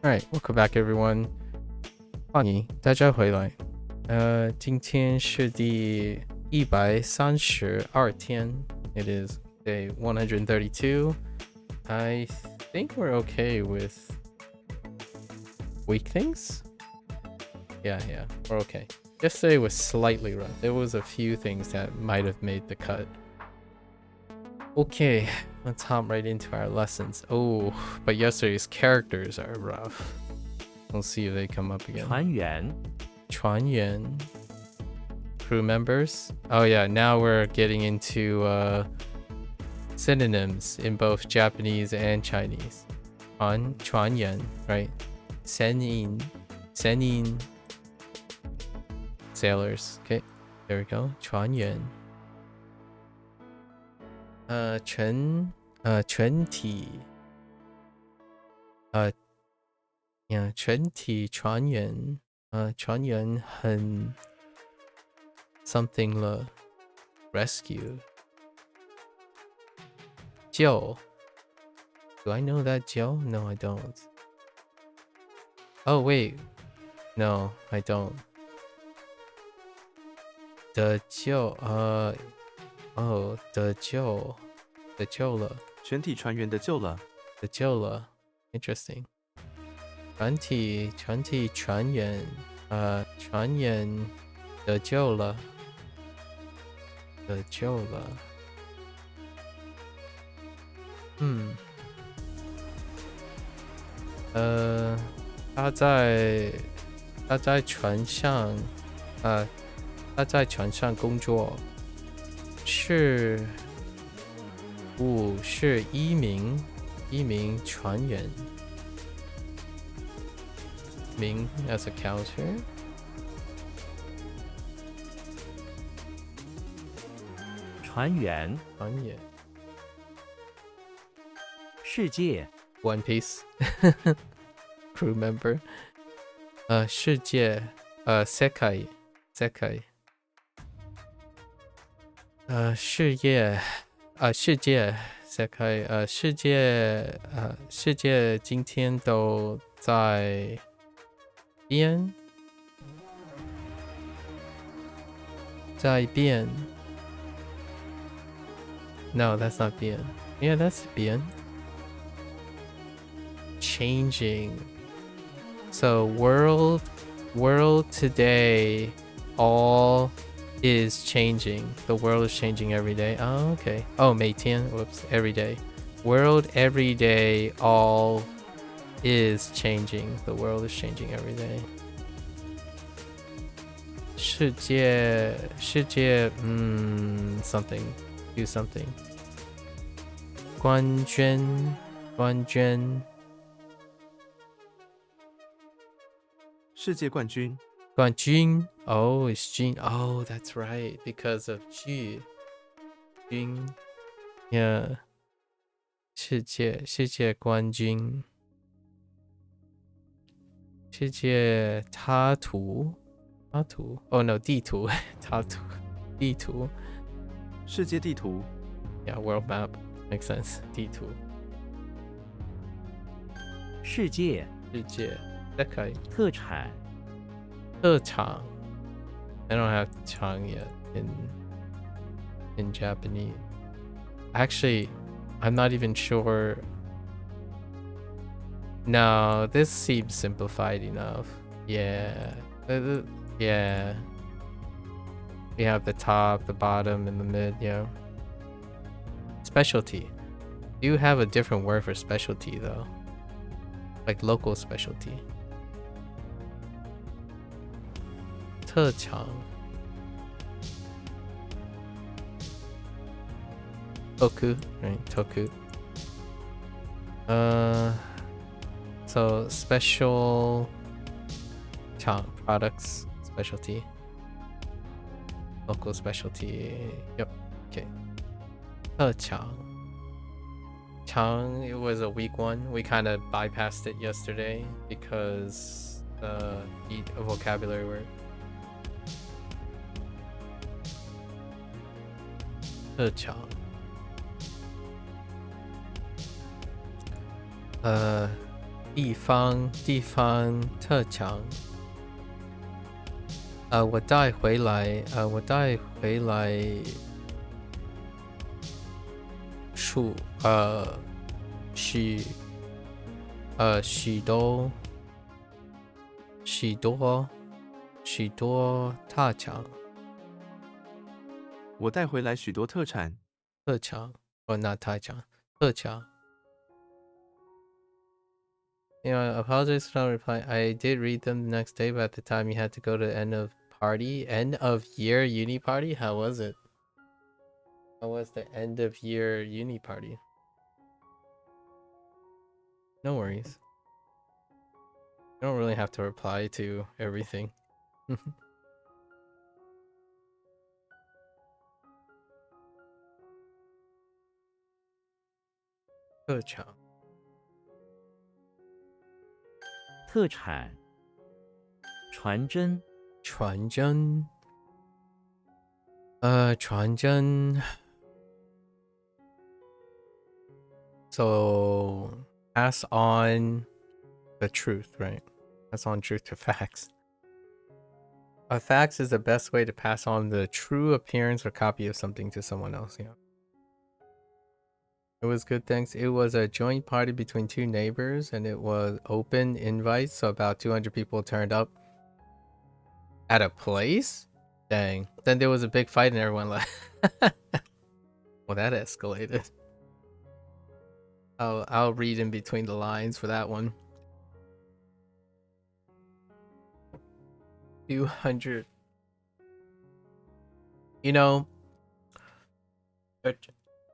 Alright, welcome back everyone. 欢迎大家回来。今天是第132天。It is day 132. I think we're okay with week things. Yeah, we're okay. Yesterday was slightly rough. There was a few things that might have made the cut. Okay, let's hop right into our lessons. Oh, but yesterday's characters are rough. We'll see if they come up again. 船员 Crew members. Oh yeah, now we're getting into synonyms in both Japanese and Chinese. 船员, right? 船员 sailors. Okay, there we go. 船员全体船员船员很 something 了 rescue 救 Do I know that 救? No, I don't. Oh wait, no, I don't. 得救得救了全体船员得救了 Interesting. 全体船员得救了他在船上工作是一名船员名 as a counter 船员世界 One Piece crew member 世界世界世界今天都在变 No, that's not 变 Yeah, that's 变 Changing. So world today all is changing. The world is changing every day. Oh, okay. Oh, 每天 whoops, every day. World every day all is changing. The world is changing every day. 世界 something. Do something. 冠军世界冠军 Oh, it's Jin. Oh, that's right. Because of Jin. Yeah. 世界冠军世界插图 Oh no, 地图地图世界地图 Yeah, world map. Makes sense. 地图世界世界特产 I don't have 场 yet in Japanese. Actually, I'm not even sure. No, this seems simplified enough. Yeah. Yeah. We have the top, the bottom, and the mid, yeah. Specialty. You have a different word for specialty though. Like local specialty. 特长 Toku, right? Toku. So special products, specialty. Local specialty. Yep. Okay. 特长 it was a weak one. We kind of bypassed it yesterday because a vocabulary word. 特长地方特长。我带回来数许多特长我带回来许多特产。or not 特长。Apologies for not replying. I did read them the next day, but at the time you had to go to the end of year uni party. How was it? How was the end of year uni party? No worries. You don't really have to reply to everything. 特长特产。传真。传真传真 So pass on the truth, right? Pass on truth to facts. A fax is the best way to pass on the true appearance or copy of something to someone else. Yeah. It was good, thanks. It was a joint party between two neighbors, and it was open invites, so about 200 people turned up at a place. Dang. Then there was a big fight, and everyone left. Well, that escalated. I'll read in between the lines for that one. 200. You know,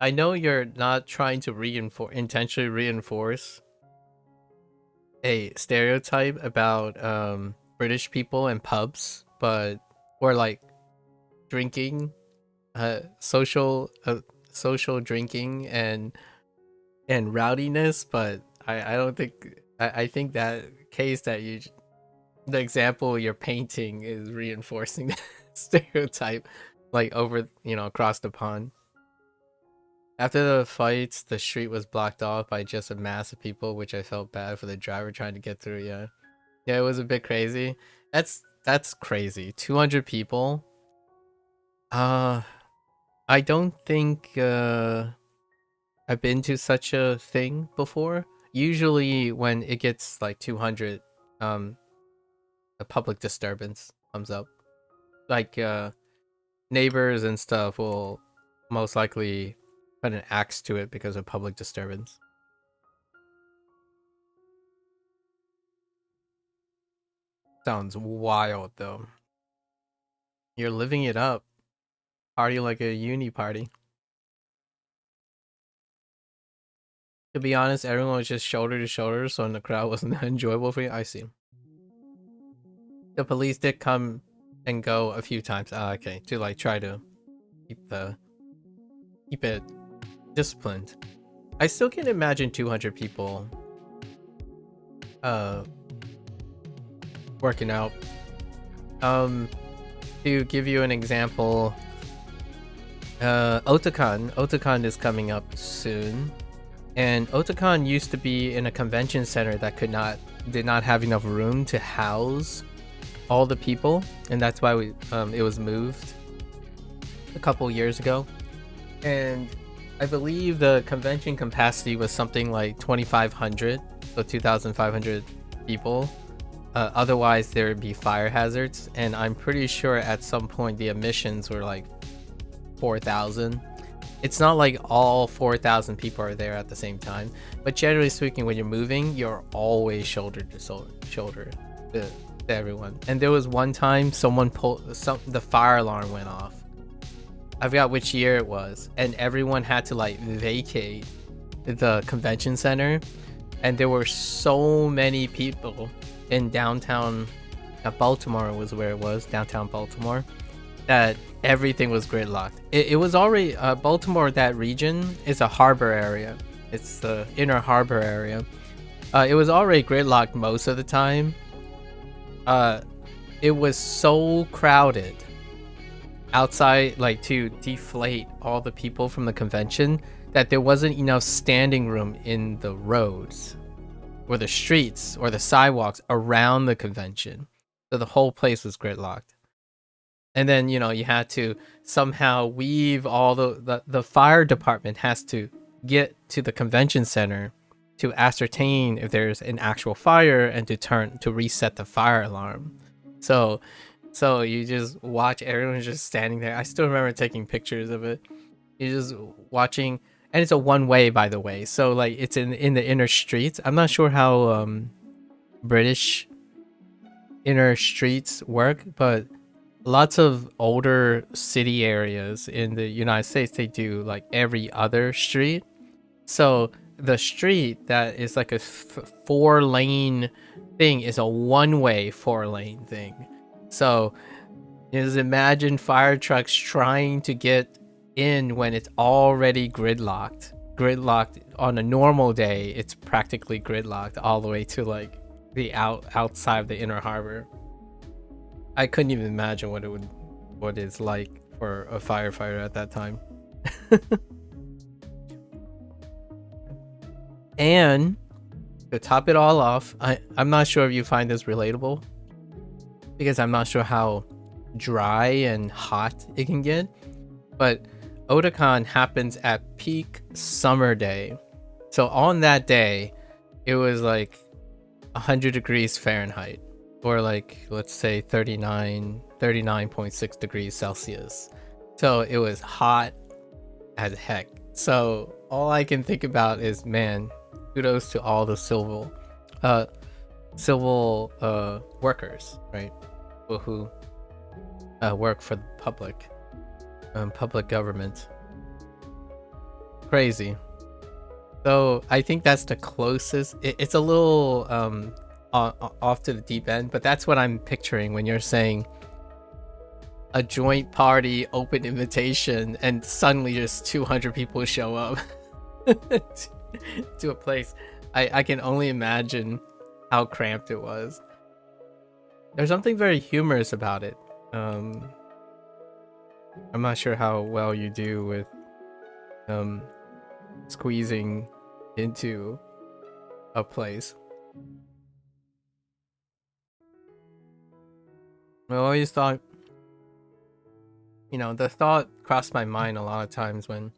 I know you're not trying to intentionally reinforce a stereotype about British people and pubs, or like drinking, social drinking and rowdiness, but I don't think I think that case that the example you're painting is reinforcing the stereotype, like over across the pond. After the fights, the street was blocked off by just a mass of people, which I felt bad for the driver trying to get through. Yeah, it was a bit crazy. That's crazy. 200 people. I don't think I've been to such a thing before. Usually when it gets like 200, a public disturbance comes up. Like neighbors and stuff will most likely put an axe to it because of public disturbance. Sounds wild though. You're living it up. Party like a uni party. To be honest, everyone was just shoulder to shoulder, so the crowd wasn't enjoyable for you. I see. The police did come and go a few times. Okay, to like try to keep it disciplined. I still can imagine 200 people working out. To give you an example, Otakon is coming up soon, and Otakon used to be in a convention center that did not have enough room to house all the people, and that's why it was moved a couple years ago. And I believe the convention capacity was something like 2,500, so 2,500 people. Otherwise, there would be fire hazards, and I'm pretty sure at some point the emissions were like 4,000. It's not like all 4,000 people are there at the same time, but generally speaking, when you're moving, you're always shoulder to shoulder to everyone. And there was one time the fire alarm went off. I forgot which year it was, and everyone had to like vacate the convention center, and there were so many people in downtown Baltimore was where it was, downtown Baltimore, that everything was gridlocked. It was already Baltimore, that region is a harbor area. It's the inner harbor area. It was already gridlocked most of the time. It was so crowded outside, like to deflate all the people from the convention, that there wasn't enough standing room in the roads. or the streets or the sidewalks around the convention. So the whole place was gridlocked. And then, you had to somehow weave all the fire department has to get to the convention center to ascertain if there's an actual fire and to reset the fire alarm. So you just watch everyone just standing there. I still remember taking pictures of it. You're just watching, and it's a one way, by the way. So like it's in the inner streets. I'm not sure how British inner streets work, but lots of older city areas in the United States, they do like every other street. So the street that is like a 4-lane thing is a one-way 4-lane thing. So just imagine fire trucks trying to get in when it's already gridlocked. Gridlocked on a normal day, it's practically gridlocked all the way to like the outside of the inner harbor. I couldn't even imagine what it's like for a firefighter at that time. And to top it all off, I'm not sure if you find this relatable, because I'm not sure how dry and hot it can get, but Otakon happens at peak summer day. So on that day, it was like 100 degrees Fahrenheit, or like, let's say 39.6 degrees Celsius. So it was hot as heck. So all I can think about is, man, kudos to all the civil workers, right? People who work for the public government. Crazy. So I think that's the closest. It's a little off to the deep end, but that's what I'm picturing when you're saying a joint party, open invitation, and suddenly just 200 people show up to a place. I can only imagine how cramped it was. There's something very humorous about it. I'm not sure how well you do with squeezing into a place. I always thought, the thought crossed my mind a lot of times when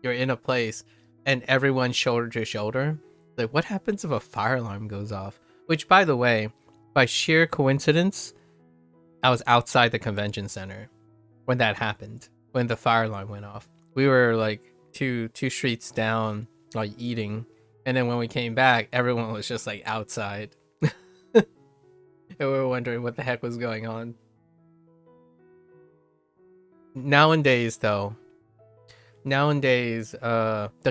you're in a place and everyone's shoulder to shoulder. Like, what happens if a fire alarm goes off? Which, by the way, by sheer coincidence, I was outside the convention center when that happened, when the fire alarm went off. We were like two streets down, like eating, and then when we came back, everyone was just like outside. And we were wondering what the heck was going on. Nowadays, the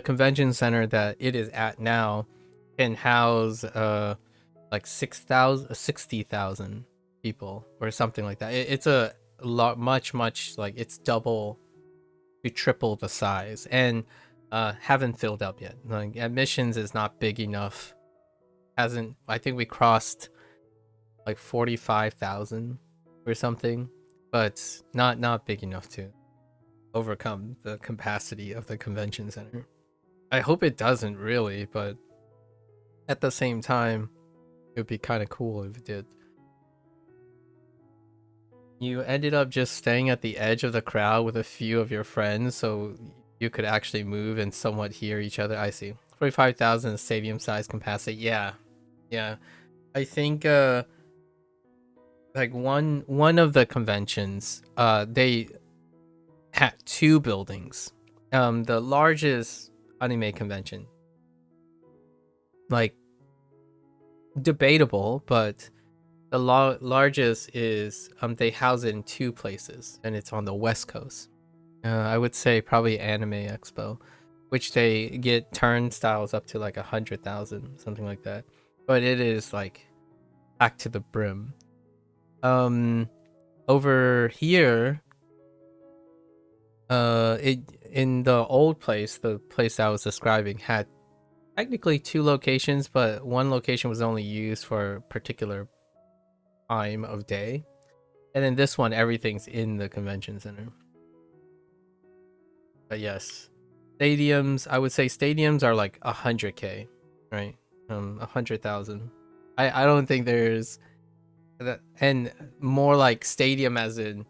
convention center that it is at now can house like 60,000 people or something like that. It's a lot, much like it's double to triple the size, and haven't filled up yet. Like, admissions is not big enough. I think we crossed like 45,000 or something, but not big enough to overcome the capacity of the convention center. I hope it doesn't, really, but at the same time, it would be kind of cool if it did. You ended up just staying at the edge of the crowd with a few of your friends, so you could actually move and somewhat hear each other. I see. 45,000 stadium size capacity. Yeah. I think like one of the conventions, they had 2 buildings. The largest anime convention, like, debatable, but the largest is they house it in 2 places, and it's on the West Coast. I would say probably Anime Expo, which they get turnstiles up to like 100,000, something like that. But it is like packed to the brim. Over here, in the old place, the place I was describing had technically 2 locations, but one location was only used for a particular time of day, and then this one, everything's in the convention center. But yes, stadiums, I would say stadiums are like 100K, right? 100,000. I don't think there's that, and more like stadium as in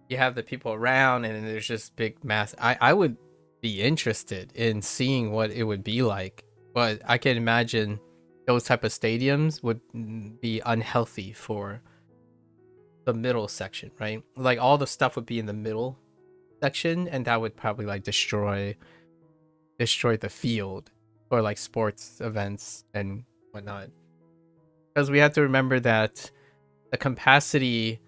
you have the people around and then there's just big mass. I would be interested in seeing what it would be like, but I can imagine those type of stadiums would be unhealthy for the middle section, right? Like all the stuff would be in the middle section, and that would probably like destroy the field for like sports events and whatnot. Because we have to remember that the capacity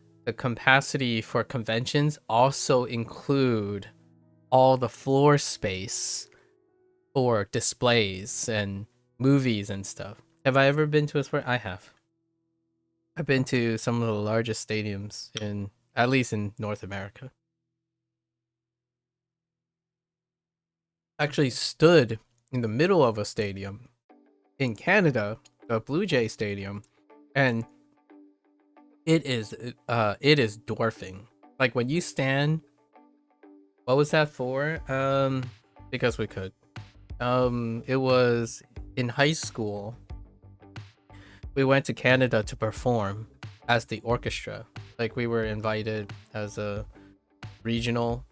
for conventions also include all the floor space for displays and movies and stuff. Have I ever been to a sport? I have. I've been to some of the largest stadiums in, at least in North America. Actually stood in the middle of a stadium in Canada, the Blue Jay Stadium, and it is dwarfing. Like when you stand, what was that for? Because we could. It was in high school. We went to Canada to perform as the orchestra. Like we were invited as a regional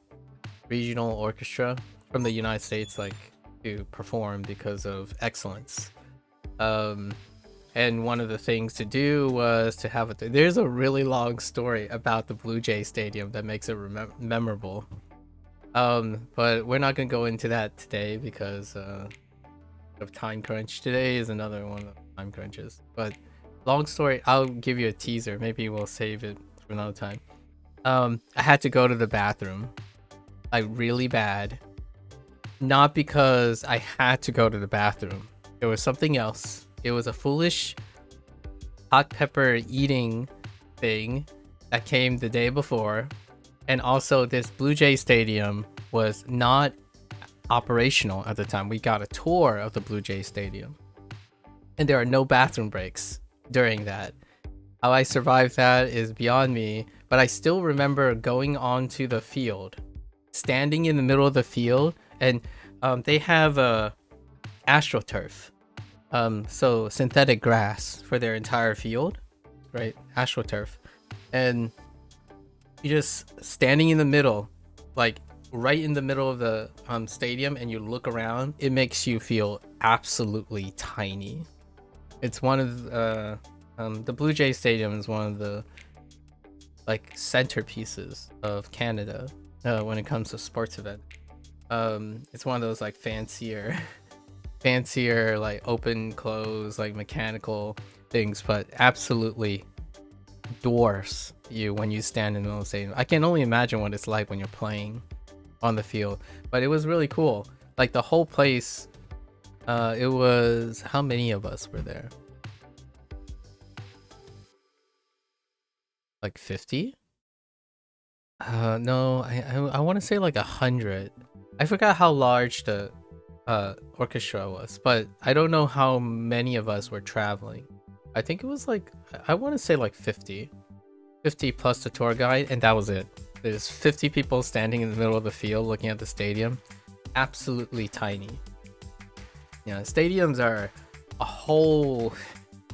orchestra from the United States, like to perform because of excellence. And one of the things to do was to have it. There's a really long story about the Blue Jay Stadium that makes it memorable. But we're not gonna go into that today because of time crunch. Today is another one of the time crunches. But long story, I'll give you a teaser. Maybe we'll save it for another time. I had to go to the bathroom, like really bad. Not because I had to go to the bathroom. There was something else. It was a foolish hot pepper eating thing that came the day before. And also this Blue Jay Stadium was not operational at the time. We got a tour of the Blue Jay Stadium. And there are no bathroom breaks during that. How I survived that is beyond me. But I still remember going onto the field, standing in the middle of the field, and they have a AstroTurf. So synthetic grass for their entire field, right? AstroTurf. And you just standing in the middle, like right in the middle of the stadium, and you look around, it makes you feel absolutely tiny. It's one of the Blue Jay Stadium is one of the like centerpieces of Canada when it comes to sports event. It's one of those like fancier like open close like mechanical things, but absolutely dwarfs you when you stand in the middle of the stadium. I can only imagine what it's like when you're playing on the field, but it was really cool. Like the whole place, it was, how many of us were there? Like 50? No, I want to say like 100. I forgot how large the orchestra was, but I don't know how many of us were traveling. I think it was like, I want to say like 50 plus the tour guide, and that was it. There's 50 people standing in the middle of the field looking at the stadium. Absolutely tiny. Yeah, stadiums are a whole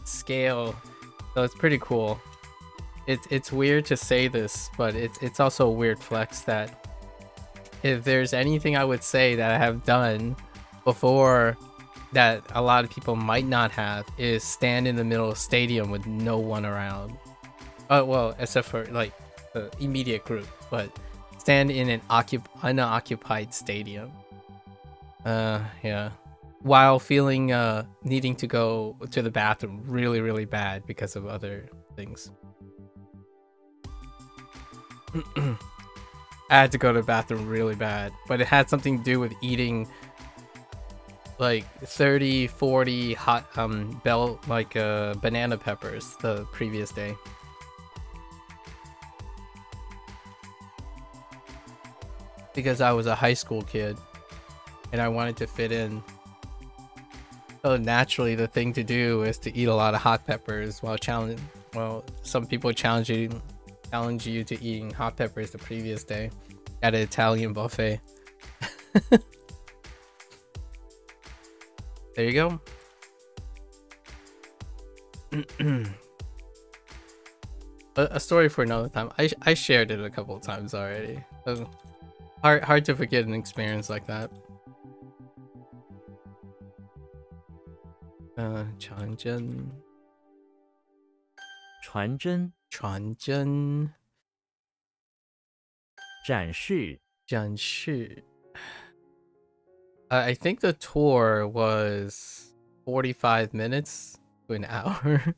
scale, so it's pretty cool. It's weird to say this, but it's also a weird flex that if there's anything I would say that I have done before that a lot of people might not have, is stand in the middle of a stadium with no one around. Well, except for like the immediate group, but stand in an unoccupied stadium. Yeah. While feeling needing to go to the bathroom really, really bad because of other things. I had to go to the bathroom really bad, but it had something to do with eating like 30-40 hot banana peppers the previous day. Because I was a high school kid and I wanted to fit in. So naturally the thing to do is to eat a lot of hot peppers while some people challenge you to eating hot peppers the previous day at an Italian buffet. There you go. A story for another time. I shared it a couple of times already. Hard to forget an experience like that. Changzhen. 传真 Changzhen. 展示 Jianshi. I think the tour was 45 minutes to an hour.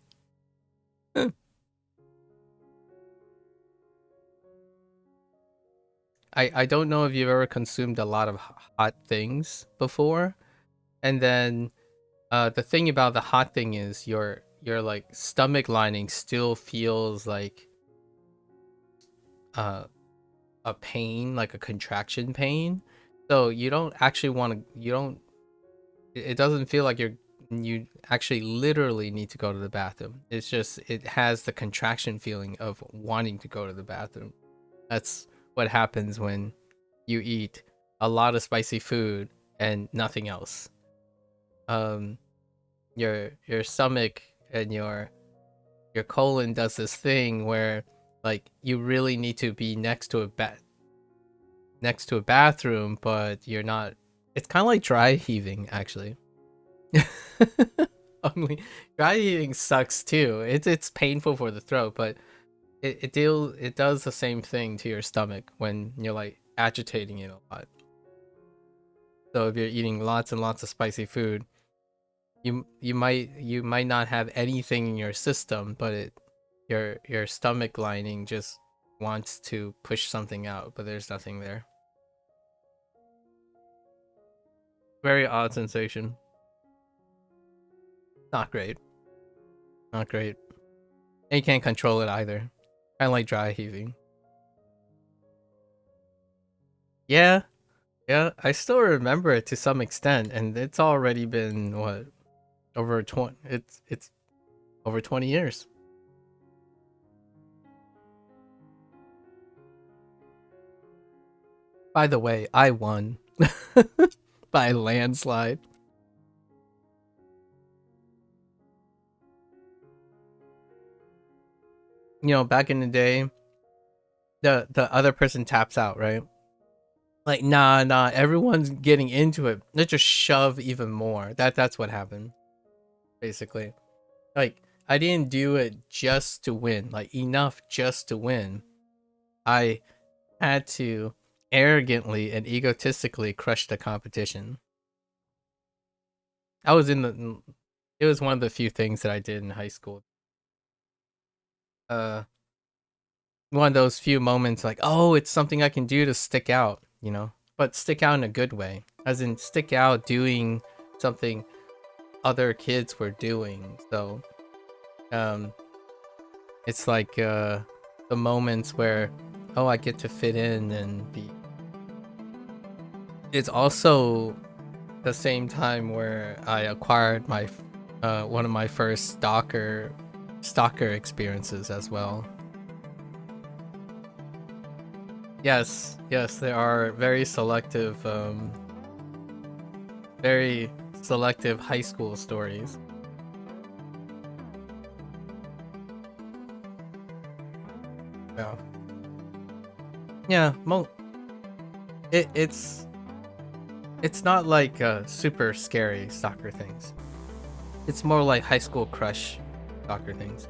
I don't know if you've ever consumed a lot of hot things before, and then the thing about the hot thing is your like stomach lining still feels like uh a pain, like a contraction pain. So you don't actually want to. You don't. It doesn't feel like you actually literally need to go to the bathroom. It's just it has the contraction feeling of wanting to go to the bathroom. That's what happens when you eat a lot of spicy food and nothing else. Um, your stomach and your colon does this thing where like you really need to be next to a bathroom, but you're not. It's kind of like dry heaving, actually. Only dry heaving sucks too. It's painful for the throat, but it does the same thing to your stomach when you're like agitating it a lot. So if you're eating lots and lots of spicy food, you might not have anything in your system, but your stomach lining just wants to push something out, but there's nothing there. Very odd sensation. Not great. Not great. And you can't control it either. Kind of like dry heaving. Yeah, yeah. I still remember it to some extent, and it's already been what over 20. It's over 20 years. By the way, I won by a landslide. You know, back in the day, the other person taps out, right? Like, nah, everyone's getting into it. Let's just shove even more. That's what happened, basically. Like, I didn't do it just to win, like enough just to win. I had to arrogantly and egotistically crush the competition. I was in the it was one of the few things that I did in high school. Uh one of those few moments like, oh, it's something I can do to stick out, you know? But stick out in a good way. As in stick out doing something other kids were doing. So um it's like the moments where oh, I get to fit in and be. It's also the same time where I acquired my one of my first stalker experiences as well. Yes, there are very selective high school stories. Yeah, yeah. It's not like super scary stalker things. It's more like high school crush stalker things.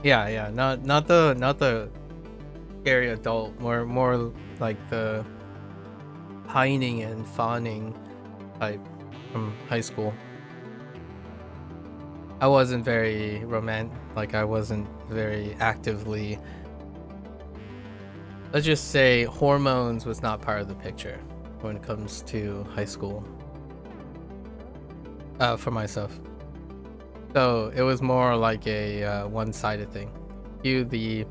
Yeah, not the scary adult, more like the pining and fawning type from high school. I wasn't very romantic, like I wasn't very actively. Let's just say hormones was not part of the picture when it comes to high school. For myself. So it was more like a one-sided thing. You the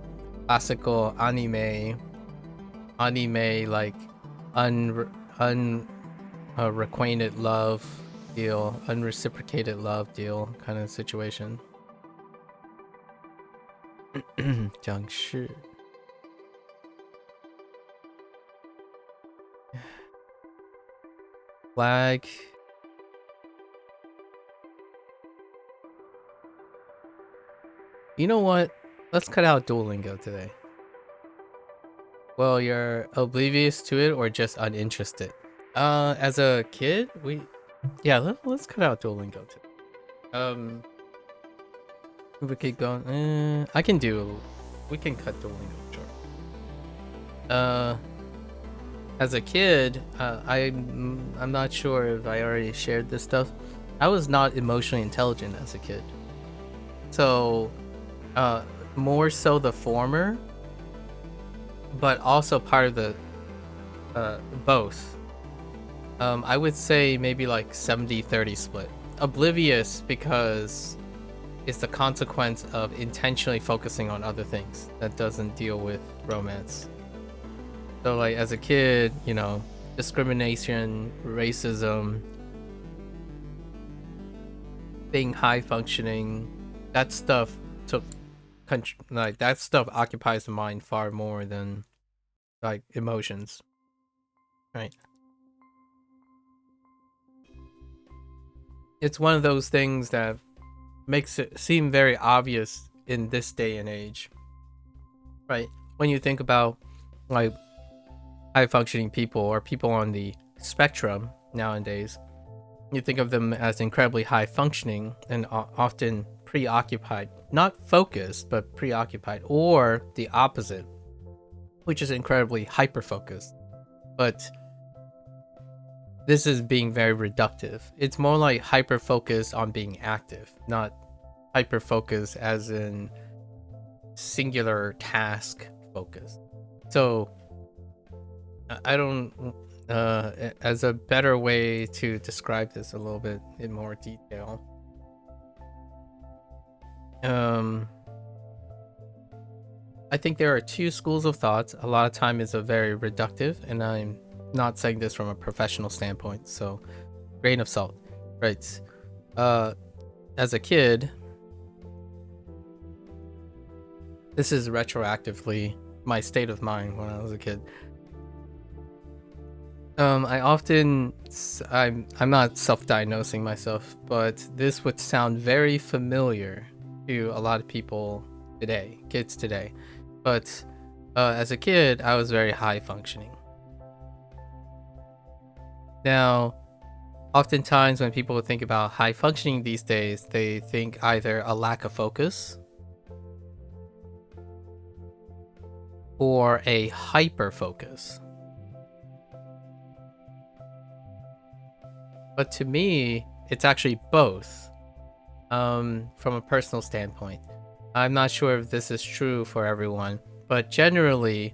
classical anime like requited love deal, unreciprocated love deal kind of situation. 讲是 Flag. You know what? Let's cut out Duolingo today. Well, you're oblivious to it or just uninterested. As a kid, let's cut out Duolingo today. If we keep going, we can cut Duolingo, sure. As a kid, I'm not sure if I already shared this stuff. I was not emotionally intelligent as a kid. So, more so the former, but also part of the both. I would say maybe like 70-30 split. Oblivious because it's the consequence of intentionally focusing on other things that doesn't deal with romance. So like as a kid, you know, discrimination, racism, being high functioning, that stuff occupies the mind far more than like emotions, right? It's one of those things that makes it seem very obvious in this day and age, right? When you think about like high functioning people or people on the spectrum nowadays, you think of them as incredibly high functioning and often preoccupied, not focused, but preoccupied, or the opposite, which is incredibly hyper focused. But this is being very reductive. It's more like hyper focus on being active, not hyper focus as in singular task focus. So I don't as a better way to describe this a little bit in more detail. I think there are two schools of thought. A lot of time is a very reductive, and I'm not saying this from a professional standpoint, so grain of salt, right? As a kid, this is retroactively my state of mind when I was a kid. I'm not self-diagnosing myself, but this would sound very familiar to a lot of people today, kids today. But as a kid, I was very high functioning. Now, oftentimes when people think about high functioning these days, they think either a lack of focus or a hyper focus. But to me, it's actually both. From a personal standpoint, I'm not sure if this is true for everyone, but generally,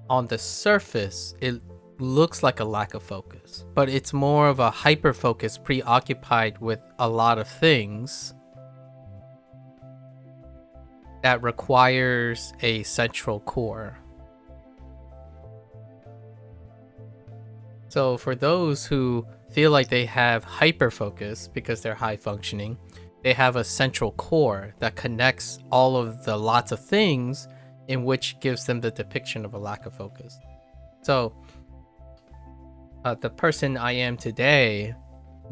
on the surface, it looks like a lack of focus, but it's more of a hyper focus, preoccupied with a lot of things that requires a central core. So for those who feel like they have hyper focus because they're high functioning, they have a central core that connects all of the lots of things, in which gives them the depiction of a lack of focus. So the person I am today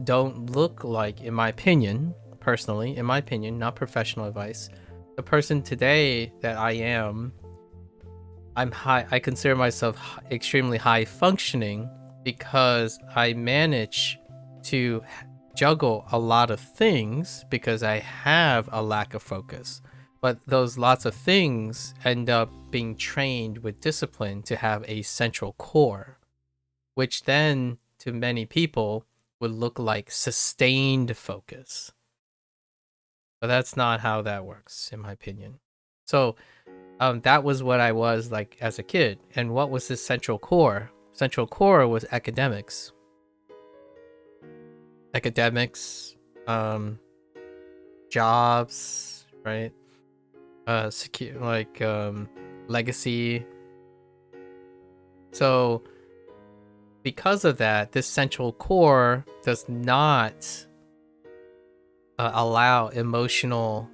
don't look like, in my opinion, personally, in my opinion, not professional advice, the person today that I am, I consider myself extremely high functioning because I manage to juggle a lot of things because I have a lack of focus. But those lots of things end up being trained with discipline to have a central core, which then to many people would look like sustained focus. But that's not how that works, in my opinion. So that was what I was like as a kid. And what was this central core? Central core was academics. Jobs, right? Legacy. So because of that, this central core does not allow emotional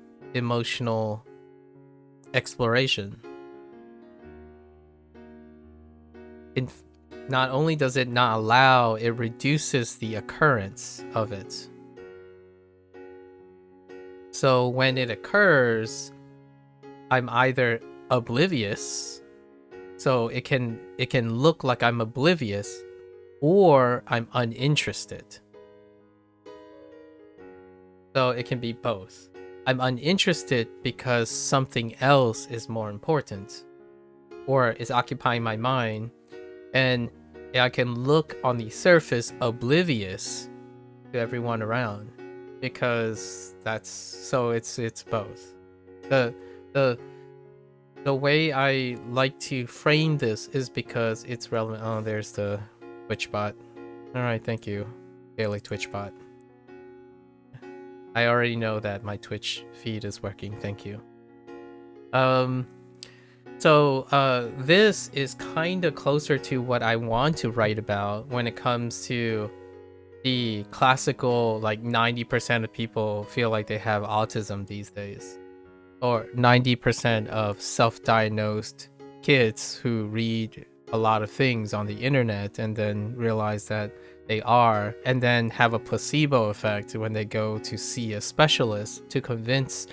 exploration. not only does it not allow, it reduces the occurrence of it. So when it occurs, I'm either oblivious, so it can look like I'm oblivious, or I'm uninterested. So it can be both. I'm uninterested because something else is more important or is occupying my mind, and I can look on the surface oblivious to everyone around because it's both. The way I like to frame this is because it's relevant. Oh, there's the Twitch bot. All right, thank you, Daily Twitch bot. I already know that my Twitch feed is working. Thank you. So this is kind of closer to what I want to write about when it comes to the classical, like 90% of people feel like they have autism these days, or 90% of self-diagnosed kids who read a lot of things on the internet and then realize that they are, and then have a placebo effect when they go to see a specialist to convince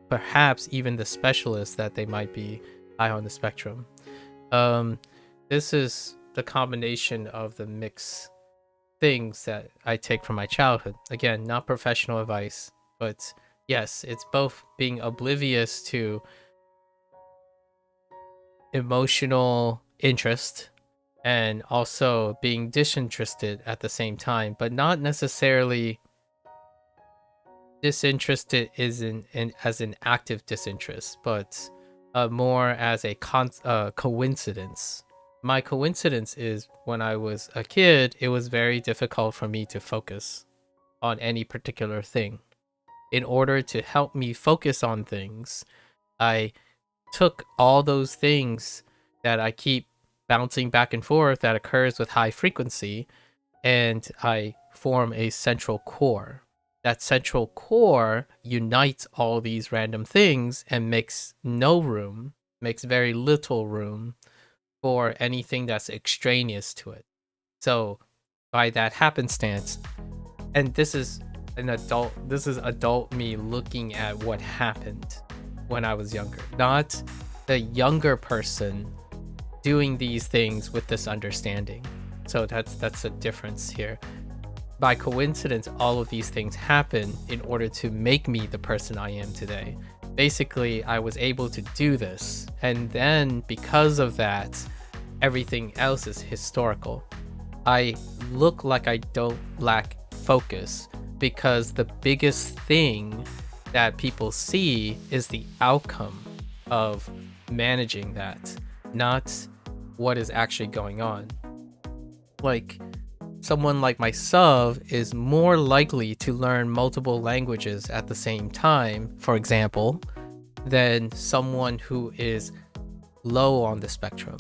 perhaps even the specialist that they might be high on the spectrum. This is the combination of the mixed things that I take from my childhood. Again, not professional advice, but yes, it's both being oblivious to emotional interest and also being disinterested at the same time, but not necessarily disinterested as an active disinterest, but more as a coincidence. My coincidence is when I was a kid, it was very difficult for me to focus on any particular thing. In order to help me focus on things, I took all those things that I keep bouncing back and forth that occurs with high frequency, and I form a central core. That central core unites all these random things and makes very little room for anything that's extraneous to it. So by that happenstance, and this is adult me looking at what happened when I was younger, not the younger person doing these things with this understanding. So that's a difference here. By coincidence, all of these things happen in order to make me the person I am today. Basically, I was able to do this, and then because of that, everything else is historical. I look like I don't lack focus because the biggest thing that people see is the outcome of managing that, not what is actually going on. Like, someone like myself is more likely to learn multiple languages at the same time, for example, than someone who is low on the spectrum.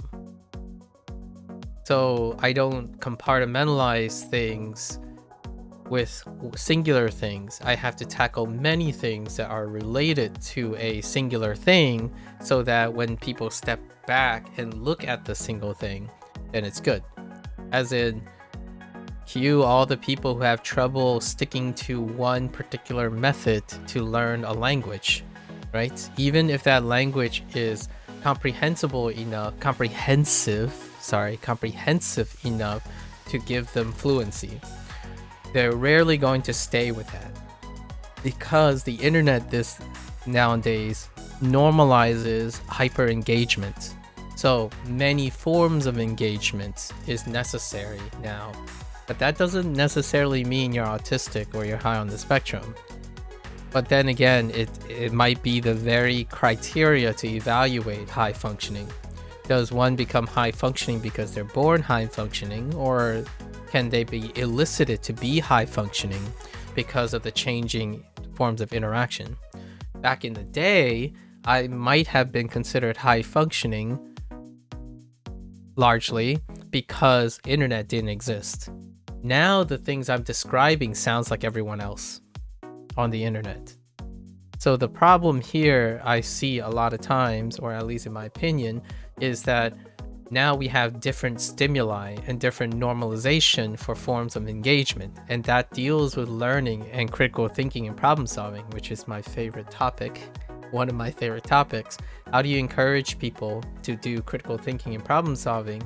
So I don't compartmentalize things with singular things. I have to tackle many things that are related to a singular thing so that when people step back and look at the single thing, then it's good. As in, cue all the people who have trouble sticking to one particular method to learn a language, right? Even if that language is comprehensive enough to give them fluency, they're rarely going to stay with that because the internet nowadays normalizes hyper engagement. So many forms of engagement is necessary now, but that doesn't necessarily mean you're autistic or you're high on the spectrum. But then again, it might be the very criteria to evaluate high functioning. Does one become high functioning because they're born high functioning, or can they be elicited to be high functioning because of the changing forms of interaction? Back in the day, I might have been considered high functioning largely because internet didn't exist. Now the things I'm describing sounds like everyone else on the internet. So the problem here I see a lot of times, or at least in my opinion, is that now we have different stimuli and different normalization for forms of engagement, and that deals with learning and critical thinking and problem solving, which is my favorite topic, one of my favorite topics. How do you encourage people to do critical thinking and problem solving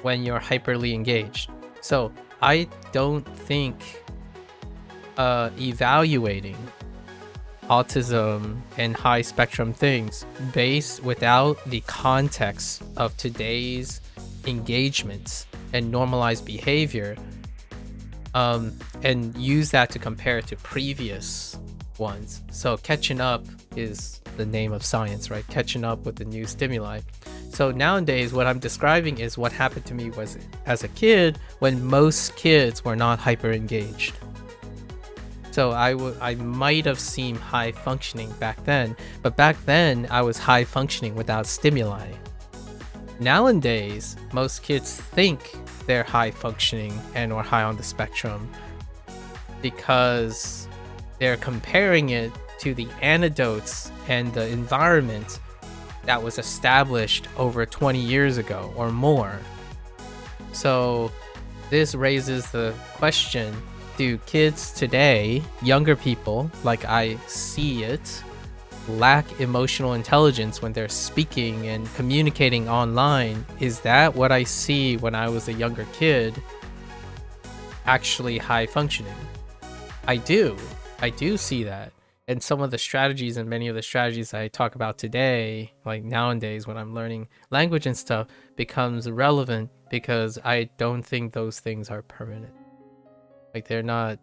when you're hyperly engaged? So I don't think evaluating autism and high spectrum things based without the context of today's engagements and normalized behavior, and use that to compare it to previous ones. So catching up is the name of science, right? Catching up with the new stimuli. So nowadays what I'm describing is what happened to me was as a kid when most kids were not hyper engaged. So I might have seemed high functioning back then, but back then I was high functioning without stimuli. Nowadays, most kids think they're high functioning and or high on the spectrum because they're comparing it to the anecdotes and the environment that was established over 20 years ago or more. So this raises the question, do kids today, younger people, like I see it, lack emotional intelligence when they're speaking and communicating online? Is that what I see when I was a younger kid actually high functioning? I do see that. And some of the strategies and many of the strategies I talk about today, like nowadays when I'm learning language and stuff, becomes relevant because I don't think those things are permanent. Like they're not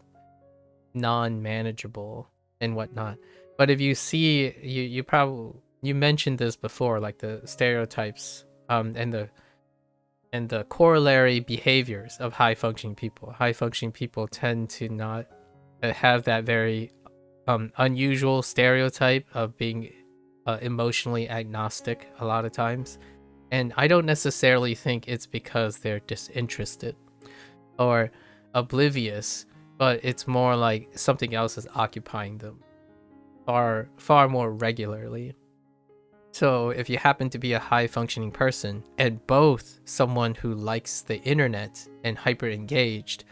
non-manageable and whatnot. But if you see, you mentioned this before, like the stereotypes and the corollary behaviors of high functioning people. High functioning people tend to not have that very unusual stereotype of being emotionally agnostic a lot of times. And I don't necessarily think it's because they're disinterested or oblivious, but it's more like something else is occupying them far more regularly. So if you happen to be a high functioning person and both someone who likes the internet and hyper engaged,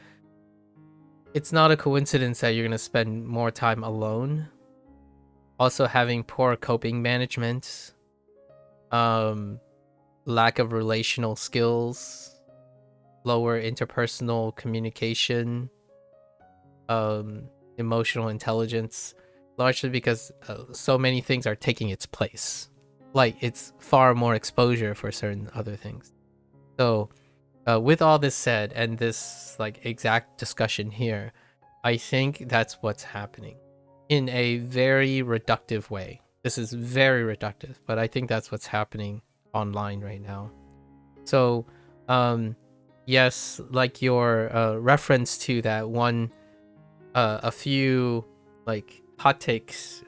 it's not a coincidence that you're going to spend more time alone. Also having poor coping management, lack of relational skills, lower interpersonal communication, emotional intelligence, largely because so many things are taking its place. Like it's far more exposure for certain other things. So with all this said and this like exact discussion here, I think that's what's happening in a very reductive way. This is very reductive, but I think that's what's happening online right now. So yes, like your reference to that one, a few like hot takes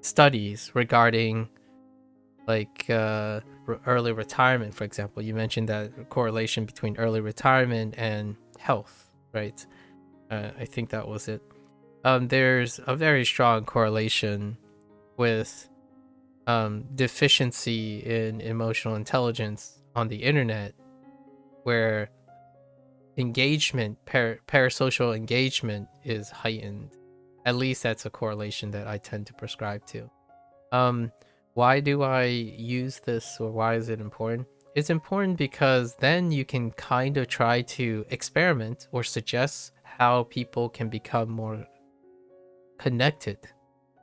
studies regarding like early retirement, for example. You mentioned that correlation between early retirement and health, right? I think that was it. There's a very strong correlation with deficiency in emotional intelligence on the internet, where engagement, parasocial engagement is heightened. At least that's a correlation that I tend to prescribe to. Why do I use this, or why is it important? It's important because then you can kind of try to experiment or suggest how people can become more connected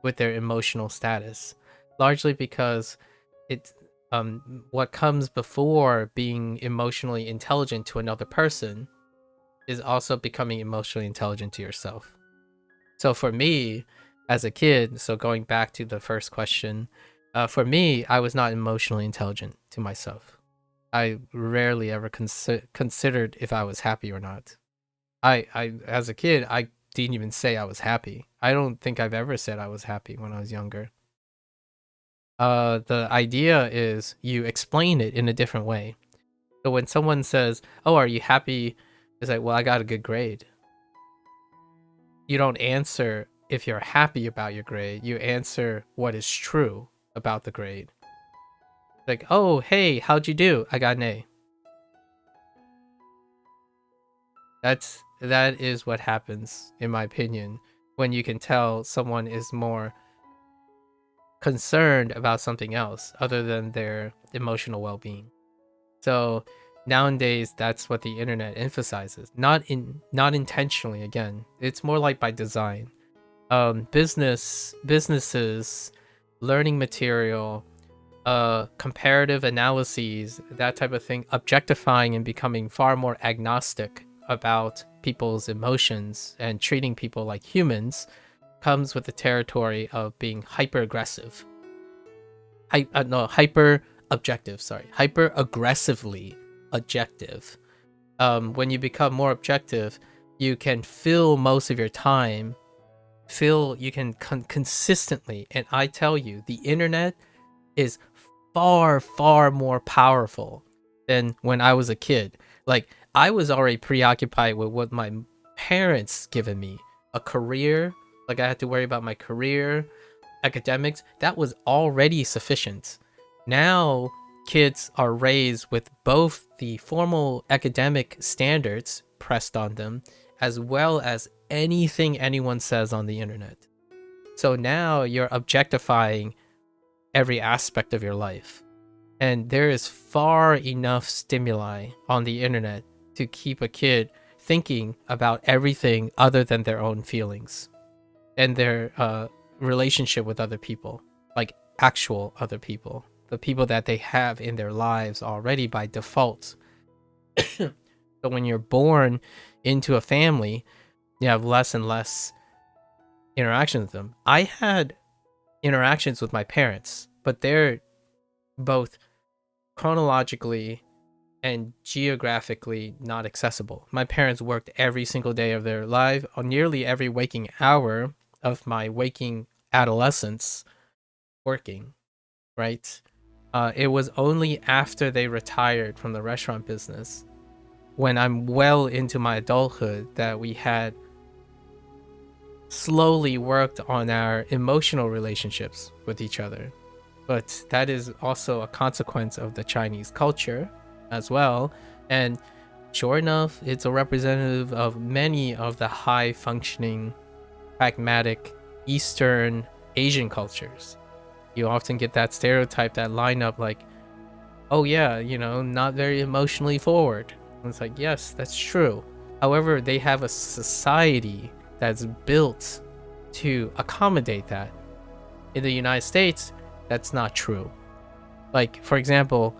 with their emotional status, largely because it's what comes before being emotionally intelligent to another person is also becoming emotionally intelligent to yourself. So for me as a kid, so going back to the first question, for me, I was not emotionally intelligent to myself. I rarely ever considered if I was happy or not. I as a kid, I didn't even say I was happy. I don't think I've ever said I was happy when I was younger. The idea is you explain it in a different way. So when someone says, "Oh, are you happy?" It's like, "Well, I got a good grade." You don't answer if you're happy about your grade. You answer what is true about the grade. Like, oh, hey, how'd you do? I got an A. That is what happens, in my opinion, when you can tell someone is more concerned about something else other than their emotional well-being. So nowadays, that's what the internet emphasizes. Not intentionally. Again, it's more like by design. Businesses, learning material, comparative analyses, that type of thing, objectifying and becoming far more agnostic about people's emotions and treating people like humans comes with the territory of being hyper aggressive. Hyper objective, sorry. Hyper aggressively objective. When you become more objective, you can fill most of your time, you can consistently, and I tell you, the internet is far, far more powerful than when I was a kid. Like, I was already preoccupied with what my parents given me, a career. Like, I had to worry about my career, academics. That was already sufficient. Now, kids are raised with both the formal academic standards pressed on them, as well as anything anyone says on the internet. So now you're objectifying every aspect of your life. And there is far enough stimuli on the internet to keep a kid thinking about everything other than their own feelings and their relationship with other people, like actual other people, the people that they have in their lives already by default. So when you're born into a family, you have less and less interactions with them. I had interactions with my parents, but they're both chronologically and geographically not accessible. My parents worked every single day of their life, on nearly every waking hour of my waking adolescence working, right? It was only after they retired from the restaurant business, when I'm well into my adulthood, that we had slowly worked on our emotional relationships with each other. But that is also a consequence of the Chinese culture as well. And sure enough, it's a representative of many of the high functioning, pragmatic Eastern Asian cultures. You often get that stereotype, that lineup, like, oh yeah, not very emotionally forward. And it's like, yes, that's true. However, they have a society that's built to accommodate that. In the United States, that's not true. Like, for example,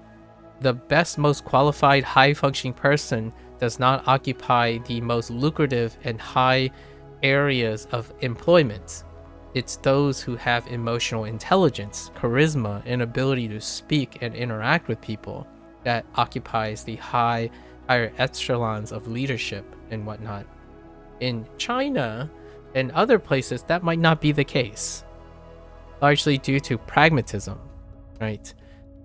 the best, most qualified, high-functioning person does not occupy the most lucrative and high areas of employment. It's those who have emotional intelligence, charisma, and ability to speak and interact with people that occupies the higher echelons of leadership and whatnot. In China and other places, that might not be the case, largely due to pragmatism, right?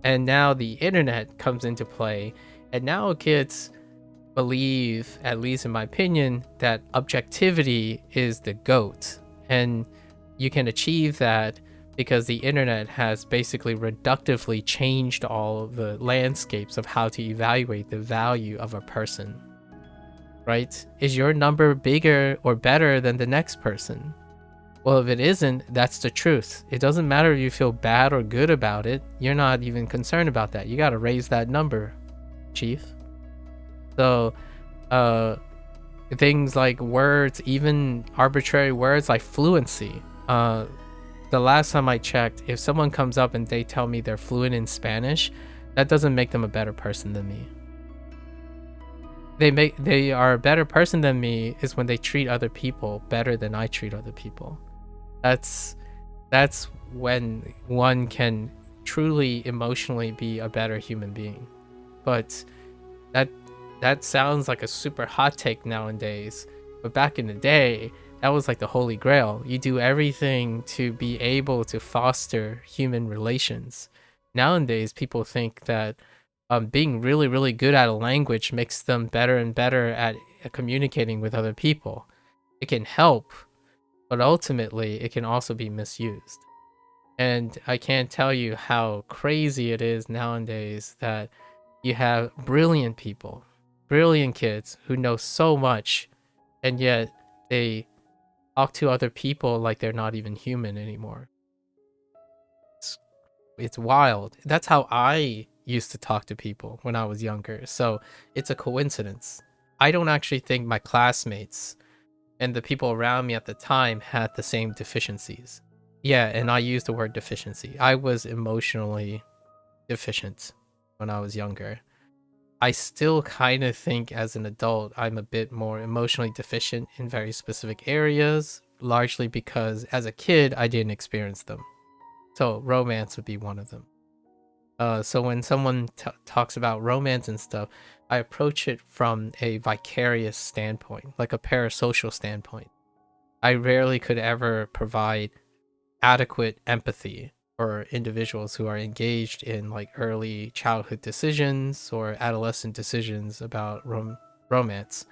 And now the internet comes into play, and now kids believe, at least in my opinion, that objectivity is the GOAT. And you can achieve that because the internet has basically reductively changed all of the landscapes of how to evaluate the value of a person, right? Is your number bigger or better than the next person? Well, if it isn't, that's the truth. It doesn't matter if you feel bad or good about it. You're not even concerned about that. You got to raise that number, chief. So, things like words, even arbitrary words like fluency. The last time I checked, if someone comes up and they tell me they're fluent in Spanish, that doesn't make them a better person than me. They are a better person than me is when they treat other people better than I treat other people. That's when one can truly emotionally be a better human being. But that sounds like a super hot take nowadays. But back in the day, that was like the holy grail. You do everything to be able to foster human relations. Nowadays, people think that being really, really good at a language makes them better and better at communicating with other people. It can help, but ultimately, it can also be misused. And I can't tell you how crazy it is nowadays that you have brilliant people, brilliant kids who know so much, and yet they talk to other people like they're not even human anymore. It's, it's wild. That's how I used to talk to people when I was younger. So it's a coincidence. I don't actually think my classmates and the people around me at the time had the same deficiencies. Yeah, and I use the word deficiency. I was emotionally deficient when I was younger. I still kind of think as an adult I'm a bit more emotionally deficient in very specific areas, largely because as a kid I didn't experience them. So romance would be one of them. So when someone talks about romance and stuff, I approach it from a vicarious standpoint, like a parasocial standpoint. I rarely could ever provide adequate empathy for individuals who are engaged in like early childhood decisions or adolescent decisions about romance.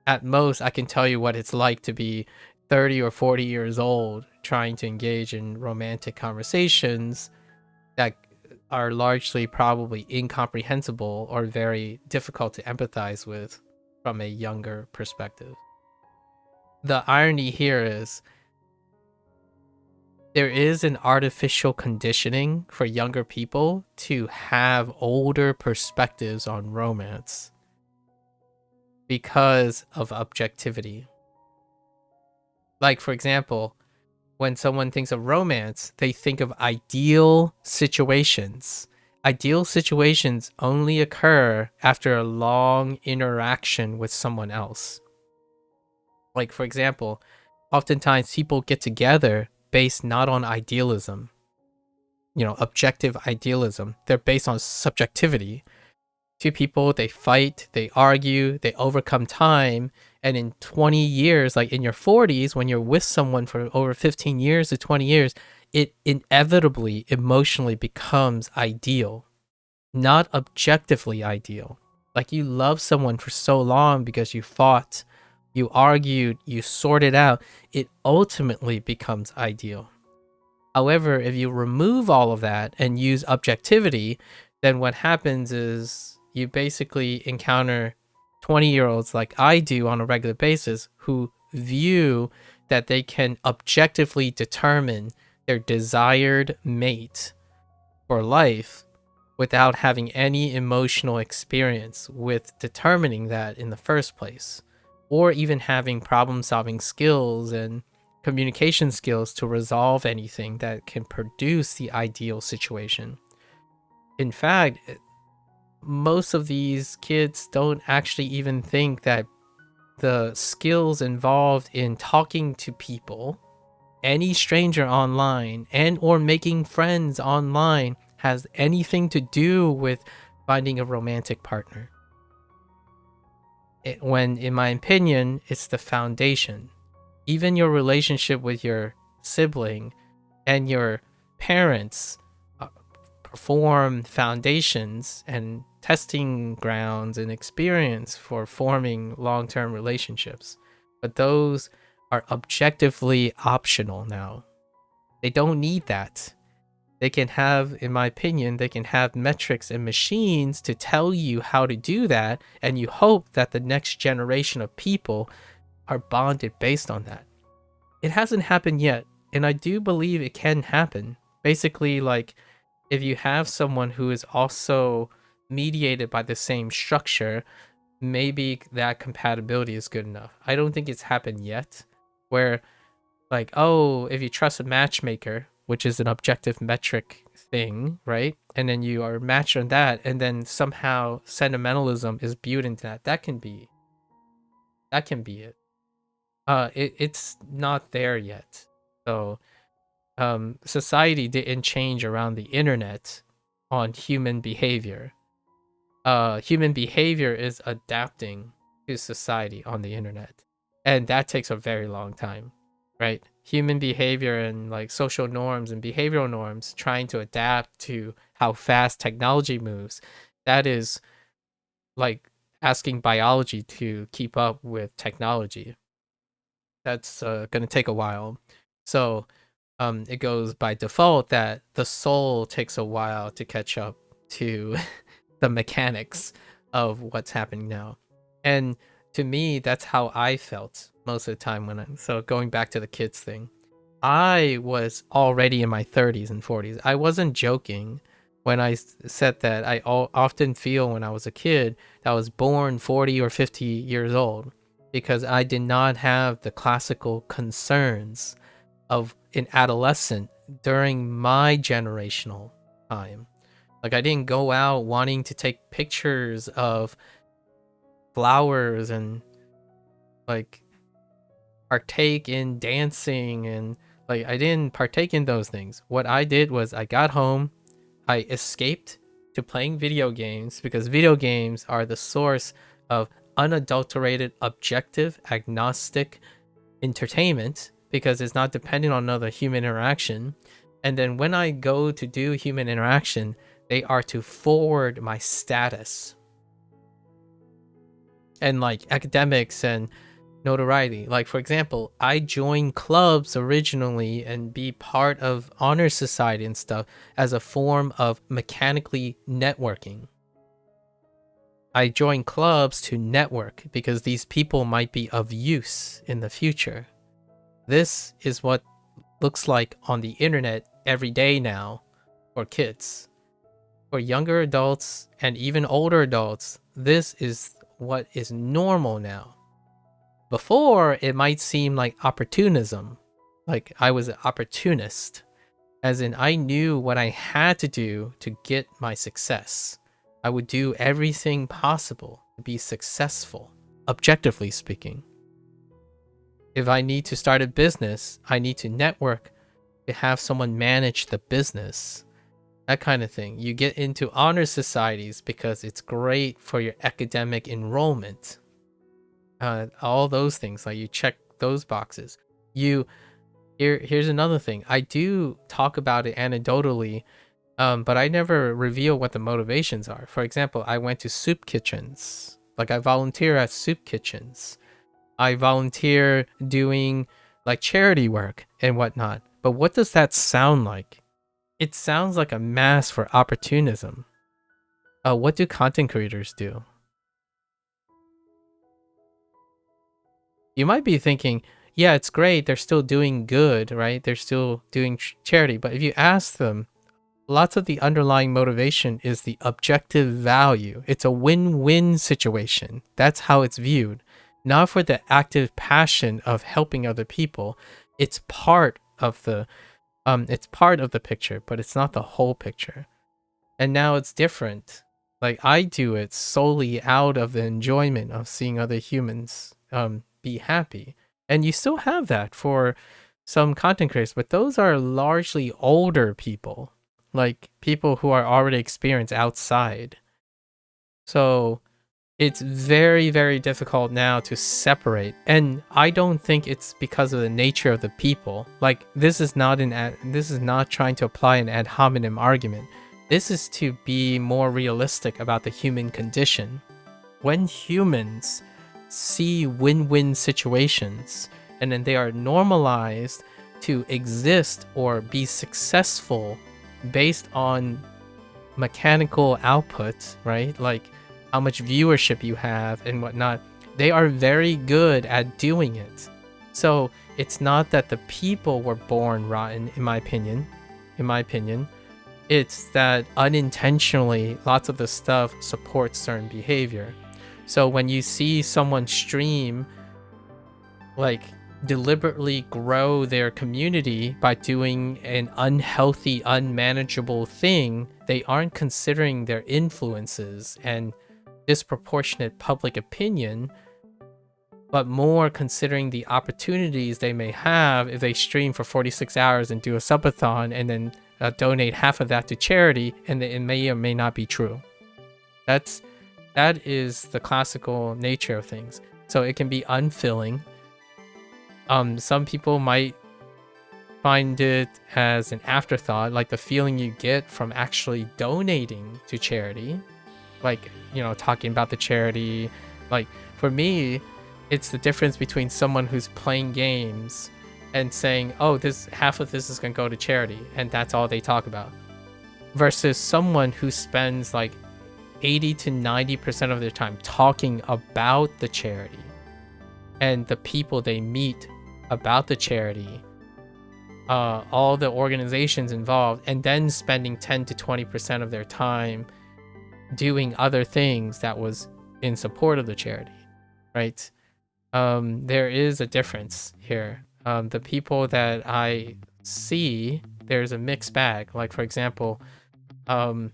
At most, I can tell you what it's like to be 30 or 40 years old trying to engage in romantic conversations that are largely probably incomprehensible or very difficult to empathize with from a younger perspective. The irony here is there is an artificial conditioning for younger people to have older perspectives on romance because of objectivity. Like, for example, when someone thinks of romance, they think of ideal situations. Ideal situations only occur after a long interaction with someone else. Like, for example, oftentimes people get together based not on idealism, objective idealism. They're based on subjectivity. Two people, they fight, they argue, they overcome time. And in 20 years, like in your 40s, when you're with someone for over 15 years to 20 years, it inevitably emotionally becomes ideal, not objectively ideal. Like you love someone for so long because you fought, you argued, you sorted out, it ultimately becomes ideal. However, if you remove all of that and use objectivity, then what happens is you basically encounter 20-year-olds like I do on a regular basis who view that they can objectively determine their desired mate for life without having any emotional experience with determining that in the first place, or even having problem solving skills and communication skills to resolve anything that can produce the ideal situation. In fact, most of these kids don't actually even think that the skills involved in talking to people, any stranger online, and or making friends online has anything to do with finding a romantic partner. When, in my opinion, it's the foundation. Even your relationship with your sibling and your parents form foundations and testing grounds and experience for forming long-term relationships. But those are objectively optional now. They don't need that. They can have, in my opinion, they can have metrics and machines to tell you how to do that, and you hope that the next generation of people are bonded based on that. It hasn't happened yet, and I do believe it can happen. Basically, like, if you have someone who is also mediated by the same structure, maybe that compatibility is good enough. I don't think it's happened yet, where like, oh, if you trust a matchmaker, which is an objective metric thing, right? And then you are matched on that, and then somehow sentimentalism is built into that. That can be it. It's not there yet. So society didn't change around the internet on human behavior. Human behavior is adapting to society on the internet, and that takes a very long time, right? Human behavior and like social norms and behavioral norms trying to adapt to how fast technology moves, that is like asking biology to keep up with technology. That's going to take a while. So it goes by default that the soul takes a while to catch up to the mechanics of what's happening now. And to me, that's how I felt most of the time so going back to the kids thing, I was already in my 30s and 40s. I wasn't joking when I said that I often feel when I was a kid that I was born 40 or 50 years old because I did not have the classical concerns of an adolescent during my generational time. Like, I didn't go out wanting to take pictures of flowers and like partake in dancing, and like I didn't partake in those things. What I did was I got home, I escaped to playing video games because video games are the source of unadulterated, objective, agnostic entertainment because it's not dependent on another human interaction. And then when I go to do human interaction, they are to forward my status and like academics and notoriety. Like, for example, I joined clubs originally and be part of honor society and stuff as a form of mechanically networking. I joined clubs to network because these people might be of use in the future. This is what looks like on the internet every day now for kids. For younger adults and even older adults, this is what is normal now. Before, it might seem like opportunism, like I was an opportunist, as in I knew what I had to do to get my success. I would do everything possible to be successful, objectively speaking. If I need to start a business, I need to network to have someone manage the business. That kind of thing. You get into honor societies because it's great for your academic enrollment. All those things, like you check those boxes. Here's another thing. I do talk about it anecdotally, but I never reveal what the motivations are. For example, I went to soup kitchens. Like, I volunteer at soup kitchens. I volunteer doing like charity work and whatnot. But what does that sound like? It sounds like a mask for opportunism. What do content creators do? You might be thinking, yeah, it's great. They're still doing good, right? They're still doing charity. But if you ask them, lots of the underlying motivation is the objective value. It's a win-win situation. That's how it's viewed. Not for the active passion of helping other people. It's part of the picture, but it's not the whole picture. And now it's different. Like, I do it solely out of the enjoyment of seeing other humans be happy. And you still have that for some content creators, but those are largely older people, like people who are already experienced outside. So it's very, very difficult now to separate. And I don't think it's because of the nature of the people. Like, this is not trying to apply an ad hominem argument. This is to be more realistic about the human condition. When humans see win-win situations and then they are normalized to exist or be successful based on mechanical output, right? Like how much viewership you have and whatnot, they are very good at doing it. So it's not that the people were born rotten, in my opinion. It's that unintentionally lots of the stuff supports certain behavior. So when you see someone stream, like, deliberately grow their community by doing an unhealthy, unmanageable thing, they aren't considering their influences and disproportionate public opinion, but more considering the opportunities they may have if they stream for 46 hours and do a subathon and then donate half of that to charity, and it may or may not be true. That is the classical nature of things. So it can be unfilling. Some people might find it as an afterthought, like the feeling you get from actually donating to charity, like, you know, talking about the charity. Like, for me, it's the difference between someone who's playing games and saying, oh, this half of this is going to go to charity, and that's all they talk about, versus someone who spends like 80 to 90% of their time talking about the charity and the people they meet about the charity, all the organizations involved, and then spending 10 to 20% of their time doing other things that was in support of the charity, right? There is a difference here. The people that I see, there's a mixed bag. Like, for example, Hank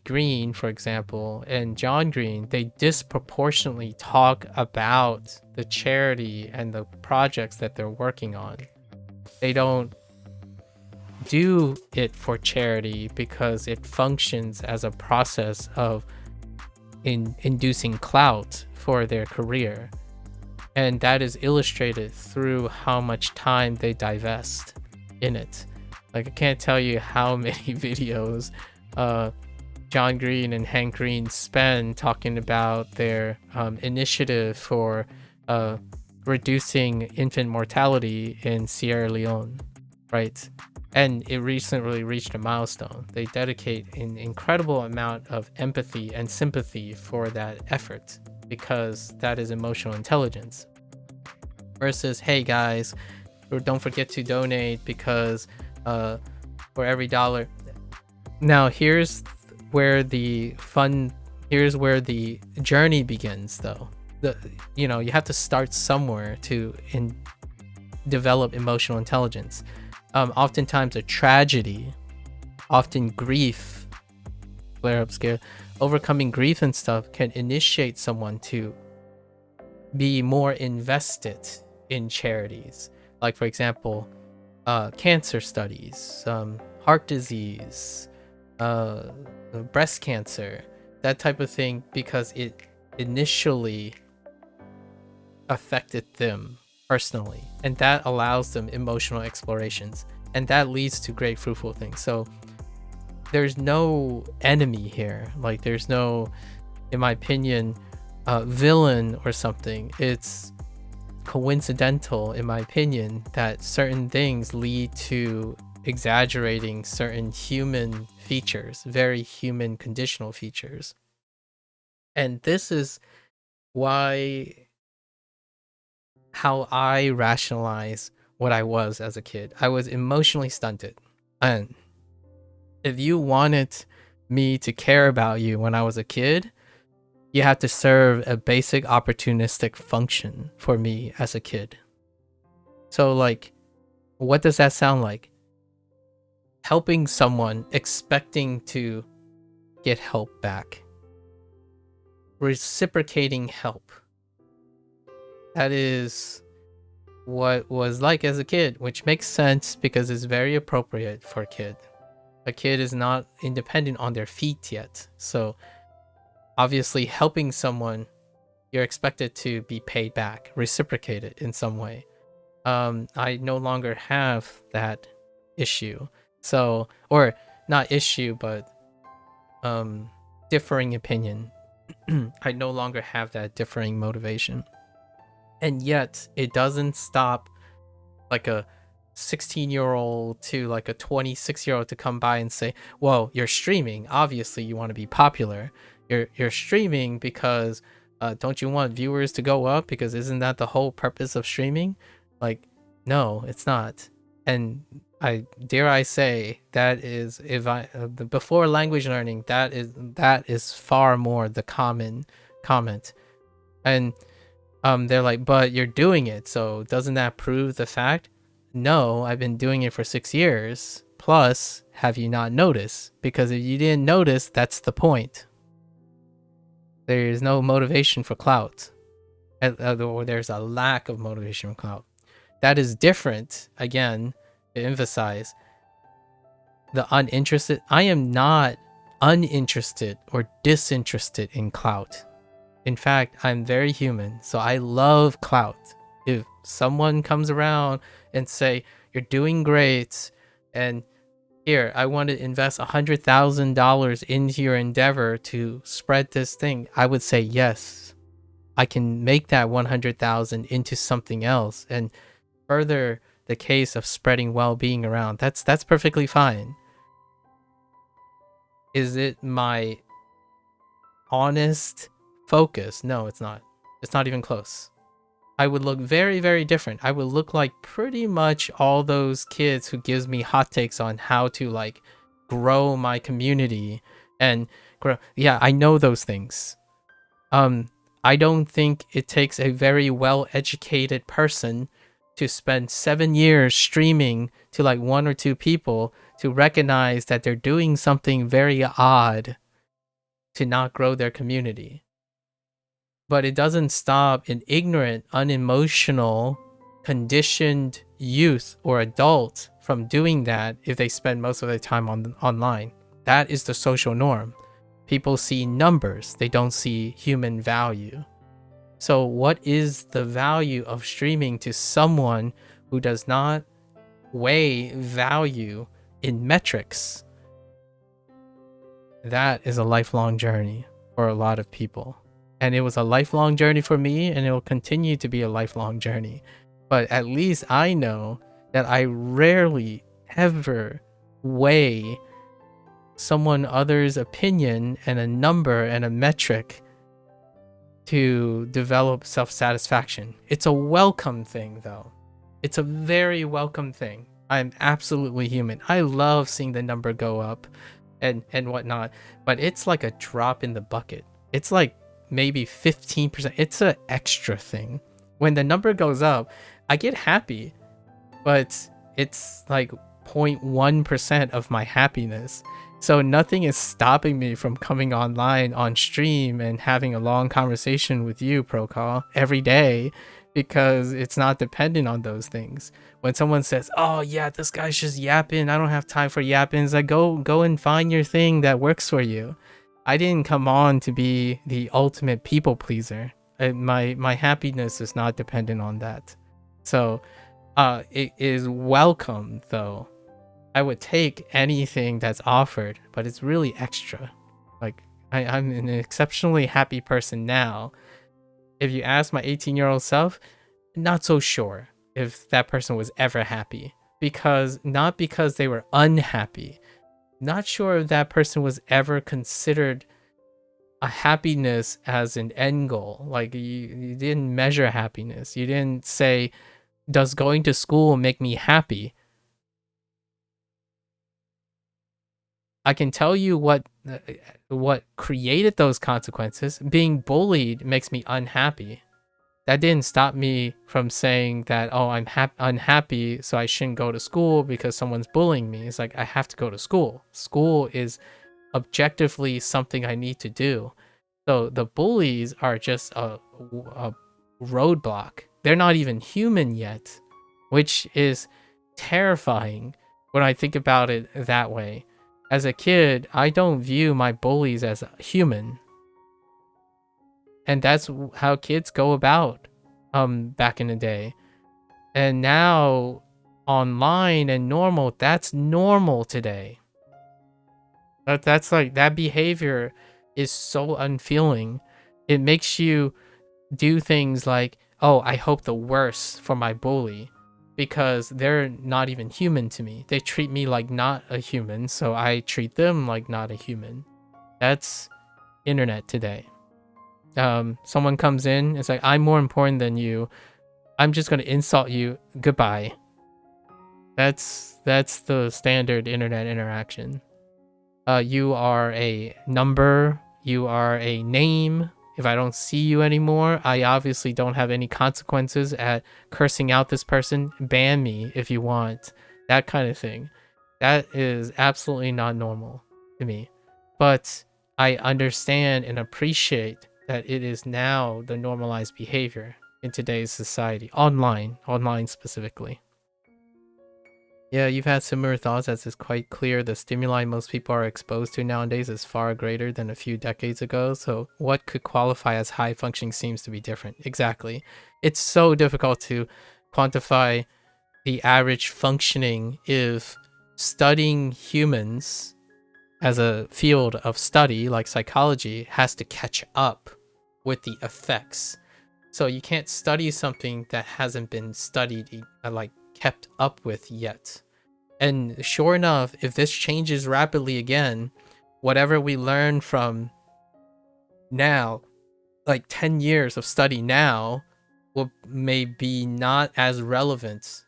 Green, for example, and John Green, they disproportionately talk about the charity and the projects that they're working on. They don't do it for charity because it functions as a process of inducing clout for their career. And that is illustrated through how much time they divest in it. Like, I can't tell you how many videos John Green and Hank Green spend talking about their initiative for reducing infant mortality in Sierra Leone, right? And it recently reached a milestone. They dedicate an incredible amount of empathy and sympathy for that effort, because that is emotional intelligence. Versus, hey guys, don't forget to donate because for every dollar. Now here's where the journey begins, though. You have to start somewhere to develop emotional intelligence. Oftentimes a tragedy, often grief, flare-up scare, overcoming grief and stuff can initiate someone to be more invested in charities. Like, for example, cancer studies, heart disease, breast cancer, that type of thing, because it initially affected them personally, and that allows them emotional explorations, and that leads to great fruitful things. So there's no enemy here. Like, there's no, in my opinion, villain or something. It's coincidental, in my opinion, that certain things lead to exaggerating certain human features, very human conditional features. And this is how I rationalize what I was as a kid. I was emotionally stunted. And if you wanted me to care about you when I was a kid, you have to serve a basic opportunistic function for me as a kid. So, like, what does that sound like? Helping someone, expecting to get help back. Reciprocating help. That is what was like as a kid, which makes sense because it's very appropriate for a kid. A kid is not independent on their feet yet. So obviously helping someone, you're expected to be paid back, reciprocated in some way. I no longer have that issue. So, or not issue, but differing opinion. I no longer have that differing motivation. And yet it doesn't stop like a 16-year-old to like a 26-year-old to come by and say, whoa, you're streaming, obviously you want to be popular. You're streaming because don't you want viewers to go up, because isn't that the whole purpose of streaming? Like, no, it's not. And I dare say that is, if before language learning, that is far more the common comment. And they're like, but you're doing it, so doesn't that prove the fact? No, I've been doing it for 6 years. Plus, have you not noticed? Because if you didn't notice, that's the point. There is no motivation for clout, or there's a lack of motivation for clout. That is different, again, to emphasize the uninterested. I am not uninterested or disinterested in clout. In fact, I'm very human, so I love clout. If someone comes around and say, you're doing great, and here, I want to invest $100,000 into your endeavor to spread this thing, I would say, yes, I can make that 100,000 into something else. And further the case of spreading well-being around. That's perfectly fine. Is it my honest focus? No, it's not. It's not even close. I would look very, very different. I would look like pretty much all those kids who gives me hot takes on how to like grow my community and grow. Yeah, I know those things. I don't think it takes a very well-educated person to spend 7 years streaming to like 1 or 2 people to recognize that they're doing something very odd to not grow their community. But it doesn't stop an ignorant, unemotional, conditioned youth or adult from doing that if they spend most of their time online. That is the social norm. People see numbers, they don't see human value. So what is the value of streaming to someone who does not weigh value in metrics? That is a lifelong journey for a lot of people. And it was a lifelong journey for me, and it will continue to be a lifelong journey. But at least I know that I rarely ever weigh someone other's opinion and a number and a metric to develop self-satisfaction. It's a welcome thing, though. It's a very welcome thing. I'm absolutely human. I love seeing the number go up and whatnot, but it's like a drop in the bucket. It's like maybe 15%. It's an extra thing. When the number goes up, I get happy, but it's like 0.1% of my happiness. So nothing is stopping me from coming online on stream and having a long conversation with you, Procall, every day, because it's not dependent on those things. When someone says, oh yeah, this guy's just yapping, I don't have time for yapping, it's like, go and find your thing that works for you. I didn't come on to be the ultimate people pleaser. My happiness is not dependent on that. So it is welcome, though. I would take anything that's offered, but it's really extra. Like, I'm an exceptionally happy person now. If you ask my 18-year-old self, not so sure if that person was ever happy. Not because they were unhappy. Not sure if that person was ever considered a happiness as an end goal. Like, you didn't measure happiness. You didn't say, does going to school make me happy? I can tell you what created those consequences. Being bullied makes me unhappy. That didn't stop me from saying that, oh, I'm unhappy, so I shouldn't go to school because someone's bullying me. It's like, I have to go to school. School is objectively something I need to do. So the bullies are just a roadblock. They're not even human yet, which is terrifying when I think about it that way. As a kid, I don't view my bullies as human. And that's how kids go about back in the day. And now online and normal, that's normal today. That's like, that behavior is so unfeeling. It makes you do things like, oh, I hope the worst for my bully, because they're not even human to me. They treat me like not a human, so I treat them like not a human. That's internet today. Someone comes in, it's like, I'm more important than you. I'm just gonna insult you. Goodbye. That's the standard internet interaction. You are a number. You are a name. If I don't see you anymore, I obviously don't have any consequences at cursing out this person. Ban me if you want. That kind of thing. That is absolutely not normal to me. But I understand and appreciate that it is now the normalized behavior in today's society. Online specifically. Yeah, you've had similar thoughts, as it's quite clear the stimuli most people are exposed to nowadays is far greater than a few decades ago, so what could qualify as high functioning seems to be different. Exactly. It's so difficult to quantify the average functioning if studying humans as a field of study like psychology has to catch up with the effects So you can't study something that hasn't been studied, like kept up with yet. And sure enough, if this changes rapidly again, whatever we learn from now, like 10 years of study now, will may be not as relevant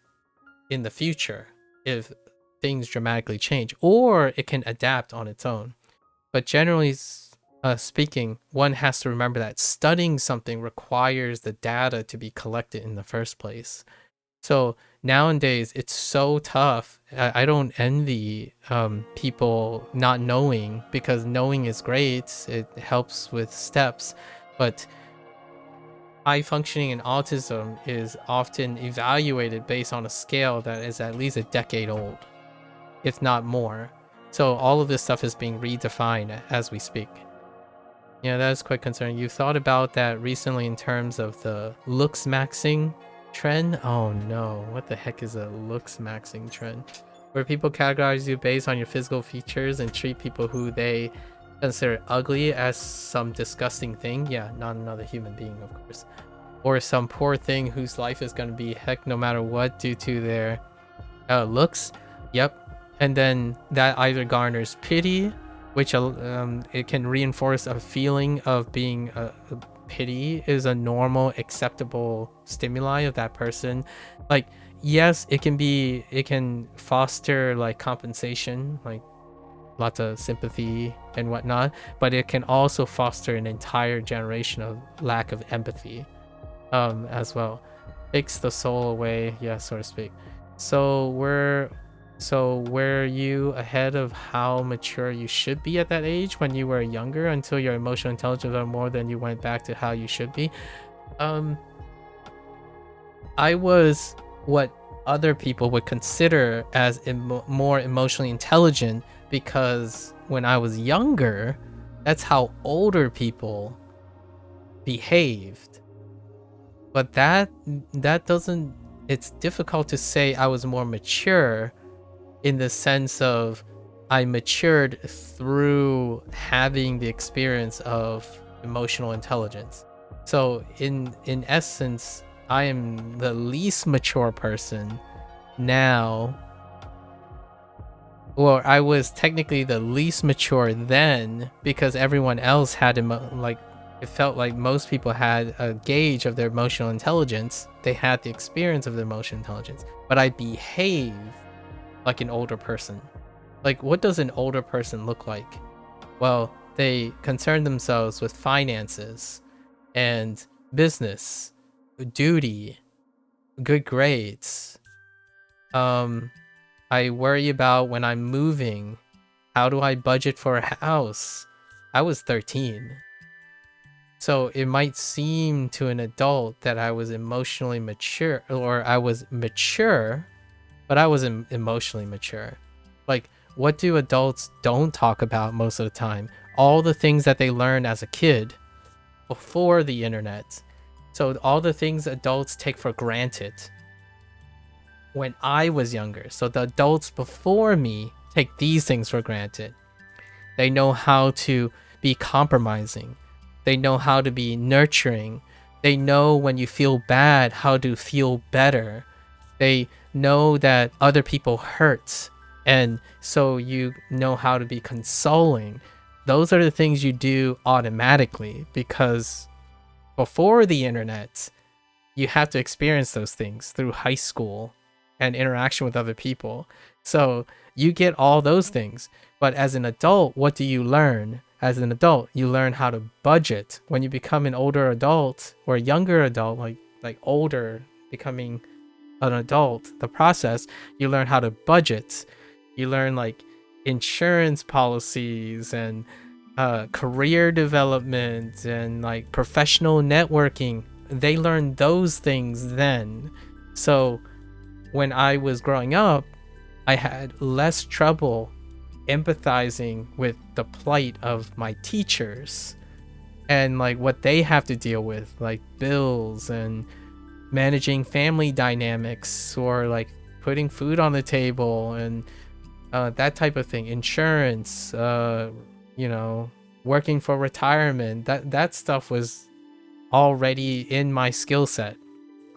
in the future if things dramatically change, or it can adapt on its own. But generally speaking, one has to remember that studying something requires the data to be collected in the first place. So nowadays, it's so tough. I don't envy people not knowing, because knowing is great. It helps with steps. But high functioning in autism is often evaluated based on a scale that is at least a decade old, if not more. So all of this stuff is being redefined as we speak. Yeah, that is quite concerning. You thought about that recently in terms of the looks maxing trend? Oh no, what the heck is a looks maxing trend? Where people categorize you based on your physical features and treat people who they consider ugly as some disgusting thing? Yeah, not another human being, of course. Or some poor thing whose life is going to be heck no matter what due to their looks. Yep. And then that either garners pity, which it can reinforce a feeling of being pity is a normal, acceptable stimuli of that person. Like, yes, it can foster like compensation, like lots of sympathy and whatnot, but it can also foster an entire generation of lack of empathy as well. Takes the soul away, yeah, so to speak. So were you ahead of how mature you should be at that age when you were younger, until your emotional intelligence was more than you went back to how you should be? I was what other people would consider as more emotionally intelligent, because when I was younger, that's how older people behaved. But that doesn't, it's difficult to say I was more mature in the sense of I matured through having the experience of emotional intelligence. So in essence, I am the least mature person now. Or I was technically the least mature then, because everyone else had like, it felt like most people had a gauge of their emotional intelligence. They had the experience of their emotional intelligence, but I behave like an older person. Like, what does an older person look like? Well, they concern themselves with finances and business, duty, good grades. I worry about when I'm moving, how do I budget for a house? I was 13. So it might seem to an adult that I was emotionally mature, or I was mature, but I wasn't emotionally mature. Like, what do adults don't talk about most of the time? All the things that they learned as a kid before the internet. So all the things adults take for granted when I was younger. So the adults before me take these things for granted. They know how to be compromising. They know how to be nurturing. They know when you feel bad, how to feel better. They know that other people hurt, and so you know how to be consoling. Those are the things you do automatically, because before the internet, you have to experience those things through high school and interaction with other people. So you get all those things. But as an adult, what do you learn? As an adult, you learn how to budget. When you become an older adult or a younger adult, like older, becoming an adult, the process, you learn how to budget. You learn like insurance policies and career development and like professional networking. They learn those things then. So when I was growing up, I had less trouble empathizing with the plight of my teachers and like what they have to deal with, like bills and managing family dynamics, or like putting food on the table and that type of thing, insurance, working for retirement. That stuff was already in my skill set.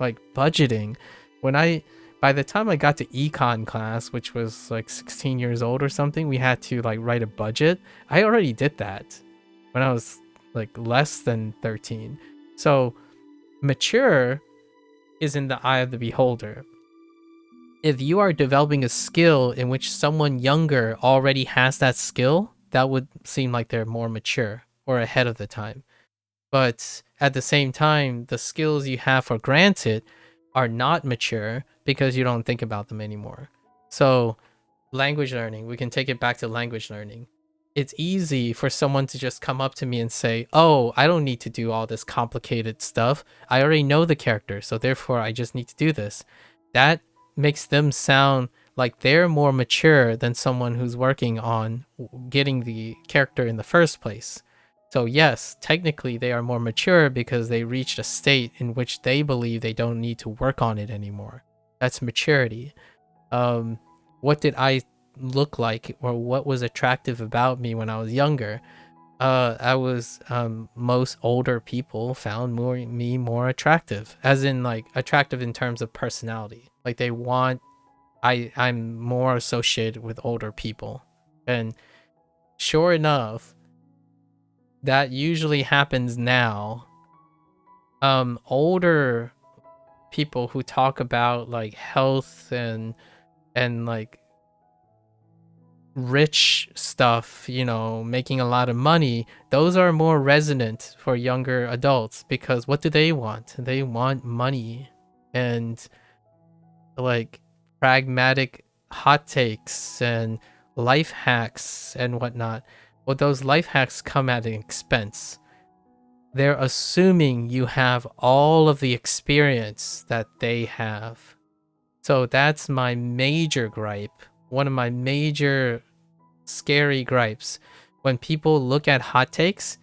Like budgeting. By the time I got to econ class, which was like 16 years old or something, we had to like write a budget. I already did that when I was like less than 13. So mature is in the eye of the beholder. If you are developing a skill in which someone younger already has that skill, that would seem like they're more mature or ahead of the time. But at the same time, the skills you have for granted are not mature because you don't think about them anymore. So language learning, we can take it back to language learning. It's easy for someone to just come up to me and say, oh, I don't need to do all this complicated stuff. I already know the character, so therefore I just need to do this. That makes them sound like they're more mature than someone who's working on getting the character in the first place. So yes, technically they are more mature because they reached a state in which they believe they don't need to work on it anymore. That's maturity. What did I look like, or what was attractive about me when I was younger? Most older people found me more attractive, as in like attractive in terms of personality. Like I'm more associated with older people, and sure enough, that usually happens now. Older people who talk about like health and like rich stuff, making a lot of money, those are more resonant for younger adults, because what do they want? They want money and like pragmatic hot takes and life hacks and whatnot. Well, those life hacks come at an expense. They're assuming you have all of the experience that they have. So that's my major gripe. One of my major scary gripes. When people look at hot takes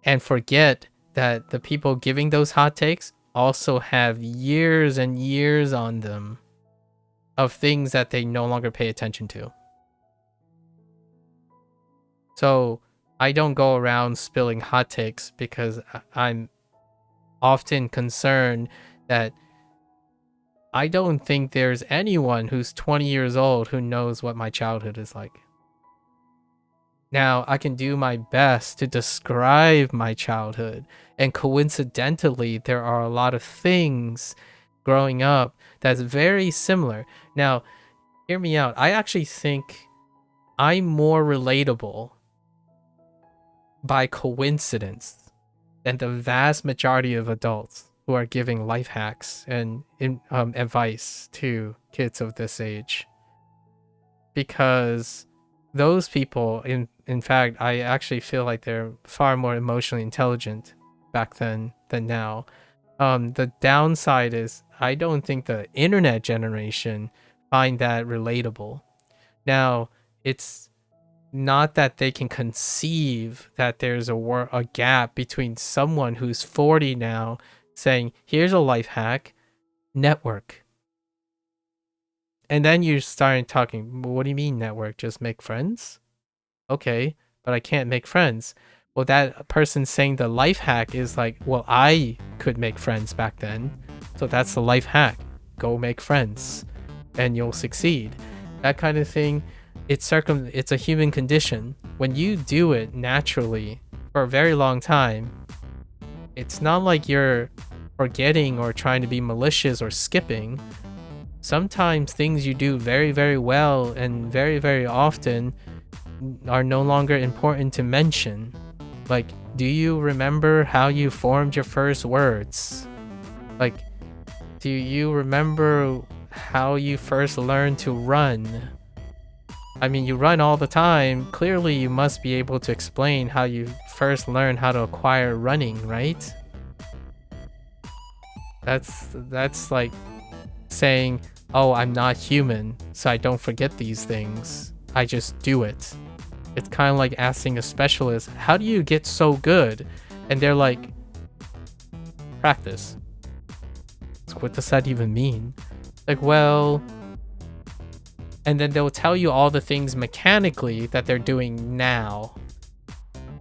and forget that the people giving those hot takes also have years and years on them of things that they no longer pay attention to. So I don't go around spilling hot takes because I'm often concerned that I don't think there's anyone who's 20 years old who knows what my childhood is like. Now, I can do my best to describe my childhood, and coincidentally, there are a lot of things growing up that's very similar. Now, hear me out. I actually think I'm more relatable by coincidence than the vast majority of adults who are giving life hacks and advice to kids of this age. Because those people, in fact, I actually feel like they're far more emotionally intelligent back then than now. The downside is I don't think the internet generation find that relatable. Now, it's not that they can conceive that there's a gap between someone who's 40 now saying, here's a life hack, network. And then you're starting talking, what do you mean network? Just make friends? Okay, but I can't make friends. Well, that person saying the life hack is like, well, I could make friends back then. So that's the life hack. Go make friends and you'll succeed. That kind of thing. It's a human condition. When you do it naturally for a very long time, it's not like you're forgetting or trying to be malicious or skipping. Sometimes things you do very, very well and very, very often are no longer important to mention. Like, do you remember how you formed your first words? Like, do you remember how you first learned to run? I mean, you run all the time. Clearly, you must be able to explain how you first learned how to acquire running, right? That's like saying, oh, I'm not human, so I don't forget these things. I just do it. It's kind of like asking a specialist, how do you get so good? And they're like, practice. So what does that even mean? Like, well... And then they'll tell you all the things mechanically that they're doing now.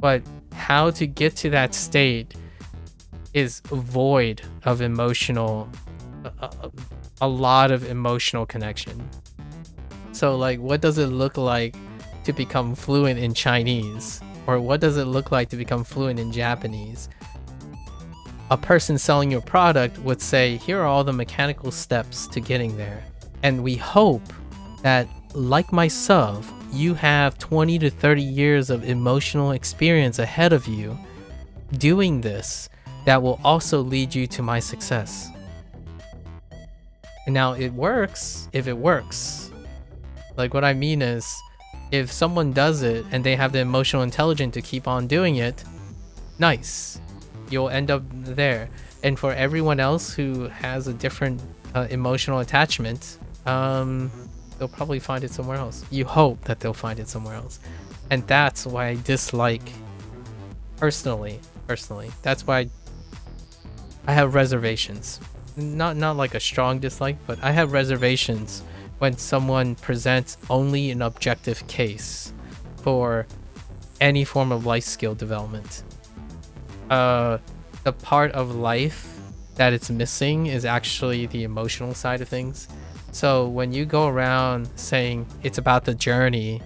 But how to get to that state is void of emotional, a lot of emotional connection. So like, what does it look like to become fluent in Chinese? Or what does it look like to become fluent in Japanese? A person selling your product would say, here are all the mechanical steps to getting there. And we hope that, like myself, you have 20 to 30 years of emotional experience ahead of you doing this that will also lead you to my success. And now it works if it works. Like, what I mean is, if someone does it and they have the emotional intelligence to keep on doing it, nice. You'll end up there. And for everyone else who has a different emotional attachment, they'll probably find it somewhere else. You hope that they'll find it somewhere else. And that's why I dislike, personally, that's why I have reservations. Not like a strong dislike, but I have reservations when someone presents only an objective case for any form of life skill development. The part of life that it's missing is actually the emotional side of things. So when you go around saying it's about the journey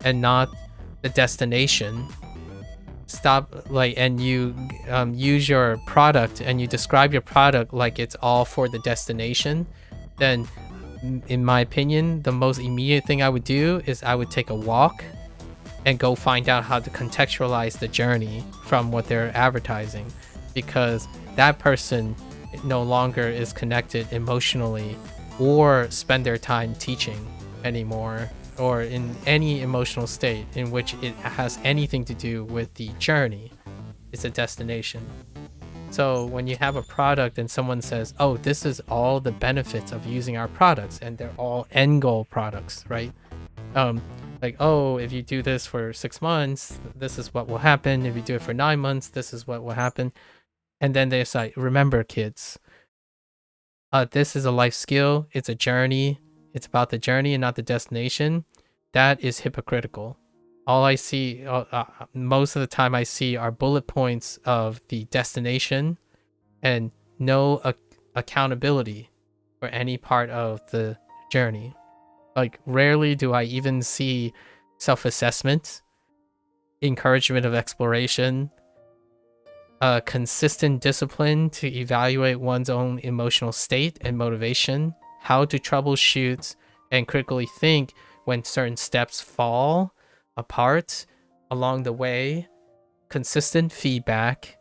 and not the destination, and you use your product and you describe your product like it's all for the destination, then in my opinion, the most immediate thing I would do is I would take a walk and go find out how to contextualize the journey from what they're advertising, because that person no longer is connected emotionally or spend their time teaching anymore, or in any emotional state in which it has anything to do with the journey. It's a destination. So when you have a product and someone says, oh, this is all the benefits of using our products, and they're all end goal products, right? Like, oh, if you do this for 6 months, this is what will happen. If you do it for 9 months, this is what will happen. And then they say, remember, kids, this is a life skill. It's a journey. It's about the journey and not the destination. That is hypocritical. All I see, most of the time I see, are bullet points of the destination and no accountability for any part of the journey. Like, rarely do I even see self-assessment, encouragement of exploration, consistent discipline to evaluate one's own emotional state and motivation, how to troubleshoot and critically think when certain steps fall apart along the way, consistent feedback,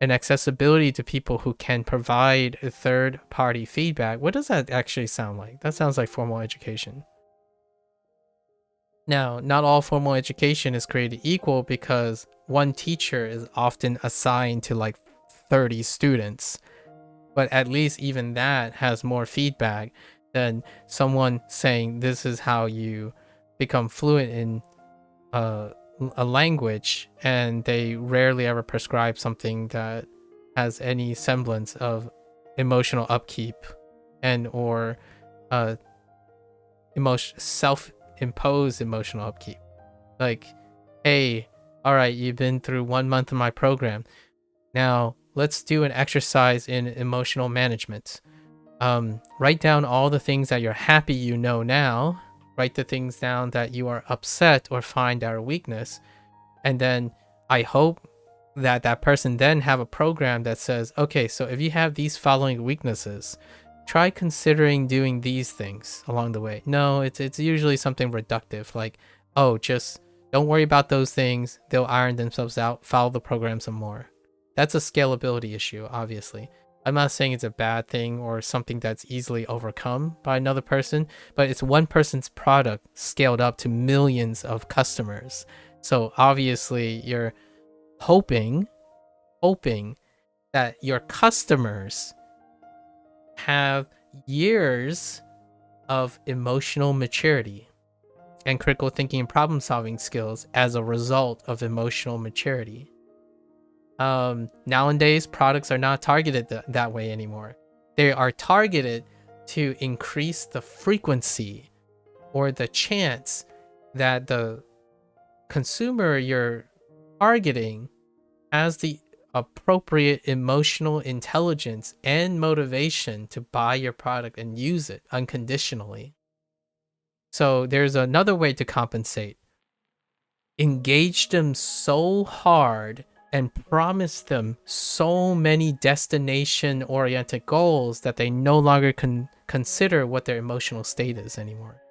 and accessibility to people who can provide third-party feedback. What does that actually sound like? That sounds like formal education. Now, not all formal education is created equal, because one teacher is often assigned to like 30 students. But at least even that has more feedback than someone saying this is how you become fluent in a language, and they rarely ever prescribe something that has any semblance of emotional upkeep and or self-imposed emotional upkeep. Like, hey, all right, you've been through 1 month of my program. Now let's do an exercise in emotional management. Write down all the things that you're happy you know now. Write the things down that you are upset or find are a weakness. And then I hope that that person then have a program that says, okay, so if you have these following weaknesses, try considering doing these things along the way. No, it's usually something reductive, like, oh, just don't worry about those things. They'll iron themselves out. Follow the program some more. That's a scalability issue, obviously. I'm not saying it's a bad thing or something that's easily overcome by another person, but it's one person's product scaled up to millions of customers. So obviously you're hoping that your customers have years of emotional maturity and critical thinking and problem solving skills as a result of emotional maturity. Nowadays, products are not targeted that way anymore. They are targeted to increase the frequency or the chance that the consumer you're targeting has the appropriate emotional intelligence and motivation to buy your product and use it unconditionally. So there's another way to compensate. Engage them so hard and promise them so many destination oriented goals that they no longer can consider what their emotional state is anymore.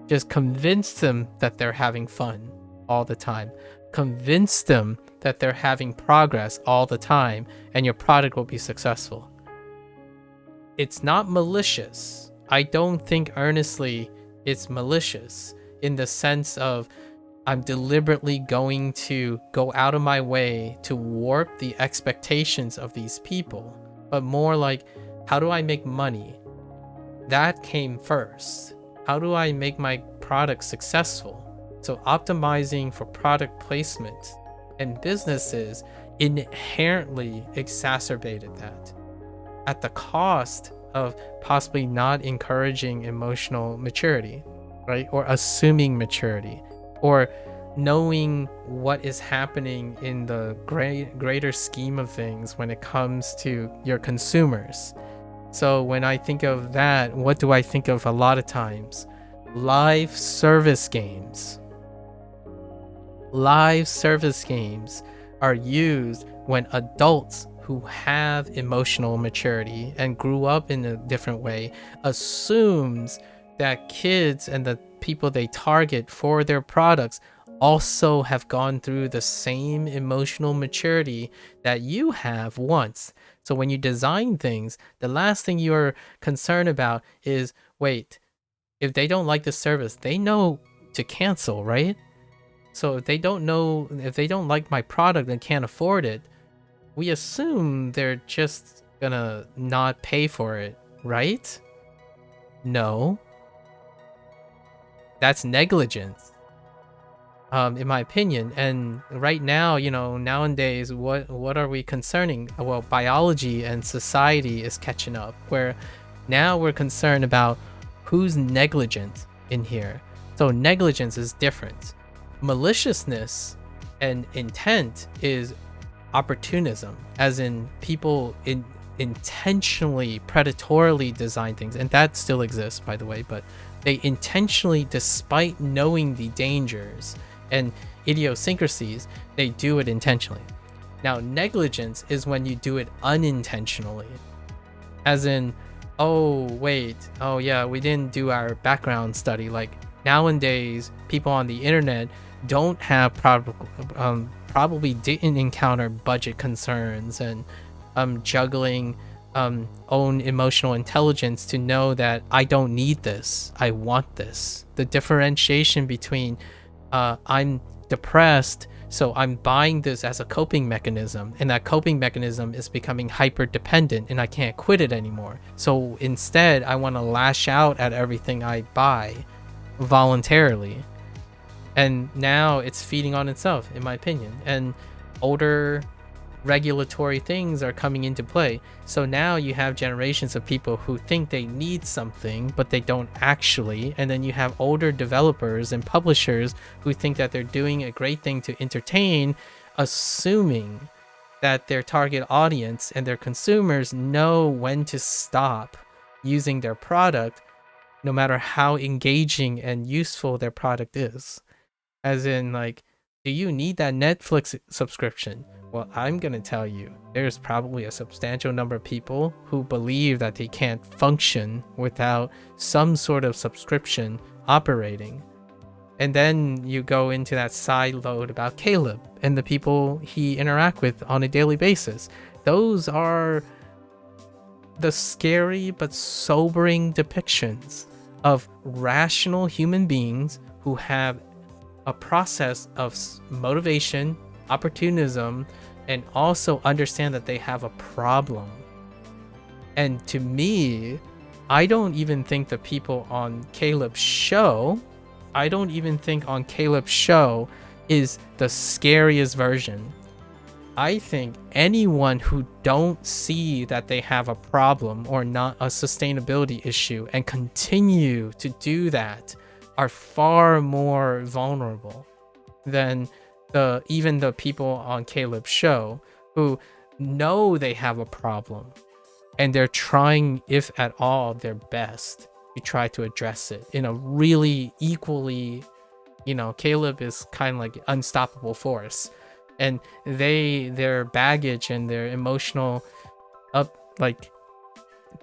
Just convince them that they're having fun all the time. Convince them that they're having progress all the time, and your product will be successful. It's not malicious. I don't think earnestly it's malicious in the sense of I'm deliberately going to go out of my way to warp the expectations of these people, but more like, how do I make money? That came first. How do I make my product successful? So optimizing for product placement and businesses inherently exacerbated that at the cost of possibly not encouraging emotional maturity, right? Or assuming maturity, or knowing what is happening in the greater scheme of things when it comes to your consumers. So when I think of that, what do I think of a lot of times? Live service games. Live service games are used when adults who have emotional maturity and grew up in a different way assumes that kids and the people they target for their products also have gone through the same emotional maturity that you have once. So when you design things, the last thing you're concerned about is, wait, if they don't like the service, they know to cancel, right? So if they don't like my product and can't afford it, we assume they're just gonna not pay for it, right? No. That's negligence, in my opinion. And right now, nowadays, what are we concerning? Well, biology and society is catching up, where now we're concerned about who's negligent in here. So negligence is different. Maliciousness and intent is opportunism, as in people intentionally, predatorily design things, and that still exists, by the way, but they intentionally, despite knowing the dangers and idiosyncrasies, they do it intentionally. Now, negligence is when you do it unintentionally, as in, oh wait, oh yeah, we didn't do our background study. Like nowadays, people on the internet don't have probably didn't encounter budget concerns and juggling own emotional intelligence to know that I don't need this, I want this. The differentiation between I'm depressed, so I'm buying this as a coping mechanism, and that coping mechanism is becoming hyper dependent and I can't quit it anymore. So instead, I want to lash out at everything I buy voluntarily. And now it's feeding on itself, in my opinion. And older regulatory things are coming into play. So now you have generations of people who think they need something, but they don't actually. And then you have older developers and publishers who think that they're doing a great thing to entertain, assuming that their target audience and their consumers know when to stop using their product, no matter how engaging and useful their product is. As in, like, do you need that Netflix subscription? Well, I'm going to tell you, there's probably a substantial number of people who believe that they can't function without some sort of subscription operating. And then you go into that side load about Caleb and the people he interacts with on a daily basis. Those are the scary but sobering depictions of rational human beings who have a process of motivation, opportunism, and also understand that they have a problem. And to me, I don't even think the people on Caleb's show, is the scariest version. I think anyone who don't see that they have a problem or not a sustainability issue and continue to do that are far more vulnerable than even the people on Caleb's show who know they have a problem, and they're trying, if at all, their best to try to address it in a really equally, Caleb is kind of like unstoppable force, and their baggage and their emotional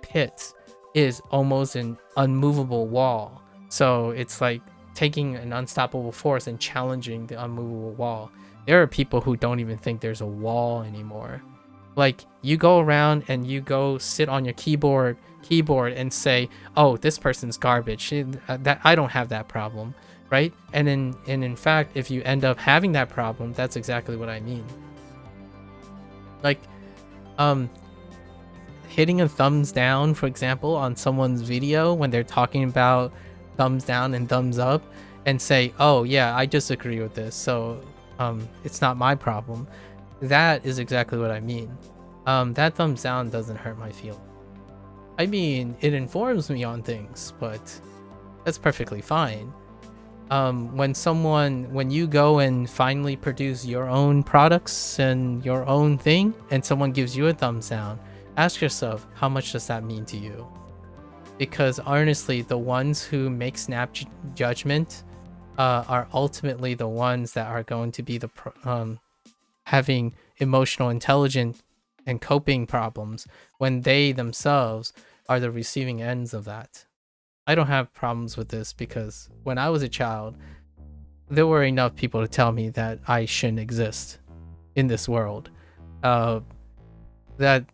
pit is almost an unmovable wall. So it's like taking an unstoppable force and challenging the unmovable wall. There are people who don't even think there's a wall anymore. Like, you go around and you go sit on your keyboard and say, oh, this person's garbage, that I don't have that problem, right? And in fact, if you end up having that problem, that's exactly what I mean. Like, hitting a thumbs down, for example, on someone's video when they're talking about thumbs down and thumbs up, and say, oh yeah, I disagree with this, so it's not my problem. That is exactly what I mean. That thumbs down doesn't hurt my feelings. I mean, it informs me on things, but that's perfectly fine. When you go and finally produce your own products and your own thing, and someone gives you a thumbs down, ask yourself, how much does that mean to you? Because honestly, the ones who make snap judgment are ultimately the ones that are going to be having emotional intelligence and coping problems when they themselves are the receiving ends of that. I don't have problems with this because when I was a child, there were enough people to tell me that I shouldn't exist in this world. That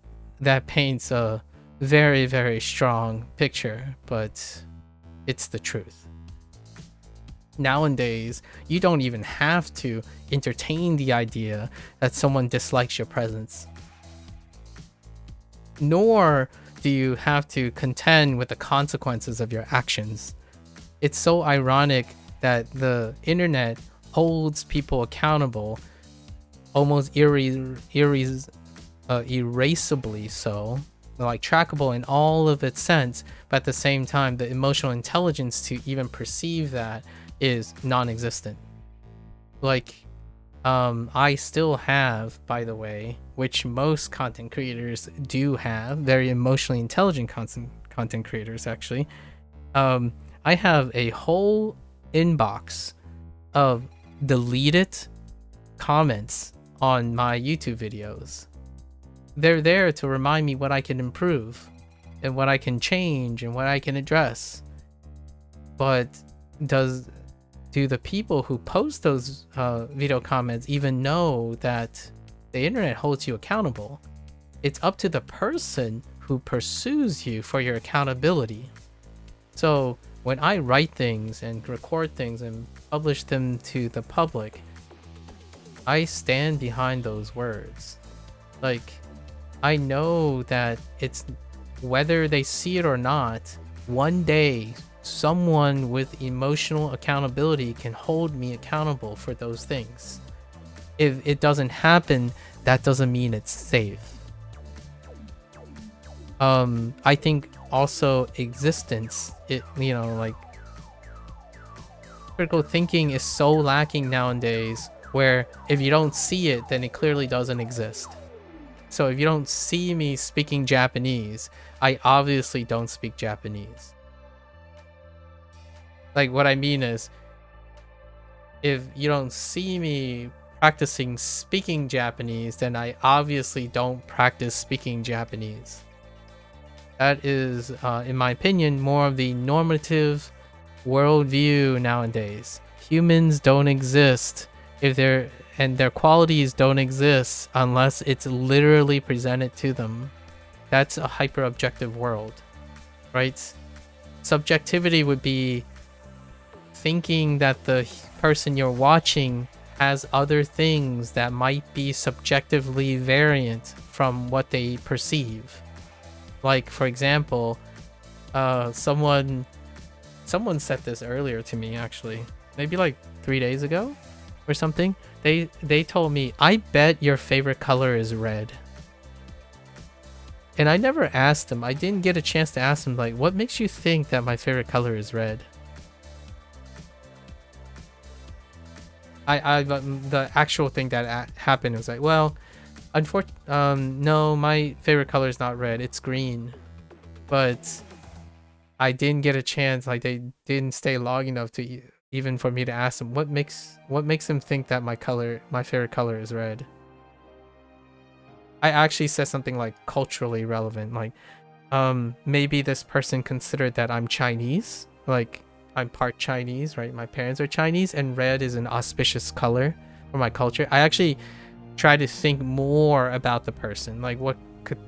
paints a very, very strong picture, but it's the truth. Nowadays, you don't even have to entertain the idea that someone dislikes your presence, nor do you have to contend with the consequences of your actions. It's so ironic that the internet holds people accountable almost erasably so, like trackable in all of its sense, but at the same time, the emotional intelligence to even perceive that is non-existent. Like, I still have, by the way, which most content creators do have, very emotionally intelligent content creators actually, I have a whole inbox of deleted comments on my YouTube videos. They're there to remind me what I can improve and what I can change and what I can address. But do the people who post those video comments even know that the internet holds you accountable? It's up to the person who pursues you for your accountability. So when I write things and record things and publish them to the public, I stand behind those words. Like, I know that it's, whether they see it or not, one day someone with emotional accountability can hold me accountable for those things. If it doesn't happen, that doesn't mean it's safe. I think also existence, like, critical thinking is so lacking nowadays, where if you don't see it, then it clearly doesn't exist. So if you don't see me speaking Japanese, I obviously don't speak Japanese. Like, what I mean is, if you don't see me practicing speaking Japanese, then I obviously don't practice speaking Japanese. That is, in my opinion, more of the normative worldview nowadays. Humans don't exist and their qualities don't exist unless it's literally presented to them. That's a hyper-objective world, right? Subjectivity would be thinking that the person you're watching has other things that might be subjectively variant from what they perceive. Like, for example, someone said this earlier to me, actually, maybe like 3 days ago or something. They told me, I bet your favorite color is red. And I never asked them. I didn't get a chance to ask them, like, what makes you think that my favorite color is red? The actual thing that happened was like, well, no, my favorite color is not red, it's green. But I didn't get a chance, like they didn't stay long enough to even for me to ask them what makes them think that my favorite color is red. I actually said something like culturally relevant, like maybe this person considered that I'm Chinese, like I'm part Chinese, right? My parents are Chinese, and red is an auspicious color for my culture. I actually try to think more about the person, like what could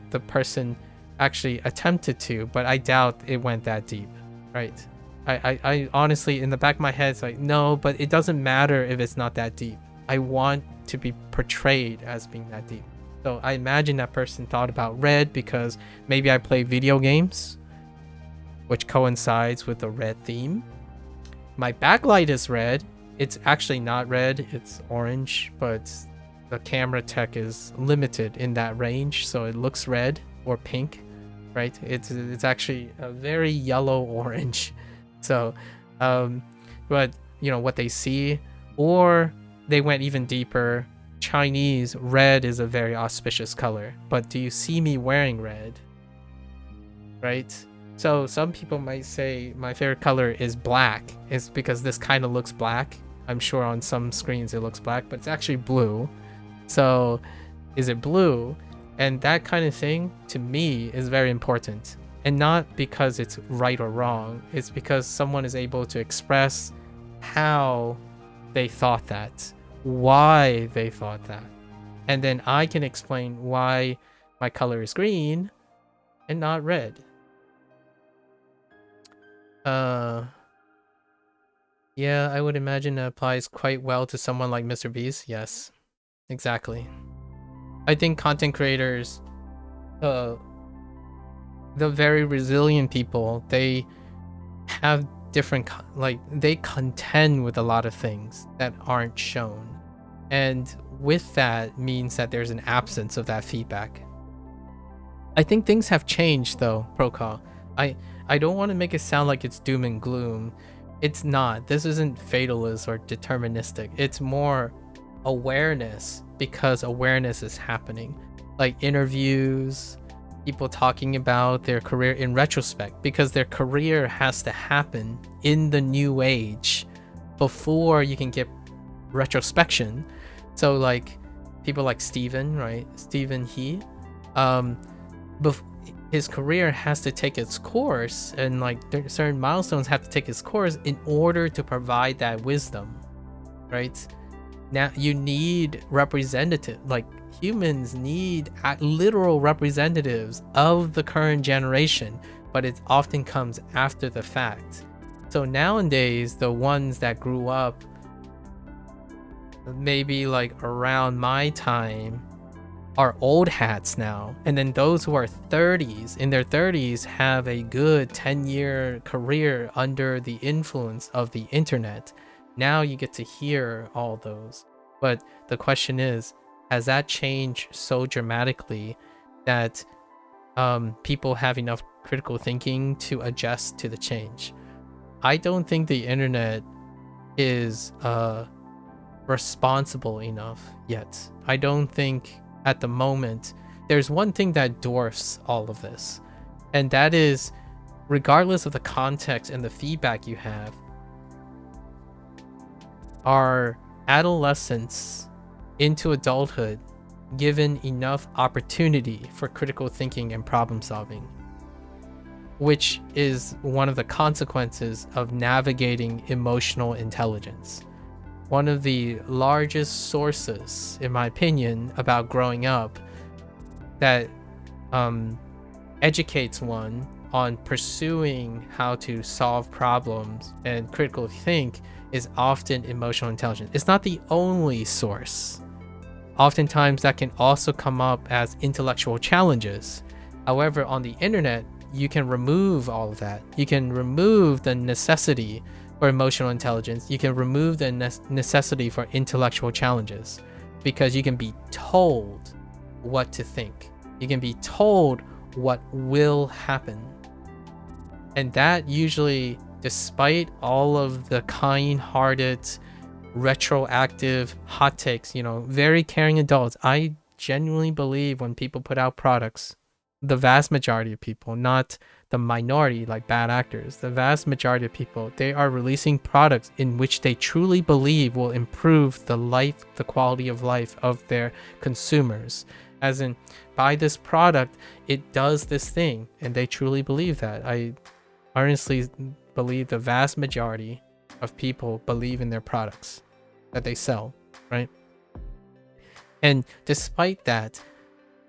the person actually attempted to, but I doubt it went that deep, right? I honestly, in the back of my head, it's like, no, but it doesn't matter if it's not that deep. I want to be portrayed as being that deep. So I imagine that person thought about red because maybe I play video games, which coincides with the red theme. My backlight is red. It's actually not red, it's orange, but the camera tech is limited in that range, so it looks red or pink, right? It's actually a very yellow orange. So, but you know what they see, or they went even deeper. Chinese, red is a very auspicious color, but do you see me wearing red? Right? So some people might say my favorite color is black. It's because this kind of looks black. I'm sure on some screens it looks black, but it's actually blue. So is it blue? And that kind of thing to me is very important. And not because it's right or wrong. It's because someone is able to express how they thought that, why they thought that. And then I can explain why my color is green and not red. Yeah, I would imagine that applies quite well to someone like Mr. Beast. Yes, exactly. I think content creators, the very resilient people, they have different, like, they contend with a lot of things that aren't shown. And with that means that there's an absence of that feedback. I think things have changed though, Procal. I don't want to make it sound like it's doom and gloom. It's not. This isn't fatalist or deterministic. It's more awareness, because awareness is happening. Like interviews, people talking about their career in retrospect, because their career has to happen in the new age before you can get retrospection. So like people like Stephen, right? Stephen He, his career has to take its course, and like certain milestones have to take its course in order to provide that wisdom, right? Now you need representative, like humans need literal representatives of the current generation, but it often comes after the fact. So nowadays, the ones that grew up maybe like around my time are old hats now, and then those who are 30s, in their 30s, have a good 10-year career under the influence of the internet. Now you get to hear all those, but the question is, has that changed so dramatically that people have enough critical thinking to adjust to the change? I don't think the internet is responsible enough yet. I don't think at the moment. There's one thing that dwarfs all of this, and that is, regardless of the context and the feedback you have, are adolescents into adulthood given enough opportunity for critical thinking and problem solving, which is one of the consequences of navigating emotional intelligence. One of the largest sources, in my opinion, about growing up that educates one on pursuing how to solve problems and critically think is often emotional intelligence. It's not the only source. Oftentimes that can also come up as intellectual challenges. However, on the internet, you can remove all of that. You can remove the necessity for emotional intelligence. You can remove the necessity for intellectual challenges, because you can be told what to think. You can be told what will happen. And that usually, despite all of the kind-hearted retroactive hot takes, very caring adults. I genuinely believe when people put out products, the vast majority of people, not the minority like bad actors, the vast majority of people, they are releasing products in which they truly believe will improve the quality of life of their consumers. As in, buy this product, it does this thing, and they truly believe that. I honestly believe the vast majority of people believe in their products that they sell, right? And despite that,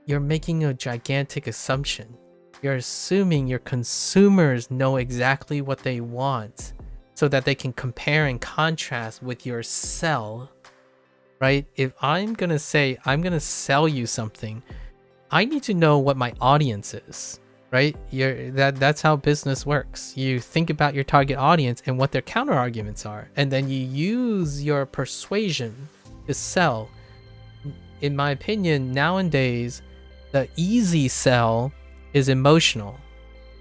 you're making a gigantic assumption. You're assuming your consumers know exactly what they want so that they can compare and contrast with your sell, right? If I'm going to say, I'm going to sell you something, I need to know what my audience is, right? That's how business works. You think about your target audience and what their counter arguments are, and then you use your persuasion to sell. In my opinion, nowadays, the easy sell is emotional,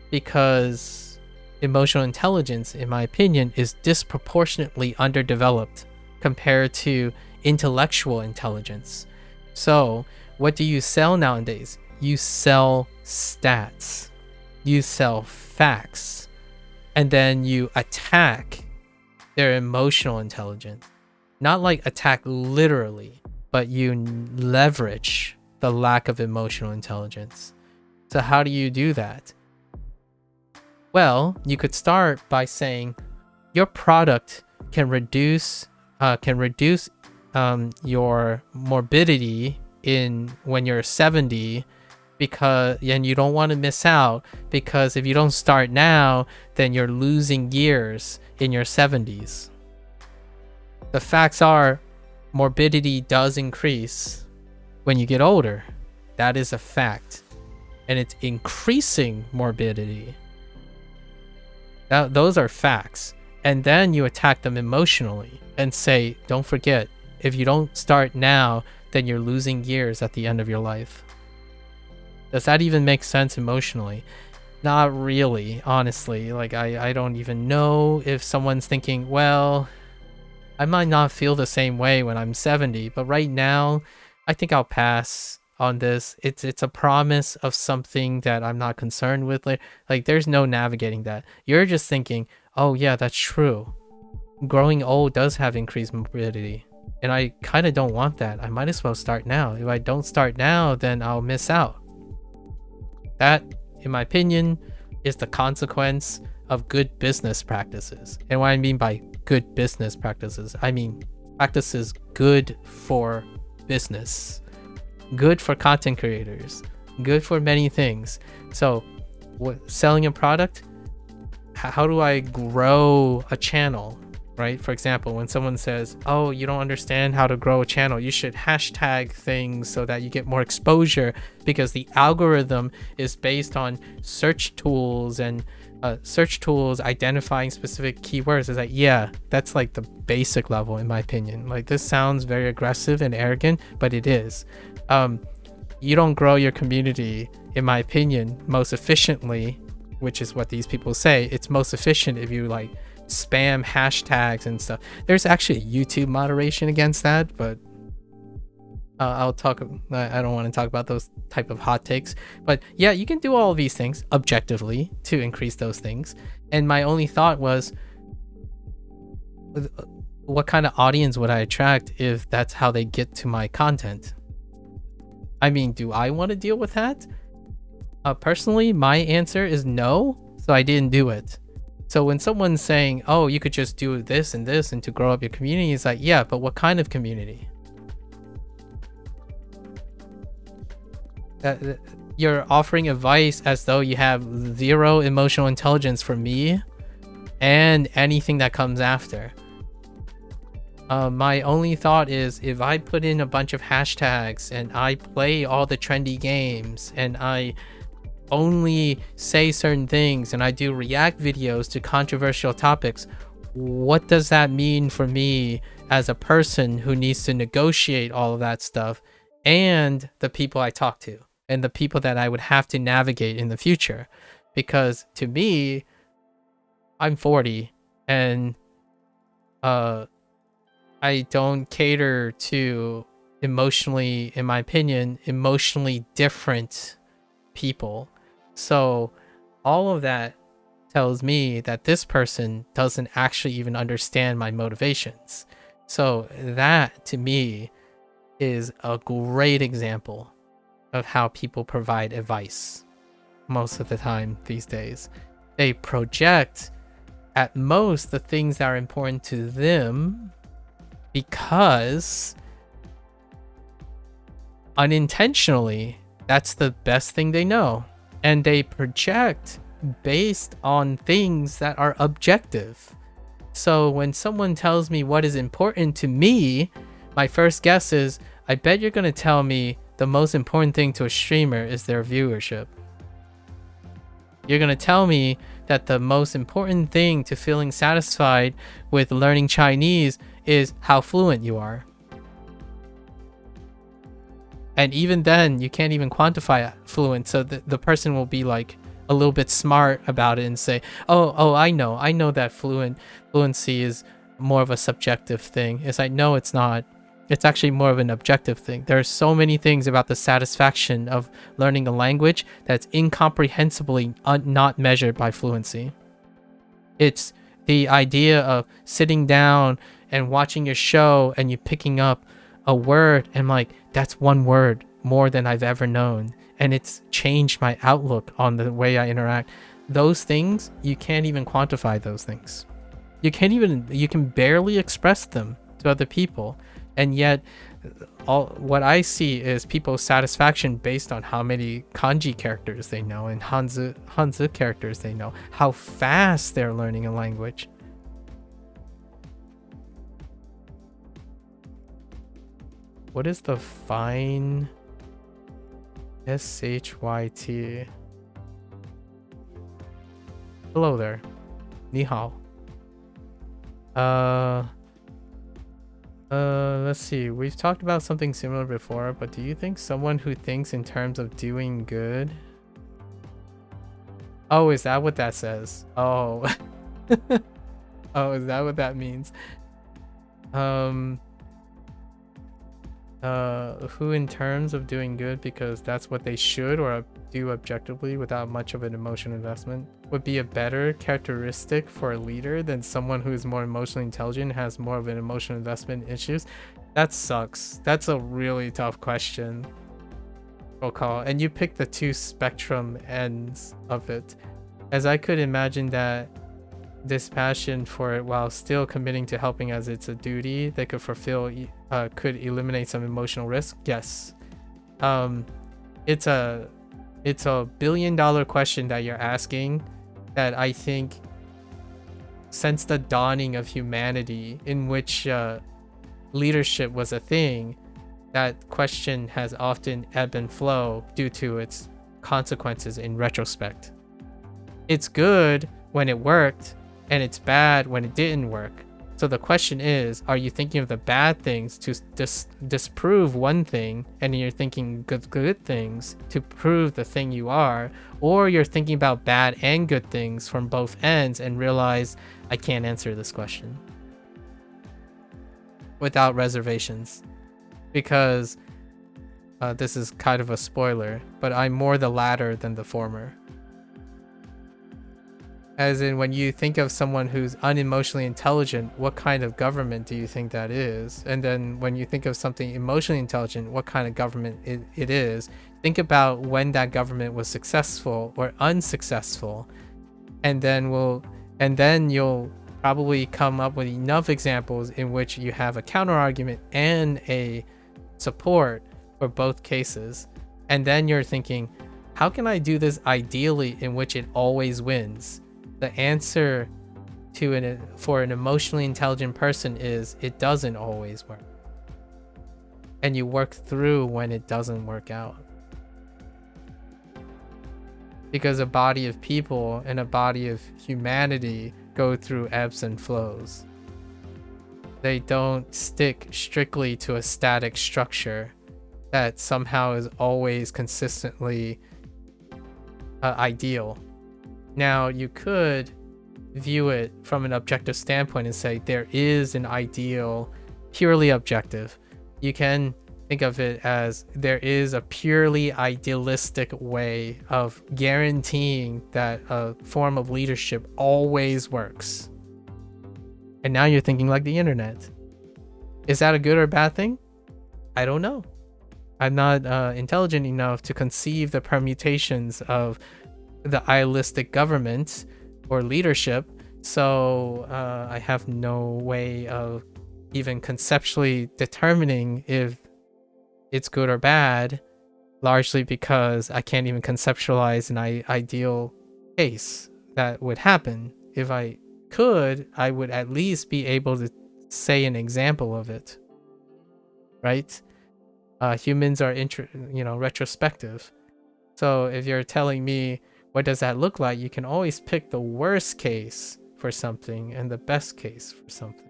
because emotional intelligence, in my opinion, is disproportionately underdeveloped compared to intellectual intelligence. So what do you sell nowadays? You sell stats, you sell facts, and then you attack their emotional intelligence. Not like attack literally, but you leverage the lack of emotional intelligence. So how do you do that? Well, you could start by saying your product can reduce your morbidity when you're 70, and you don't want to miss out, because if you don't start now, then you're losing years in your 70s. The facts are, morbidity does increase when you get older. That is a fact. And it's increasing morbidity. Those are facts. And then you attack them emotionally and say, don't forget, if you don't start now, then you're losing years at the end of your life. Does that even make sense emotionally? Not really, honestly. Like, I don't even know if someone's thinking, well, I might not feel the same way when I'm 70, but right now, I think I'll pass on this. It's a promise of something that I'm not concerned with. Like, there's no navigating that. You're just thinking, oh yeah, that's true. Growing old does have increased morbidity, and I kind of don't want that. I might as well start now. If I don't start now, then I'll miss out. That, in my opinion, is the consequence of good business practices. And what I mean by good business practices, I mean practices good for business, good for content creators, good for many things. So selling a product, how do I grow a channel, right? For example, when someone says, oh, you don't understand how to grow a channel, you should hashtag things so that you get more exposure, because the algorithm is based on search tools and search tools identifying specific keywords. Is like, yeah, that's like the basic level, in my opinion. Like, this sounds very aggressive and arrogant, but it is. You don't grow your community, in my opinion, most efficiently, which is what these people say. It's most efficient if you like spam hashtags and stuff. There's actually YouTube moderation against that, but I don't want to talk about those type of hot takes. But yeah, you can do all of these things objectively to increase those things. And my only thought was, what kind of audience would I attract if that's how they get to my content? I mean, do I want to deal with that? Personally, my answer is no, so I didn't do it. So when someone's saying, oh, you could just do this and this and to grow up your community, it's like, yeah, but what kind of community? You're offering advice as though you have zero emotional intelligence for me and anything that comes after. My only thought is, if I put in a bunch of hashtags and I play all the trendy games and I only say certain things and I do react videos to controversial topics, what does that mean for me as a person who needs to negotiate all of that stuff, and the people I talk to and the people that I would have to navigate in the future? Because to me, I'm 40 and I don't cater to emotionally, in my opinion, emotionally different people. So all of that tells me that this person doesn't actually even understand my motivations. So that to me is a great example of how people provide advice most of the time these days. They project at most the things that are important to them because unintentionally that's the best thing they know, and they project based on things that are objective. So when someone tells me what is important to me, my first guess is, I bet you're going to tell me the most important thing to a streamer is their viewership. You're going to tell me that the most important thing to feeling satisfied with learning Chinese is how fluent you are. And even then, you can't even quantify fluent. So the person will be like a little bit smart about it and say, oh, I know that fluency is more of a subjective thing. Yes, I know it's not. It's actually more of an objective thing. There are so many things about the satisfaction of learning a language that's incomprehensibly not measured by fluency. It's the idea of sitting down and watching your show and you picking up a word and like, that's one word more than I've ever known. And it's changed my outlook on the way I interact. Those things, you can't even quantify those things. You can barely express them to other people. And yet, what I see is people's satisfaction based on how many kanji characters they know and Hanzi characters they know, how fast they're learning a language. What is the fine SHYT? Hello there. Ni hao. Let's see. We've talked about something similar before, but do you think someone who thinks in terms of doing good? Oh, is that what that says? Oh. Oh, is that what that means? Who in terms of doing good because that's what they should or do objectively without much of an emotional investment would be a better characteristic for a leader than someone who is more emotionally intelligent, has more of an emotional investment issues? That sucks. That's a really tough question. We'll call. And you pick the two spectrum ends of it. As I could imagine that this passion for it while still committing to helping as it's a duty they could fulfill could eliminate some emotional risk. Yes. It's a $1 billion question that you're asking that I think since the dawning of humanity in which leadership was a thing, that question has often ebb and flow due to its consequences in retrospect. It's good when it worked and it's bad when it didn't work. So the question is, are you thinking of the bad things to disprove one thing, and you're thinking good things to prove the thing you are, or you're thinking about bad and good things from both ends and realize, I can't answer this question without reservations, because this is kind of a spoiler, but I'm more the latter than the former. As in, when you think of someone who's unemotionally intelligent, what kind of government do you think that is? And then when you think of something emotionally intelligent, what kind of government it is? Think about when that government was successful or unsuccessful, and then you'll probably come up with enough examples in which you have a counter argument and a support for both cases. And then you're thinking, how can I do this ideally in which it always wins? The answer for an emotionally intelligent person is it doesn't always work. And you work through when it doesn't work out. Because a body of people and a body of humanity go through ebbs and flows. They don't stick strictly to a static structure that somehow is always consistently ideal. Now, you could view it from an objective standpoint and say there is an ideal purely objective. You can think of it as there is a purely idealistic way of guaranteeing that a form of leadership always works. And now you're thinking like the internet. Is that a good or bad thing? I don't know. I'm not intelligent enough to conceive the permutations of the idealistic government or leadership, so I have no way of even conceptually determining if it's good or bad, largely because I can't even conceptualize an ideal case that would happen. If I could, I would at least be able to say an example of it, right? Humans are retrospective. So if you're telling me what does that look like, you can always pick the worst case for something and the best case for something.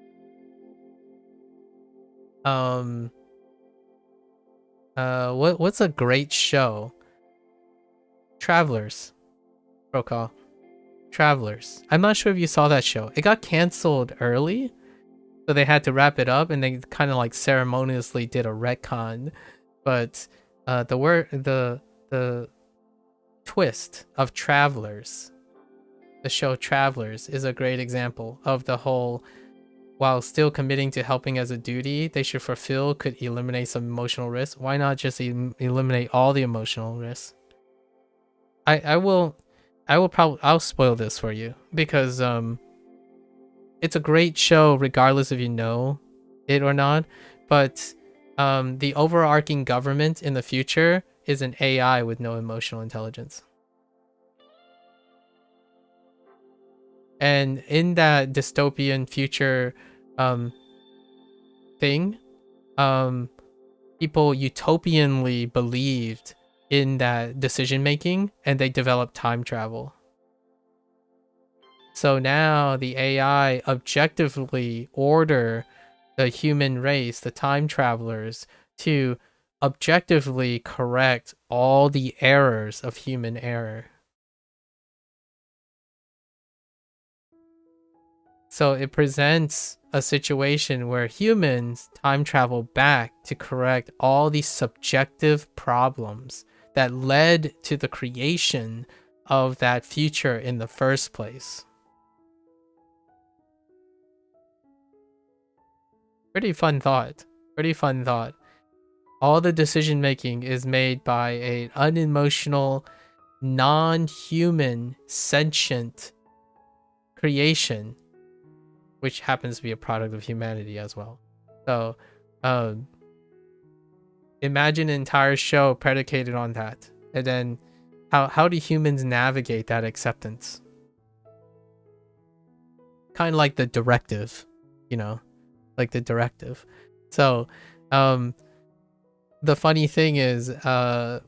What's a great show? Travelers. Protocol. Travelers. I'm not sure if you saw that show. It got canceled early, so they had to wrap it up, and they kind of like ceremoniously did a retcon. But the twist of Travelers, the show Travelers, is a great example of the whole, while still committing to helping as a duty they should fulfill, could eliminate some emotional risk. Why not just eliminate all the emotional risks? I'll spoil this for you because it's a great show regardless if you know it or not, but the overarching government in the future is an AI with no emotional intelligence. And in that dystopian future thing, people utopianly believed in that decision making, and they developed time travel. So now the AI objectively order the human race, the time travelers, to objectively correct all the errors of human error. So it presents a situation where humans time travel back to correct all these subjective problems that led to the creation of that future in the first place. Pretty fun thought. Pretty fun thought. All the decision making is made by an unemotional, non-human, sentient creation, which happens to be a product of humanity as well. So, imagine an entire show predicated on that, and then how do humans navigate that acceptance? Kind of like the directive, like the directive. So, the funny thing is,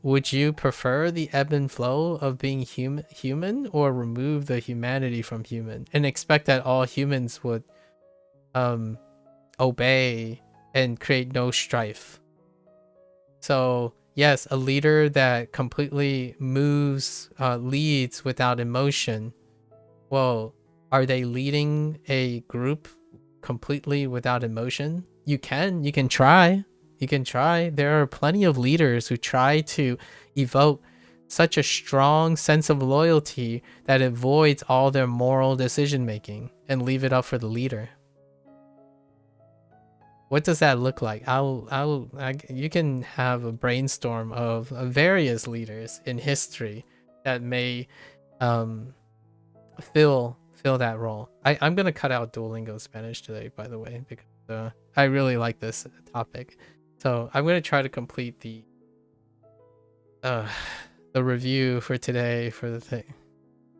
would you prefer the ebb and flow of being human, or remove the humanity from human and expect that all humans would obey and create no strife? So yes, a leader that completely leads without emotion. Well, are they leading a group completely without emotion? You can try. You can try. There are plenty of leaders who try to evoke such a strong sense of loyalty that it voids all their moral decision making and leave it up for the leader. What does that look like? You can have a brainstorm of various leaders in history that may fill that role. I'm gonna cut out Duolingo Spanish today, by the way, because I really like this topic. So I'm gonna try to complete the review for today for the thing.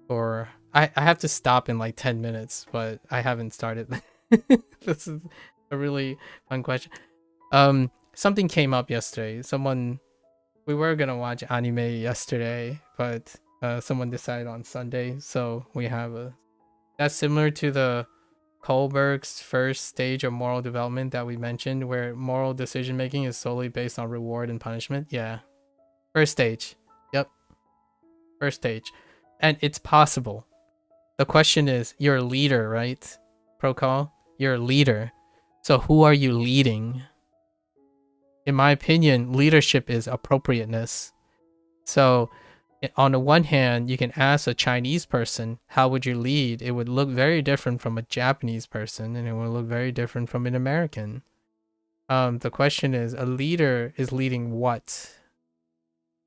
Or I have to stop in like 10 minutes, but I haven't started. This is a really fun question. Something came up yesterday. We were gonna watch anime yesterday, but someone decided on Sunday, so we have that's similar to the Kohlberg's first stage of moral development that we mentioned, where moral decision making is solely based on reward and punishment. Yeah, first stage. Yep, first stage, and it's possible. The question is, you're a leader, right? Protocol, you're a leader. So who are you leading? In my opinion, leadership is appropriateness. So on the one hand, you can ask a Chinese person, how would you lead? It would look very different from a Japanese person, and it would look very different from an American. The question is, a leader is leading what?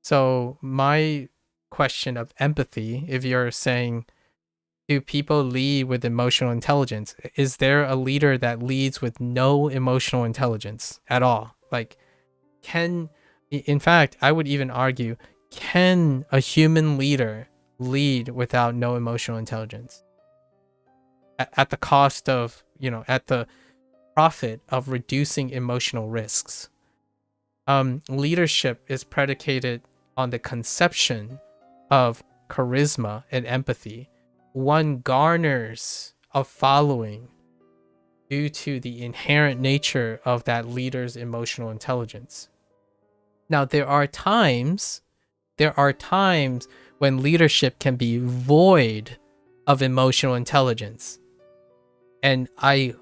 So my question of empathy, if you're saying, do people lead with emotional intelligence? Is there a leader that leads with no emotional intelligence at all? Like, in fact, I would even argue, can a human leader lead without no emotional intelligence? At the cost of, at the profit of reducing emotional risks. Leadership is predicated on the conception of charisma and empathy. One garners a following due to the inherent nature of that leader's emotional intelligence. Now, there are times when leadership can be void of emotional intelligence. And I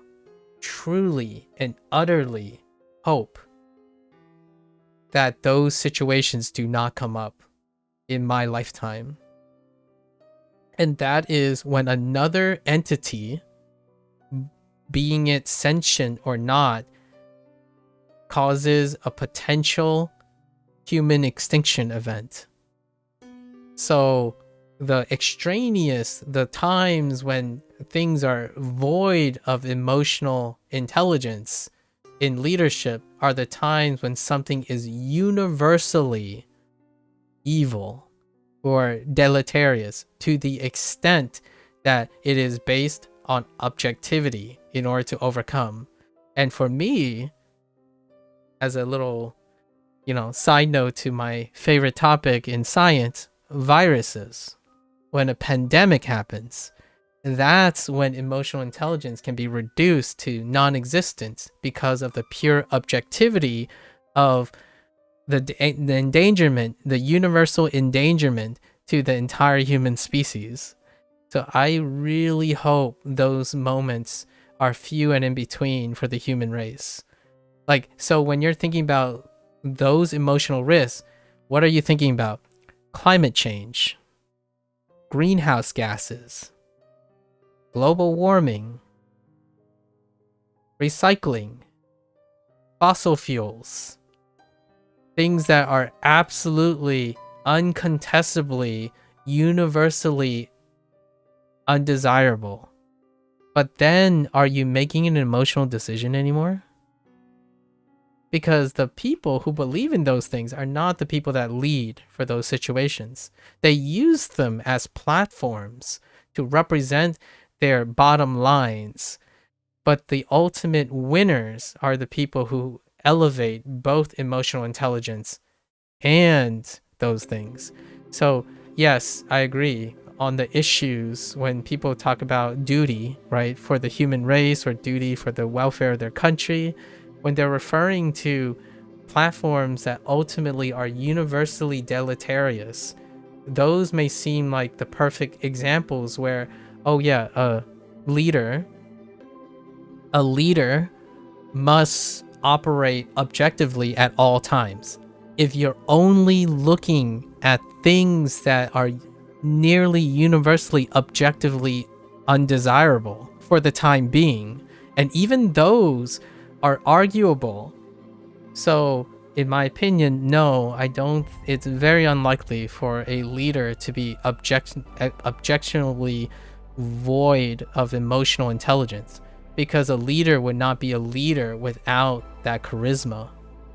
truly and utterly hope that those situations do not come up in my lifetime. And that is when another entity, being it sentient or not, causes a potential human extinction event. So the times when things are void of emotional intelligence in leadership are the times when something is universally evil or deleterious to the extent that it is based on objectivity in order to overcome. And for me, as a little, side note to my favorite topic in science, viruses. When a pandemic happens, that's when emotional intelligence can be reduced to non-existent because of the pure objectivity of the endangerment, the universal endangerment to the entire human species. So I really hope those moments are few and in between for the human race. So when you're thinking about those emotional risks, what are you thinking about? Climate change, greenhouse gases, global warming, recycling, fossil fuels, things that are absolutely, uncontestably, universally undesirable. But then, are you making an emotional decision anymore? Because the people who believe in those things are not the people that lead for those situations. They use them as platforms to represent their bottom lines. But the ultimate winners are the people who elevate both emotional intelligence and those things. So, yes, I agree on the issues when people talk about duty, right, for the human race or duty for the welfare of their country. When they're referring to platforms that ultimately are universally deleterious, those may seem like the perfect examples where, a leader must operate objectively at all times. If you're only looking at things that are nearly universally objectively undesirable for the time being, and even those are arguable. So, in my opinion, no, I don't. It's very unlikely for a leader to be objectionably void of emotional intelligence, because a leader would not be a leader without that charisma.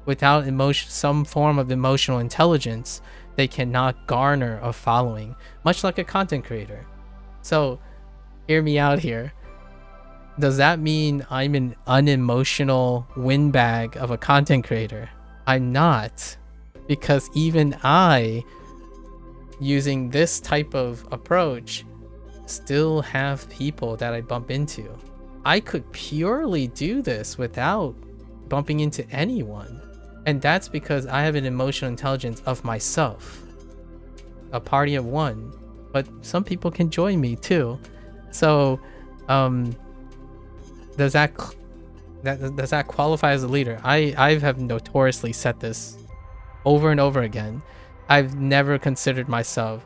Without some form of emotional intelligence, they cannot garner a following, much like a content creator. So, hear me out here. Does that mean I'm an unemotional windbag of a content creator? I'm not, because even I, using this type of approach, still have people that I bump into. I could purely do this without bumping into anyone. And that's because I have an emotional intelligence of myself. A party of one. But some people can join me too. So, does that does that qualify as a leader? I have notoriously said this over and over again. I've never considered myself,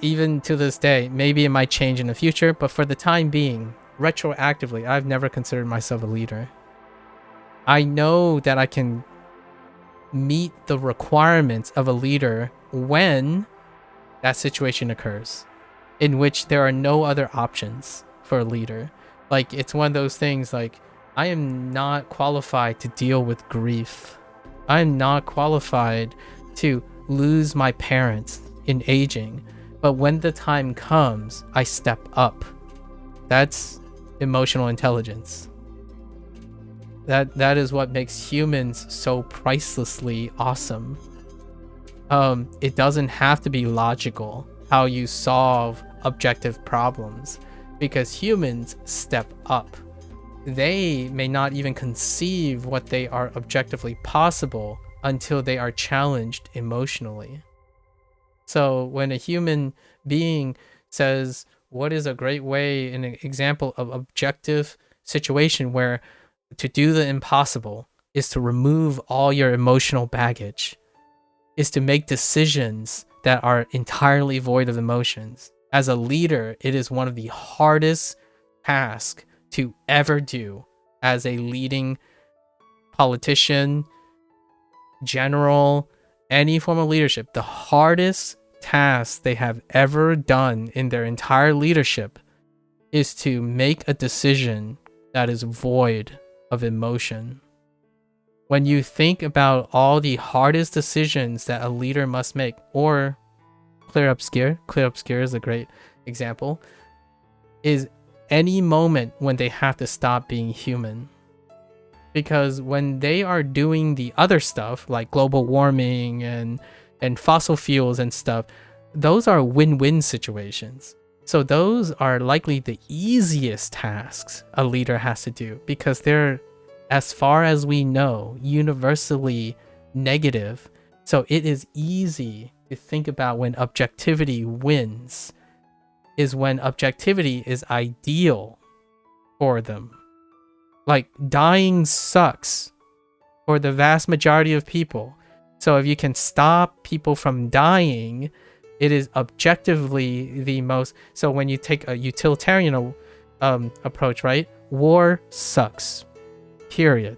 even to this day, maybe it might change in the future, but for the time being, retroactively, I've never considered myself a leader. I know that I can meet the requirements of a leader when that situation occurs, in which there are no other options for a leader. Like, it's one of those things, like, I am not qualified to deal with grief. I'm not qualified to lose my parents in aging. But when the time comes, I step up. That's emotional intelligence. That is what makes humans so pricelessly awesome. It doesn't have to be logical how you solve objective problems, because humans step up. They may not even conceive what they are objectively possible until they are challenged emotionally. So when a human being says, what is a great way, an example of objective situation where to do the impossible is to remove all your emotional baggage, is to make decisions that are entirely void of emotions. As a leader, it is one of the hardest tasks to ever do as a leading politician, general, any form of leadership. The hardest task they have ever done in their entire leadership is to make a decision that is void of emotion. When you think about all the hardest decisions that a leader must make, or clear up scare is a great example, is any moment when they have to stop being human. Because when they are doing the other stuff like global warming and fossil fuels and stuff, those are win-win situations. So those are likely the easiest tasks a leader has to do, because they're, as far as we know, universally negative. So it is easy to think about when objectivity wins, is when objectivity is ideal for them. Like, dying sucks for the vast majority of people. So if you can stop people from dying, it is objectively the most. So when you take a utilitarian approach, right? War sucks, period.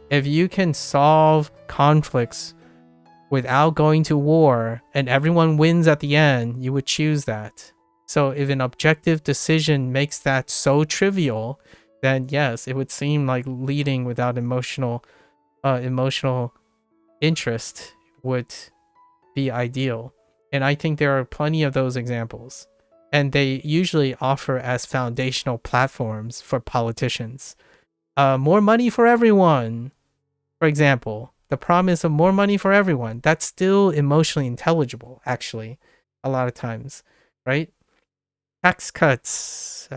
If you can solve conflicts without going to war and everyone wins at the end, you would choose that. So if an objective decision makes that so trivial, then yes, it would seem like leading without emotional interest would be ideal. And I think there are plenty of those examples, and they usually offer as foundational platforms for politicians. More money for everyone, for example. The promise of more money for everyone, that's still emotionally intelligible, actually, a lot of times, right? Tax cuts,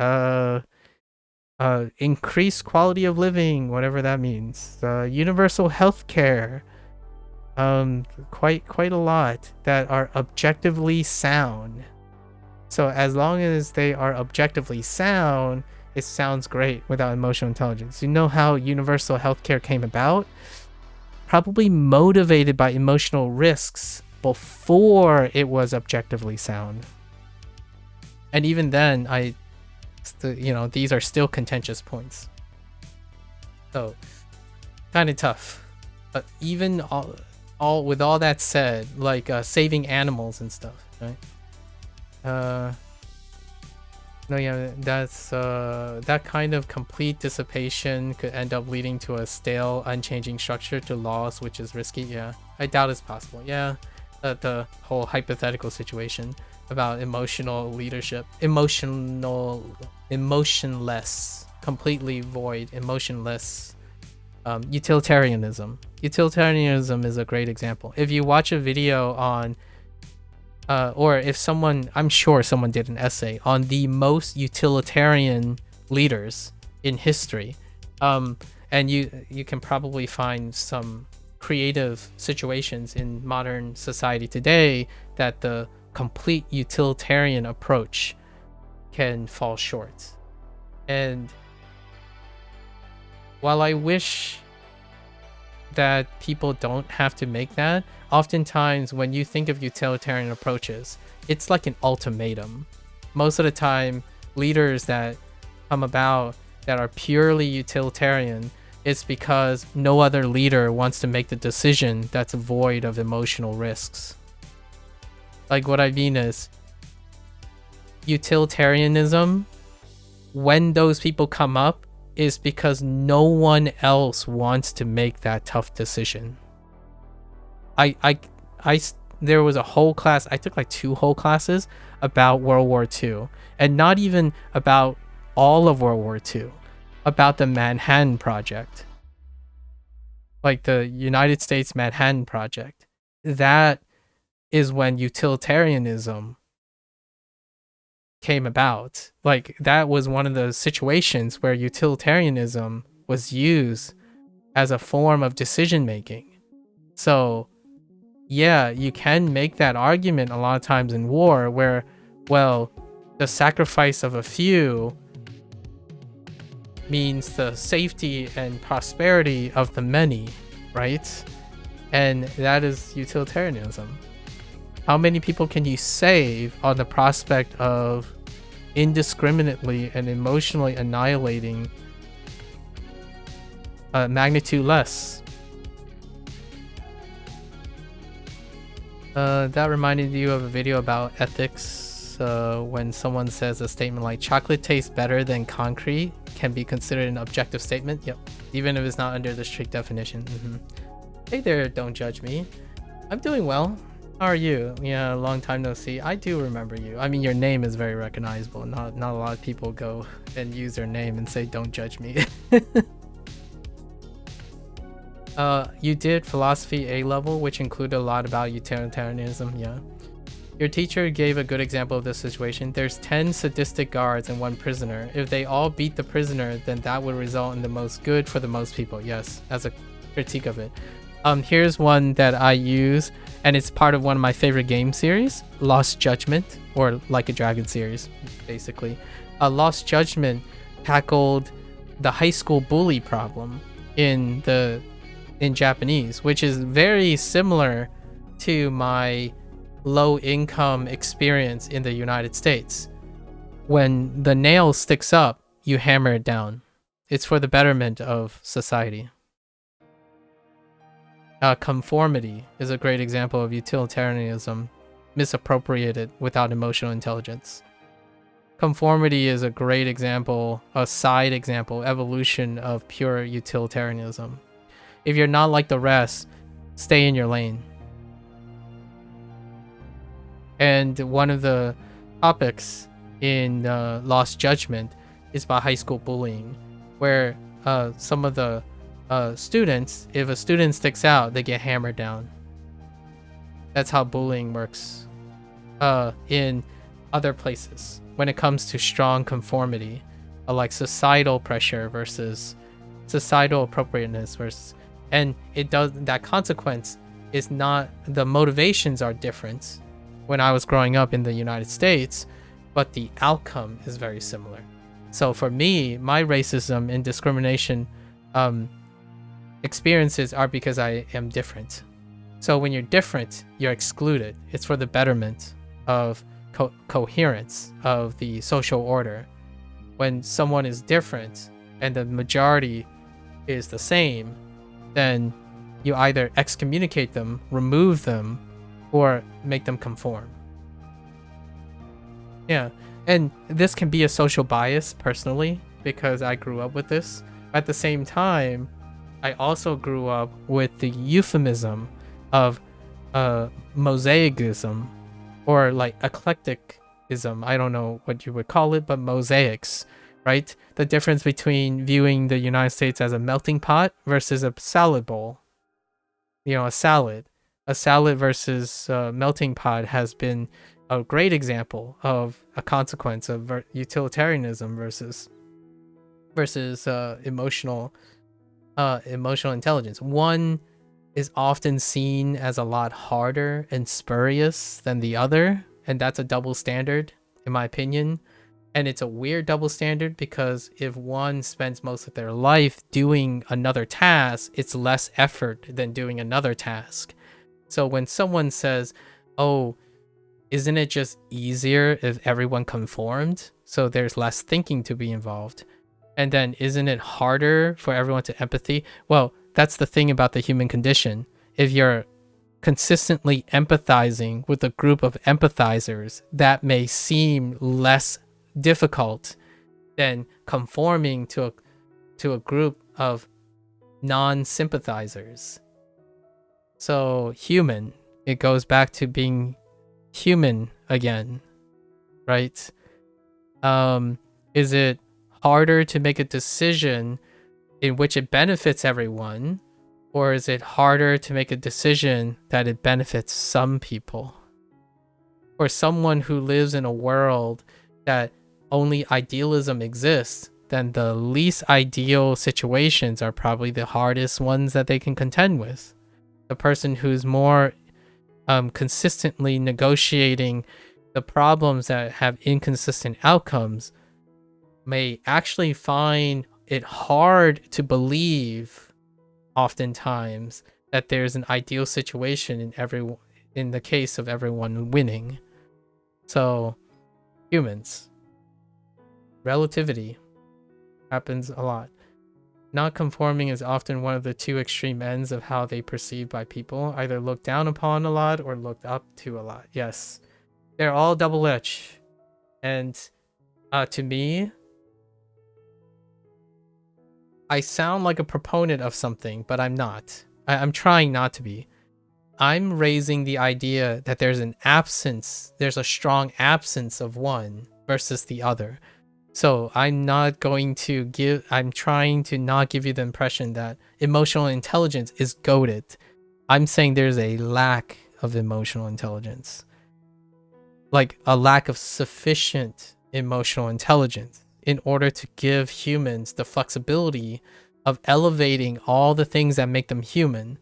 increased quality of living, whatever that means. Universal health care, quite a lot that are objectively sound. So as long as they are objectively sound, it sounds great without emotional intelligence. You know how universal healthcare came about? Probably motivated by emotional risks before it was objectively sound. And even then, these are still contentious points. So, kind of tough. But even all with all that said, like saving animals and stuff, right? No, yeah, that's that kind of complete dissipation could end up leading to a stale, unchanging structure to laws, which is risky. Yeah, I doubt it's possible. Yeah, the whole hypothetical situation about emotional leadership, emotionless, completely void, emotionless. Utilitarianism. Utilitarianism is a great example. If you watch a video on or if someone, I'm sure someone did an essay on the most utilitarian leaders in history, and you can probably find some creative situations in modern society today that the complete utilitarian approach can fall short. And while I wish that people don't have to make that, oftentimes when you think of utilitarian approaches, it's like an ultimatum. Most of the time, leaders that come about that are purely utilitarian, it's because no other leader wants to make the decision that's void of emotional risks. Like, what I mean is, utilitarianism, when those people come up, is because no one else wants to make that tough decision. There was a whole class, I took like 2 whole classes about World War II, and not even about all of World War II, about the Manhattan Project, like the United States Manhattan Project. That is when utilitarianism came about. Like, that was one of the situations where utilitarianism was used as a form of decision making. So yeah, you can make that argument a lot of times in war where, well, the sacrifice of a few means the safety and prosperity of the many, right? And that is utilitarianism. How many people can you save on the prospect of indiscriminately and emotionally annihilating a magnitude less? That reminded you of a video about ethics, when someone says a statement like chocolate tastes better than concrete can be considered an objective statement. Yep, even if it's not under the strict definition. Hey there, don't judge me. I'm doing well. How are you? Yeah, long time no see. I do remember you. I mean, your name is very recognizable. Not a lot of people go and use their name and say, don't judge me. You did philosophy A level, which included a lot about utilitarianism. Yeah. Your teacher gave a good example of this situation. There's 10 sadistic guards and 1 prisoner. If they all beat the prisoner, then that would result in the most good for the most people. Yes, as a critique of it. Here's one that I use, and it's part of one of my favorite game series, Lost Judgment, or Like a Dragon series, basically. Lost Judgment tackled the high school bully problem in Japanese, which is very similar to my low income experience in the United States. When the nail sticks up, you hammer it down. It's for the betterment of society. Conformity is a great example of utilitarianism misappropriated without emotional intelligence. Conformity is a great example, a side example, evolution of pure utilitarianism. If you're not like the rest, stay in your lane. And one of the topics in Lost Judgment is about high school bullying, where some of the students, if a student sticks out, they get hammered down. That's how bullying works in other places. When it comes to strong conformity, like societal pressure versus societal appropriateness versus, and it does, that consequence is not, the motivations are different when I was growing up in the United States, but the outcome is very similar. So for me, my racism and discrimination experiences are because I am different. So when you're different, you're excluded. It's for the betterment of coherence of the social order. When someone is different and the majority is the same, then you either excommunicate them, remove them, or make them conform. Yeah, and this can be a social bias personally, because I grew up with this. At the same time, I also grew up with the euphemism of mosaicism, or like eclecticism. I don't know what you would call it, but mosaics, right? The difference between viewing the United States as a melting pot versus a salad bowl. You know, a salad versus melting pot has been a great example of a consequence of utilitarianism versus emotional intelligence. One is often seen as a lot harder and spurious than the other, and that's a double standard in my opinion. And it's a weird double standard because if one spends most of their life doing another task, it's less effort than doing another task. So when someone says, oh, isn't it just easier if everyone conformed? So there's less thinking to be involved. And then isn't it harder for everyone to empathy? Well, that's the thing about the human condition. If you're consistently empathizing with a group of empathizers, that may seem less difficult than conforming to a group of non-sympathizers. So human, it goes back to being human again, right? Is it harder to make a decision in which it benefits everyone, or is it harder to make a decision that it benefits some people? Or someone who lives in a world that only idealism exists, then the least ideal situations are probably the hardest ones that they can contend with. The person who's more consistently negotiating the problems that have inconsistent outcomes may actually find it hard to believe oftentimes that there's an ideal situation in the case of everyone winning. So humans, relativity happens a lot. Not conforming is often one of the two extreme ends of how they perceived by people, either looked down upon a lot or looked up to a lot. Yes, they're all double-edged. And to me, I sound like a proponent of something, but I'm not. I'm trying not to be. I'm raising the idea that there's a strong absence of one versus the other. So I'm trying to not give you the impression that emotional intelligence is goated. I'm saying there's a lack of emotional intelligence. Like a lack of sufficient emotional intelligence in order to give humans the flexibility of elevating all the things that make them human.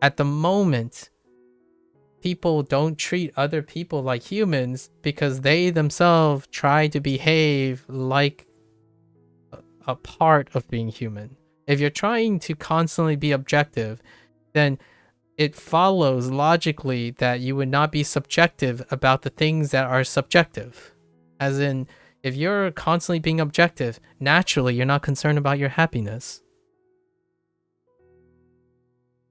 At the moment, people don't treat other people like humans because they themselves try to behave like a part of being human. If you're trying to constantly be objective, then it follows logically that you would not be subjective about the things that are subjective. As in, if you're constantly being objective, naturally you're not concerned about your happiness.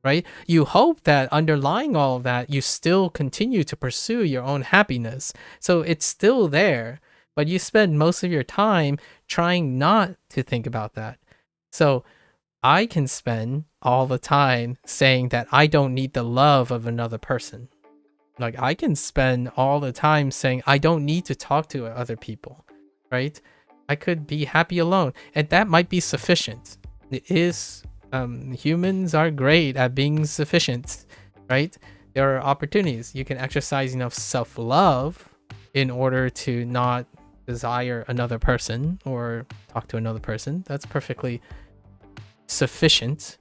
Right? You hope that underlying all of that, you still continue to pursue your own happiness. So it's still there, but you spend most of your time trying not to think about that. So I can spend all the time saying that I don't need the love of another person. Like I can spend all the time saying I don't need to talk to other people, right? I could be happy alone, and that might be sufficient. It is. Humans are great at being sufficient, right? There are opportunities. You can exercise enough self-love in order to not desire another person or talk to another person. That's perfectly sufficient.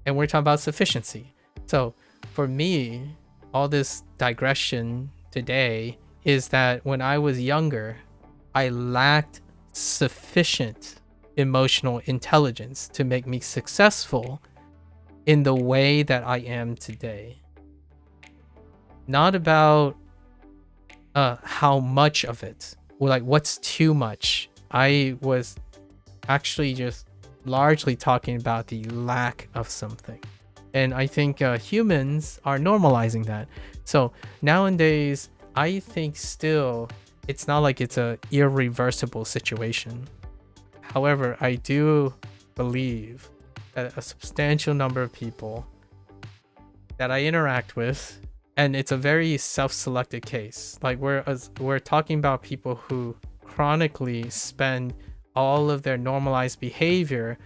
And we're talking about sufficiency. So for me, all this digression today is that when I was younger, I lacked sufficient emotional intelligence to make me successful in the way that I am today. Not about how much of it, or like what's too much. I was actually just largely talking about the lack of something. And I think humans are normalizing that. So nowadays, I think still it's not like it's a irreversible situation. However, I do believe that a substantial number of people that I interact with, and it's a very self-selected case. Like we're talking about people who chronically spend all of their normalized behavior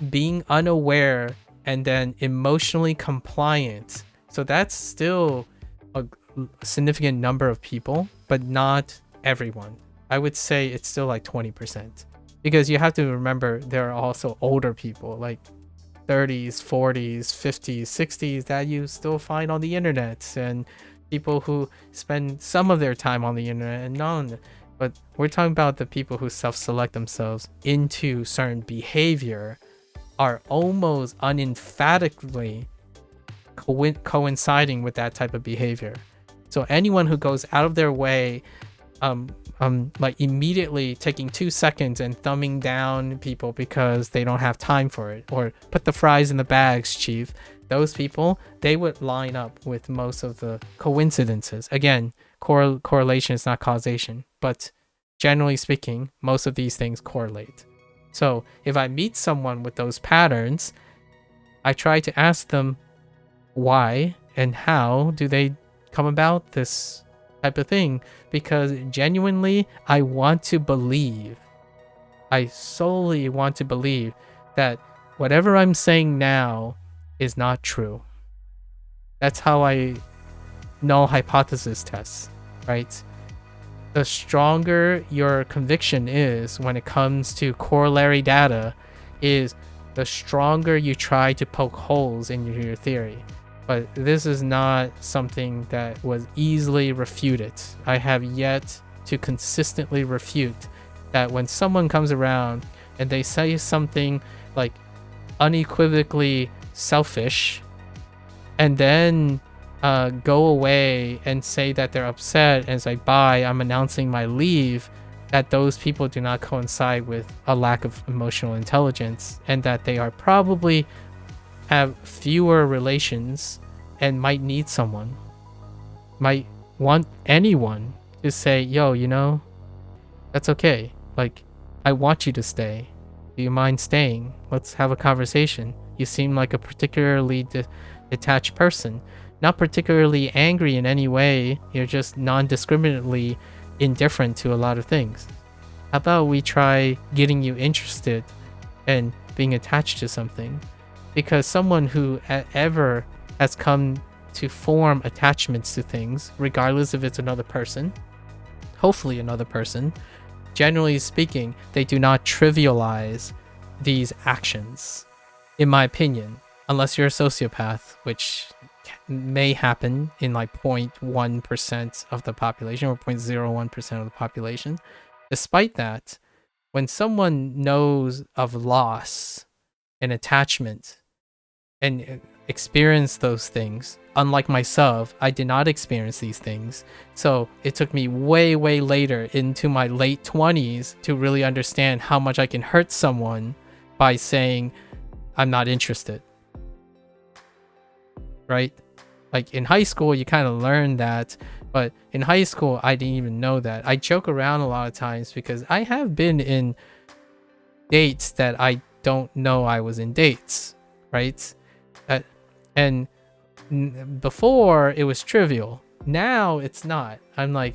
being unaware and then emotionally compliant. So that's still a significant number of people, but not everyone. I would say it's still like 20%. Because you have to remember there are also older people like 30s, 40s, 50s, 60s that you still find on the internet, and people who spend some of their time on the internet and none. But we're talking about the people who self-select themselves into certain behavior are almost unemphatically coinciding with that type of behavior. So anyone who goes out of their way, like immediately taking 2 seconds and thumbing down people because they don't have time for it, or put the fries in the bags, chief. Those people, they would line up with most of the coincidences. Again, correlation is not causation, but generally speaking, most of these things correlate. So if I meet someone with those patterns, I try to ask them why and how do they come about this type of thing, because genuinely I want to believe, I solely want to believe that whatever I'm saying now is not true. That's how I null hypothesis test, right? The stronger your conviction is when it comes to corollary data, is the stronger you try to poke holes in your theory. But this is not something that was easily refuted. I have yet to consistently refute that when someone comes around and they say something like unequivocally selfish, and then go away and say that they're upset and say, bye, I'm announcing my leave, that those people do not coincide with a lack of emotional intelligence, and that they are probably have fewer relations and might need someone, might want anyone to say, yo, you know, that's okay. Like, I want you to stay. Do you mind staying? Let's have a conversation. You seem like a particularly detached person. Not particularly angry in any way. You're just non-discriminately indifferent to a lot of things. How about we try getting you interested and being attached to something? Because someone who ever has come to form attachments to things, regardless if it's another person, hopefully another person, generally speaking, they do not trivialize these actions, in my opinion, unless you're a sociopath, which may happen in like 0.1% of the population or 0.01% of the population. Despite that, when someone knows of loss and attachment and experience those things, unlike myself, I did not experience these things. So it took me way later into my late 20s to really understand how much I can hurt someone by saying I'm not interested. Right? Like in high school, you kind of learn that, but in high school, I didn't even know that. I joke around a lot of times because I have been in dates that I don't know I was in dates, right? And before it was trivial. Now it's not. I'm like,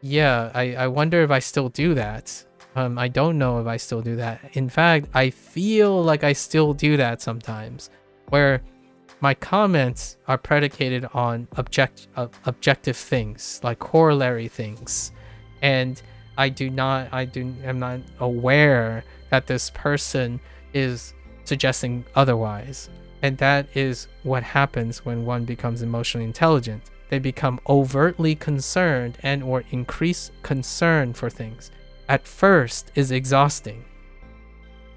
yeah, I wonder if I still do that. I don't know if I still do that. In fact, I feel like I still do that sometimes, where my comments are predicated on objective things, like corollary things, and I'm not aware that this person is suggesting otherwise. And that is what happens when one becomes emotionally intelligent. They become overtly concerned and or increase concern for things. At first is exhausting.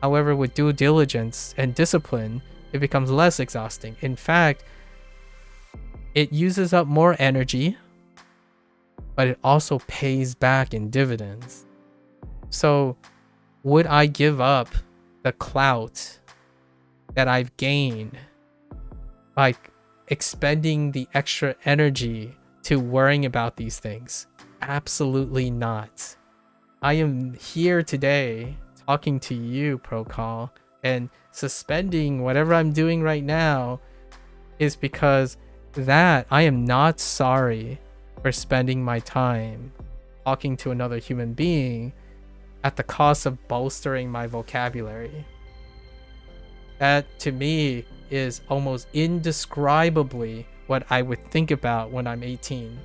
However, with due diligence and discipline, it becomes less exhausting. In fact, it uses up more energy, but it also pays back in dividends. So would I give up the clout that I've gained by expending the extra energy to worrying about these things? Absolutely not. I am here today talking to you, Procall, and suspending whatever I'm doing right now is because that I am not sorry for spending my time talking to another human being at the cost of bolstering my vocabulary. That to me is almost indescribably what I would think about when I'm 18.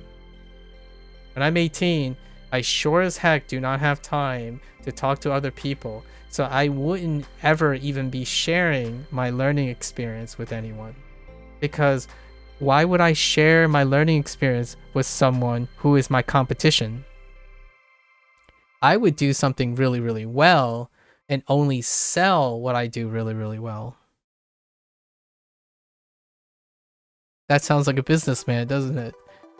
When I'm 18, I sure as heck do not have time to talk to other people, so I wouldn't ever even be sharing my learning experience with anyone. Because why would I share my learning experience with someone who is my competition? I would do something really, really well and only sell what I do really, really well. That sounds like a businessman, doesn't it?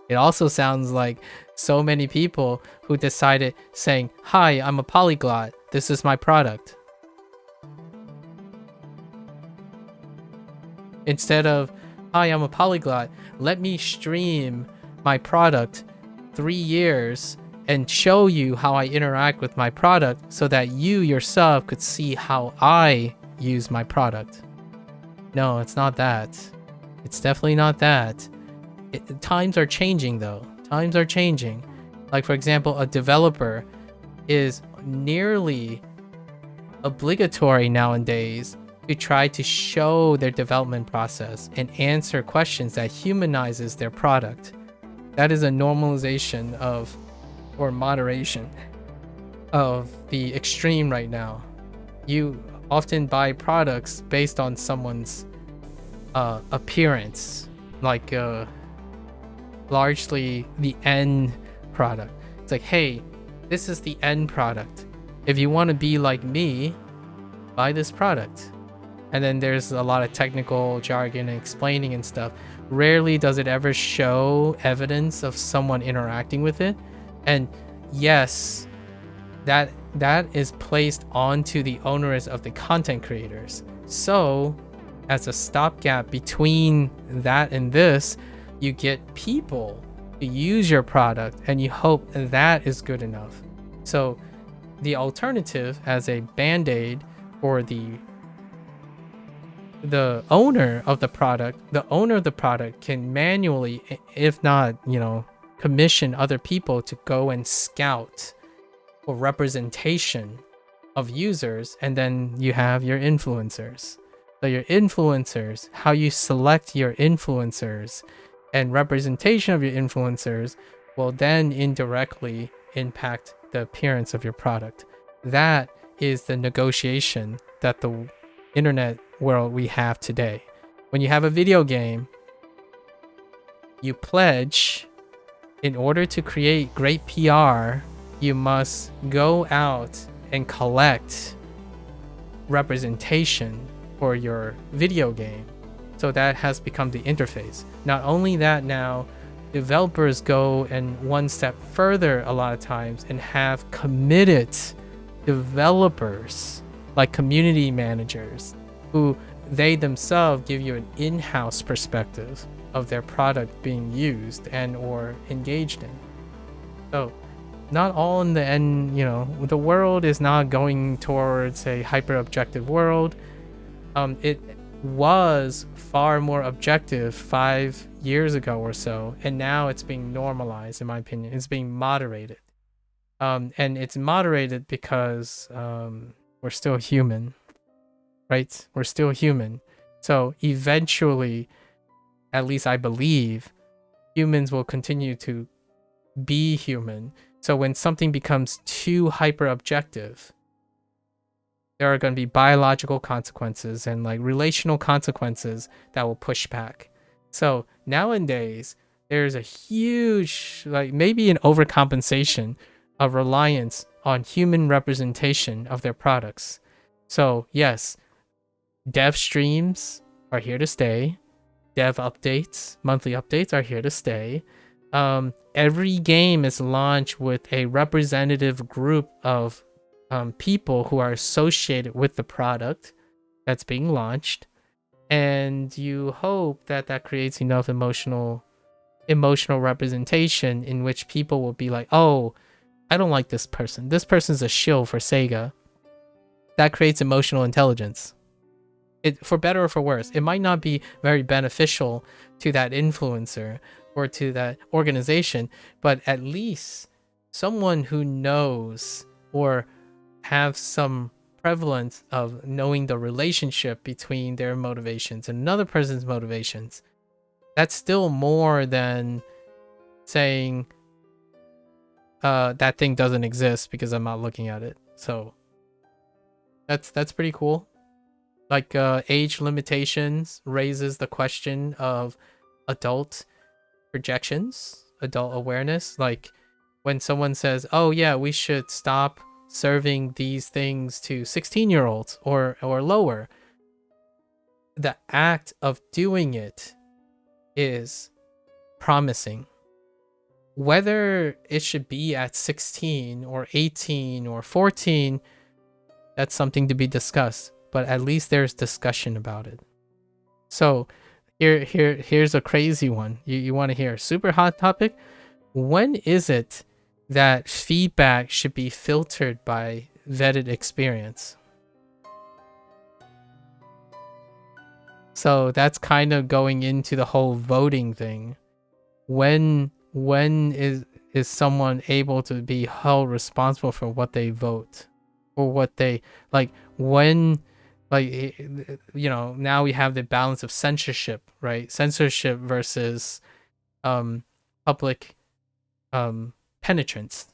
It also sounds like so many people who decided saying, "Hi, I'm a polyglot. This is my product." Instead of, "Hi, I'm a polyglot. Let me stream my product 3 years and show you how I interact with my product so that you yourself could see how I use my product." No, it's not that. It's definitely not that. Times are changing though. Times are changing. Like for example, a developer is nearly obligatory nowadays to try to show their development process and answer questions that humanizes their product. That is a normalization of, or moderation of the extreme right now. You often buy products based on someone's appearance, like largely the end product. It's like, hey, this is the end product. If you want to be like me, buy this product. And then there's a lot of technical jargon and explaining and stuff. Rarely does it ever show evidence of someone interacting with it. And yes, that is placed onto the owners of the content creators. So as a stopgap between that and this, you get people to use your product and you hope that is good enough. So the alternative as a band-aid for the owner of the product can manually, if not, commission other people to go and scout for representation of users, and then you have your influencers. So your influencers, how you select your influencers and representation of your influencers will then indirectly impact the appearance of your product. That is the negotiation that the internet world we have today. When you have a video game, you pledge, in order to create great PR, you must go out and collect representation for your video game. So that has become the interface. Not only that, now developers go and one step further a lot of times and have committed developers like community managers who they themselves give you an in-house perspective of their product being used and or engaged in. So not all in the end, the world is not going towards a hyper-objective world. It was far more objective 5 years ago or so, and now it's being normalized, in my opinion. It's being moderated. And it's moderated because we're still human, right? We're still human. So eventually, at least I believe, humans will continue to be human. So when something becomes too hyper objective, there are going to be biological consequences and like relational consequences that will push back. So nowadays, there's a huge, like maybe an overcompensation of reliance on human representation of their products. So yes, dev streams are here to stay. Dev updates, monthly updates are here to stay. Every game is launched with a representative group of people who are associated with the product that's being launched, and you hope that that creates enough emotional representation in which people will be like, oh, I don't like this person. This person's a shill for Sega. That creates emotional intelligence. It, for better or for worse, it might not be very beneficial to that influencer or to that organization, but at least someone who knows or have some prevalence of knowing the relationship between their motivations and another person's motivations, that's still more than saying that thing doesn't exist because I'm not looking at it. So that's pretty cool. Like age limitations raises the question of adult projections, adult awareness. Like when someone says, oh yeah, we should stop serving these things to 16-year-olds or lower, the act of doing it is promising. Whether it should be at 16 or 18 or 14, that's something to be discussed, but at least there's discussion about it. So here's a crazy one. You want to hear a super hot topic? When is it that feedback should be filtered by vetted experience? So that's kind of going into the whole voting thing. When is someone able to be held responsible for what they vote, or what they like? When, like, now we have the balance of censorship, right? Censorship versus public penetrance.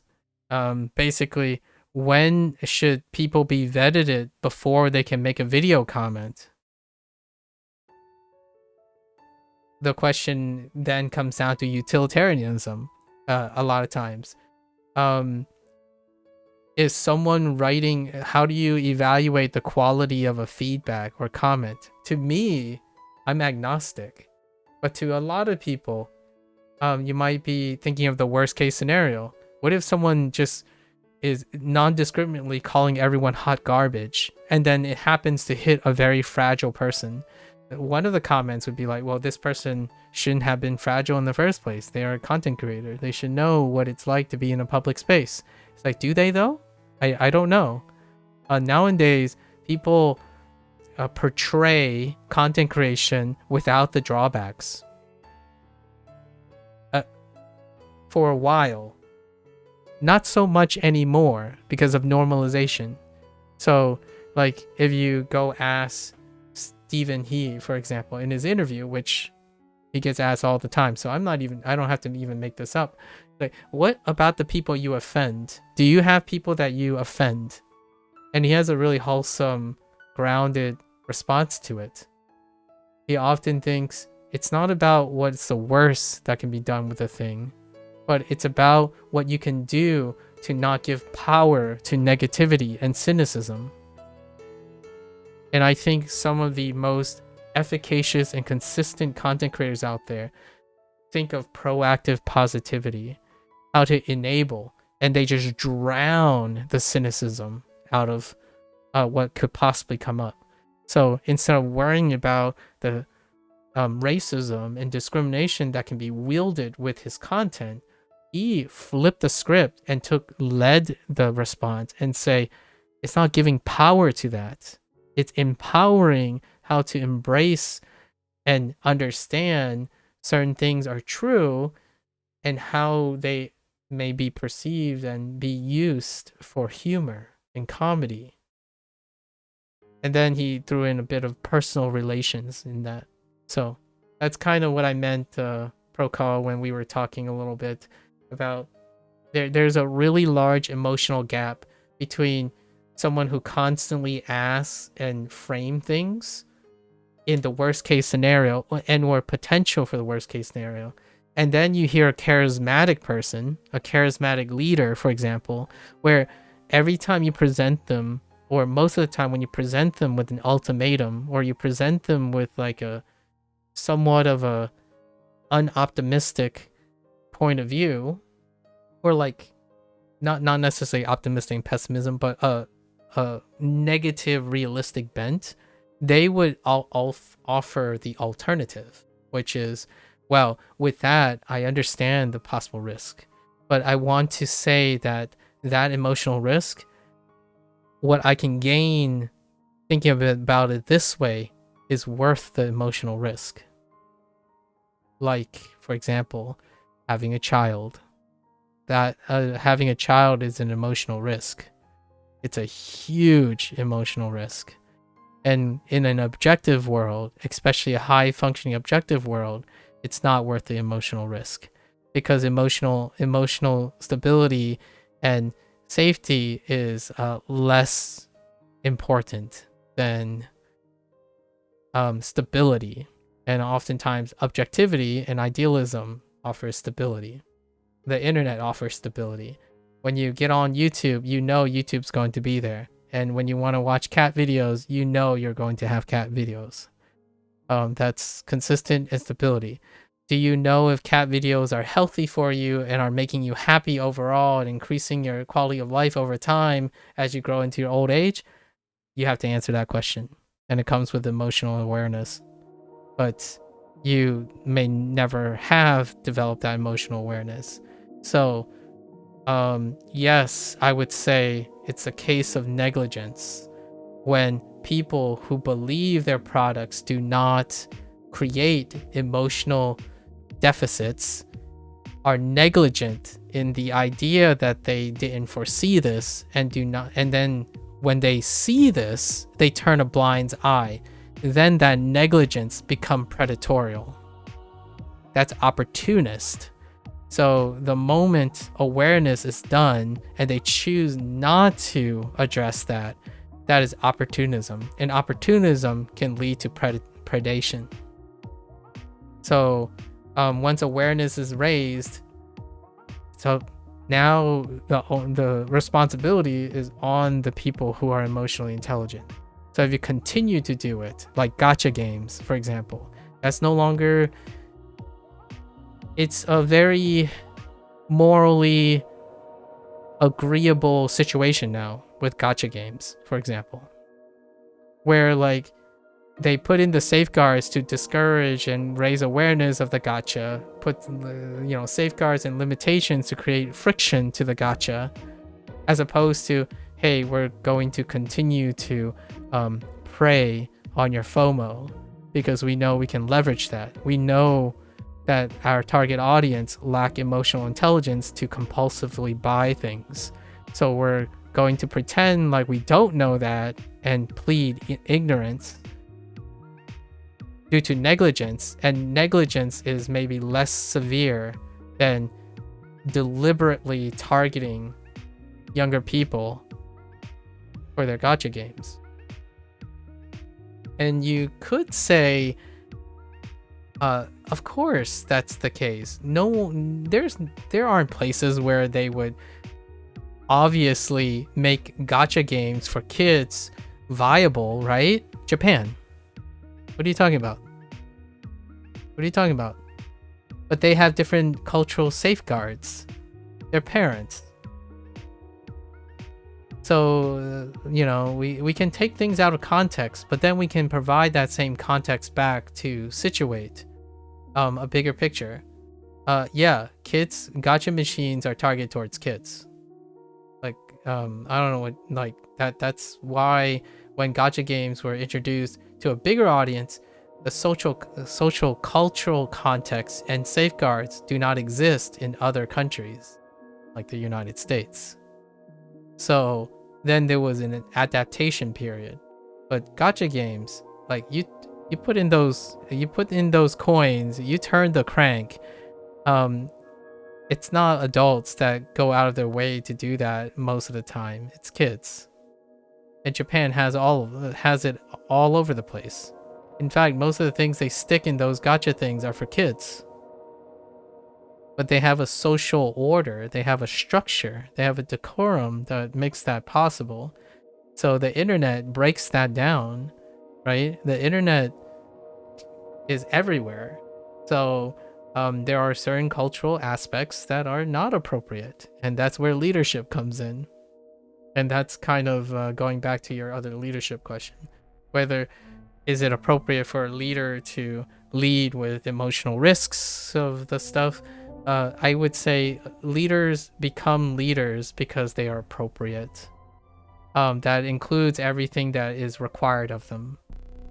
Basically, when should people be vetted before they can make a video comment? The question then comes down to utilitarianism. A lot of times, is someone writing? How do you evaluate the quality of a feedback or comment? To me, I'm agnostic, but to a lot of people, you might be thinking of the worst case scenario. What if someone just is non-discriminately calling everyone hot garbage, and then it happens to hit a very fragile person? One of the comments would be like, well, this person shouldn't have been fragile in the first place. They are a content creator. They should know what it's like to be in a public space. It's like, do they though? I don't know. Nowadays, people portray content creation without the drawbacks. For a while. Not so much anymore because of normalization. So, like, if you go ask Stephen He, for example, in his interview, which he gets asked all the time, so I don't have to even make this up. Like, what about the people you offend? Do you have people that you offend? And he has a really wholesome, grounded response to it. He often thinks it's not about what's the worst that can be done with a thing, but it's about what you can do to not give power to negativity and cynicism. And I think some of the most efficacious and consistent content creators out there think of proactive positivity, how to enable, and they just drown the cynicism out of what could possibly come up. So instead of worrying about the racism and discrimination that can be wielded with his content, he flipped the script and led the response and say, it's not giving power to that. It's empowering how to embrace and understand certain things are true and how they may be perceived and be used for humor and comedy. And then he threw in a bit of personal relations in that. So that's kind of what I meant, Procol, when we were talking a little bit about there's a really large emotional gap between someone who constantly asks and frame things in the worst case scenario and or potential for the worst case scenario. And then you hear a charismatic person, a charismatic leader, for example, where every time you present them, or most of the time when you present them with an ultimatum, or you present them with like a somewhat of a unoptimistic point of view, or like not necessarily optimistic and pessimism, but a negative realistic bent, they would offer the alternative, which is, well, with that, I understand the possible risk, but I want to say that emotional risk, what I can gain thinking about it this way is worth the emotional risk. Like, for example, having a child. That having a child is an emotional risk. It's a huge emotional risk. And in an objective world, especially a high functioning objective world, it's not worth the emotional risk, because emotional stability and safety is less important than stability. And oftentimes objectivity and idealism offers stability. the internet offers stability. When you get on YouTube, you know YouTube's going to be there. And when you want to watch cat videos, you know you're going to have cat videos. That's consistent and stability. Do you know if cat videos are healthy for you and are making you happy overall and increasing your quality of life over time as you grow into your old age? You have to answer that question. And it comes with emotional awareness. But you may never have developed that emotional awareness. So, yes, I would say it's a case of negligence when people who believe their products do not create emotional deficits are negligent in the idea that they didn't foresee this and do not, and then when they see this, they turn a blind eye. Then that negligence become predatorial. That's opportunist. So the moment awareness is done and they choose not to address that, that is opportunism. And opportunism can lead to predation. So once awareness is raised, so now the responsibility is on the people who are emotionally intelligent. So if you continue to do it, like gacha games, for example, that's no longer, it's a very morally agreeable situation now with gacha games, for example, where like they put in the safeguards to discourage and raise awareness of the gacha, put safeguards and limitations to create friction to the gacha, as opposed to, hey, we're going to continue to prey on your FOMO because we know we can leverage that. We know that our target audience lack emotional intelligence to compulsively buy things. So we're going to pretend like we don't know that and plead ignorance due to negligence. And negligence is maybe less severe than deliberately targeting younger people for their gacha games. And you could say, of course that's the case. No, there aren't places where they would obviously make gacha games for kids viable, right? Japan. What are you talking about? What are you talking about? But they have different cultural safeguards. They're parents. So, we can take things out of context, but then we can provide that same context back to situate a bigger picture. Yeah, kids, gacha machines are targeted towards kids. Like, I don't know what, like, that's why when gacha games were introduced to a bigger audience, the social cultural context and safeguards do not exist in other countries, like the United States. So then there was an adaptation period. But gacha games, like you put in those coins, you turn the crank. It's not adults that go out of their way to do that most of the time. It's kids. And Japan has it all over the place. In fact, most of the things they stick in those gacha things are for kids. But they have a social order, they have a structure, they have a decorum that makes that possible. So the internet breaks that down, right? The internet is everywhere. So there are certain cultural aspects that are not appropriate. And that's where leadership comes in. And that's kind of going back to your other leadership question. Whether is it appropriate for a leader to lead with emotional risks of the stuff? I would say leaders become leaders because they are appropriate. That includes everything that is required of them.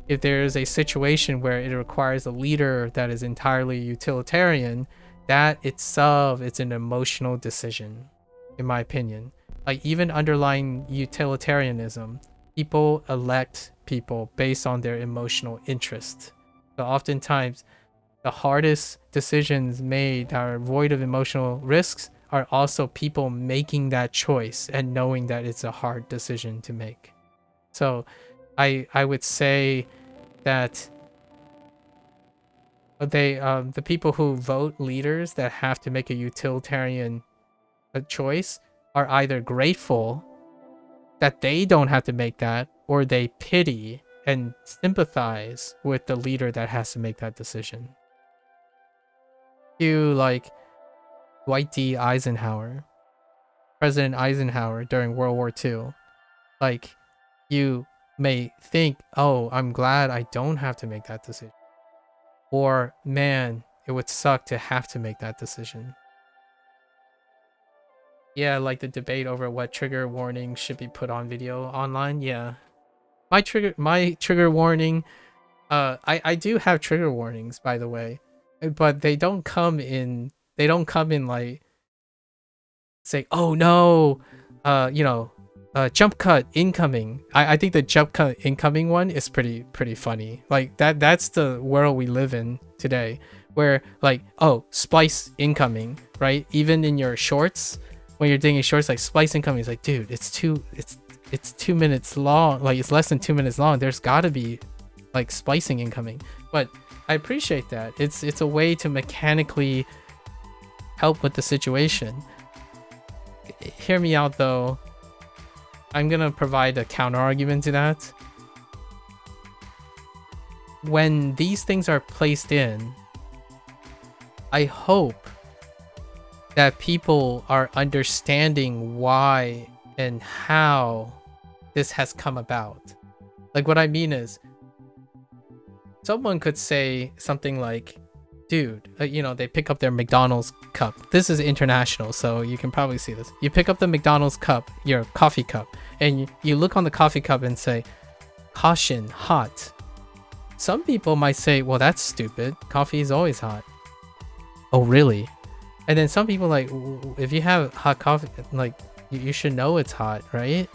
If there is a situation where it requires a leader that is entirely utilitarian, that itself is an emotional decision, in my opinion. Like even underlying utilitarianism, people elect people based on their emotional interest. So oftentimes, the hardest decisions made that are void of emotional risks are also people making that choice and knowing that it's a hard decision to make. So I would say that the people who vote leaders that have to make a utilitarian choice are either grateful that they don't have to make that, or they pity and sympathize with the leader that has to make that decision. You like Dwight D. Eisenhower, President Eisenhower during World War II. Like, you may think, oh, I'm glad I don't have to make that decision. Or, man, it would suck to have to make that decision. Yeah, like the debate over what trigger warning should be put on video online. Yeah. My trigger warning, I do have trigger warnings, by the way. But they don't come in like, say, oh no, jump cut incoming. I think the jump cut incoming one is pretty funny. Like that's the world we live in today, where like, oh, splice incoming, right? Even in your shorts, when you're doing shorts, like splice incoming is like, dude, it's 2 minutes long. Like, it's less than 2 minutes long. There's gotta be like splicing incoming. But I appreciate that. It's a way to mechanically help with the situation. Hear me out though. I'm gonna provide a counter argument to that. When these things are placed in, I hope that people are understanding why and how this has come about. Like, what I mean is, someone could say something like, dude, they pick up their McDonald's cup. This is international, so you can probably see this. You pick up the McDonald's cup, your coffee cup, and you look on the coffee cup and say, caution, hot. Some people might say, well, that's stupid. Coffee is always hot. Oh, really? And then some people, like, if you have hot coffee, like, you should know it's hot, right?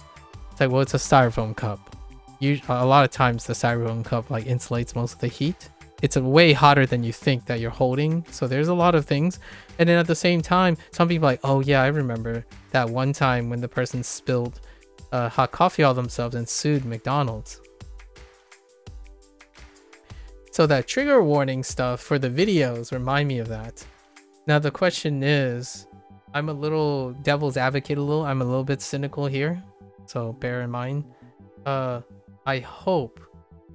It's like, well, it's a styrofoam cup. A lot of times the styrofoam cup like insulates most of the heat. It's a way hotter than you think that you're holding. So there's a lot of things. And then at the same time, some people are like, oh yeah, I remember that one time when the person spilled hot coffee all themselves and sued McDonald's. So that trigger warning stuff for the videos remind me of that. Now the question is, I'm a little devil's advocate I'm a little bit cynical here, so bear in mind. I hope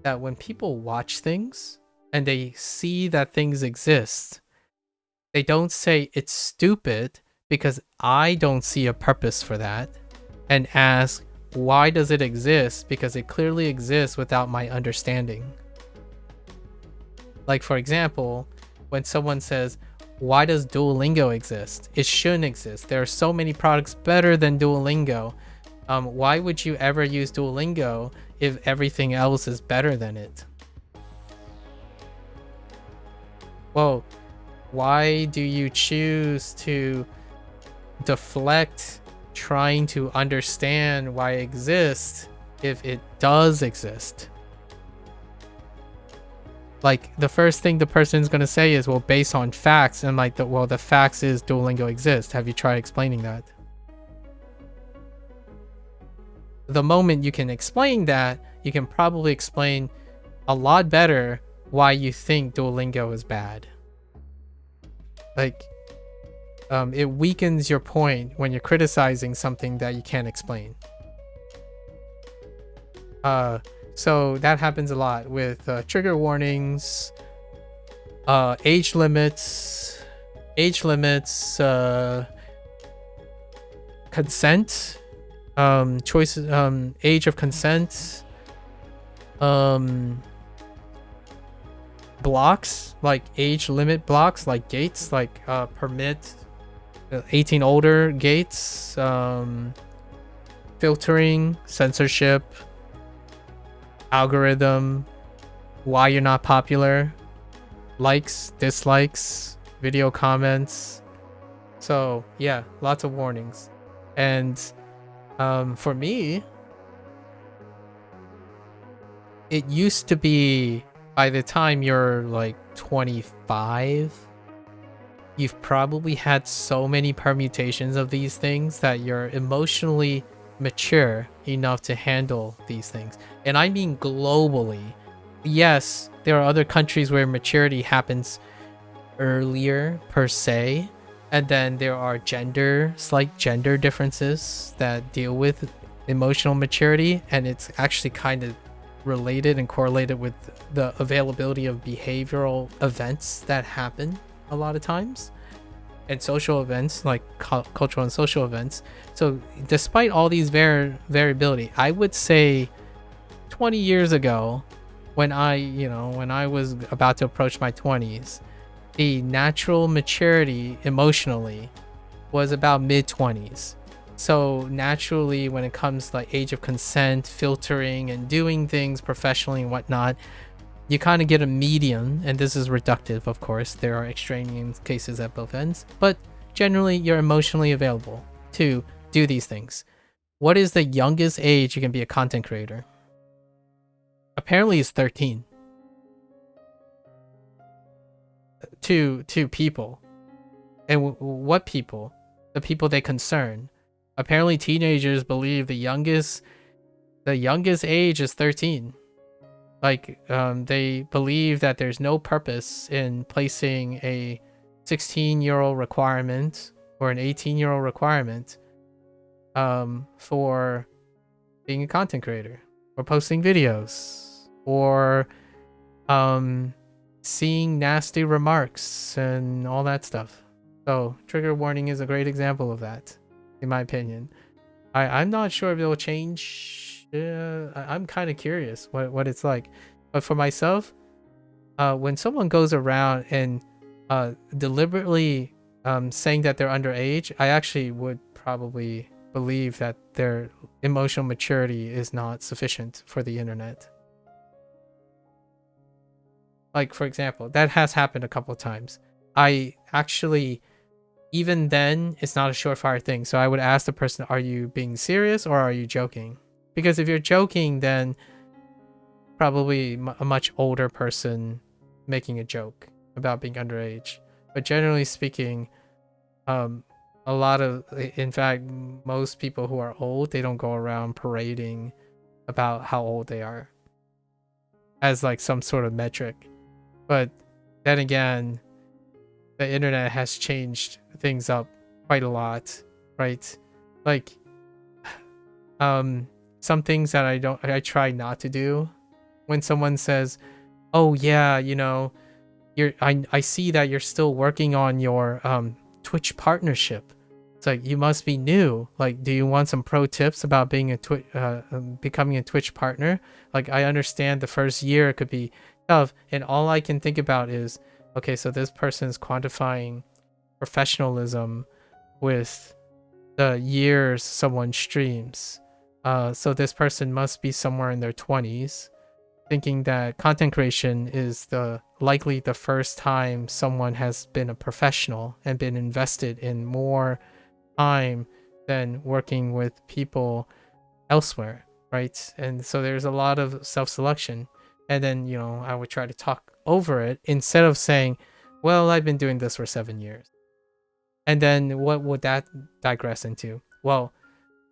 that when people watch things and they see that things exist, they don't say it's stupid because I don't see a purpose for that, and ask, why does it exist? Because it clearly exists without my understanding. Like, for example, when someone says, why does Duolingo exist? It shouldn't exist. There are so many products better than Duolingo. Why would you ever use Duolingo if everything else is better than it? Well, why do you choose to deflect trying to understand why it exists if it does exist? Like, the first thing the person's gonna say is, well, based on facts. And like, well, the facts is Duolingo exists. Have you tried explaining that? The moment you can explain that, you can probably explain a lot better why you think Duolingo is bad. Like, it weakens your point when you're criticizing something that you can't explain. So that happens a lot with trigger warnings, age limits, consent, choices, age of consent, blocks, like age limit blocks, like gates, like permit 18 older gates, filtering, censorship, algorithm, why you're not popular, likes, dislikes, video comments. So yeah, lots of warnings. And for me, it used to be, by the time you're like 25, you've probably had so many permutations of these things that you're emotionally mature enough to handle these things. And I mean globally. Yes, there are other countries where maturity happens earlier per se, and then there are slight gender differences that deal with emotional maturity, and it's actually kind of related and correlated with the availability of behavioral events that happen a lot of times, and social events like cultural and social events. So despite all these variability, I would say 20 years ago, when I was about to approach my 20s, the natural maturity emotionally was about mid-20s. So naturally, when it comes to like age of consent, filtering, and doing things professionally and whatnot, you kind of get a median, and this is reductive, of course. There are extraneous cases at both ends, but generally you're emotionally available to do these things. What is the youngest age you can be a content creator? Apparently it's 13. To people. And what people? The people they concern. Apparently teenagers believe the youngest age is 13. Like, they believe that there's no purpose in placing a 16-year-old requirement or an 18-year-old requirement for being a content creator or posting videos or seeing nasty remarks and all that stuff. So trigger warning is a great example of that, in my opinion. I'm not sure if it will change. I'm kind of curious what it's like. But for myself, when someone goes around and deliberately saying that they're underage, I actually would probably believe that their emotional maturity is not sufficient for the internet. Like, for example, that has happened a couple of times. I actually, even then, it's not a surefire thing. So I would ask the person, are you being serious or are you joking? Because if you're joking, then probably a much older person making a joke about being underage. But generally speaking, a lot of, in fact, most people who are old, they don't go around parading about how old they are as like some sort of metric. But then again, the internet has changed things up quite a lot, right? Like, some things that I try not to do. When someone says, "Oh yeah, I see that you're still working on your Twitch partnership." It's like, you must be new. Like, do you want some pro tips about being becoming a Twitch partner? Like, I understand the first year it could be tough, and all I can think about is, okay, so this person is quantifying professionalism with the years someone streams. So this person must be somewhere in their 20s, thinking that content creation is likely the first time someone has been a professional and been invested in more time than working with people elsewhere, right? And so there's a lot of self-selection. And then, I would try to talk over it instead of saying, well, I've been doing this for 7 years. And then what would that digress into? Well,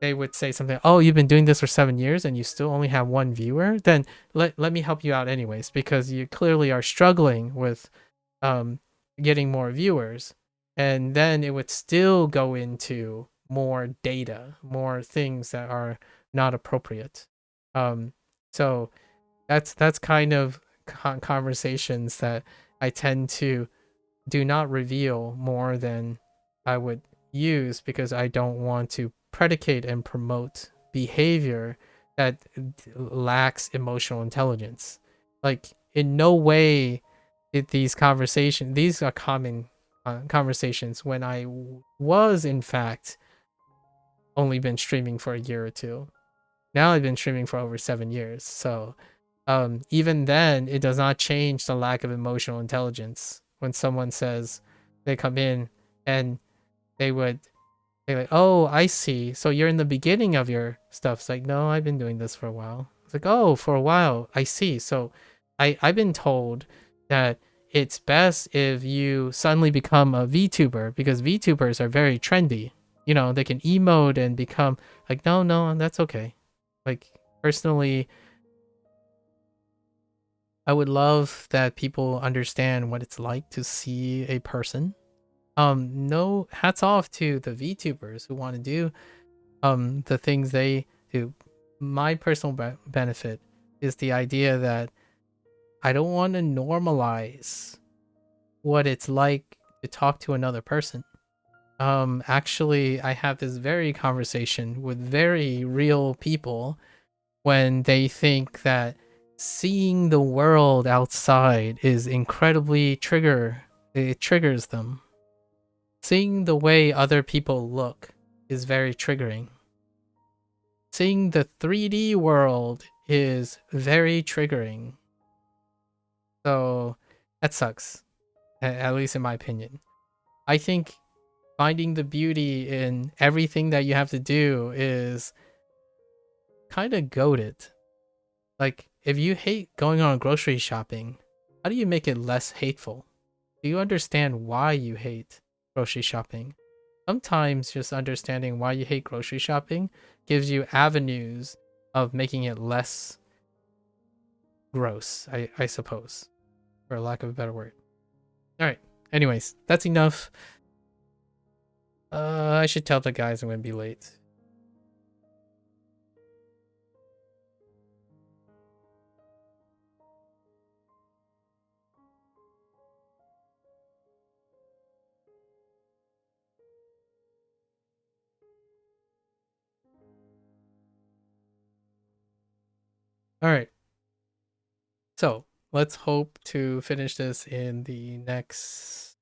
they would say something, oh, you've been doing this for 7 years and you still only have one viewer? Then let me help you out anyways, because you clearly are struggling with getting more viewers. And then it would still go into more data, more things that are not appropriate. So that's kind of conversations that I tend to do not reveal more than I would use, because I don't want to predicate and promote behavior that lacks emotional intelligence. Like, in no way these are common conversations when I was in fact only been streaming for a year or two. Now I've been streaming for over 7 years. So even then, it does not change the lack of emotional intelligence. When someone says, they come in and they're like, oh, I see. So you're in the beginning of your stuff. It's like, no, I've been doing this for a while. It's like, oh, for a while. I see. So I've been told that it's best if you suddenly become a VTuber, because VTubers are very trendy. They can emote and become like, no, that's okay. Like, personally, I would love that people understand what it's like to see a person. No, hats off to the VTubers who want to do the things they do. My personal benefit is the idea that I don't want to normalize what it's like to talk to another person. Actually, I have this very conversation with very real people when they think that seeing the world outside is incredibly it triggers them. Seeing the way other people look is very triggering. Seeing the 3D world is very triggering. So that sucks, at least in my opinion. I think finding the beauty in everything that you have to do is kind of goated. Like, if you hate going on grocery shopping, how do you make it less hateful? Do you understand why you hate grocery shopping? Sometimes just understanding why you hate grocery shopping gives you avenues of making it less gross, I suppose, for lack of a better word. All right. Anyways, that's enough. I should tell the guys I'm gonna be late. All right. So let's hope to finish this in the next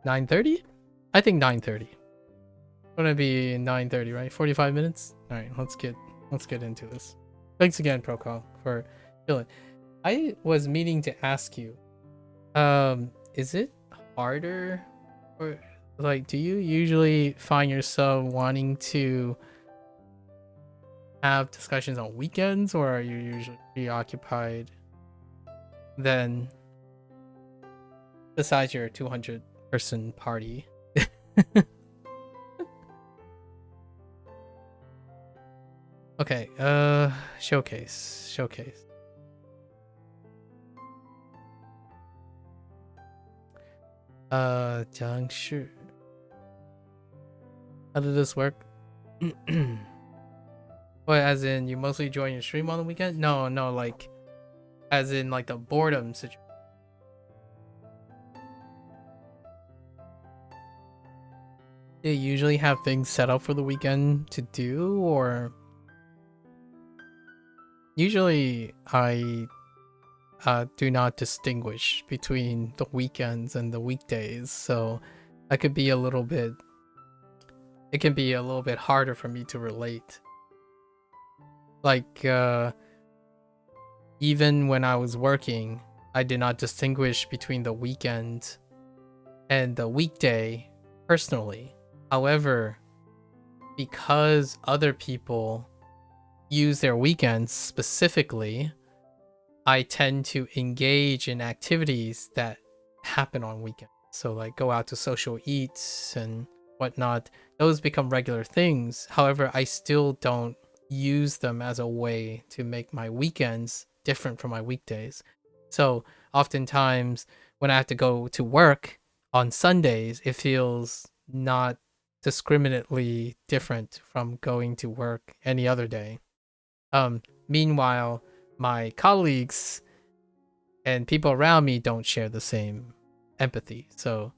9:30. I think 9:30. Gonna be 9:30, right? 45 minutes. All right, let's get into this. Thanks again, Procol, for chilling. I was meaning to ask you, is it harder, or like, do you usually find yourself wanting to have discussions on weekends, or are you usually preoccupied then, besides your 200-person party? Okay, showcase. Jiangshi. How did this work? What, as in you mostly join your stream on the weekend? No, like, as in like the boredom situation. Do you usually have things set up for the weekend to do, or usually I do not distinguish between the weekends and the weekdays, so it can be a little bit harder for me to relate. Like, even when I was working, I did not distinguish between the weekend and the weekday personally. However, because other people use their weekends specifically, I tend to engage in activities that happen on weekends. So like go out to social eats and whatnot. Those become regular things. However, I still don't use them as a way to make my weekends different from my weekdays. So oftentimes when I have to go to work on Sundays, it feels not discriminately different from going to work any other day. Meanwhile, my colleagues and people around me don't share the same empathy. So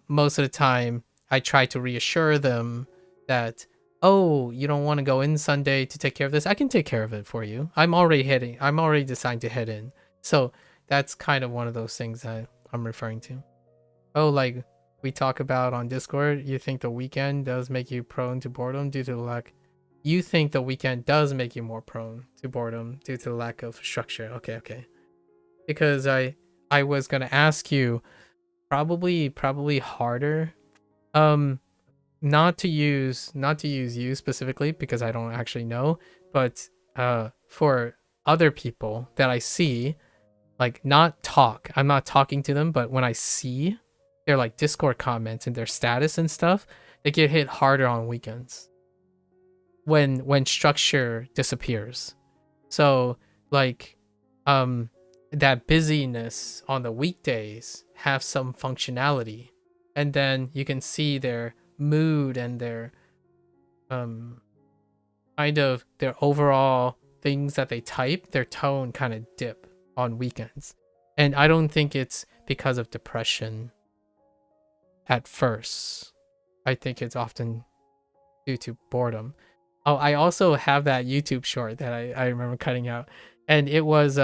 most of the time I try to reassure them that, oh, you don't want to go in Sunday to take care of this? I can take care of it for you. I'm already deciding to head in. So that's kind of one of those things that I'm referring to. Oh, like we talk about on Discord, you think the weekend does make you prone to boredom due to the lack. You think the weekend does make you more prone to boredom due to the lack of structure. Okay. Because I was gonna ask you, probably harder. Not to use you specifically because I don't actually know, but for other people that I see, like not talk. I'm not talking to them, but when I see their like Discord comments and their status and stuff, they get hit harder on weekends when structure disappears. So like that busyness on the weekdays have some functionality, and then you can see their mood and their kind of their overall things that they type, their tone kind of dip on weekends. And I don't think it's because of depression at first. I think it's often due to boredom. Oh, I also have that YouTube short that I remember cutting out, and it was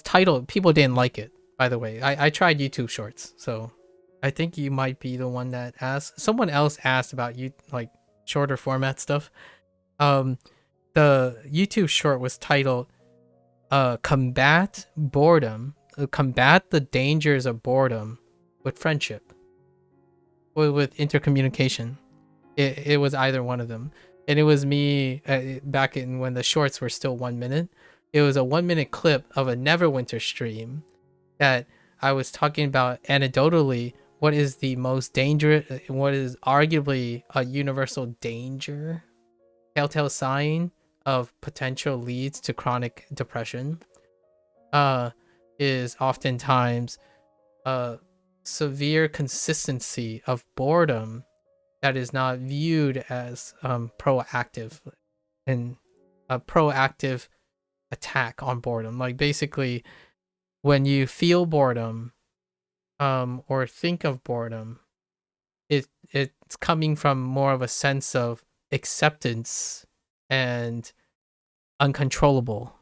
titled, people didn't like it, by the way. I tried YouTube shorts, so I think you might be the one that asked. Someone else asked about you like shorter format stuff. The YouTube short was titled combat boredom, combat the dangers of boredom with friendship, with intercommunication. It was either one of them, and it was me back in when the shorts were still 1 minute. It was a 1 minute clip of a Neverwinter stream that I was talking about anecdotally what is the most dangerous, what is arguably a universal danger, telltale sign of potential leads to chronic depression, is oftentimes a severe consistency of boredom that is not viewed as proactive, and a proactive attack on boredom. Like basically when you feel boredom or think of boredom, it's coming from more of a sense of acceptance and uncontrollable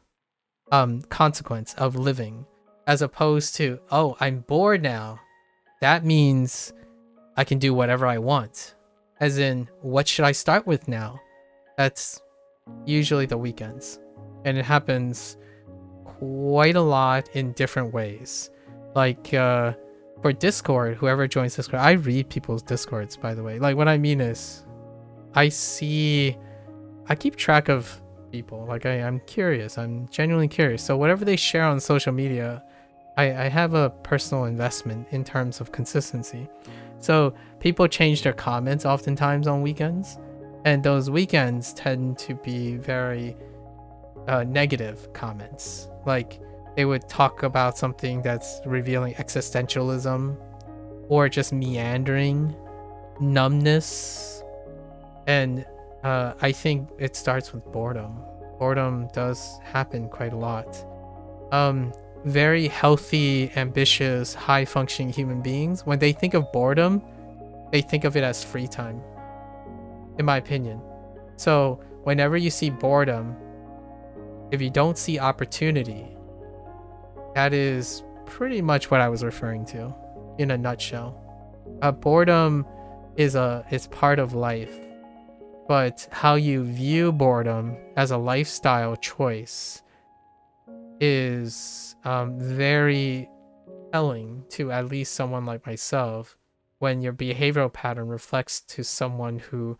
consequence of living, as opposed to, oh, I'm bored now, that means I can do whatever I want, as in, what should I start with now? That's usually the weekends, and it happens quite a lot in different ways. Like for Discord, whoever joins Discord, I read people's Discords, by the way. Like what I mean is I keep track of people. Like I'm curious, I'm genuinely curious. So whatever they share on social media, I have a personal investment in terms of consistency. So people change their comments oftentimes on weekends, and those weekends tend to be very negative comments. Like they would talk about something that's revealing existentialism, or just meandering, numbness, and I think it starts with boredom. Boredom does happen quite a lot. Very healthy, ambitious, high-functioning human beings, when they think of boredom, they think of it as free time, in my opinion. So whenever you see boredom, if you don't see opportunity, that is pretty much what I was referring to in a nutshell. Boredom is part of life, but how you view boredom as a lifestyle choice is very telling to at least someone like myself, when your behavioral pattern reflects to someone who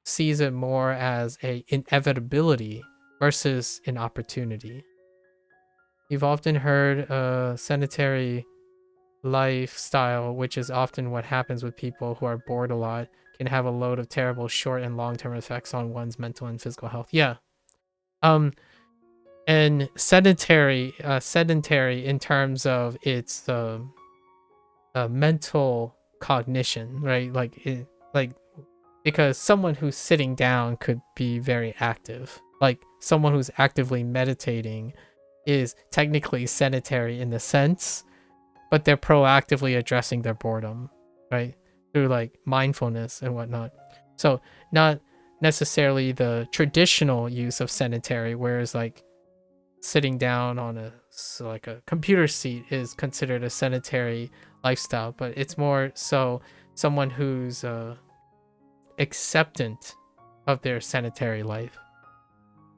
sees it more as an inevitability versus an opportunity. You've often heard sedentary lifestyle, which is often what happens with people who are bored a lot, can have a load of terrible short and long-term effects on one's mental and physical health. Yeah. And sedentary in terms of its mental cognition, right? Like because someone who's sitting down could be very active. Like someone who's actively meditating is technically sedentary in the sense, but they're proactively addressing their boredom, right? Through like mindfulness and whatnot. So not necessarily the traditional use of sedentary, whereas like sitting down on a computer seat is considered a sedentary lifestyle, but it's more so someone who's acceptant of their sedentary life,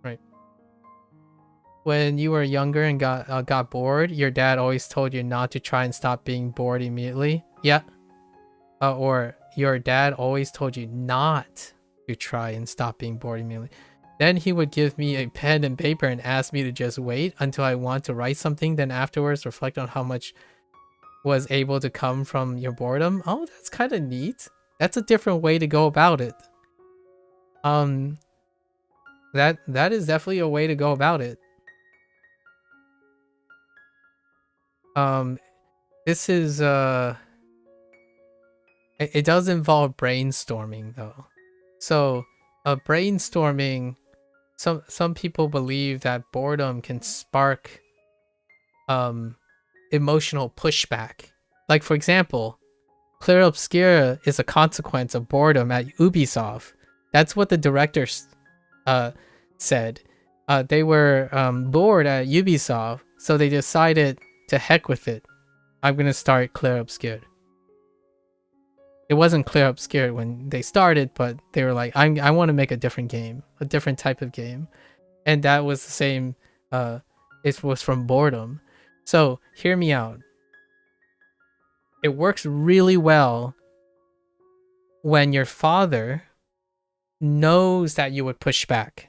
right? When you were younger and got bored, your dad always told you not to try and stop being bored immediately. Yeah. Or your dad always told you not to try and stop being bored immediately. Then he would give me a pen and paper and ask me to just wait until I want to write something, then afterwards reflect on how much was able to come from your boredom. Oh, that's kind of neat. That's a different way to go about it. That is definitely a way to go about it. This is it does involve brainstorming though. So, brainstorming, some people believe that boredom can spark emotional pushback. Like for example, Clair Obscur is a consequence of boredom at Ubisoft. That's what the directors said. They were bored at Ubisoft, so they decided to heck with it. I'm gonna start Clair Obscur. It wasn't Clair Obscur when they started, but they were like, I want to make a different game, a different type of game. And that was the same, it was from boredom. So hear me out. It works really well when your father knows that you would push back.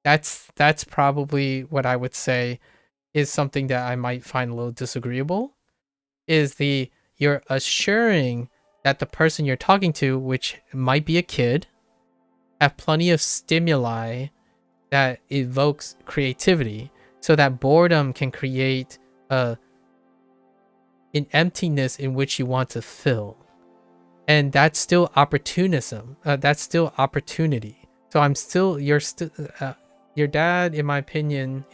That's probably what I would say is something that I might find a little disagreeable. Is you're assuring that the person you're talking to, which might be a kid, have plenty of stimuli that evokes creativity, so that boredom can create an emptiness in which you want to fill, and that's still opportunism. That's still opportunity. So your dad, in my opinion,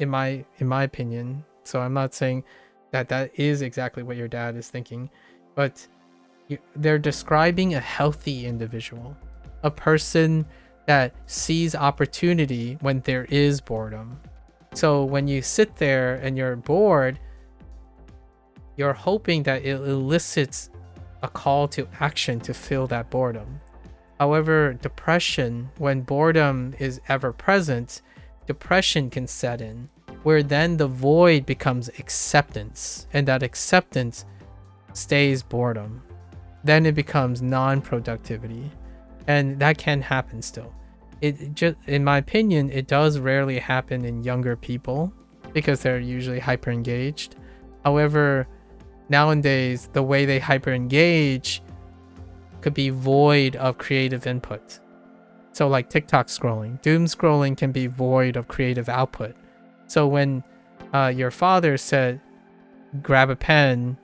So I'm not saying that is exactly what your dad is thinking, but they're describing a healthy individual, a person that sees opportunity when there is boredom. So when you sit there and you're bored, you're hoping that it elicits a call to action to fill that boredom. However, depression, when boredom is ever present, depression can set in, where then the void becomes acceptance, and that acceptance stays boredom. Then it becomes non-productivity, and that can happen still. It just, in my opinion, it does rarely happen in younger people because they're usually hyper engaged. However, nowadays the way they hyper engage could be void of creative input. So like TikTok scrolling, doom scrolling can be void of creative output. So when your father said, grab a pen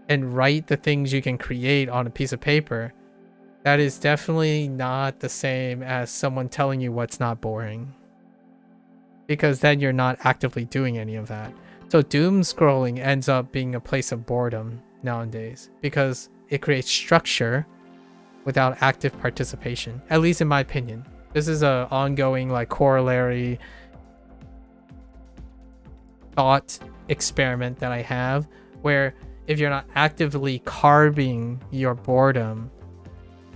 and write the things you can create on a piece of paper, that is definitely not the same as someone telling you what's not boring. Because then you're not actively doing any of that. So doom scrolling ends up being a place of boredom nowadays because it creates structure without active participation, at least in my opinion. This is an ongoing like corollary thought experiment that I have, where if you're not actively carving your boredom,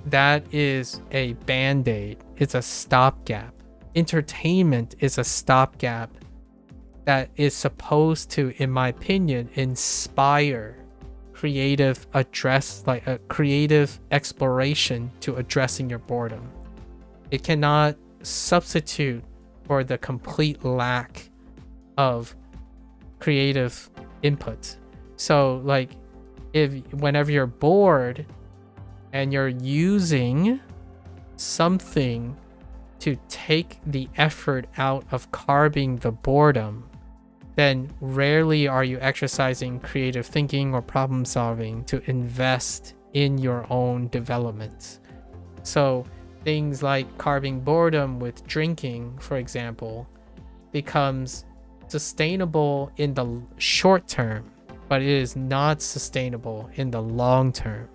that is a band-aid. It's a stopgap. Entertainment is a stopgap that is supposed to, in my opinion, inspire creative creative exploration to addressing your boredom. It cannot substitute for the complete lack of creative input. So like whenever you're bored and you're using something to take the effort out of carving the boredom, then rarely are you exercising creative thinking or problem solving to invest in your own development. So things like carving boredom with drinking, for example, becomes sustainable in the short term, but it is not sustainable in the long term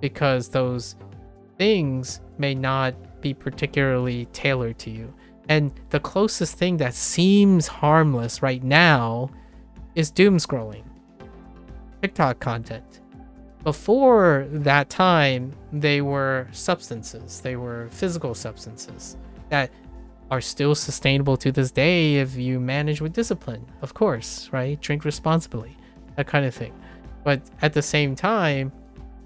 because those things may not be particularly tailored to you. And the closest thing that seems harmless right now is doom scrolling, TikTok content. Before that time, they were substances. They were physical substances that are still sustainable to this day if you manage with discipline, of course, right? Drink responsibly, that kind of thing. But at the same time,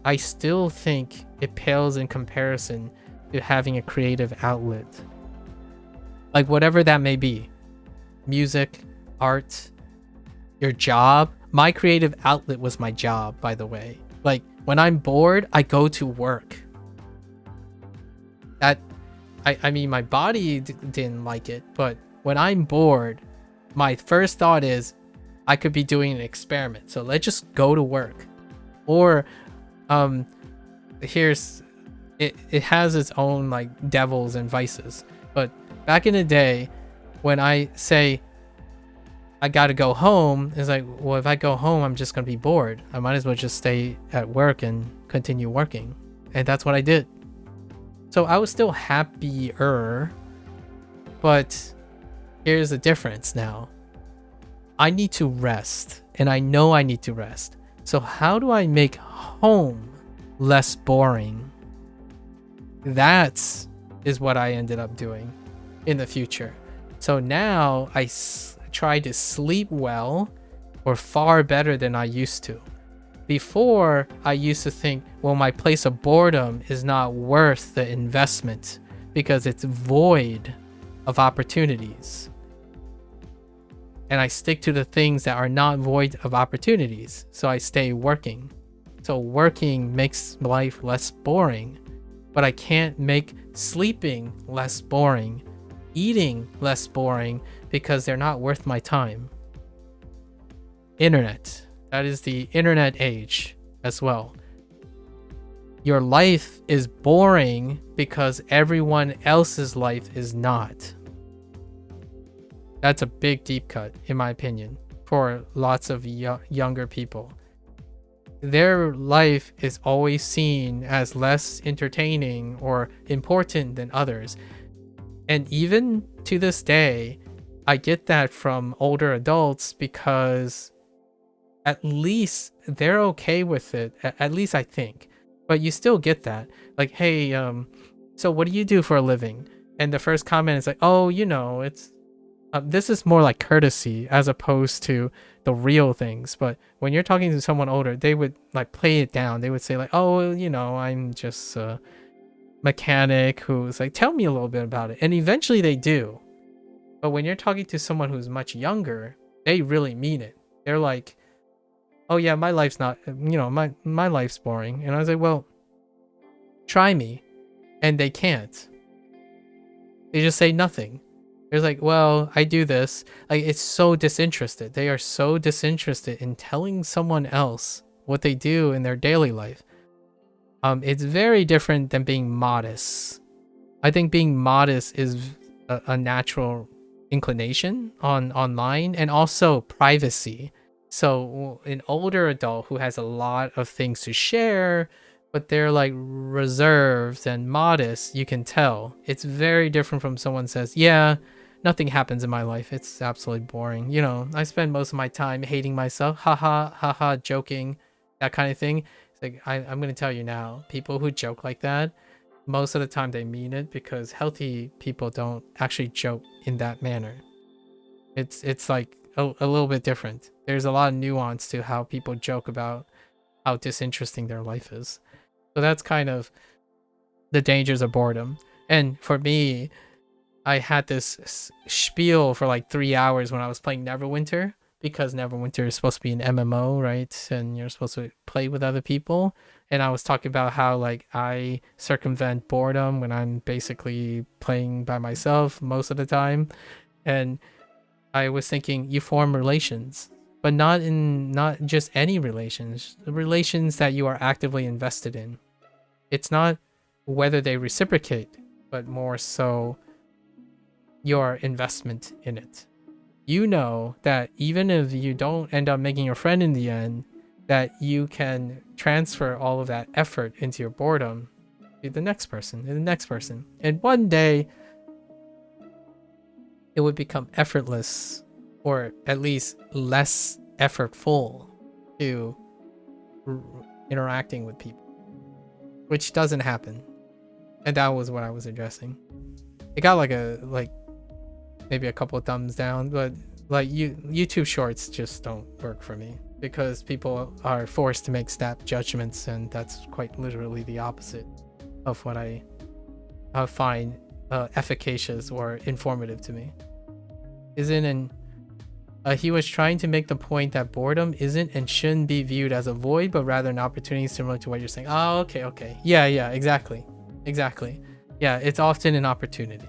I still think it pales in comparison to having a creative outlet. Like whatever that may be, music, art, your job. My creative outlet was my job, by the way. Like when I'm bored, I go to work. That I mean, my body didn't like it, but when I'm bored, my first thought is I could be doing an experiment. So let's just go to work. Or here's it has its own like devils and vices. But back in the day, when I say I gotta go home, it's like, well, if I go home, I'm just gonna be bored. I might as well just stay at work and continue working. And that's what I did. So I was still happier, but here's the difference now. I need to rest, and I know I need to rest. So how do I make home less boring? That is what I ended up doing in the future. So now I try to sleep well, or far better than I used to. Before, I used to think, well, my place of boredom is not worth the investment because it's void of opportunities. And I stick to the things that are not void of opportunities. So I stay working. So working makes life less boring, but I can't make sleeping less boring, eating less boring, because they're not worth my time. Internet. That is the internet age as well. Your life is boring because everyone else's life is not. That's a big deep cut, in my opinion, for lots of younger people. Their life is always seen as less entertaining or important than others. And even to this day, I get that from older adults because at least they're okay with it. At least I think. But you still get that. Like, hey, so what do you do for a living? And the first comment is like, oh, it's this is more like courtesy as opposed to the real things. But when you're talking to someone older, they would like play it down. They would say like, oh, I'm just a mechanic who's like, tell me a little bit about it. And eventually they do. But when you're talking to someone who's much younger, they really mean it. They're like, oh yeah, my life's not, my life's boring. And I was like, well, try me. And they can't. They just say nothing. They're like, well, I do this. Like, it's so disinterested. They are so disinterested in telling someone else what they do in their daily life. It's very different than being modest. I think being modest is a natural inclination online, and also privacy. So an older adult who has a lot of things to share, but they're like reserved and modest, you can tell. It's very different from someone says, yeah, nothing happens in my life. It's absolutely boring. I spend most of my time hating myself. Haha, joking, that kind of thing. It's like, I'm going to tell you now, people who joke like that, most of the time they mean it, because healthy people don't actually joke in that manner. It's like a little bit different. There's a lot of nuance to how people joke about how disinteresting their life is. So that's kind of the dangers of boredom. And for me, I had this spiel for like 3 hours when I was playing Neverwinter, because Neverwinter is supposed to be an MMO, right? And you're supposed to play with other people. And I was talking about how like I circumvent boredom when I'm basically playing by myself most of the time. And I was thinking you form relations, but not just any relations, the relations that you are actively invested in. It's not whether they reciprocate, but more so your investment in it. You know that even if you don't end up making your friend in the end, that you can transfer all of that effort into your boredom to the next person and the next person. And one day it would become effortless, or at least less effortful, to interacting with people, which doesn't happen. And that was what I was addressing. It got like maybe a couple of thumbs down, but like YouTube shorts just don't work for me, because people are forced to make snap judgments, and that's quite literally the opposite of what I find efficacious or informative to me. Isn't He was trying to make the point that boredom isn't and shouldn't be viewed as a void, but rather an opportunity, similar to what you're saying. Oh, okay. Yeah, exactly. Yeah, it's often an opportunity.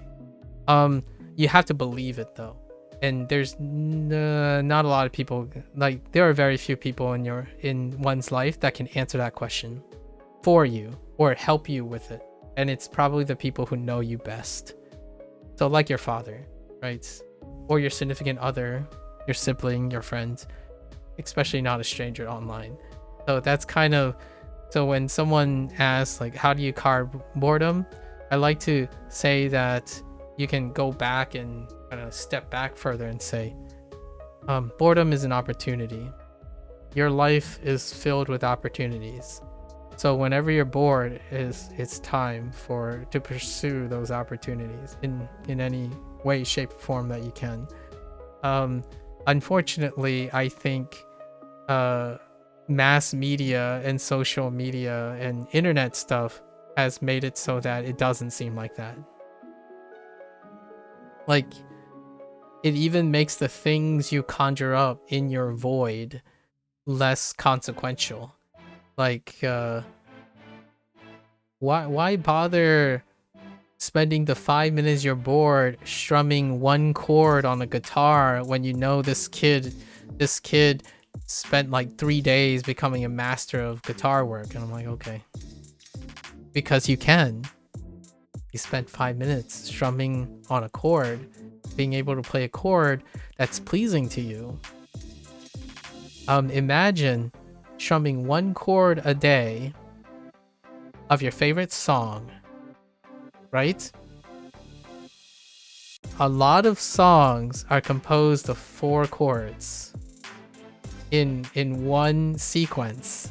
You have to believe it though. And there's not a lot of people, like there are very few people in one's life that can answer that question for you or help you with it. And it's probably the people who know you best. So like your father, right? Or your significant other, your sibling, your friend, especially not a stranger online. So that's kind of, so when someone asks like, how do you carve boredom? I like to say that you can go back and kind of step back further and say, boredom is an opportunity. Your life is filled with opportunities. So whenever you're bored, it's time to pursue those opportunities in any way, shape, or form that you can. Unfortunately, I think mass media and social media and internet stuff has made it so that it doesn't seem like that. Like, it even makes the things you conjure up in your void less consequential. Like, why bother spending the 5 minutes you're bored strumming one chord on a guitar when you know this kid spent like 3 days becoming a master of guitar work? And I'm like, okay, because you can. You spent 5 minutes strumming on a chord, being able to play a chord that's pleasing to you. Imagine strumming one chord a day of your favorite song, right? A lot of songs are composed of 4 chords in one sequence.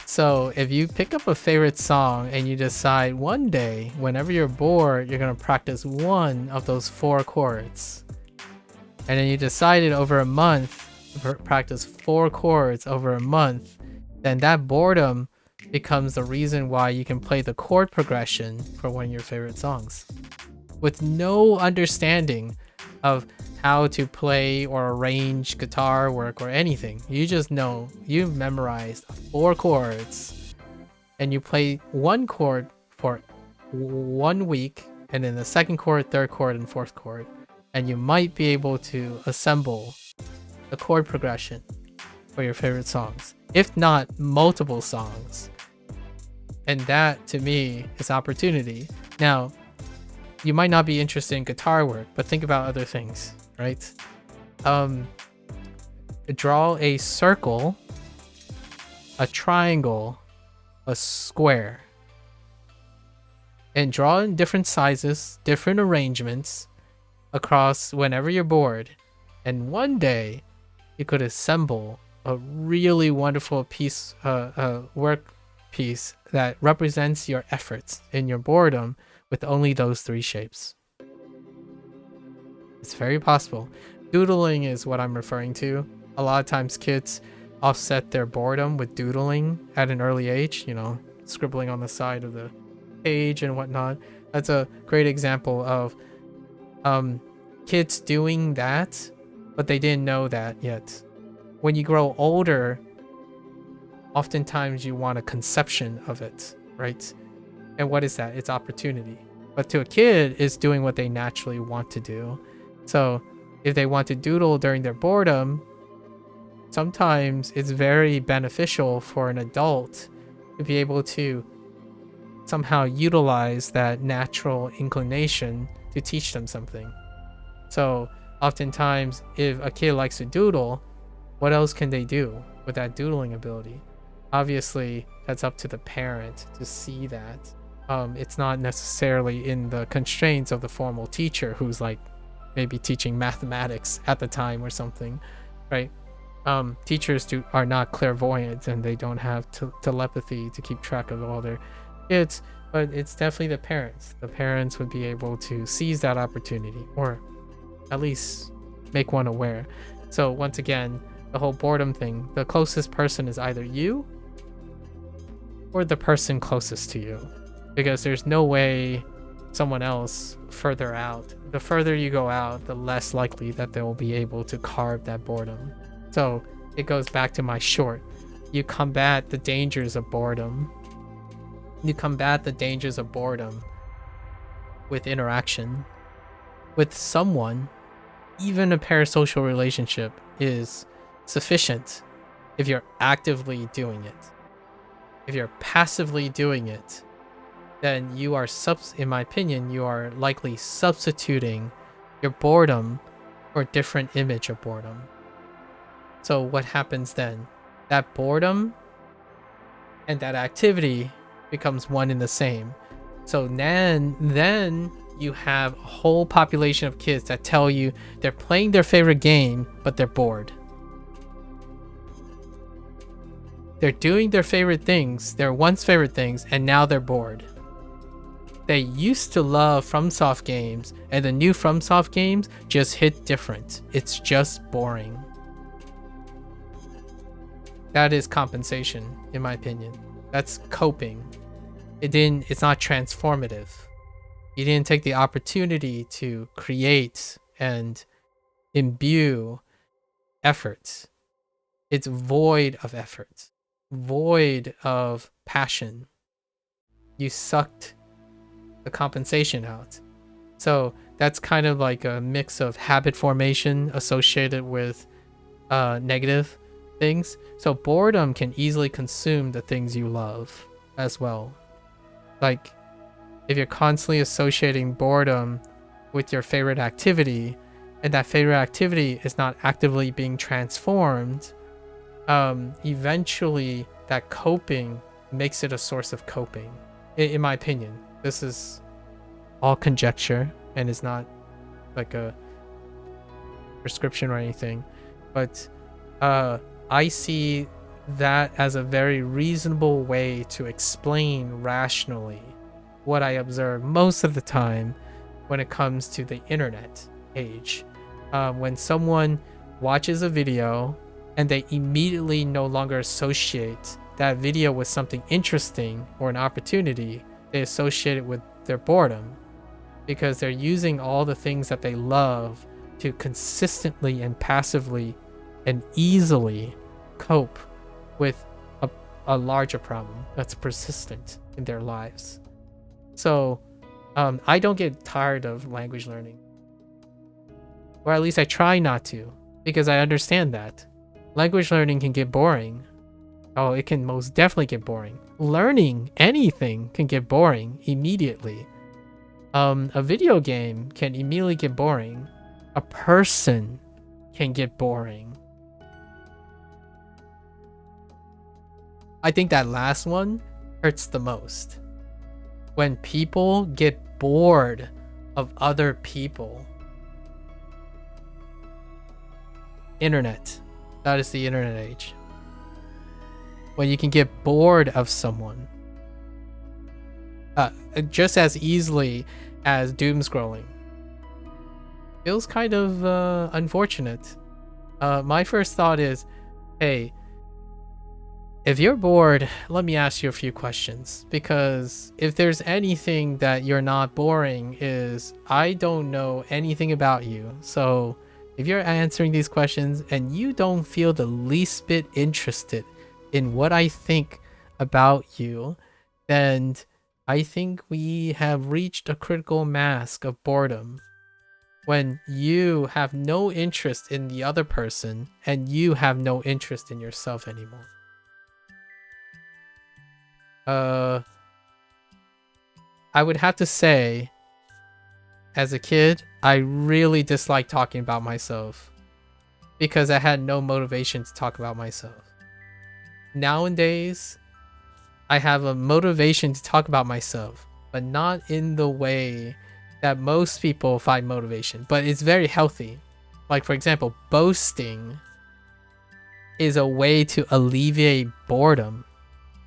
So if you pick up a favorite song and you decide one day, whenever you're bored, you're going to practice one of those 4 chords. And then you decided over a month to practice 4 chords over a month, then that boredom becomes the reason why you can play the chord progression for one of your favorite songs. With no understanding of how to play or arrange guitar work or anything. You just know you've memorized 4 chords and you play one chord for 1 week, and then the second chord, third chord, and fourth chord. And you might be able to assemble the chord progression for your favorite songs, if not multiple songs. And that to me is opportunity. Now, you might not be interested in guitar work, but think about other things, right? Draw a circle, a triangle, a square, and draw in different sizes, different arrangements across whenever you're bored. And one day you could assemble a really wonderful piece, work piece that represents your efforts in your boredom with only those 3 shapes. It's very possible. Doodling is what I'm referring to. A lot of times kids offset their boredom with doodling at an early age, you know, scribbling on the side of the page and whatnot. That's a great example of kids doing that, but they didn't know that yet. When you grow older, oftentimes you want a conception of it, right? And what is that? It's opportunity. But to a kid, it's doing what they naturally want to do. So if they want to doodle during their boredom, sometimes it's very beneficial for an adult to be able to somehow utilize that natural inclination to teach them something. So oftentimes, if a kid likes to doodle, what else can they do with that doodling ability? Obviously, that's up to the parent to see that. It's not necessarily in the constraints of the formal teacher who's like maybe teaching mathematics at the time or something, right? Teachers are not clairvoyant and they don't have telepathy to keep track of all their kids, but it's definitely the parents. The parents would be able to seize that opportunity or at least make one aware. So once again, the whole boredom thing, the closest person is either you or the person closest to you, because there's no way someone else further out. The further you go out, the less likely that they will be able to carve that boredom. So it goes back to my short. You combat the dangers of boredom. You combat the dangers of boredom with interaction. With someone, even a parasocial relationship is sufficient if you're actively doing it. If you're passively doing it, then you are, in my opinion, you are likely substituting your boredom for a different image of boredom. So what happens then? That boredom and that activity becomes one and the same. So then you have a whole population of kids that tell you they're playing their favorite game, but they're bored. They're doing their favorite things, their once favorite things, and now they're bored. They used to love FromSoft games, and the new FromSoft games just hit different. It's just boring. That is compensation, in my opinion. That's coping. It's not transformative. You didn't take the opportunity to create and imbue efforts. It's void of effort, void of passion. You sucked the compensation out. So that's kind of like a mix of habit formation associated with negative things. So boredom can easily consume the things you love as well. Like if you're constantly associating boredom with your favorite activity, and that favorite activity is not actively being transformed, eventually that coping makes it a source of coping. In my opinion, this is all conjecture and is not like a prescription or anything, but I see that as a very reasonable way to explain rationally what I observe most of the time when it comes to the internet age. When someone watches a video and they immediately no longer associate that video with something interesting or an opportunity, they associate it with their boredom, because they're using all the things that they love to consistently and passively and easily cope with a larger problem that's persistent in their lives. So I don't get tired of language learning, or at least I try not to, because I understand that language learning can get boring. Oh, it can most definitely get boring. Learning anything can get boring immediately. A video game can immediately get boring. A person can get boring. I think that last one hurts the most. When people get bored of other people. Internet. That is the internet age. When you can get bored of someone. Just as easily as doom scrolling. Feels kind of unfortunate. My first thought is, hey, if you're bored, let me ask you a few questions. Because if there's anything that you're not boring is, I don't know anything about you. So if you're answering these questions and you don't feel the least bit interested in what I think about you, then I think we have reached a critical mass of boredom. When you have no interest in the other person and you have no interest in yourself anymore. I would have to say, as a kid, I really disliked talking about myself because I had no motivation to talk about myself. Nowadays, I have a motivation to talk about myself, but not in the way that most people find motivation, but it's very healthy. Like, for example, boasting is a way to alleviate boredom.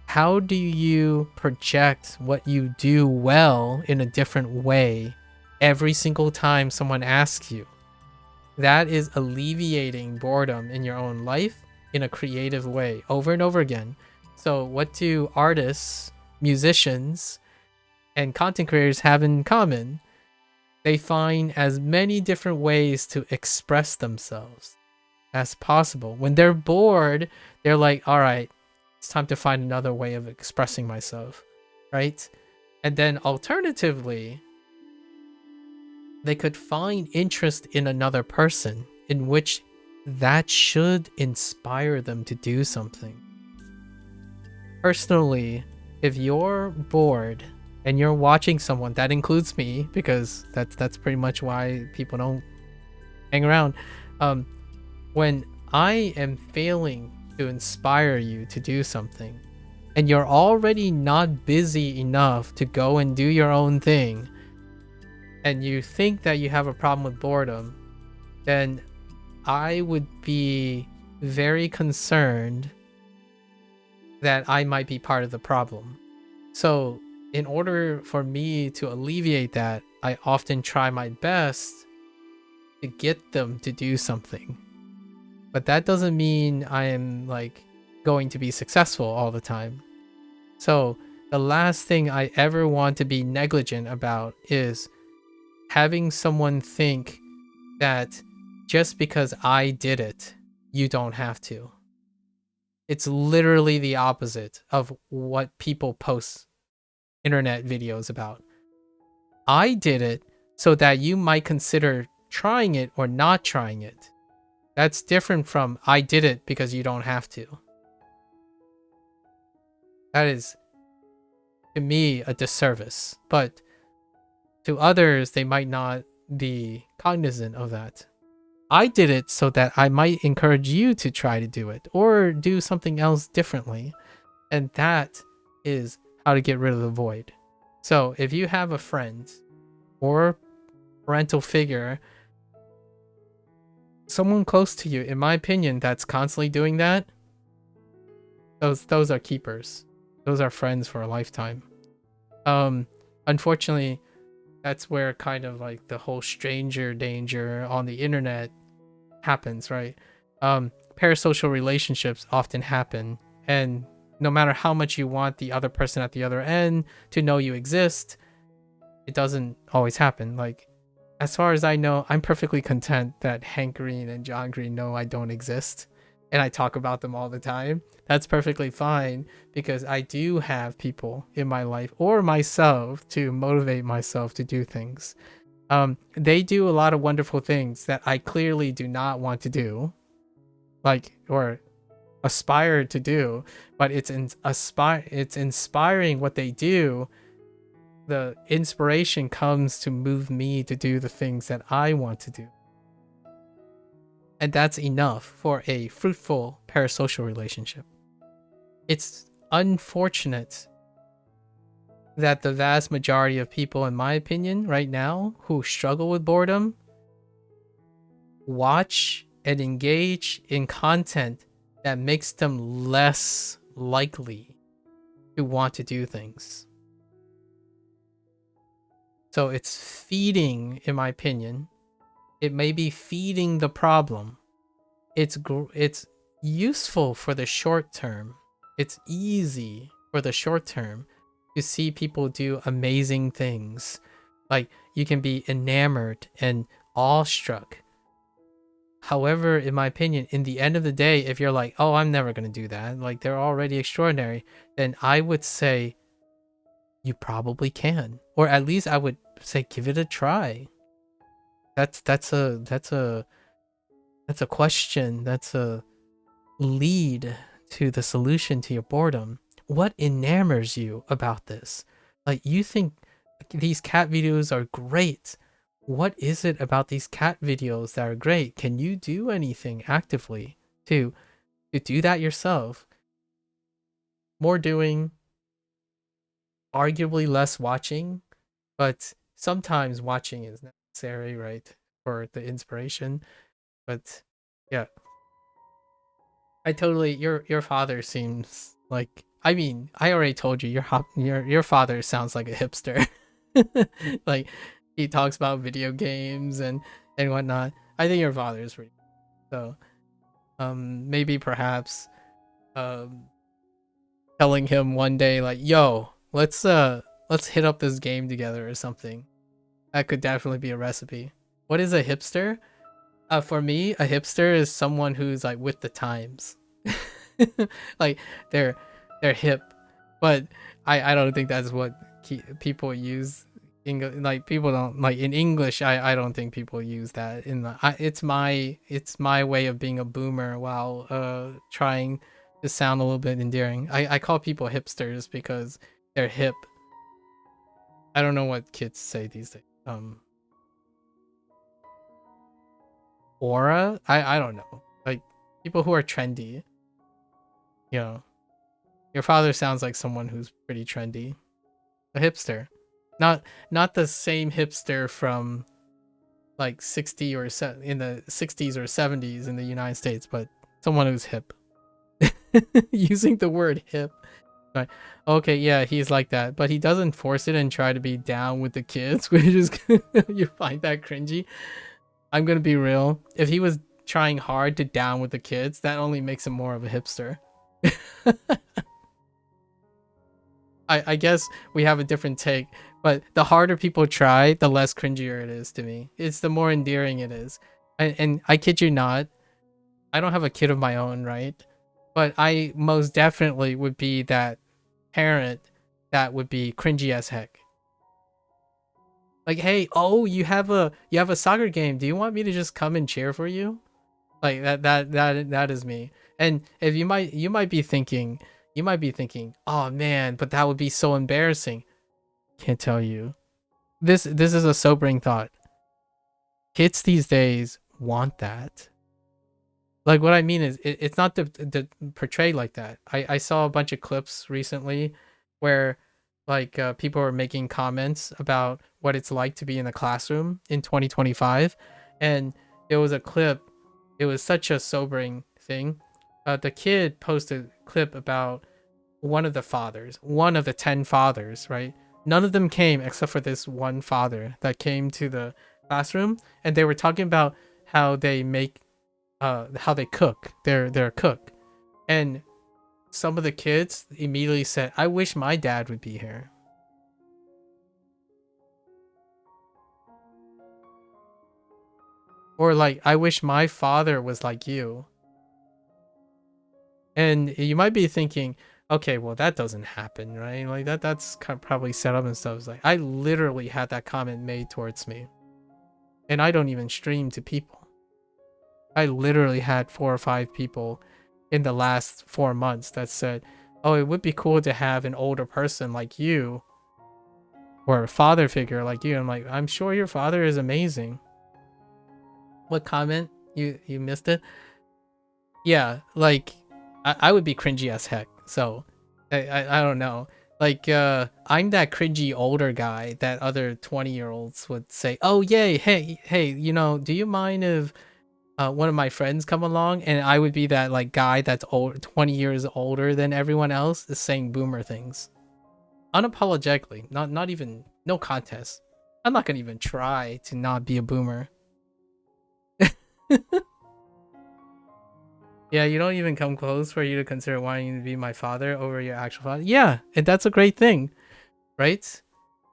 How do you project what you do well in a different way every single time someone asks you? That is alleviating boredom in your own life in a creative way over and over again. So what do artists, musicians, and content creators have in common, they find as many different ways to express themselves as possible. When they're bored, they're like, all right, it's time to find another way of expressing myself, right? And then alternatively, they could find interest in another person in which that should inspire them to do something. Personally, if you're bored and you're watching someone, that includes me, because that's pretty much why people don't hang around. When I am failing to inspire you to do something, and you're already not busy enough to go and do your own thing, and you think that you have a problem with boredom, then I would be very concerned that I might be part of the problem. So in order for me to alleviate that, I often try my best to get them to do something. But that doesn't mean I am like going to be successful all the time. So the last thing I ever want to be negligent about is having someone think that just because I did it, you don't have to. It's literally the opposite of what people post internet videos about. I did it so that you might consider trying it or not trying it. That's different from I did it because you don't have to. That is, to me, a disservice. But to others, they might not be cognizant of that. I did it so that I might encourage you to try to do it or do something else differently. And that is how to get rid of the void. So if you have a friend or parental figure, someone close to you, in my opinion, that's constantly doing that, those are keepers. Those are friends for a lifetime. Unfortunately, that's where kind of like the whole stranger danger on the internet happens, right? Parasocial relationships often happen, and no matter how much you want the other person at the other end to know you exist, it doesn't always happen. Like, as far as I know, I'm perfectly content that Hank Green and John Green know I don't exist, and I talk about them all the time. That's perfectly fine, because I do have people in my life or myself to motivate myself to do things. They do a lot of wonderful things that I clearly do not want to do, like, or aspire to do, but it's inspiring what they do. The inspiration comes to move me to do the things that I want to do. And that's enough for a fruitful parasocial relationship. It's unfortunate that the vast majority of people, in my opinion, right now, who struggle with boredom, watch and engage in content that makes them less likely to want to do things. So it's feeding, in my opinion, it may be feeding the problem. It's useful for the short term. It's easy for the short term to see people do amazing things. Like, you can be enamored and awestruck. However, in my opinion, in the end of the day, if you're like, oh, I'm never going to do that, like they're already extraordinary, then I would say you probably can. Or at least I would say give it a try. That's a question. That's a lead to the solution to your boredom. What enamors you about this? Like, you think these cat videos are great. What is it about these cat videos that are great? Can you do anything actively to do that yourself? More doing, arguably less watching, but sometimes watching is necessary, right, for the inspiration. But yeah, I totally, your father seems like, I mean, I already told you your father sounds like a hipster. Like, he talks about video games and whatnot. I think your father is pretty, so maybe perhaps telling him one day like, yo, let's let's hit up this game together or something. That could definitely be a recipe. What is a hipster? For me, a hipster is someone who's like with the times. Like they're hip, but I don't think that's what people use. Like people don't like in English. I don't think people use that in the. It's my way of being a boomer while trying to sound a little bit endearing. I call people hipsters because they're hip. I don't know what kids say these days. Aura? I don't know. Like people who are trendy. You know, your father sounds like someone who's pretty trendy. A hipster. Not the same hipster from like 60 or in the 60s or 70s in the United States, but someone who's hip. Using the word hip. Right. Okay, yeah, he's like that, but he doesn't force it and try to be down with the kids, which is you find that cringy. I'm gonna be real. If he was trying hard to down with the kids, that only makes him more of a hipster. I guess we have a different take, but the harder people try, the less cringier it is to me. It's the more endearing it is. And I kid you not, I don't have a kid of my own, right? But I most definitely would be that parent that would be cringy as heck. Like, hey, oh, you have a soccer game. Do you want me to just come and cheer for you? Like that is me. And if you might be thinking, oh man, but that would be so embarrassing. Can't tell you. This is a sobering thought. Kids these days want that. Like what I mean is it's not portrayed like that. I saw a bunch of clips recently where like people were making comments about what it's like to be in the classroom in 2025, and there was a clip. It was such a sobering thing. The kid posted a clip about one of the 10 fathers, right? None of them came except for this one father that came to the classroom, and they were talking about how they make how they cook their cook. And some of the kids immediately said, I wish my dad would be here. Or like, I wish my father was like you. And you might be thinking, okay, well that doesn't happen, right? Like that's kind of probably set up and stuff. It's like I literally had that comment made towards me. And I don't even stream to people. I literally had 4 or 5 people in the last 4 months that said, oh, it would be cool to have an older person like you or a father figure like you. I'm like, I'm sure your father is amazing. What comment? You missed it? Yeah, like I would be cringy as heck. So I don't know. Like I'm that cringy older guy that other 20-year-olds would say, oh yay, hey, you know, do you mind if one of my friends come along? And I would be that like guy that's 20 years older than everyone else is saying boomer things unapologetically, not even, no contest. I'm not gonna even try to not be a boomer. Yeah, you don't even come close for you to consider wanting to be my father over your actual father. Yeah, and that's a great thing, right?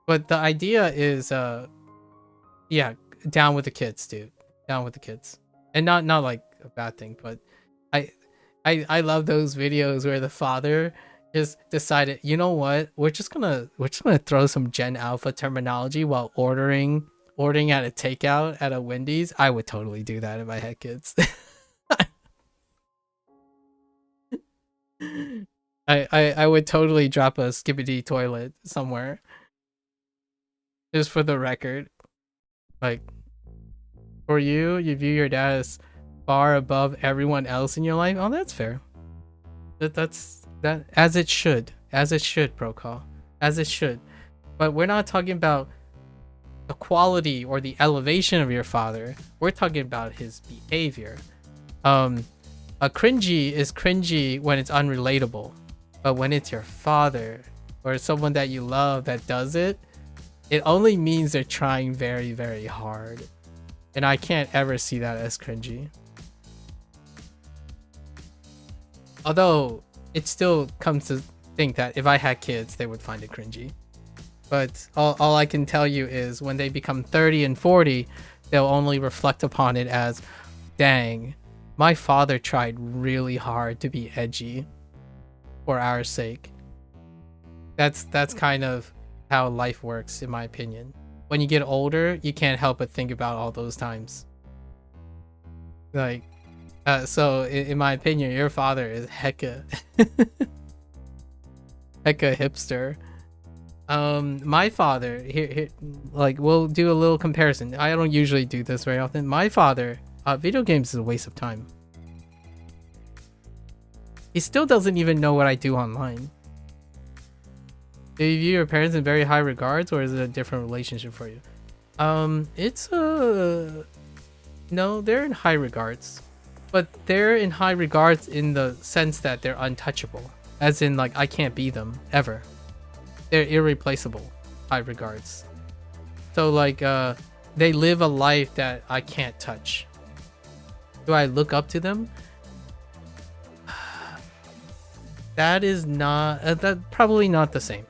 But the idea is yeah, down with the kids, dude. Down with the kids. And not like a bad thing, but I love those videos where the father just decided, you know what, we're just gonna throw some Gen Alpha terminology while ordering at a takeout at a Wendy's. I would totally do that if I had kids. I would totally drop a skibbity toilet somewhere. Just for the record. Like, for you view your dad as far above everyone else in your life. Oh, that's fair. That's as it should. As it should, Procall. As it should. But we're not talking about the quality or the elevation of your father. We're talking about his behavior. A cringy is cringy when it's unrelatable. But when it's your father or someone that you love that does it, it only means they're trying very, very hard. And I can't ever see that as cringy. Although, it still comes to think that if I had kids, they would find it cringy. But all I can tell you is when they become 30 and 40, they'll only reflect upon it as, dang, my father tried really hard to be edgy for our sake. That's kind of how life works, in my opinion. When you get older, you can't help but think about all those times. Like, so in my opinion, your father is hecka hecka hipster. My father, here, like, we'll do a little comparison. I don't usually do this very often. My father, video games is a waste of time. He still doesn't even know what I do online. Do you view your parents in very high regards, or is it a different relationship for you? It's no, they're in high regards, but they're in high regards in the sense that they're untouchable, as in like I can't be them ever. They're irreplaceable, high regards. So like they live a life that I can't touch. Do I look up to them? That is not that probably not the same.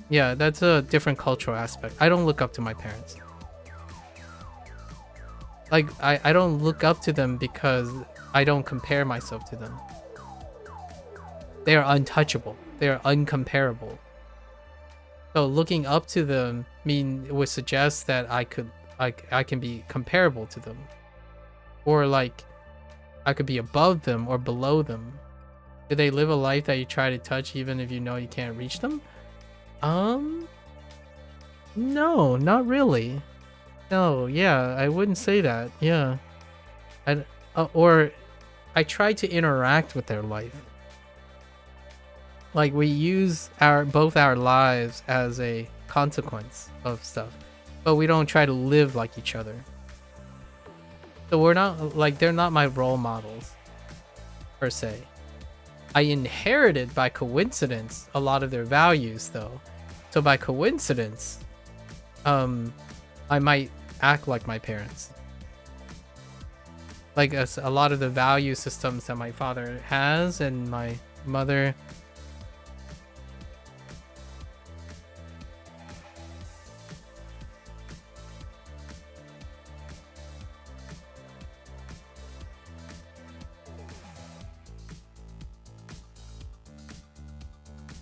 Yeah, that's a different cultural aspect. I don't look up to my parents. Like I don't look up to them because I don't compare myself to them. They are untouchable. They are uncomparable. So looking up to them would suggest that I can be comparable to them, or like I could be above them or below them. Do they live a life that you try to touch even if you know you can't reach them? No, not really. No, yeah, I wouldn't say that. Yeah, or I try to interact with their life. Like we use both our lives as a consequence of stuff, but we don't try to live like each other. So we're not like they're not my role models per se. I inherited by coincidence a lot of their values though. So by coincidence, I might act like my parents. Like a lot of the value systems that my father has and my mother.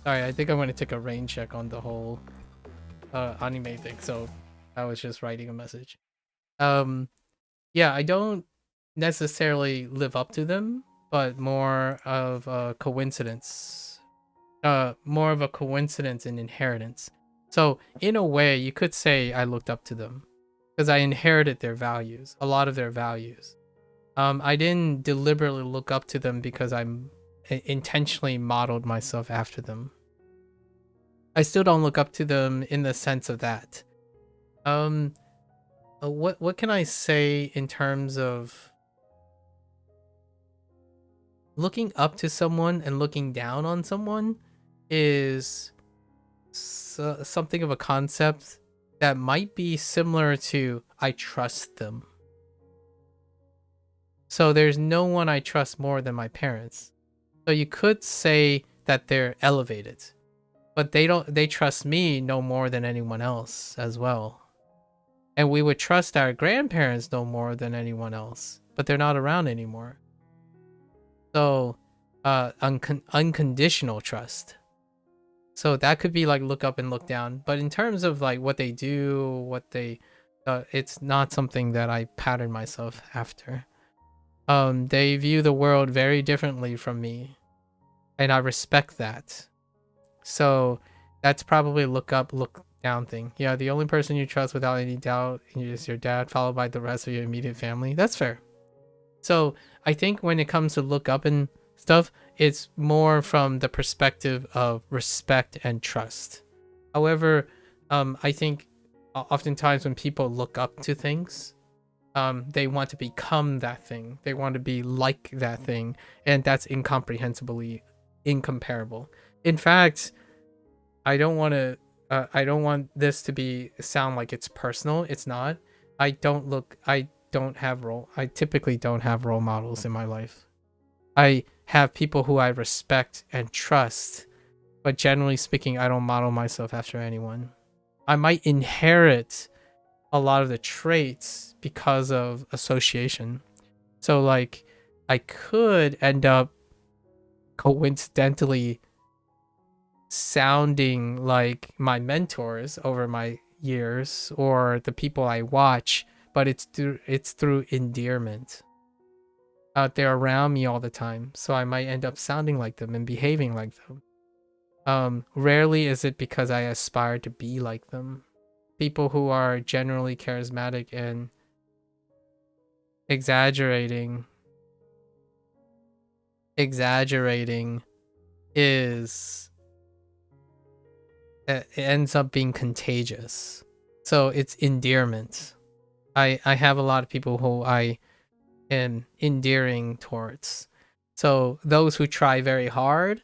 Sorry, I think I'm going to take a rain check on the whole anime thing. So I was just writing a message. Yeah, I don't necessarily live up to them, but more of a coincidence. More of a coincidence and inheritance. So in a way, you could say I looked up to them because I inherited their values, a lot of their values. I didn't deliberately look up to them because I'm intentionally modeled myself after them. I still don't look up to them in the sense of that. What can I say in terms of looking up to someone and looking down on someone is something of a concept that might be similar to I trust them. So there's no one I trust more than my parents. So you could say that they're elevated, but they trust me no more than anyone else as well. And we would trust our grandparents no more than anyone else, but they're not around anymore. So unconditional trust. So that could be like look up and look down, but in terms of like what they do, it's not something that I pattern myself after. They view the world very differently from me, and I respect that. So that's probably look up, look down thing. Yeah, the only person you trust without any doubt is your dad, followed by the rest of your immediate family. That's fair. So I think when it comes to look up and stuff, it's more from the perspective of respect and trust. However, I think oftentimes when people look up to things, they want to become that thing. They want to be like that thing, and that's incomprehensibly incomparable. In fact, I don't want this to sound like it's personal. It's not. I typically don't have role models in my life. I have people who I respect and trust, but generally speaking, I don't model myself after anyone. I might inherit a lot of the traits because of association. So like I could end up coincidentally sounding like my mentors over my years or the people I watch, but it's through endearment. They're around me all the time, so I might end up sounding like them and behaving like them. Rarely is it because I aspire to be like them. People who are generally charismatic and exaggerating is it ends up being contagious. So it's endearment. I have a lot of people who I am endearing towards. So those who try very hard,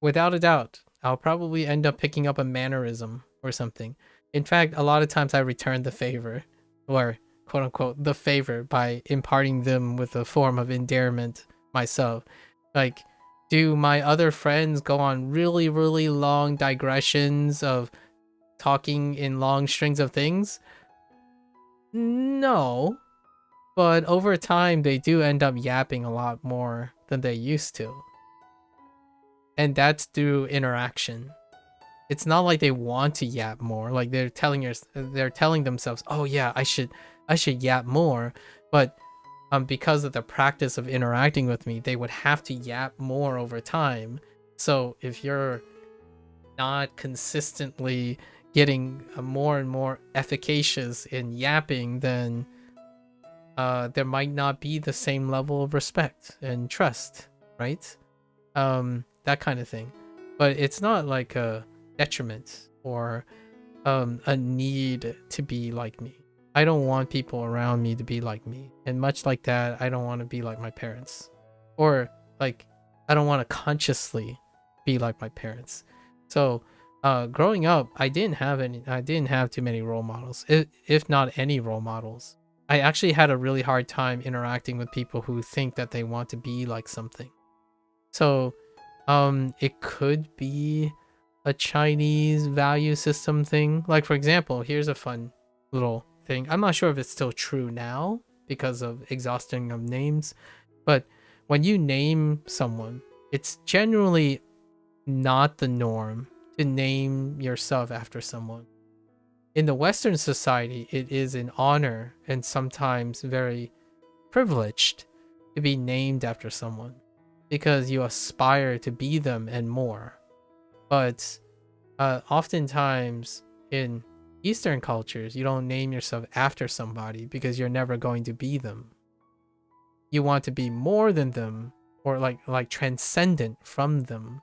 without a doubt, I'll probably end up picking up a mannerism or something. In fact, a lot of times I return the favor, or quote unquote the favor, by imparting them with a form of endearment myself. Like, do my other friends go on really, really long digressions of talking in long strings of things? No. But over time, they do end up yapping a lot more than they used to. And that's through interaction. It's not like they want to yap more. Like they're telling themselves, "Oh yeah, I should yap more." But because of the practice of interacting with me, they would have to yap more over time. So if you're not consistently getting more and more efficacious in yapping, then there might not be the same level of respect and trust, right? That kind of thing. But it's not like a detriment or a need to be like me. I don't want people around me to be like me. And much like that, I don't want to be like my parents. Or like I don't want to consciously be like my parents. So growing up, I didn't have too many role models, if not any role models. I actually had a really hard time interacting with people who think that they want to be like something. So it could be a Chinese value system thing. Like for example, here's a fun little thing. I'm not sure if it's still true now because of exhausting of names, but when you name someone, it's generally not the norm to name yourself after someone. In the Western society, it is an honor and sometimes very privileged to be named after someone because you aspire to be them and more. But oftentimes in Eastern cultures, you don't name yourself after somebody because you're never going to be them. You want to be more than them or like transcendent from them.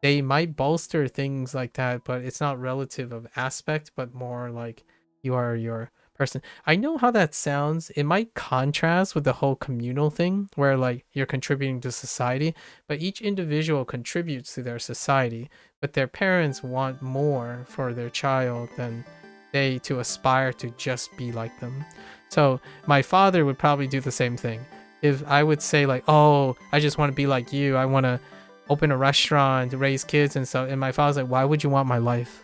They might bolster things like that, but it's not relative of aspect, but more like you are your person. I know how that sounds. It might contrast with the whole communal thing where like you're contributing to society, but each individual contributes to their society, but their parents want more for their child than they to aspire to just be like them. So my father would probably do the same thing. If I would say like, "Oh, I just want to be like you. I want to open a restaurant, raise kids and stuff," and my father's like, "Why would you want my life?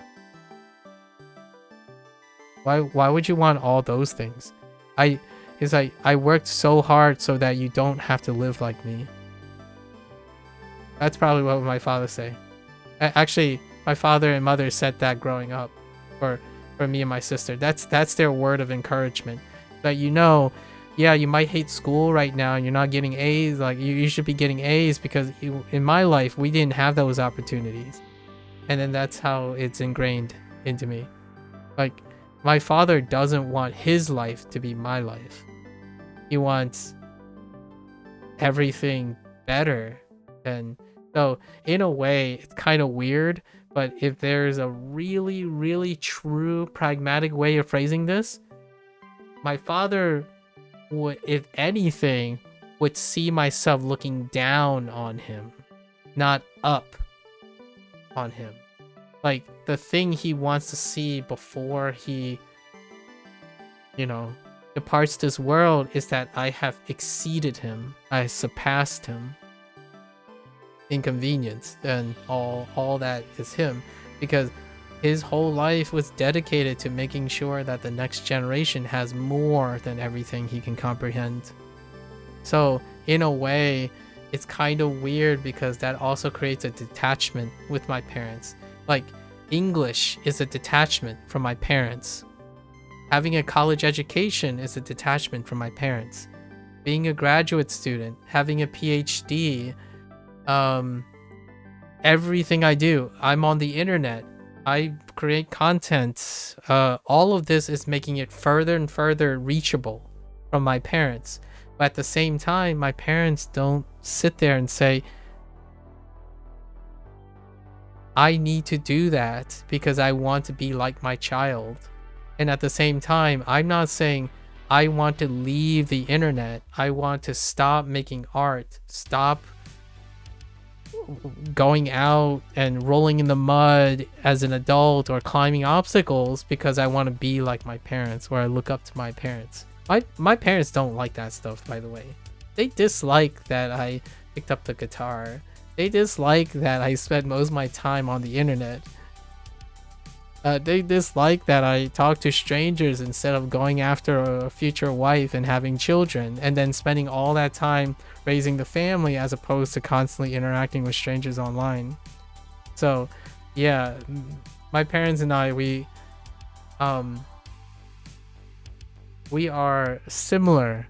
Why would you want all those things?" He's like, "I worked so hard so that you don't have to live like me." That's probably what my father say. Actually, my father and mother said that growing up for me and my sister. That's their word of encouragement. That yeah, you might hate school right now and you're not getting A's. Like you should be getting A's because in my life we didn't have those opportunities. And then that's how it's ingrained into me. Like my father doesn't want his life to be my life. He wants everything better. And so in a way, it's kind of weird. But if there's a really, really true pragmatic way of phrasing this, my father would, if anything, would see myself looking down on him, not up on him. Like the thing he wants to see before he, departs this world is that I have exceeded him. I surpassed him in convenience, and all that is him. because his whole life was dedicated to making sure that the next generation has more than everything he can comprehend. So in a way, it's kind of weird because that also creates a detachment with my parents. Like, English is a detachment from my parents. Having a college education is a detachment from my parents. Being a graduate student, having a PhD, everything I do, I'm on the internet, I create content. All of this is making it further and further reachable from my parents. But at the same time, my parents don't sit there and say, I need to do that because I want to be like my child. And at the same time, I'm not saying I want to leave the internet. I want to stop making art, stop going out and rolling in the mud as an adult or climbing obstacles because I want to be like my parents, or I look up to my parents. My parents don't like that stuff, by the way. They dislike that I picked up the guitar. They dislike that I spent most of my time on the internet. They dislike that I talk to strangers instead of going after a future wife and having children, and then spending all that time raising the family as opposed to constantly interacting with strangers online. So, yeah, my parents and I, we are similar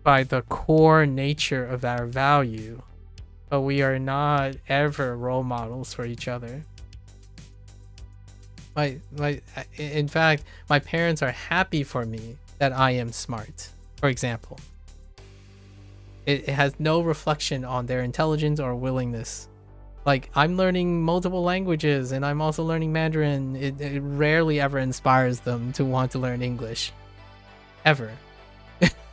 by the core nature of our value, but we are not ever role models for each other. In fact, my parents are happy for me that I am smart, for example. It has no reflection on their intelligence or willingness. Like, I'm learning multiple languages and I'm also learning Mandarin. It rarely ever inspires them to want to learn English. Ever.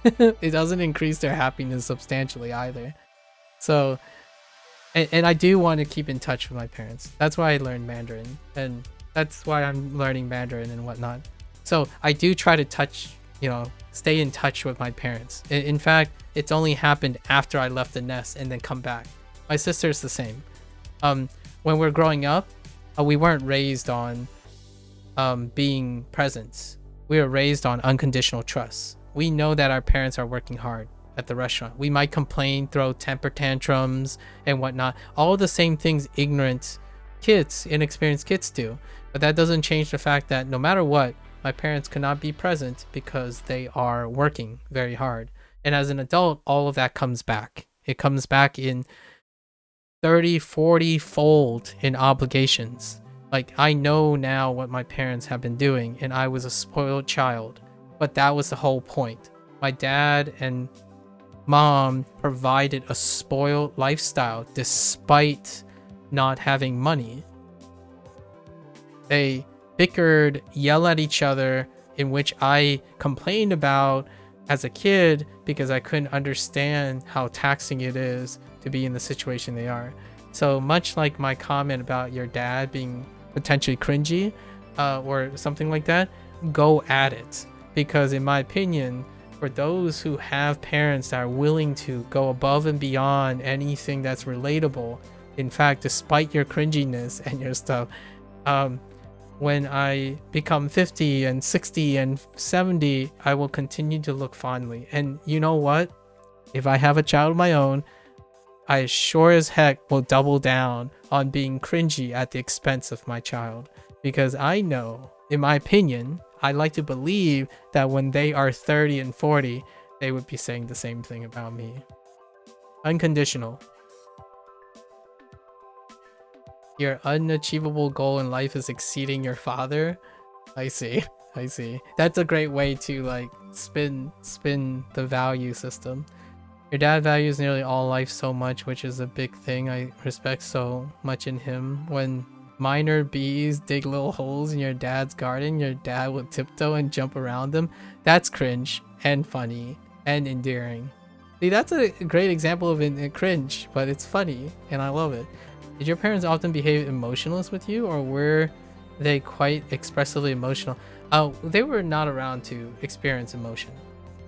It doesn't increase their happiness substantially either. So, and I do want to keep in touch with my parents. That's why I learned Mandarin, and that's why I'm learning Mandarin and whatnot. So I do try to stay in touch with my parents. In fact, it's only happened after I left the nest and then come back. My sister's the same. When we're growing up, we weren't raised on being present. We were raised on unconditional trust. We know that our parents are working hard at the restaurant. We might complain, throw temper tantrums and whatnot. All the same things ignorant kids, inexperienced kids do. But that doesn't change the fact that no matter what, my parents cannot be present because they are working very hard. And as an adult, all of that comes back. It comes back in 30, 40 fold in obligations. Like, I know now what my parents have been doing, and I was a spoiled child. But that was the whole point. My dad and mom provided a spoiled lifestyle despite not having money. They bickered, yell at each other, in which I complained about as a kid because I couldn't understand how taxing it is to be in the situation they are. So much like my comment about your dad being potentially cringy or something like that, go at it. Because in my opinion, for those who have parents that are willing to go above and beyond anything that's relatable, in fact, despite your cringiness and your stuff, when I become 50 and 60 and 70, I will continue to look fondly. And you know what? If I have a child of my own, I sure as heck will double down on being cringy at the expense of my child. Because I know, in my opinion, I like to believe that when they are 30 and 40, they would be saying the same thing about me. Unconditional. Your unachievable goal in life is exceeding your father. I see. That's a great way to like spin the value system. Your dad values nearly all life so much, which is a big thing I respect so much in him. When minor bees dig little holes in your dad's garden, your dad will tiptoe and jump around them. That's cringe and funny and endearing. See, that's a great example of a cringe, but it's funny and I love it. Did your parents often behave emotionless with you, or were they quite expressively emotional? They were not around to experience emotion.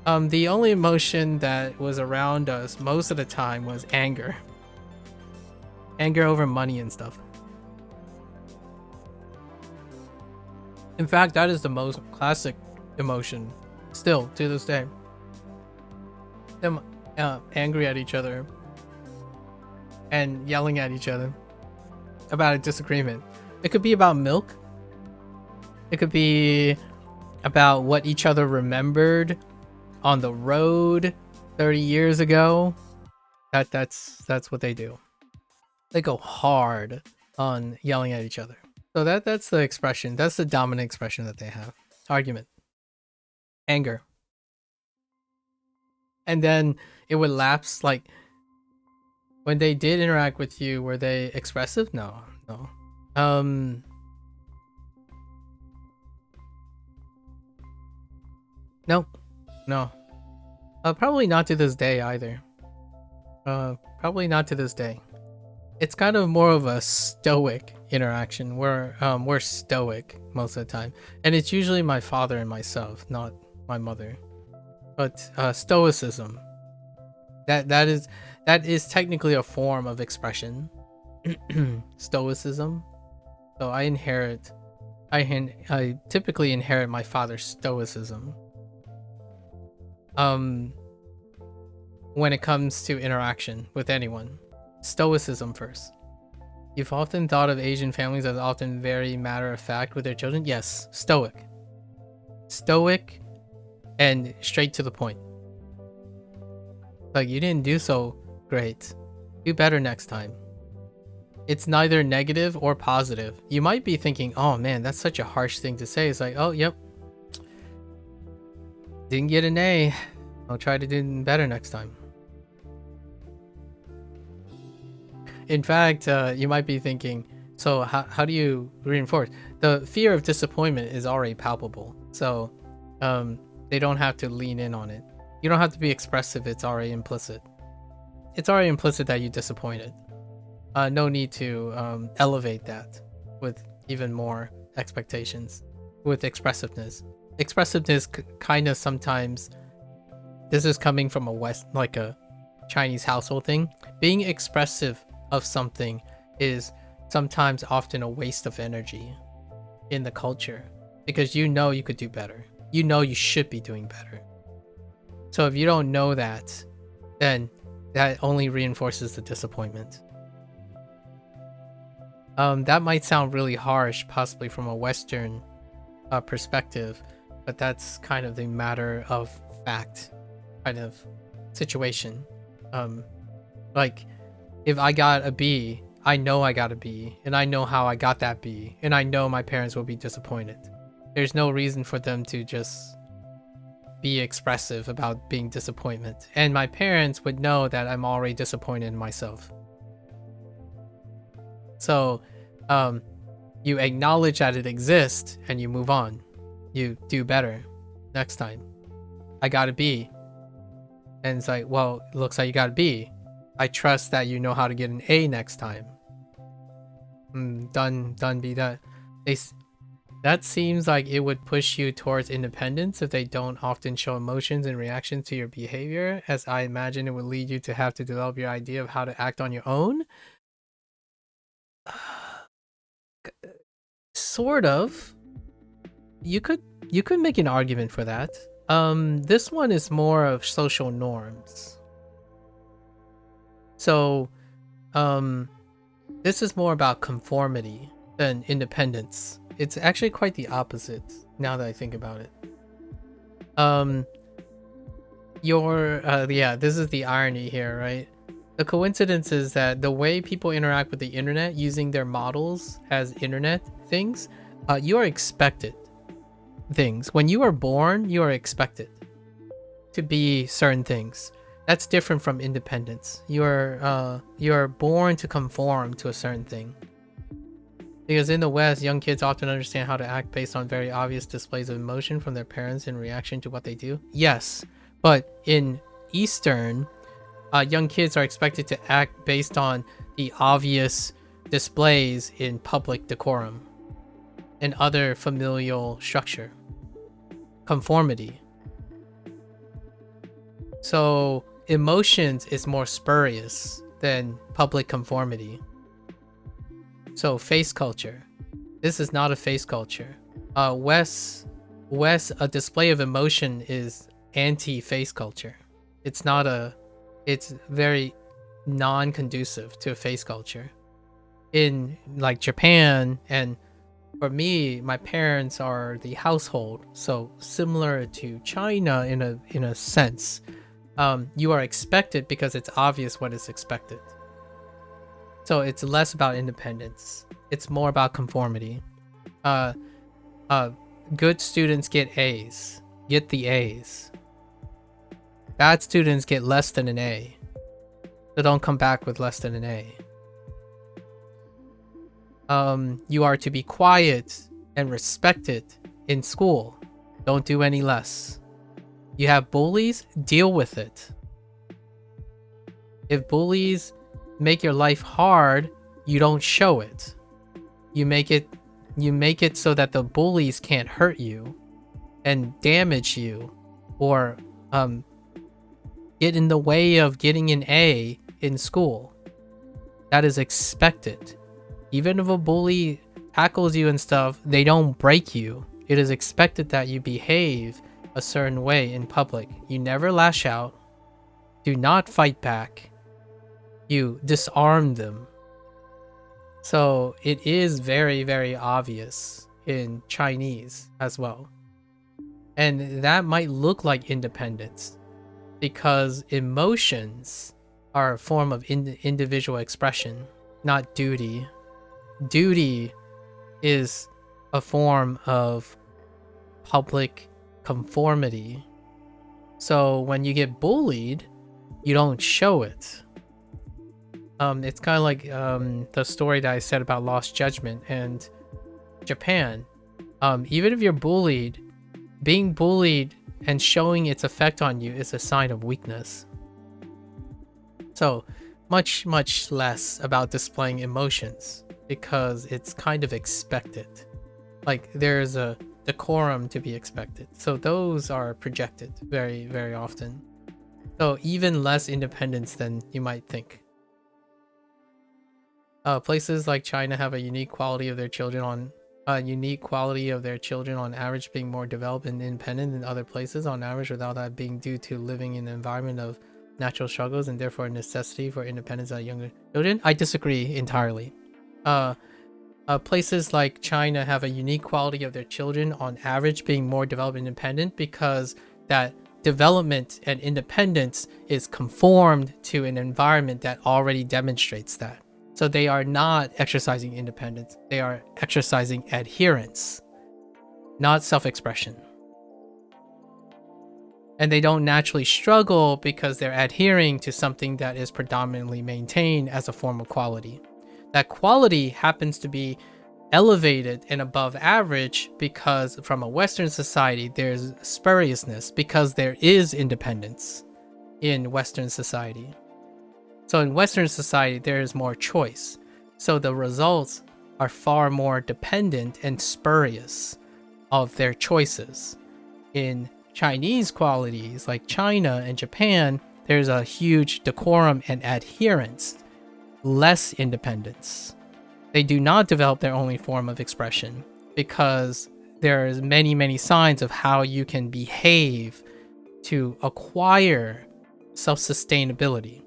The only emotion that was around us most of the time was anger. Anger over money and stuff. In fact, that is the most classic emotion still to this day. Them angry at each other and yelling at each other about a disagreement. It could be about milk. It could be about what each other remembered on the road 30 years ago. That's what they do. They go hard on yelling at each other. So that's the expression. That's the dominant expression that they have. Argument. Anger. And then it would lapse, like when they did interact with you, were they expressive? No. No. Probably not to this day either. Probably not to this day. It's kind of more of a stoic interaction. We're stoic most of the time, and it's usually my father and myself, not my mother. But stoicism, that is technically a form of expression. Stoicism. So I typically inherit my father's stoicism. When it comes to interaction with anyone, stoicism first. You've often thought of Asian families as often very matter-of-fact with their children. Yes, stoic and straight to the point. Like, you didn't do so great, do better next time. It's neither negative or positive. You might be thinking, oh man, that's such a harsh thing to say. It's like, oh yep, didn't get an A, I'll try to do better next time. In fact, you might be thinking, so how do you reinforce? The fear of disappointment is already palpable, so they don't have to lean in on it. You don't have to be expressive, it's already implicit. It's already implicit that you're disappointed. No need to elevate that with even more expectations, with expressiveness. Expressiveness kind of sometimes, this is coming from a Chinese household thing. Being expressive of something is sometimes often a waste of energy in the culture, because you know you could do better. You know you should be doing better. So if you don't know that, then that only reinforces the disappointment. That might sound really harsh, possibly from a Western perspective, but that's kind of the matter of fact kind of situation. Like, if I got a B, I know I got a B, and I know how I got that B, and I know my parents will be disappointed. There's no reason for them to just be expressive about being disappointment. And my parents would know that I'm already disappointed in myself. So, you acknowledge that it exists, and you move on. You do better next time. I got a B. And it's like, well, it looks like you got a B. I trust that you know how to get an A next time. Done be that. That seems like it would push you towards independence if they don't often show emotions and reactions to your behavior, as I imagine it would lead you to have to develop your idea of how to act on your own. Sort of. You could make an argument for that. This one is more of social norms. So, this is more about conformity than independence. It's actually quite the opposite, now that I think about it. This is the irony here, right? The coincidence is that the way people interact with the internet using their models as internet things, you are expected things. When you are born, you are expected to be certain things. That's different from independence. You are born to conform to a certain thing. Because in the West, young kids often understand how to act based on very obvious displays of emotion from their parents in reaction to what they do. Yes, but in Eastern, young kids are expected to act based on the obvious displays in public decorum and other familial structure. Conformity. So emotions is more spurious than public conformity. So face culture. This is not a face culture. West a display of emotion is anti-face culture. It's not a it's very non-conducive to a face culture. In like Japan, and for me, my parents are the household, so similar to China in a sense. You are expected because it's obvious what is expected. So it's less about independence. It's more about conformity. Uh, Good students get A's. Get the A's. Bad students get less than an A. So don't come back with less than an A. You are to be quiet and respected in school. Don't do any less. You have bullies, deal with it. If bullies make your life hard, you don't show it. You make it so that the bullies can't hurt you and damage you or get in the way of getting an A in school. That is expected. Even if a bully tackles you and stuff, they don't break you. It is expected that you behave a certain way in public. You never lash out. Do not fight back. You disarm them. So it is very, very obvious in Chinese as well. And that might look like independence because emotions are a form of individual expression, not duty. Duty is a form of public conformity. So when you get bullied, you don't show it. It's kind of like the story that I said about lost judgment and Japan. Even if you're bullied, being bullied and showing its effect on you is a sign of weakness. So much less about displaying emotions because it's kind of expected. Like there's a decorum to be expected. So those are projected very, very often. So even less independence than you might think. Places like China have a unique quality of their children on average being more developed and independent than other places on average, without that being due to living in an environment of natural struggles and therefore a necessity for independence at younger children. I disagree entirely. Places like China have a unique quality of their children on average being more developed and independent because that development and independence is conformed to an environment that already demonstrates that. So they are not exercising independence. They are exercising adherence, not self-expression. And they don't naturally struggle because they're adhering to something that is predominantly maintained as a form of quality. That quality happens to be elevated and above average because from a Western society, there's spuriousness because there is independence in Western society. So in Western society, there is more choice. So the results are far more dependent and spurious of their choices. In Chinese qualities like China and Japan, there's a huge decorum and adherence, less independence. They do not develop their only form of expression because there's many signs of how you can behave to acquire self-sustainability.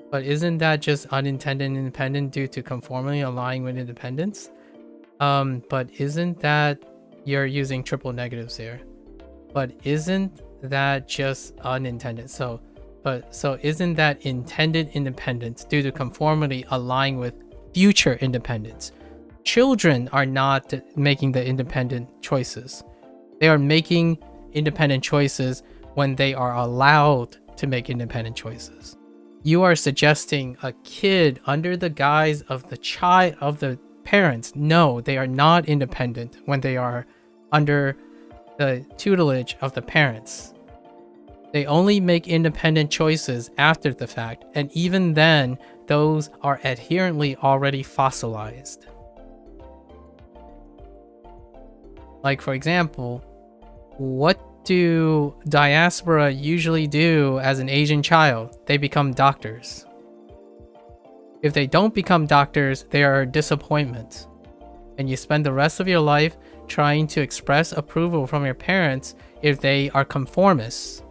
But isn't that just unintended independent due to conformity aligning with independence? But isn't that you're using triple negatives here? But isn't that just unintended? So isn't that intended independence due to conformity aligning with future independence? Children are not making the independent choices. They are making independent choices when they are allowed to make independent choices. You are suggesting a kid under the guise of the parents. No, they are not independent when they are under the tutelage of the parents. They only make independent choices after the fact, and even then, those are adherently already fossilized. Like, for example, what do diaspora usually do as an Asian child? They become doctors. If they don't become doctors, they are a disappointment. And you spend the rest of your life trying to express approval from your parents if they are conformists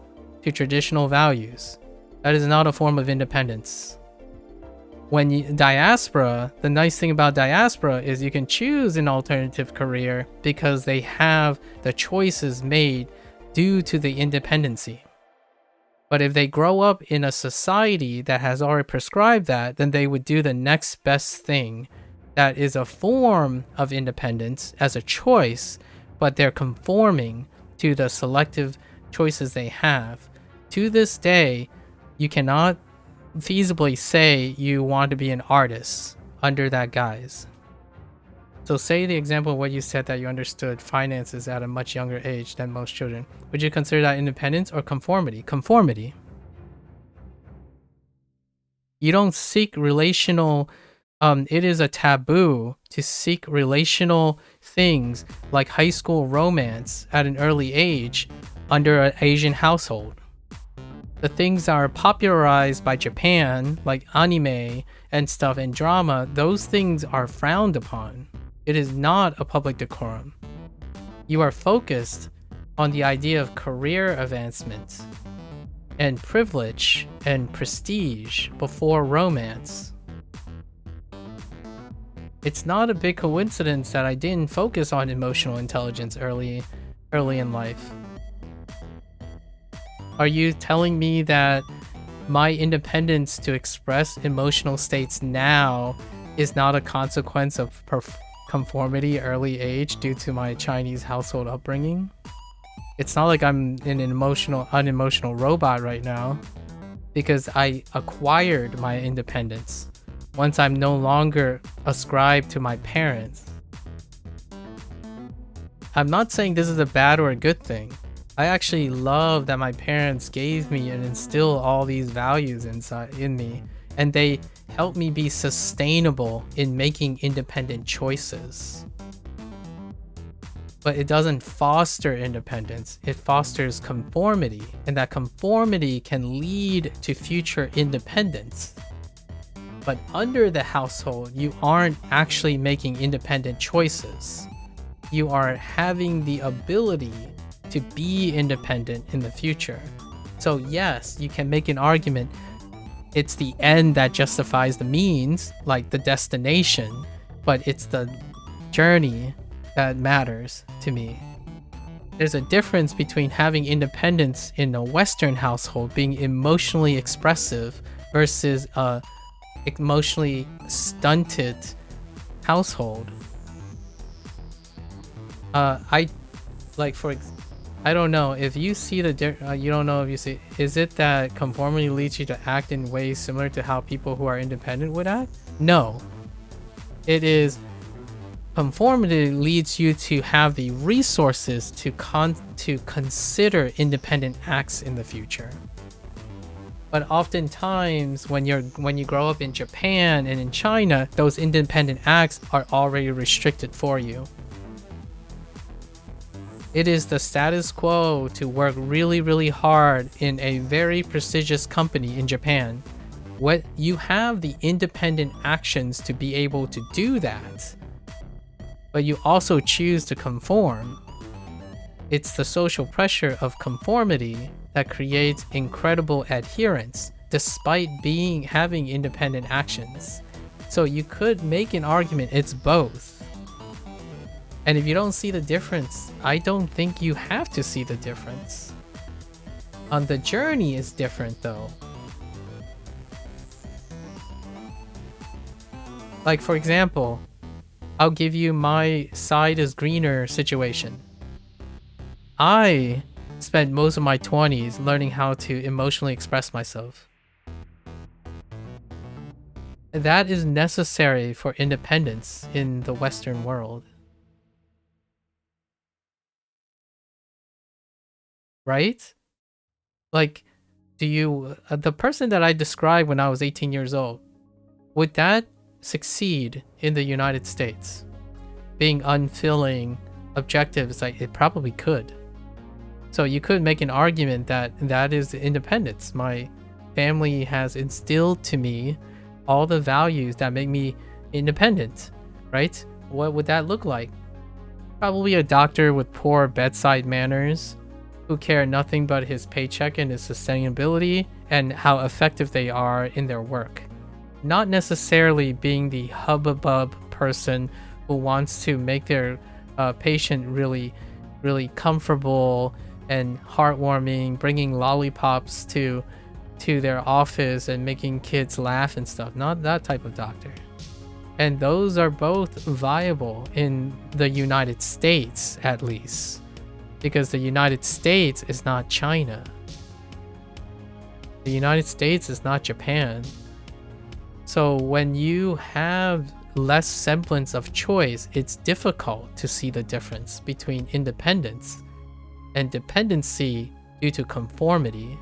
to traditional values. That is not a form of independence. Diaspora, the nice thing about diaspora is you can choose an alternative career because they have the choices made due to the independency. But if they grow up in a society that has already prescribed that, then they would do the next best thing that is a form of independence as a choice, but they're conforming to the selective choices they have. To this day, you cannot feasibly say you want to be an artist under that guise. So say the example where you said that you understood finances at a much younger age than most children. Would you consider that independence or conformity? Conformity. You don't seek relational, it is a taboo to seek relational things like high school romance at an early age under an Asian household. The things that are popularized by Japan, like anime and stuff and drama, those things are frowned upon. It is not a public decorum. You are focused on the idea of career advancement and privilege and prestige before romance. It's not a big coincidence that I didn't focus on emotional intelligence early in life. Are you telling me that my independence to express emotional states now is not a consequence of conformity early age due to my Chinese household upbringing? It's not like I'm an unemotional robot right now, because I acquired my independence once I'm no longer ascribed to my parents. I'm not saying this is a bad or a good thing. I actually love that my parents gave me and instilled all these values in me, and they helped me be sustainable in making independent choices. But it doesn't foster independence, it fosters conformity, and that conformity can lead to future independence. But under the household, you aren't actually making independent choices. You are having the ability to be independent in the future. So yes, you can make an argument it's the end that justifies the means, like the destination, but it's the journey that matters to me. There's a difference between having independence in a Western household, being emotionally expressive, versus a emotionally stunted household. I don't know if you see you don't know if you see. Is it that conformity leads you to act in ways similar to how people who are independent would act? No. It is conformity leads you to have the resources to consider independent acts in the future. But oftentimes, when you grow up in Japan and in China, those independent acts are already restricted for you. It is the status quo to work really, really hard in a very prestigious company in Japan. What you have the independent actions to be able to do that, but you also choose to conform. It's the social pressure of conformity that creates incredible adherence despite having independent actions. So you could make an argument it's both. And if you don't see the difference, I don't think you have to see the difference. The journey is different though. Like for example, I'll give you my side is greener situation. I spent most of my 20s learning how to emotionally express myself. That is necessary for independence in the Western world. Right? Like, the person that I described when I was 18 years old, would that succeed in the United States? Being unfilling objectives, like it probably could. So you could make an argument that is independence. My family has instilled to me all the values that make me independent, right? What would that look like? Probably a doctor with poor bedside manners, who care nothing but his paycheck and his sustainability and how effective they are in their work. Not necessarily being the hubbub person who wants to make their patient really, really comfortable and heartwarming, bringing lollipops to their office and making kids laugh and stuff. Not that type of doctor. And those are both viable in the United States, at least, because the United States is not China. The United States is not Japan. So when you have less semblance of choice, it's difficult to see the difference between independence and dependency due to conformity.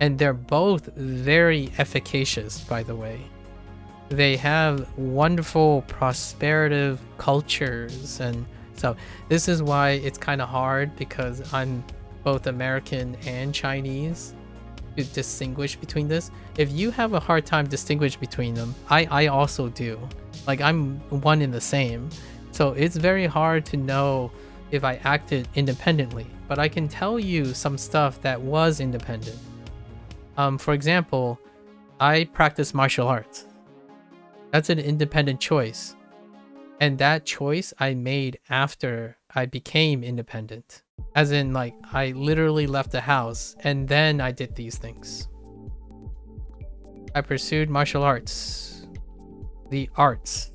And they're both very efficacious, by the way. They have wonderful prosperative cultures, and so this is why it's kind of hard, because I'm both American and Chinese, to distinguish between this. If you have a hard time distinguishing between them, I also do. Like, I'm one in the same. So it's very hard to know if I acted independently, but I can tell you some stuff that was independent. For example, I practice martial arts. That's an independent choice. And that choice I made after I became independent. As in, like, I literally left the house and then I did these things. I pursued martial arts, the arts,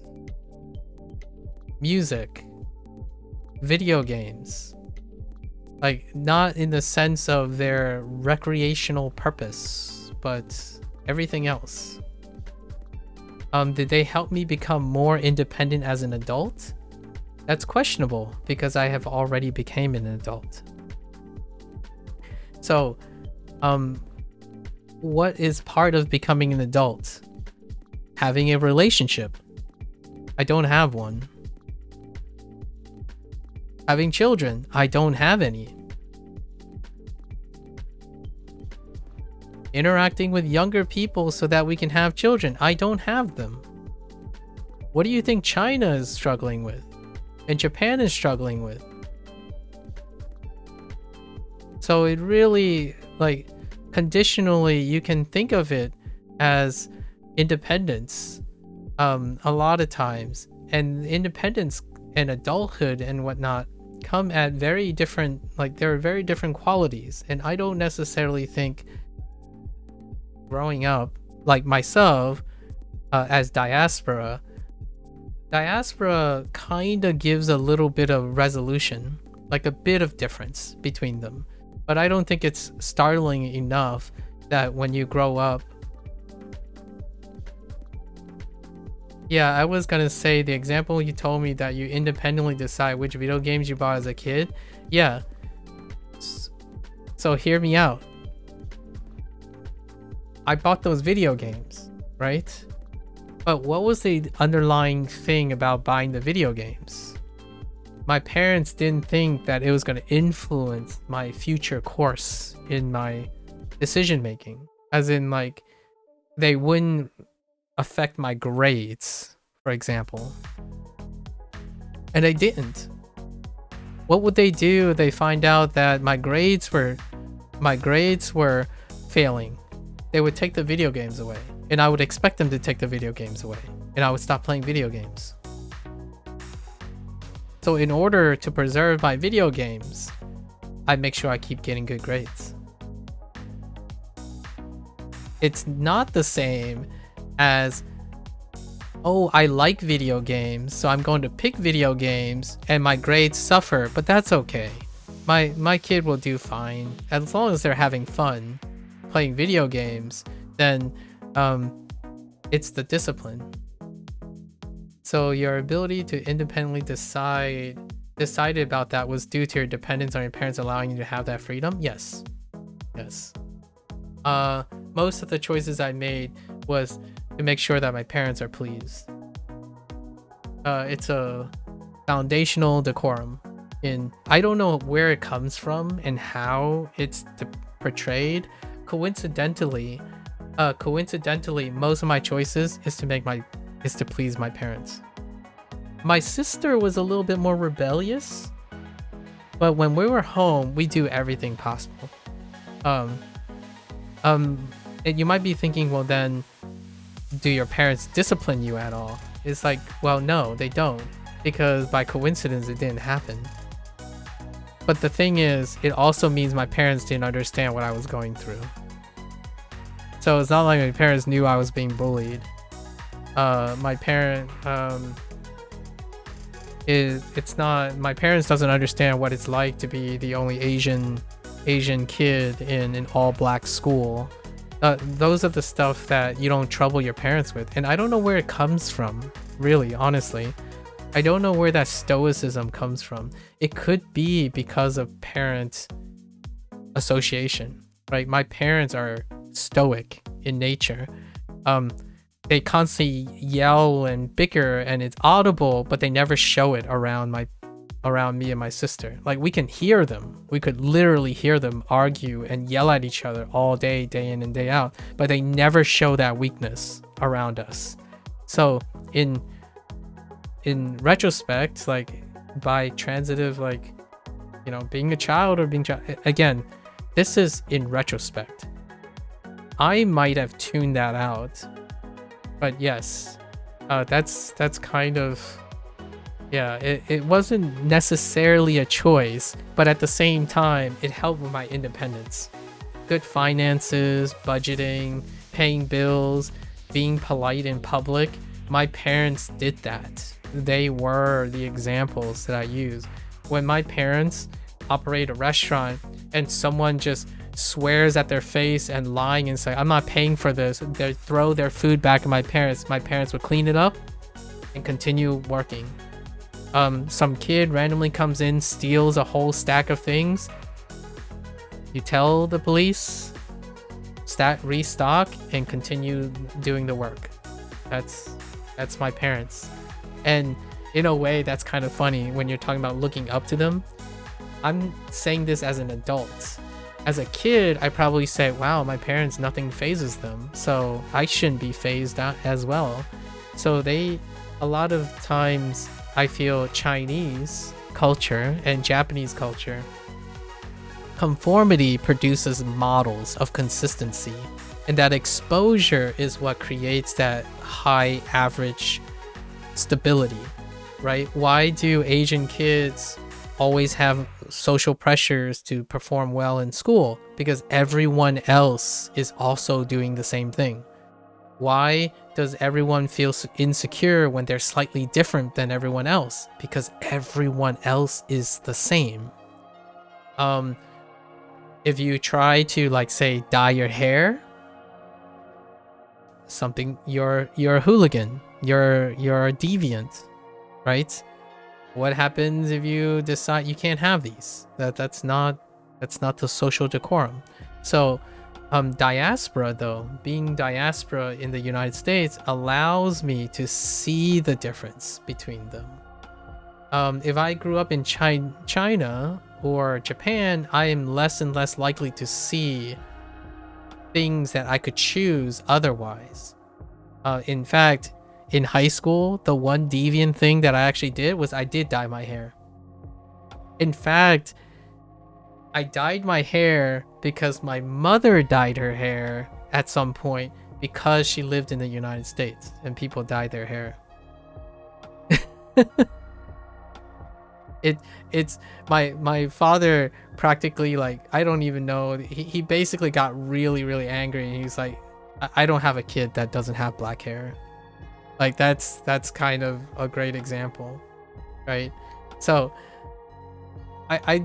music, video games. Like, not in the sense of their recreational purpose, but everything else. Did they help me become more independent as an adult? That's questionable, because I have already became an adult. So, what is part of becoming an adult? Having a relationship. I don't have one. Having children. I don't have any. Interacting with younger people so that we can have children. I don't have them. What do you think China is struggling with? And Japan is struggling with? So it really, like, conditionally, you can think of it as independence a lot of times. And independence and adulthood and whatnot come at very different, like, there are very different qualities. And I don't necessarily think growing up, like myself, as diaspora kind of gives a little bit of resolution, like a bit of difference between them. But I don't think it's startling enough that when you grow up. Yeah, I was gonna say the example you told me that you independently decide which video games you bought as a kid. Yeah. So hear me out. I bought those video games, right? But what was the underlying thing about buying the video games? My parents didn't think that it was going to influence my future course in my decision making. As in, like, they wouldn't affect my grades, for example. And they didn't. What would they do if they find out that my grades were failing? They would take the video games away, and I would expect them to take the video games away, and I would stop playing video games. So in order to preserve my video games, I make sure I keep getting good grades. It's not the same as, oh, I like video games, so I'm going to pick video games and my grades suffer, but that's okay. My kid will do fine as long as they're having fun playing video games. Then it's the discipline. So your ability to independently decided about that was due to your dependence on your parents allowing you to have that freedom? Yes. Most of the choices I made was to make sure that my parents are pleased. It's a foundational decorum. I don't know where it comes from and how it's portrayed. Coincidentally, most of my choices is to please my parents. My sister was a little bit more rebellious, but when we were home, we do everything possible. And you might be thinking, well, then, do your parents discipline you at all? It's like, well, no, they don't, because by coincidence, it didn't happen. But the thing is, it also means my parents didn't understand what I was going through. So it's not like my parents knew I was being bullied. My parents doesn't understand what it's like to be the only Asian kid in an all-black school. Those are the stuff that you don't trouble your parents with, and I don't know where it comes from, really, honestly. I don't know where that stoicism comes from. It could be because of parent association, right? My parents are stoic in nature. They constantly yell and bicker, and it's audible, but they never show it around me and my sister. Like, we can hear them. We could literally hear them argue and yell at each other all day, day in and day out, but they never show that weakness around us. So in retrospect, like, by transitive, like, you know, being a child or being again, this is in retrospect. I might have tuned that out, but yes, that's kind of, yeah, it wasn't necessarily a choice, but at the same time, it helped with my independence. Good finances, budgeting, paying bills, being polite in public. My parents did that. They were the examples that I use. When my parents operate a restaurant and someone just swears at their face and lying and say, I'm not paying for this, they throw their food back at my parents would clean it up and continue working. Some kid randomly comes in, steals a whole stack of things. You tell the police, restock, and continue doing the work. That's my parents. And in a way, that's kind of funny when you're talking about looking up to them. I'm saying this as an adult. As a kid, I probably say, wow, my parents, nothing phases them, so I shouldn't be phased out as well. So a lot of times, I feel Chinese culture and Japanese culture, conformity produces models of consistency, and that exposure is what creates that high average stability, right? Why do Asian kids always have social pressures to perform well in school? Because everyone else is also doing the same thing. Why does everyone feel insecure when they're slightly different than everyone else? Because everyone else is the same. If you try to, like, say, dye your hair, you're a hooligan, you're a deviant, right? What happens if you decide you can't have these? That's not the social decorum. So diaspora, though, being diaspora in the United States allows me to see the difference between them. If I grew up in China or Japan, I am less and less likely to see things that I could choose otherwise. In fact, in high school, the one deviant thing that I actually did was I did dye my hair. In fact, I dyed my hair because my mother dyed her hair at some point because she lived in the United States and people dyed their hair. It's my father practically, like, I don't even know, he basically got really, really angry, and he's like, I don't have a kid that doesn't have black hair. Like, that's kind of a great example, right? So I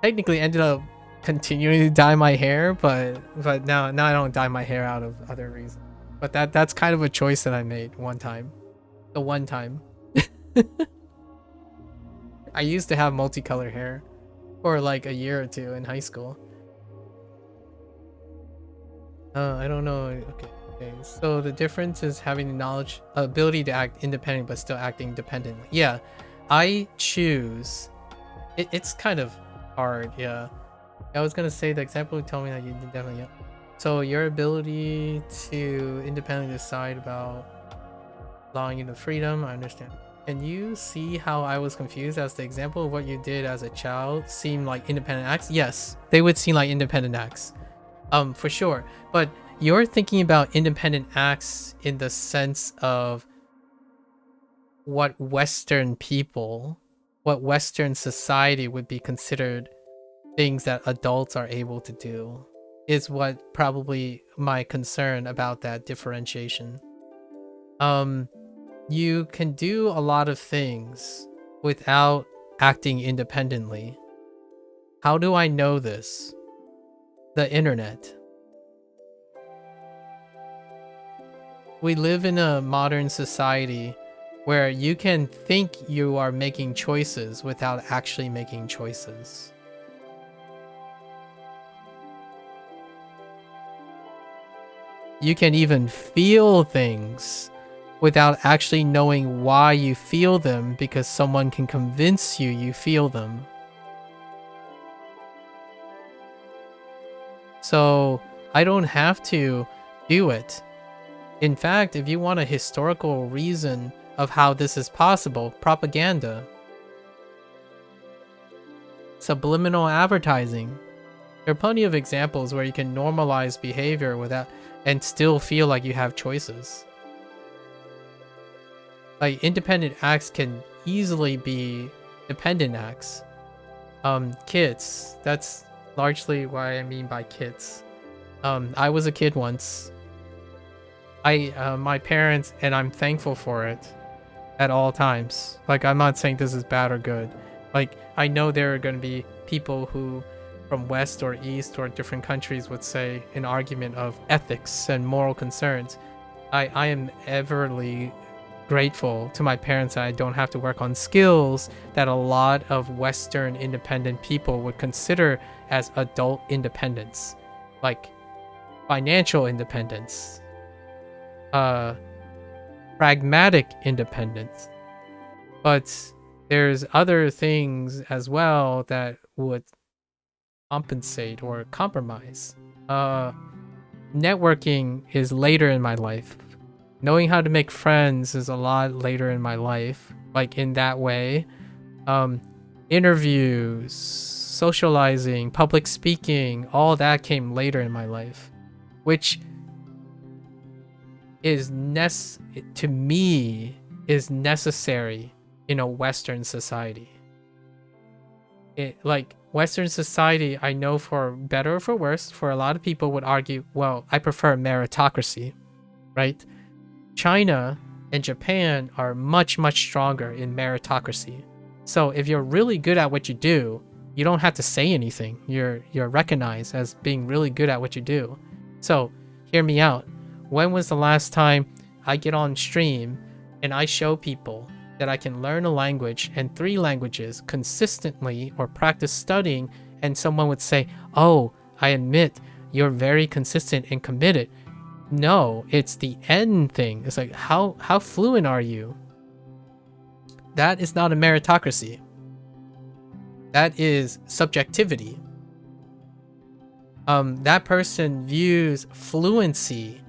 technically ended up continuing to dye my hair, but now I don't dye my hair out of other reasons. But that's kind of a choice that I made one time. The one time. I used to have multicolored hair for like a year or two in high school. I don't know. Okay. So the difference is having the ability to act independent, but still acting dependently. Yeah, I choose. It's kind of hard. Yeah. I was gonna say the example you told me that you did definitely. Yeah. So your ability to independently decide about allowing you the freedom, I understand. Can you see how I was confused as the example of what you did as a child seemed like independent acts? Yes, they would seem like independent acts. For sure. But you're thinking about independent acts in the sense of what Western people, what Western society would be considered things that adults are able to do, is what probably my concern about that differentiation. You can do a lot of things without acting independently. How do I know this? The internet. We live in a modern society where you can think you are making choices without actually making choices. You can even feel things without actually knowing why you feel them because someone can convince you feel them. So I don't have to do it. In fact, if you want a historical reason of how this is possible, propaganda, subliminal advertising. There are plenty of examples where you can normalize behavior without and still feel like you have choices. Like independent acts can easily be dependent acts. Kids, that's largely what I mean by kids. I was a kid once. My parents, and I'm thankful for it at all times. Like, I'm not saying this is bad or good. Like, I know there are going to be people who from West or East or different countries would say an argument of ethics and moral concerns. I am everly grateful to my parents that I don't have to work on skills that a lot of Western independent people would consider as adult independence, like financial independence, pragmatic independence. But there's other things as well that would compensate or compromise. Networking is later in my life. Knowing how to make friends is a lot later in my life, like in that way. Interviews, socializing, public speaking, all that came later in my life, which is to me is necessary in a Western society. Like Western society, I know for better or for worse, for a lot of people would argue, well, I prefer meritocracy, right? China and Japan are much, much stronger in meritocracy. So if you're really good at what you do, you don't have to say anything. You're recognized as being really good at what you do. So hear me out. When was the last time I get on stream and I show people that I can learn a language and 3 languages consistently or practice studying, and someone would say, oh, I admit you're very consistent and committed. No, it's the end thing. It's like, how fluent are you? That is not a meritocracy. That is subjectivity. That person views fluency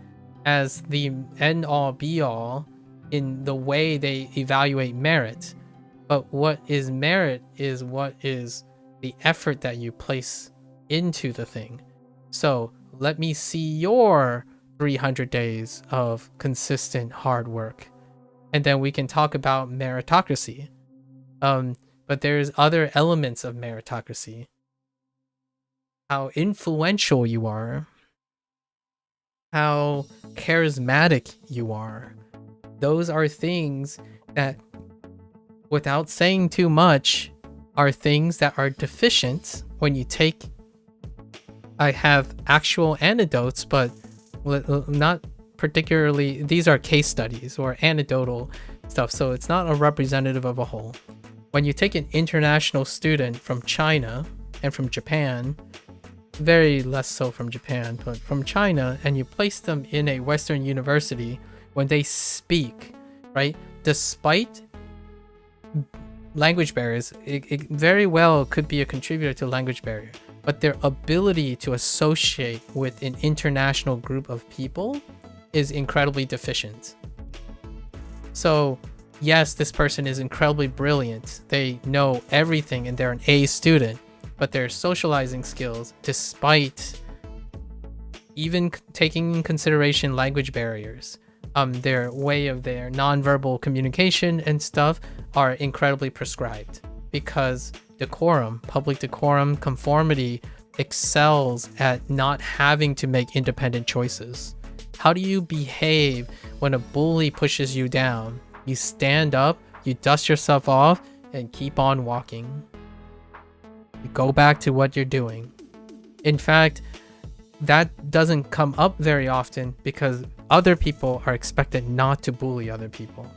as the end all be all in the way they evaluate merit. But what is merit is what is the effort that you place into the thing. So let me see your 300 days of consistent hard work, and then we can talk about meritocracy. But there's other elements of meritocracy. How influential you are, how charismatic you are. Those are things that, without saying too much, are things that are deficient when you take... I have actual anecdotes, but not particularly... These are case studies or anecdotal stuff, so it's not a representative of a whole. When you take an international student from China and from Japan, very less so from Japan, but from China, and you place them in a Western university, when they speak, right, despite language barriers, it very well could be a contributor to language barrier, but their ability to associate with an international group of people is incredibly deficient. So yes, this person is incredibly brilliant. They know everything and they're an A student, but their socializing skills, despite even taking in consideration language barriers, their way of their nonverbal communication and stuff are incredibly prescribed, because decorum, public decorum, conformity excels at not having to make independent choices. How do you behave when a bully pushes you down? You stand up, you dust yourself off, and keep on walking. You go back to what you're doing. In fact, that doesn't come up very often because other people are expected not to bully other people.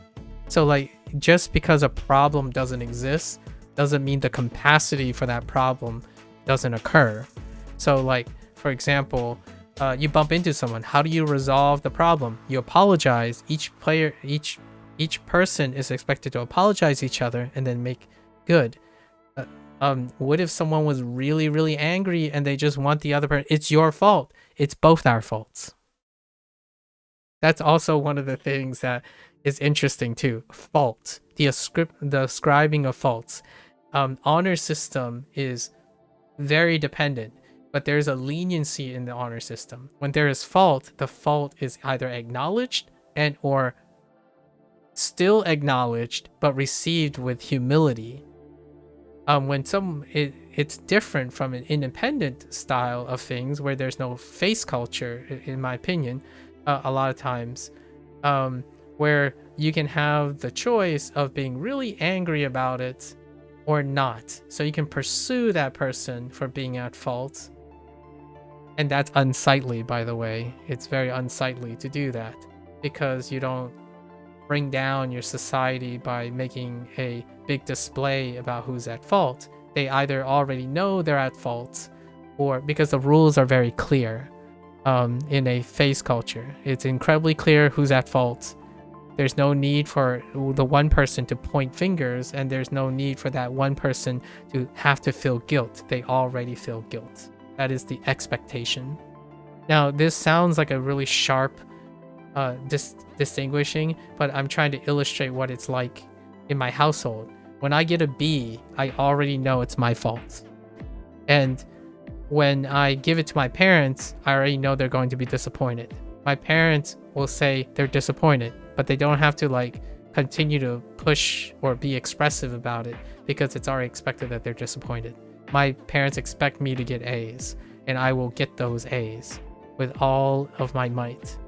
So like, just because a problem doesn't exist doesn't mean the capacity for that problem doesn't occur. So like, for example, you bump into someone. How do you resolve the problem? You apologize. Each person is expected to apologize to each other and then make good. What if someone was really, really angry and they just want the other person? It's your fault. It's both our faults. That's also one of the things that is interesting too. Fault. The ascribing of faults. Honor system is very dependent, but there's a leniency in the honor system. When there is fault, the fault is either acknowledged and or still acknowledged but received with humility. It's different from an independent style of things where there's no face culture, in my opinion, a lot of times, where you can have the choice of being really angry about it or not. So you can pursue that person for being at fault. And that's unsightly, by the way. It's very unsightly to do that, because you don't bring down your society by making a big display about who's at fault. They either already know they're at fault, or because the rules are very clear. In a face culture, it's incredibly clear who's at fault. There's no need for the one person to point fingers, and there's no need for that one person to have to feel guilt. They already feel guilt. That is the expectation. Now, this sounds like a really sharp distinguishing, but I'm trying to illustrate what it's like in my household. When I get a B, I already know it's my fault. And when I give it to my parents, I already know they're going to be disappointed. My parents will say they're disappointed, but they don't have to like continue to push or be expressive about it, because it's already expected that they're disappointed. My parents expect me to get A's, and I will get those A's with all of my might.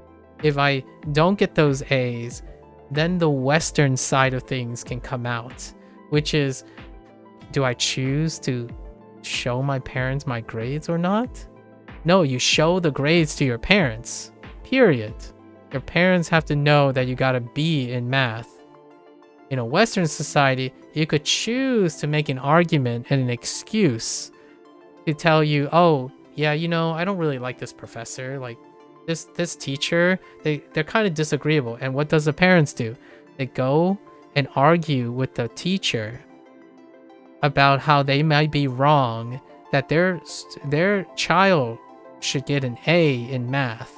If I don't get those A's, then the Western side of things can come out, which is, do I choose to show my parents my grades or not? No, you show the grades to your parents, period. Your parents have to know that you got a B in math. In a Western society, you could choose to make an argument and an excuse to tell you, oh, yeah, you know, I don't really like this professor. Like, this teacher, they're kind of disagreeable. And what does the parents do? They go and argue with the teacher about how they might be wrong, that their child should get an A in math.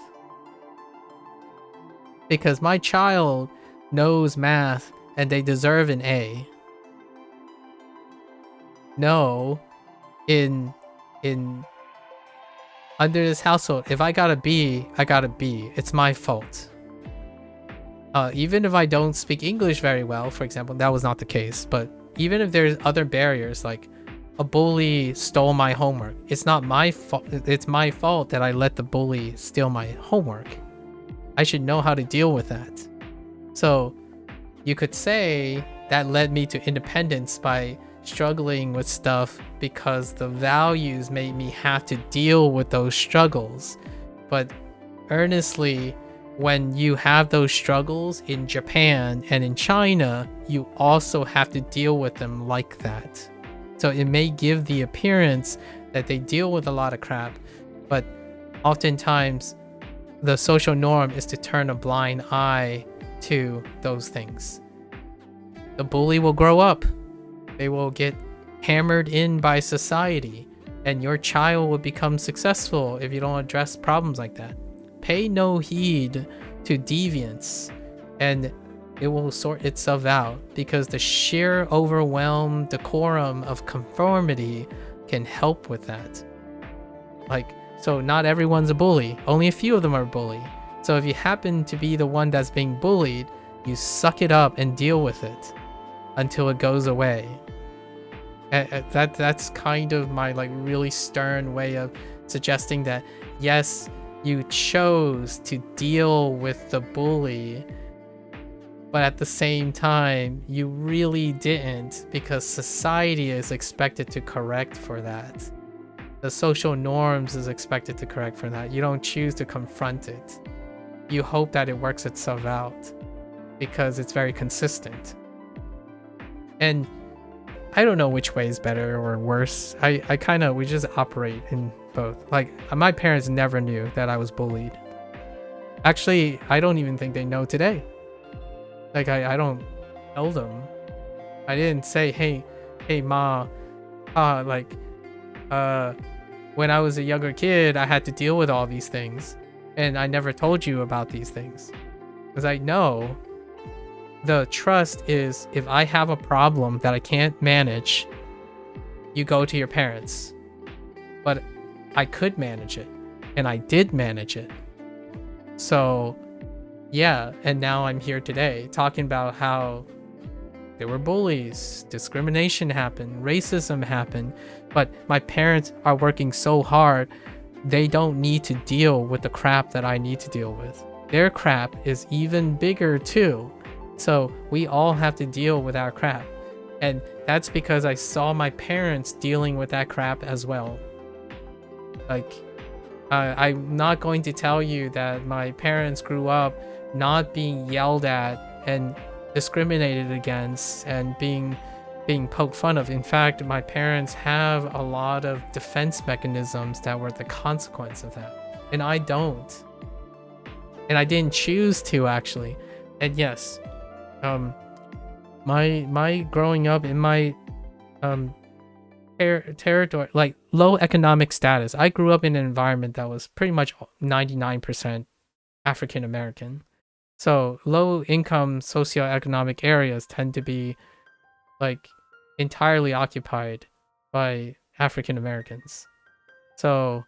Because my child knows math and they deserve an A. No, under this household, if I got a B, I got a B. It's my fault. Even if I don't speak English very well, for example, that was not the case, but even if there's other barriers, like a bully stole my homework, it's not my fault. It's my fault that I let the bully steal my homework. I should know how to deal with that. So you could say that led me to independence by struggling with stuff because the values made me have to deal with those struggles. But earnestly, when you have those struggles in Japan and in China, you also have to deal with them like that. So it may give the appearance that they deal with a lot of crap, but oftentimes the social norm is to turn a blind eye to those things. The bully will grow up. They will get hammered in by society, and your child will become successful if you don't address problems like that. Pay no heed to deviance and it will sort itself out, because the sheer overwhelm decorum of conformity can help with that. Like, so not everyone's a bully, only a few of them are bully. So if you happen to be the one that's being bullied, you suck it up and deal with it until it goes away. That's kind of my like really stern way of suggesting that yes, you chose to deal with the bully, but at the same time you really didn't, because society is expected to correct for that. The social norms is expected to correct for that. You don't choose to confront it. You hope that it works itself out because it's very consistent. And I don't know which way is better or worse. We just operate in both. Like, my parents never knew that I was bullied. Actually, I don't even think they know today. Like, I don't tell them. I didn't say, hey ma, when I was a younger kid, I had to deal with all these things, and I never told you about these things. Because I know the trust is, if I have a problem that I can't manage, you go to your parents. But I could manage it, and I did manage it. So yeah, and now I'm here today talking about how there were bullies, discrimination happened, racism happened, but my parents are working so hard, they don't need to deal with the crap that I need to deal with. Their crap is even bigger too. So we all have to deal with our crap. And that's because I saw my parents dealing with that crap as well. Like, I'm not going to tell you that my parents grew up not being yelled at and discriminated against and being poked fun of. In fact, my parents have a lot of defense mechanisms that were the consequence of that. And I don't. And I didn't choose to, actually. And yes, my growing up in my territory, like low economic status, I grew up in an environment that was pretty much 99% African American. So low income socioeconomic areas tend to be like entirely occupied by African Americans. So,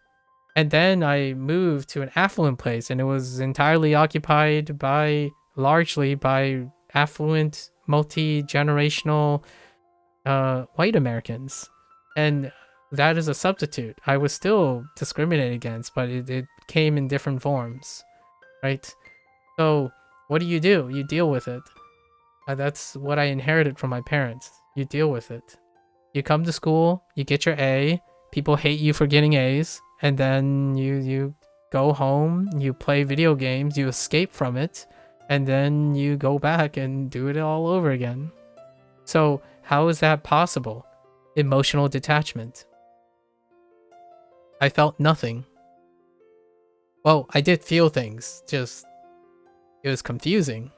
and then I moved to an affluent place, and it was entirely occupied largely by affluent, multi-generational white Americans. And that is a substitute. I was still discriminated against, but it came in different forms, right? So what do? You deal with it. That's what I inherited from my parents. You deal with it. You come to school, you get your A, people hate you for getting A's, and then you go home, you play video games, you escape from it, and then you go back and do it all over again. So how is that possible? Emotional detachment. I felt nothing. Well, I did feel things, just it was confusing,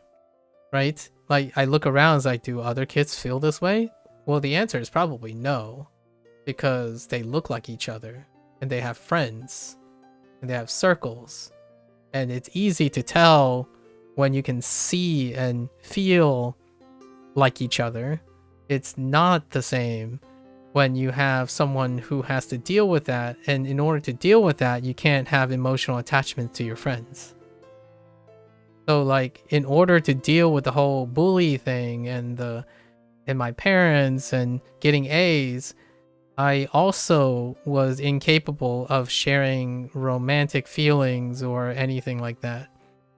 right? Like, I look around, it's like, do other kids feel this way? Well, the answer is probably no, because they look like each other, and they have friends, and they have circles, and it's easy to tell when you can see and feel like each other. It's not the same when you have someone who has to deal with that, and in order to deal with that, you can't have emotional attachment to your friends. So, like, in order to deal with the whole bully thing and my parents and getting A's, I also was incapable of sharing romantic feelings or anything like that.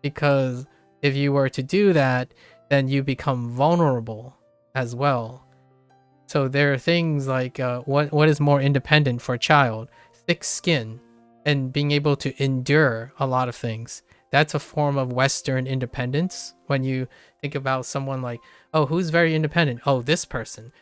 Because if you were to do that, then you become vulnerable as well. So there are things like, what is more independent for a child? Thick skin and being able to endure a lot of things. That's a form of Western independence. When you think about someone like, oh, who's very independent? Oh, this person,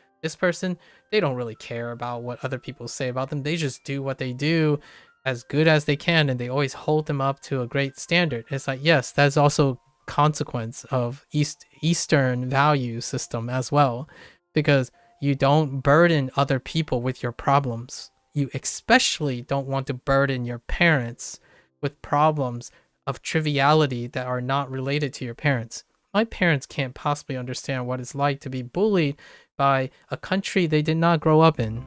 they don't really care about what other people say about them. They just do what they do as good as they can, and they always hold them up to a great standard. It's like, yes, that's also consequence of Eastern value system as well, because you don't burden other people with your problems. You especially don't want to burden your parents with problems of triviality that are not related to your parents. My parents can't possibly understand what it's like to be bullied by a country they did not grow up in.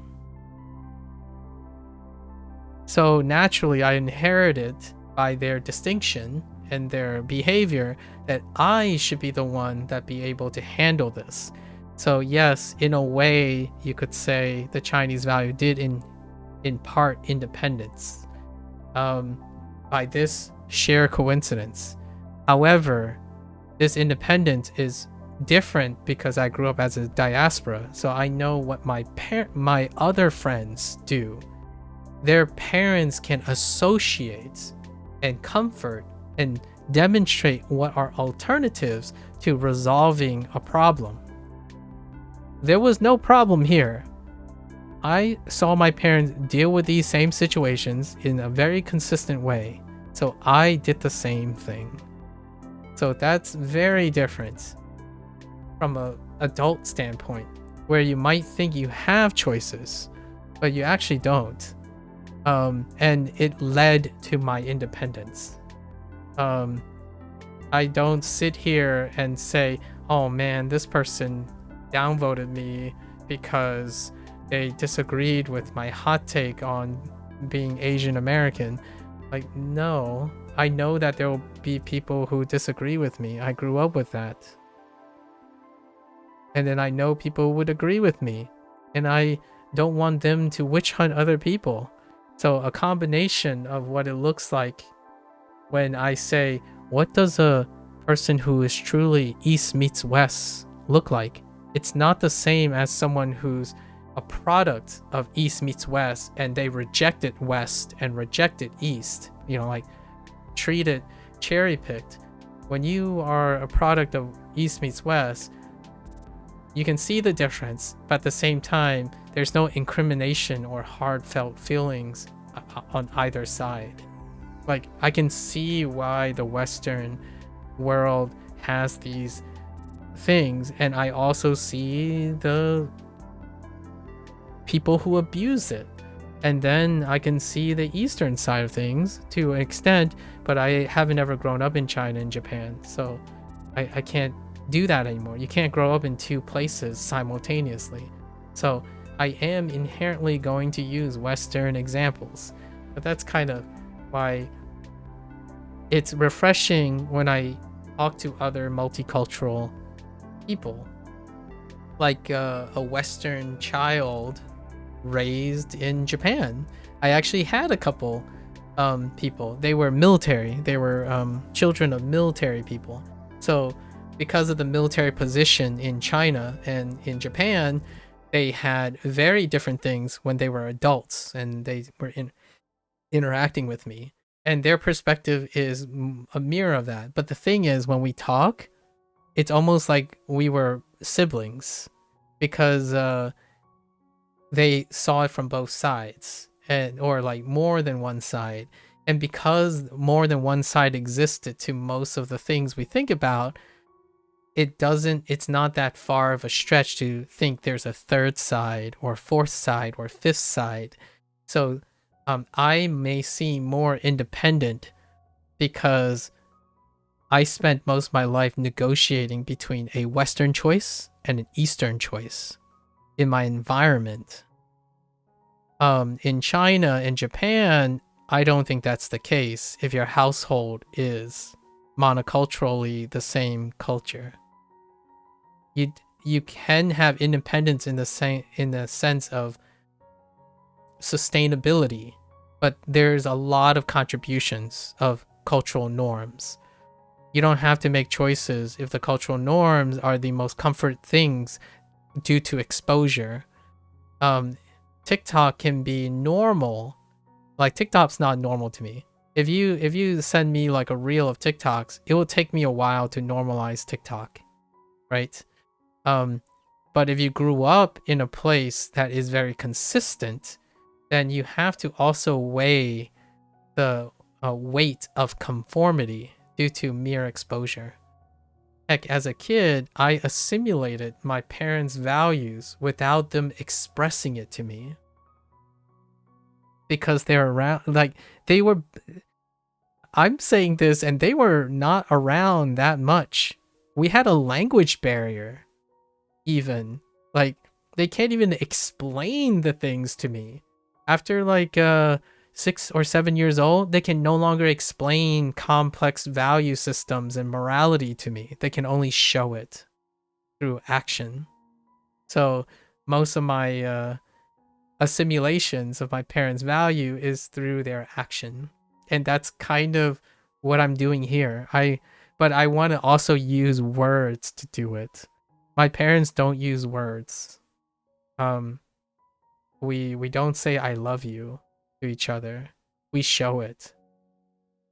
So naturally, I inherited by their distinction and their behavior that I should be the one that be able to handle this. So yes, in a way, you could say the Chinese value did in part independence by this sheer coincidence. However, this independence is different because I grew up as a diaspora, so I know what my other friends do. Their parents can associate and comfort and demonstrate what are alternatives to resolving a problem. There was no problem here. I saw my parents deal with these same situations in a very consistent way, so I did the same thing. So that's very different from an adult standpoint, where you might think you have choices, but you actually don't. And it led to my independence. I don't sit here and say, oh man, this person downvoted me because they disagreed with my hot take on being Asian American. Like, no, I know that there will be people who disagree with me. I grew up with that. And then I know people would agree with me. And I don't want them to witch hunt other people. So a combination of what it looks like when I say, what does a person who is truly East meets West look like? It's not the same as someone who's a product of East meets West and they rejected West and rejected East, like treated, cherry picked. When you are a product of East meets West, you can see the difference, but at the same time, there's no incrimination or heartfelt feelings on either side. Like, I can see why the Western world has these things, and I also see the people who abuse it. And then I can see the Eastern side of things to an extent, but I haven't ever grown up in China and Japan, so I can't do that anymore. You can't grow up in two places simultaneously. So I am inherently going to use Western examples, but that's kind of why it's refreshing when I talk to other multicultural people, like a Western child raised in Japan. I actually had a couple people. They were military. They were children of military people. So because of the military position in China and in Japan, they had very different things when they were adults and they were interacting with me. And their perspective is a mirror of that. But the thing is, when we talk, it's almost like we were siblings because they saw it from both sides, or like more than one side. And because more than one side existed to most of the things we think about, it's not that far of a stretch to think there's a third side or fourth side or fifth side. So I may seem more independent because I spent most of my life negotiating between a Western choice and an Eastern choice in my environment. In China and Japan, I don't think that's the case if your household is monoculturally the same culture. You can have independence in the sense of sustainability, but there's a lot of contributions of cultural norms. You don't have to make choices if the cultural norms are the most comfort things due to exposure. TikTok can be normal. Like, TikTok's not normal to me. If you send me like a reel of TikToks, it will take me a while to normalize TikTok, right? But if you grew up in a place that is very consistent, then you have to also weigh the weight of conformity due to mere exposure. Heck, as a kid, I assimilated my parents' values without them expressing it to me. Because they're around, like, they were, I'm saying this, and they were not around that much we had a language barrier. Even like they can't even explain the things to me. After like 6 or 7 years old, they can no longer explain complex value systems and morality to me. They can only show it through action. So most of my assimilations of my parents' value is through their action. And that's kind of what I'm doing here. But I want to also use words to do it. My parents don't use words. We don't say I love you to each other. We show it.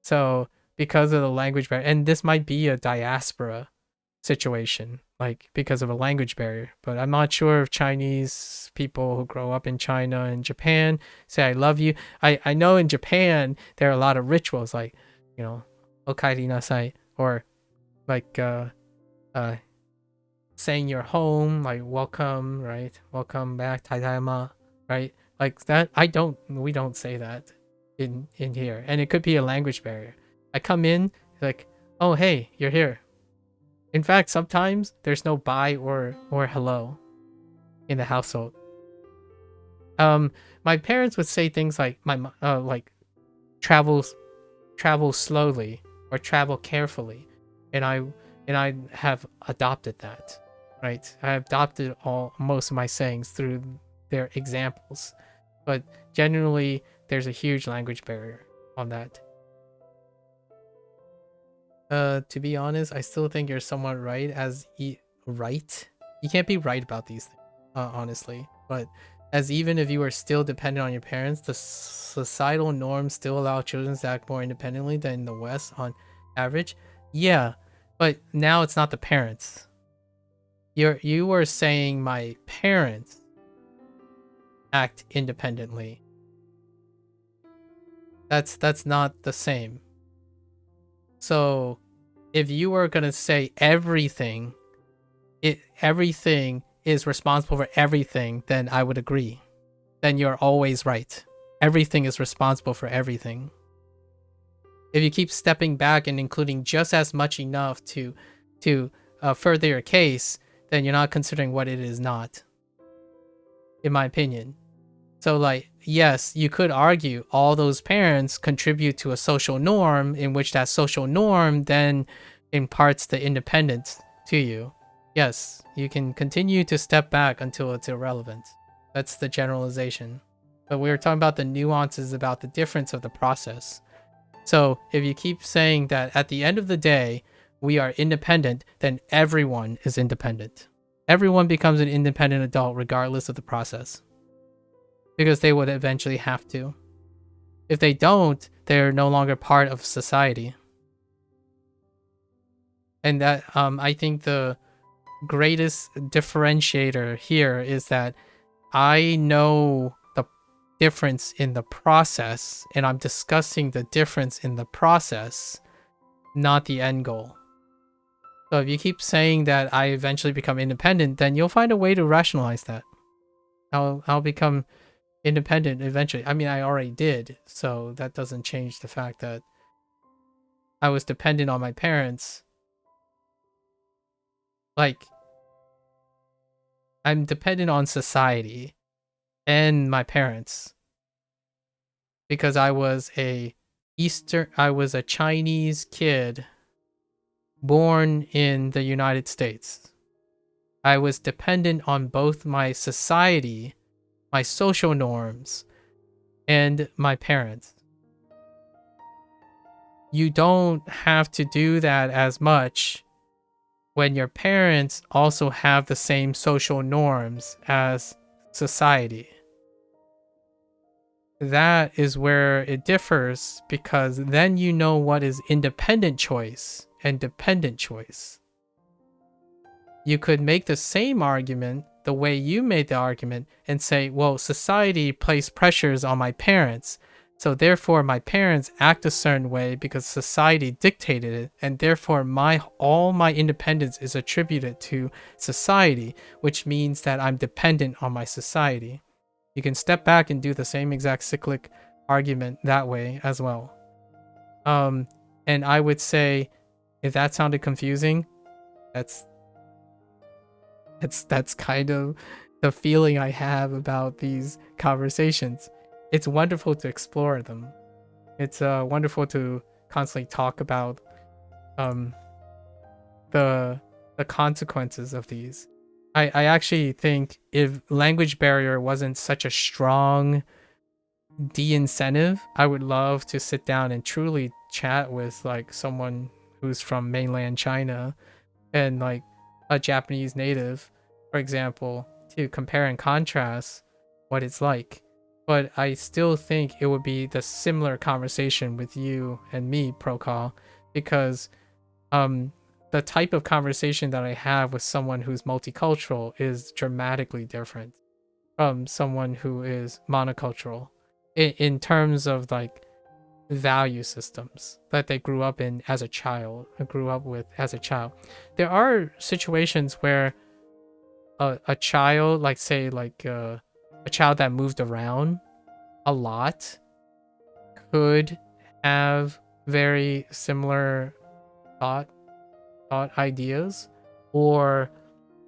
So because of the language barrier, and this might be a diaspora situation, like because of a language barrier, but I'm not sure if Chinese people who grow up in China and Japan say I love you. I know in Japan there are a lot of rituals like, okaeri nasai, or like saying you're home, like welcome, right? Welcome back, tadaima, right? Like that. We don't say that in here, and it could be a language barrier. I come in like, oh hey, you're here. In fact, sometimes there's no bye or hello in the household. My parents would say things like like travel slowly or travel carefully, and I have adopted that, right? I adopted most of my sayings through their examples, but generally there's a huge language barrier on that. To be honest, I still think you're somewhat right right. You can't be right about these things, honestly. But as even if you are still dependent on your parents, the societal norms still allow children to act more independently than in the West on average. Yeah, but now it's not the parents. You were saying my parents act independently. That's not the same. So if you were gonna say everything is responsible for everything, then I would agree. Then you're always right. Everything is responsible for everything. If you keep stepping back and including just as much enough to further your case, then you're not considering what it is not, in my opinion. So like, yes, you could argue all those parents contribute to a social norm in which that social norm then imparts the independence to you. Yes, you can continue to step back until it's irrelevant. That's the generalization. But we were talking about the nuances about the difference of the process. So if you keep saying that at the end of the day, we are independent, then everyone is independent. Everyone becomes an independent adult regardless of the process. Because they would eventually have to. If they don't, they're no longer part of society. And that I think the greatest differentiator here is that I know the difference in the process, and I'm discussing the difference in the process, not the end goal. So if you keep saying that I eventually become independent, then you'll find a way to rationalize that. I'll become independent eventually. I mean, I already did, so that doesn't change the fact that I was dependent on my parents. Like, I'm dependent on society and my parents because I was a Chinese kid born in the United States. I was dependent on both my society, my social norms, and my parents. You don't have to do that as much when your parents also have the same social norms as society. That is where it differs, because then you know what is independent choice and dependent choice. You could make the same argument the way you made the argument and say, well, society placed pressures on my parents, so therefore my parents act a certain way because society dictated it, and therefore all my independence is attributed to society, which means that I'm dependent on my society. You can step back and do the same exact cyclic argument that way as well. And I would say, if that sounded confusing, That's that's kind of the feeling I have about these conversations. It's wonderful to explore them. It's wonderful to constantly talk about um the consequences of these. I actually think if language barrier wasn't such a strong de-incentive, I would love to sit down and truly chat with like someone who's from mainland China and like a Japanese native, for example, to compare and contrast what it's like. But I still think it would be the similar conversation with you and me, Prokal, because the type of conversation that I have with someone who's multicultural is dramatically different from someone who is monocultural in terms of like value systems that they grew up in as a child, grew up with as a child. There are situations where a child, like say like a child that moved around a lot, could have very similar thought ideas, or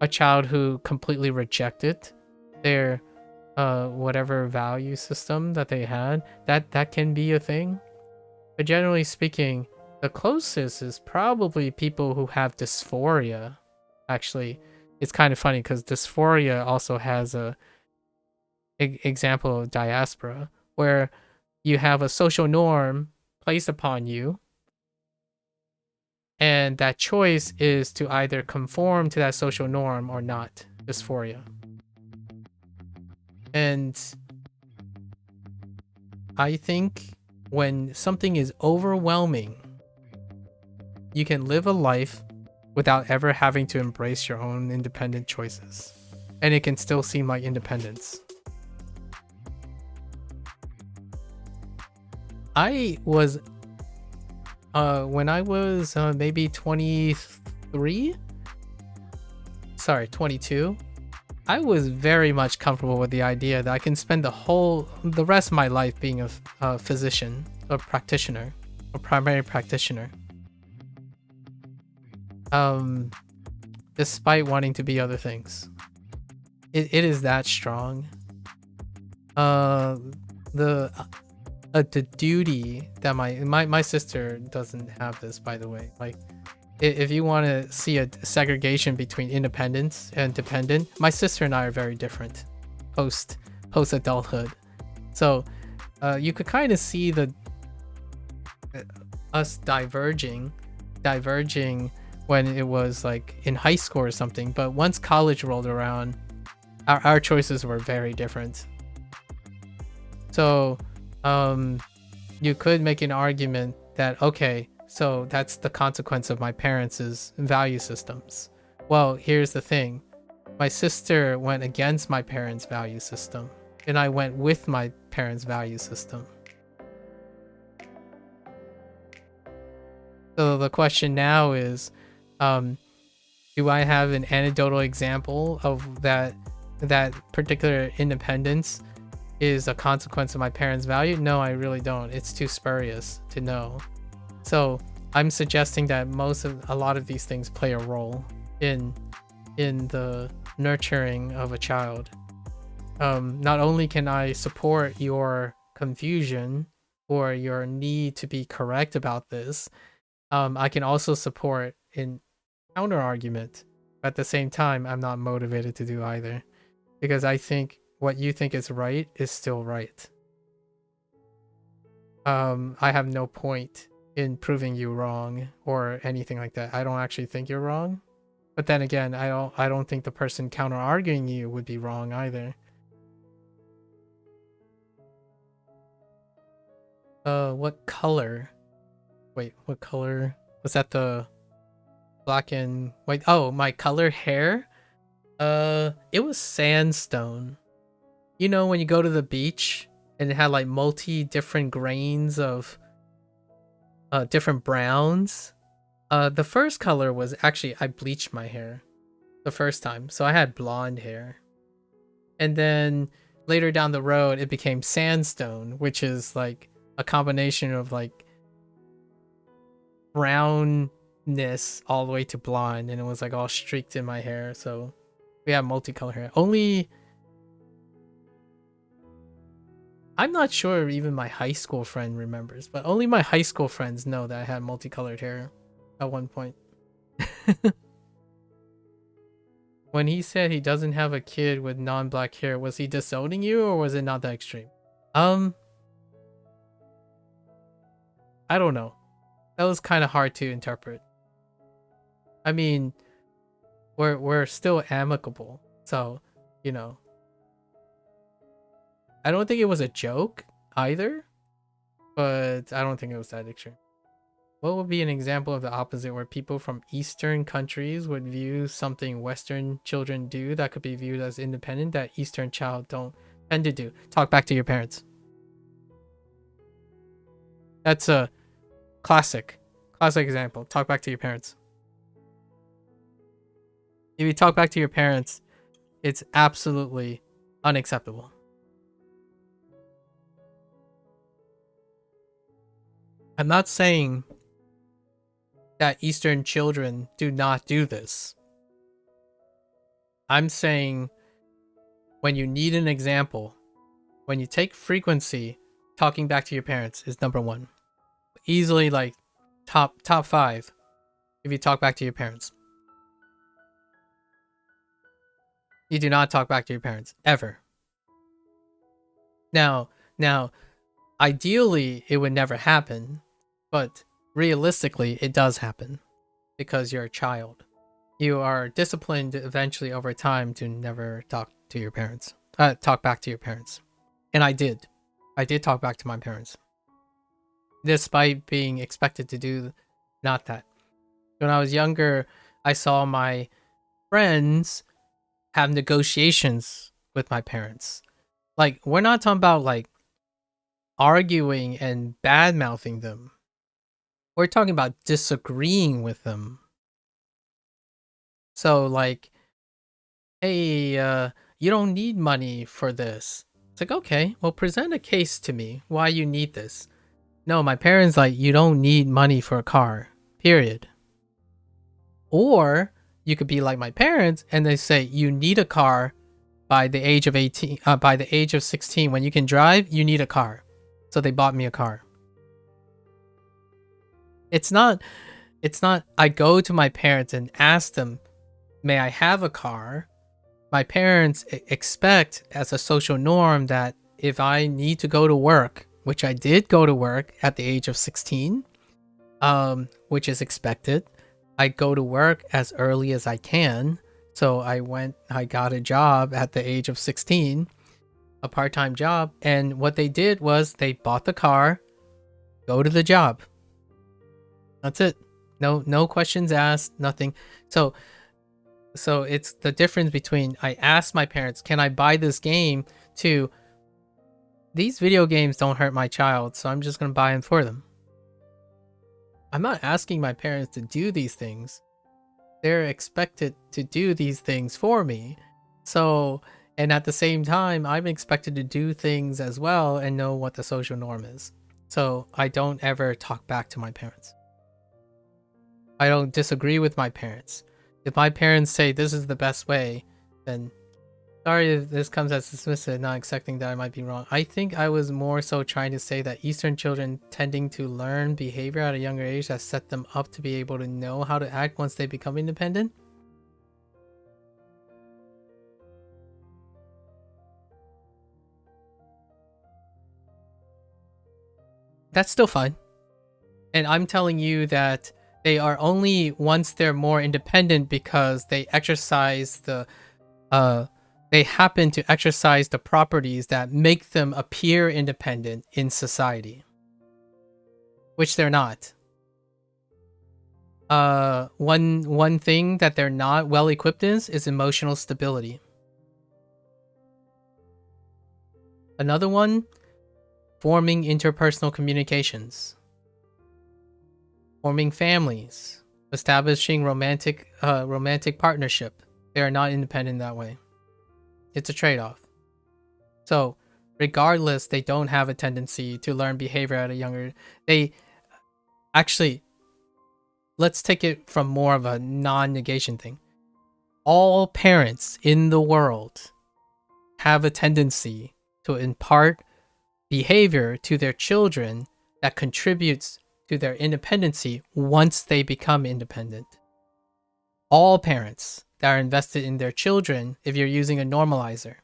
a child who completely rejected their whatever value system that they had, that can be a thing. But generally speaking, the closest is probably people who have dysphoria. Actually, it's kind of funny because dysphoria also has a example of diaspora, where you have a social norm placed upon you, and that choice is to either conform to that social norm or not. Dysphoria. And I think when something is overwhelming, you can live a life without ever having to embrace your own independent choices. And it can still seem like independence. I was when I was maybe 22, I was very much comfortable with the idea that I can spend the rest of my life being a physician, a practitioner, a primary practitioner. Despite wanting to be other things. It is that strong. The duty that my sister doesn't have this, by the way. Like, if you want to see a segregation between independence and dependent, my sister and I are very different post adulthood. So you could kind of see us diverging when it was like in high school or something. But once college rolled around, our choices were very different. So you could make an argument that, okay, so that's the consequence of my parents' value systems. Well, here's the thing. My sister went against my parents' value system, and I went with my parents' value system. So the question now is, do I have an anecdotal example of that particular independence is a consequence of my parents' value? No, I really don't. It's too spurious to know. So I'm suggesting that a lot of these things play a role in the nurturing of a child. Not only can I support your confusion or your need to be correct about this, I can also support in counter argument. At the same time, I'm not motivated to do either, because I think what you think is right is still right. I have no point in proving you wrong or anything like that. I don't actually think you're wrong. But then again, I don't think the person counter arguing you would be wrong either. What color? Wait, what color? Was that the black and white? Oh, my color hair? It was sandstone. You know when you go to the beach and it had like different grains of different browns? The first color was actually, I bleached my hair the first time, so I had blonde hair. And then later down the road, it became sandstone, which is like a combination of like brown all the way to blonde, and it was like all streaked in my hair. So we have multicolored hair. Only I'm not sure even my high school friend remembers, but only my high school friends know that I had multicolored hair at one point. When he said he doesn't have a kid with non-black hair, was he disowning you or was it not that extreme? I don't know. That was kind of hard to interpret. I mean, we're still amicable, so you know. I don't think it was a joke either, but I don't think it was that extreme. What would be an example of the opposite where people from Eastern countries would view something Western children do that could be viewed as independent that Eastern child don't tend to do? Talk back to your parents. That's a classic example. Talk back to your parents. If you talk back to your parents, it's absolutely unacceptable. I'm not saying that Eastern children do not do this. I'm saying when you need an example, when you take frequency, talking back to your parents is number one. Easily like top 5 if you talk back to your parents. You do not talk back to your parents ever. Now, ideally it would never happen, but realistically it does happen because you're a child. You are disciplined eventually over time to never talk to your parents. Talk back to your parents. And I did talk back to my parents. Despite being expected to do not that. When I was younger, I saw my friends have negotiations with my parents. Like, we're not talking about like arguing and bad mouthing them. We're talking about disagreeing with them. So like, hey, you don't need money for this. It's like, okay, well, present a case to me why you need this. No, my parents like, you don't need money for a car, period. Or you could be like my parents and they say you need a car by the age of 18, by the age of 16. When you can drive, you need a car. So they bought me a car. It's not I go to my parents and ask them, may I have a car? My parents expect as a social norm that if I need to go to work, which I did go to work at the age of 16, which is expected, I go to work as early as I can. So I got a job at the age of 16, a part-time job. And what they did was they bought the car, go to the job. That's it. No questions asked, nothing. So it's the difference between I asked my parents, can I buy this game, to these video games don't hurt my child, so I'm just going to buy them for them. I'm not asking my parents to do these things. They're expected to do these things for me. So, and at the same time, I'm expected to do things as well and know what the social norm is. So I don't ever talk back to my parents. I don't disagree with my parents. If my parents say this is the best way, then sorry if this comes as dismissive, not accepting that I might be wrong. I think I was more so trying to say that Eastern children tending to learn behavior at a younger age that set them up to be able to know how to act once they become independent. That's still fine. And I'm telling you that they are only once they're more independent because they exercise the they happen to exercise the properties that make them appear independent in society, which they're not. One thing that they're not well equipped is emotional stability. Another one, forming interpersonal communications, forming families, establishing romantic partnership. They are not independent that way. It's a trade-off. So regardless, they don't have a tendency to learn behavior at a younger. They actually, let's take it from more of a non-negation thing. All parents in the world have a tendency to impart behavior to their children that contributes to their independency once they become independent. All parents that are invested in their children, if you're using a normalizer.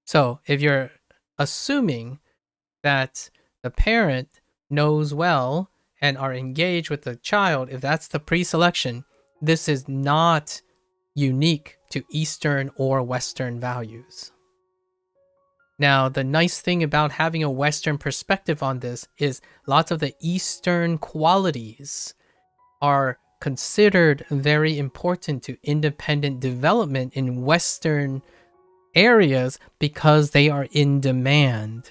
So if you're assuming that the parent knows well and are engaged with the child, if that's the pre-selection, this is not unique to Eastern or Western values. Now, the nice thing about having a Western perspective on this is lots of the Eastern qualities are considered very important to independent development in Western areas because they are in demand.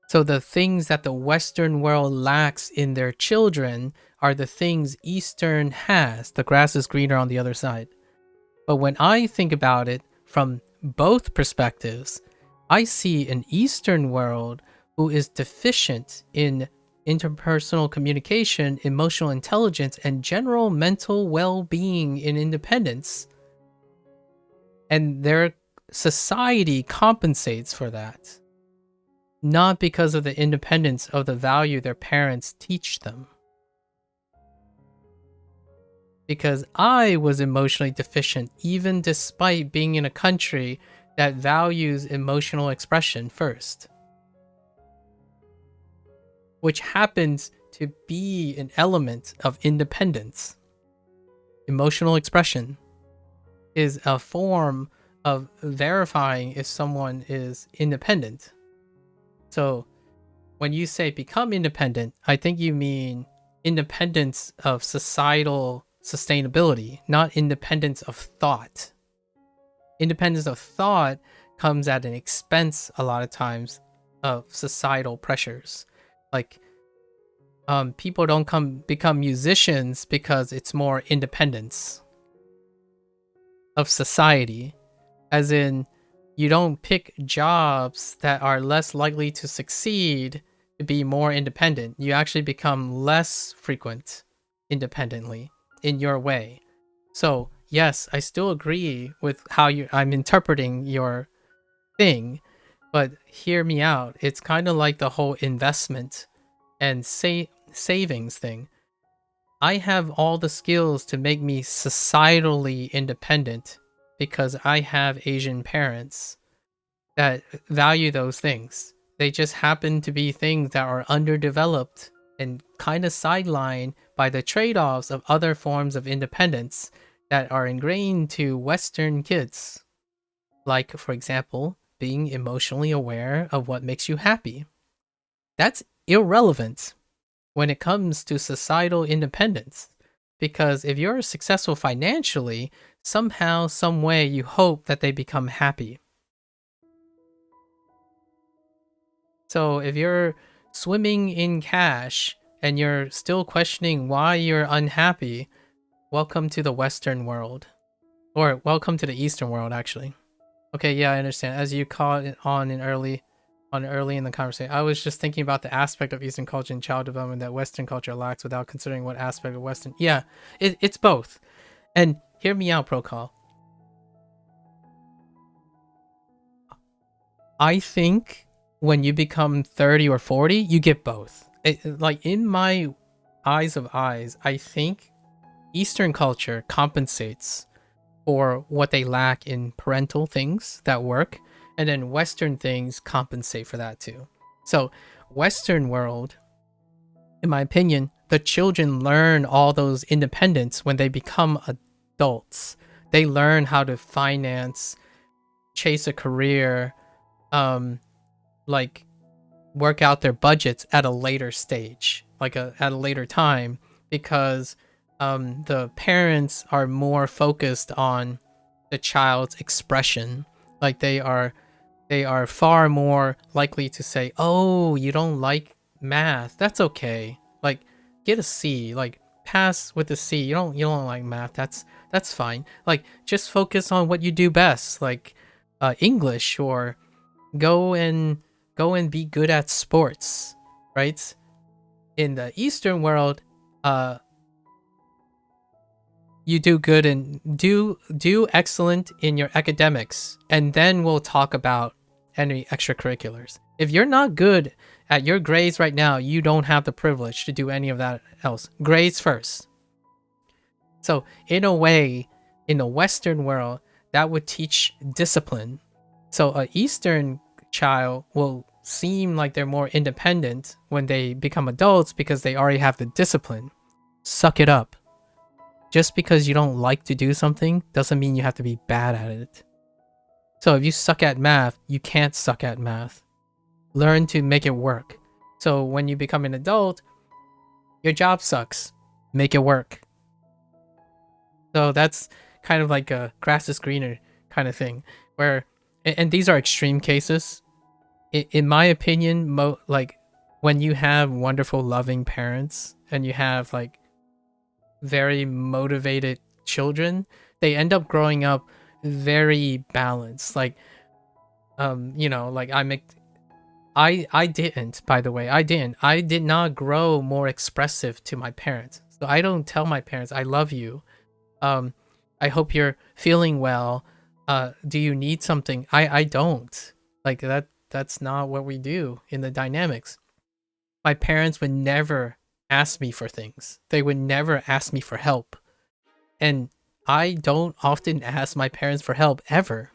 So the things that the Western world lacks in their children are the things Eastern has. The grass is greener on the other side. But when I think about it from both perspectives, I see an Eastern world who is deficient in interpersonal communication, emotional intelligence, and general mental well-being in independence. And their society compensates for that, not because of the independence of the value their parents teach them. Because I was emotionally deficient even despite being in a country that values emotional expression first, which happens to be an element of independence. Emotional expression is a form of verifying if someone is independent. So when you say become independent, I think you mean independence of societal sustainability, not independence of thought. Independence of thought comes at an expense a lot of times of societal pressures. Like people don't become musicians because it's more independence of society, as in you don't pick jobs that are less likely to succeed to be more independent. You actually become less frequent independently in your way. So yes, I still agree with how I'm interpreting your thing, but hear me out. It's kind of like the whole investment and savings thing. I have all the skills to make me societally independent because I have Asian parents that value those things. They just happen to be things that are underdeveloped and kind of sidelined by the trade-offs of other forms of independence that are ingrained to Western kids. Like, for example, being emotionally aware of what makes you happy. That's irrelevant when it comes to societal independence. Because if you're successful financially, somehow, some way, you hope that they become happy. So if you're swimming in cash and you're still questioning why you're unhappy, welcome to the Western world. Or welcome to the Eastern world, actually. Okay, yeah, I understand. As you caught it on early in the conversation, I was just thinking about the aspect of Eastern culture and child development that Western culture lacks without considering what aspect of Western. Yeah, it's both. And hear me out, Procol. I think when you become 30 or 40, you get both. Like in my eyes of eyes, I think Eastern culture compensates for what they lack in parental things that work, and then Western things compensate for that too. So Western world, in my opinion, the children learn all those independence when they become adults. They learn how to finance, chase a career, like work out their budgets at a later stage, like at a later time, because the parents are more focused on the child's expression. Like they are far more likely to say, "Oh, you don't like math? That's okay. Like get a C. Like pass with a C. You don't like math. That's fine. Like just focus on what you do best, like English, or go and be good at sports," right? In the Eastern world, you do good and do excellent in your academics, and then we'll talk about any extracurriculars. If you're not good at your grades right now, you don't have the privilege to do any of that else. Grades first. So in a way, in the Western world, that would teach discipline. So an Eastern child will seem like they're more independent when they become adults because they already have the discipline. Suck it up. Just because you don't like to do something doesn't mean you have to be bad at it. So if you suck at math, you can't suck at math. Learn to make it work. So when you become an adult, your job sucks. Make it work. So that's kind of like a grass is greener kind of thing. Where, and these are extreme cases. In my opinion, like when you have wonderful, loving parents and you have like very motivated children, they end up growing up very balanced. Like, you know, like I didn't, by the way, I did not grow more expressive to my parents. So I don't tell my parents, I love you. I hope you're feeling well. Do you need something? I don't. Like that's not what we do in the dynamics. My parents would never ask me for things. They would never ask me for help. And I don't often ask my parents for help ever.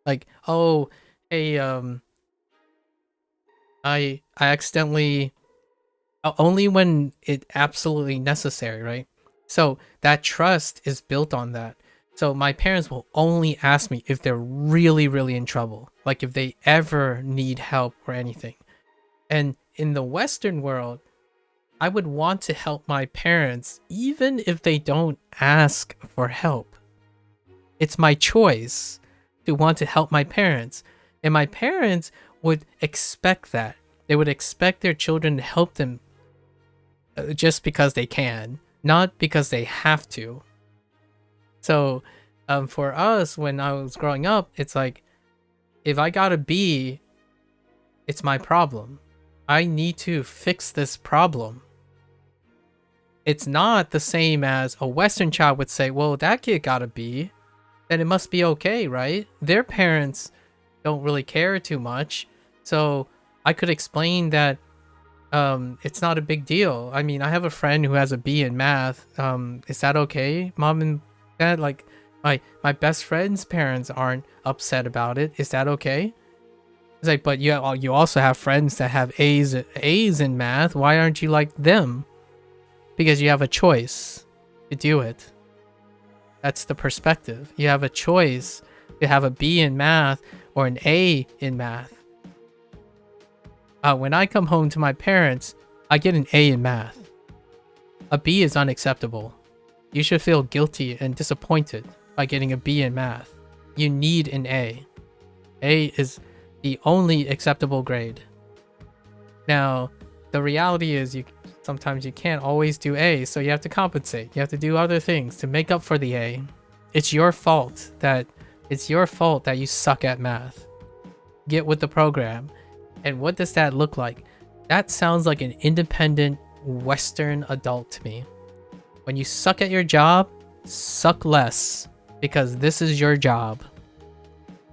Like, oh, hey, I accidentally, only when it absolutely necessary, right? So that trust is built on that. So my parents will only ask me if they're really, really in trouble. Like if they ever need help or anything. And in the Western world, I would want to help my parents even if they don't ask for help. It's my choice to want to help my parents. And my parents would expect that. They would expect their children to help them just because they can, not because they have to. So for us, when I was growing up, it's like, if I got a B, it's my problem. I need to fix this problem. It's not the same as a Western child would say, well, that kid got a B, then it must be okay, right? Their parents don't really care too much. So I could explain that it's not a big deal. I mean, I have a friend who has a B in math. Is that okay, mom and dad? Like, my best friend's parents aren't upset about it. Is that okay? It's like, but you also have friends that have A's in math. Why aren't you like them? Because you have a choice to do it. That's the perspective. You have a choice to have a B in math or an A in math. When I come home to my parents, I get an A in math. A B is unacceptable. You should feel guilty and disappointed by getting a B in math. You need an A. A is the only acceptable grade. Now, the reality is sometimes you can't always do A, so you have to compensate. You have to do other things to make up for the A. It's your fault that you suck at math. Get with the program. And what does that look like? That sounds like an independent Western adult to me. When you suck at your job, suck less, because this is your job.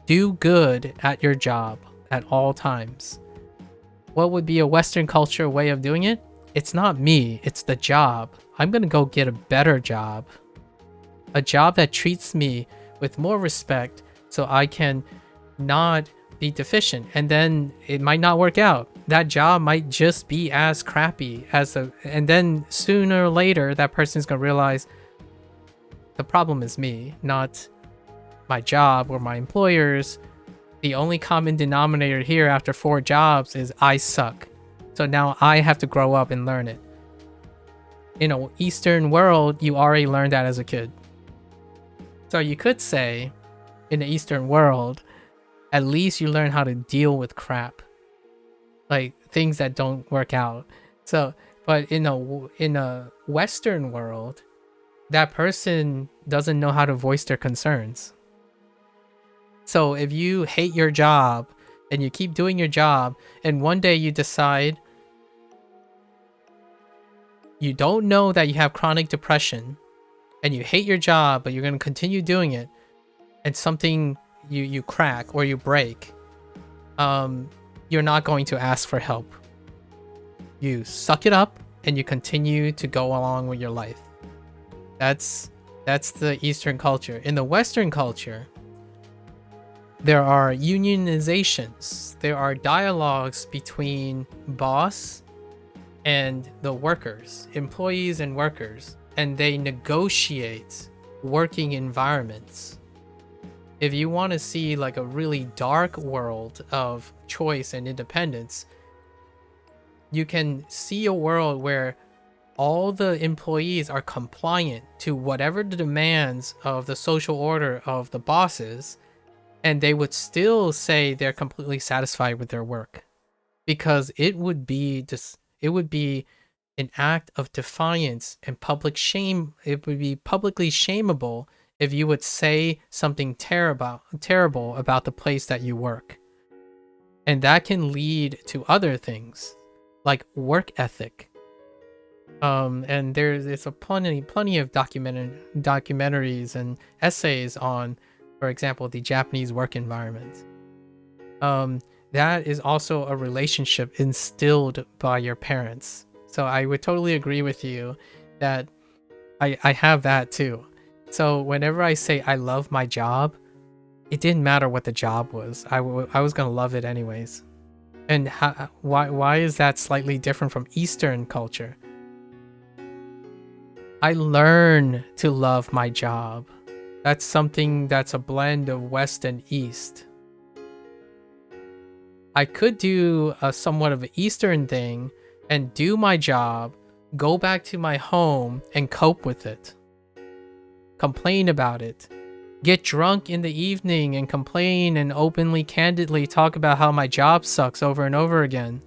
Do good at your job at all times. What would be a Western culture way of doing it? It's not me, it's the job. I'm gonna go get a better job. A job that treats me with more respect so I can not be deficient, and then it might not work out. That job might just be as crappy and then sooner or later that person's gonna realize the problem is me, not my job or my employers. The only common denominator here after 4 jobs is I suck. So now I have to grow up and learn it. In an Eastern world, you already learned that as a kid. So you could say, in the Eastern world, at least you learn how to deal with crap. Like things that don't work out. So, but in a Western world, that person doesn't know how to voice their concerns. So if you hate your job and you keep doing your job and one day you decide you don't know that you have chronic depression, and you hate your job, but you're going to continue doing it, and something you crack or you break, you're not going to ask for help. You suck it up and you continue to go along with your life. That's the Eastern culture. In the Western culture, there are unionizations. There are dialogues between boss and the workers, employees and workers, and they negotiate working environments. If you want to see like a really dark world of choice and independence, you can see a world where all the employees are compliant to whatever the demands of the social order of the bosses, and they would still say they're completely satisfied with their work, because it would be an act of defiance and public shame. It would be publicly shameable if you would say something terrible about the place that you work. And that can lead to other things like work ethic. And there's a plenty of documentaries and essays on, for example, the Japanese work environment. That is also a relationship instilled by your parents. So I would totally agree with you that I have that too. So whenever I say I love my job, it didn't matter what the job was. I was gonna love it anyways. And why is that slightly different from Eastern culture? I learn to love my job. That's something that's a blend of West and East. I could do a somewhat of an Eastern thing and do my job, go back to my home and cope with it. Complain about it. Get drunk in the evening and complain and openly, candidly talk about how my job sucks over and over again.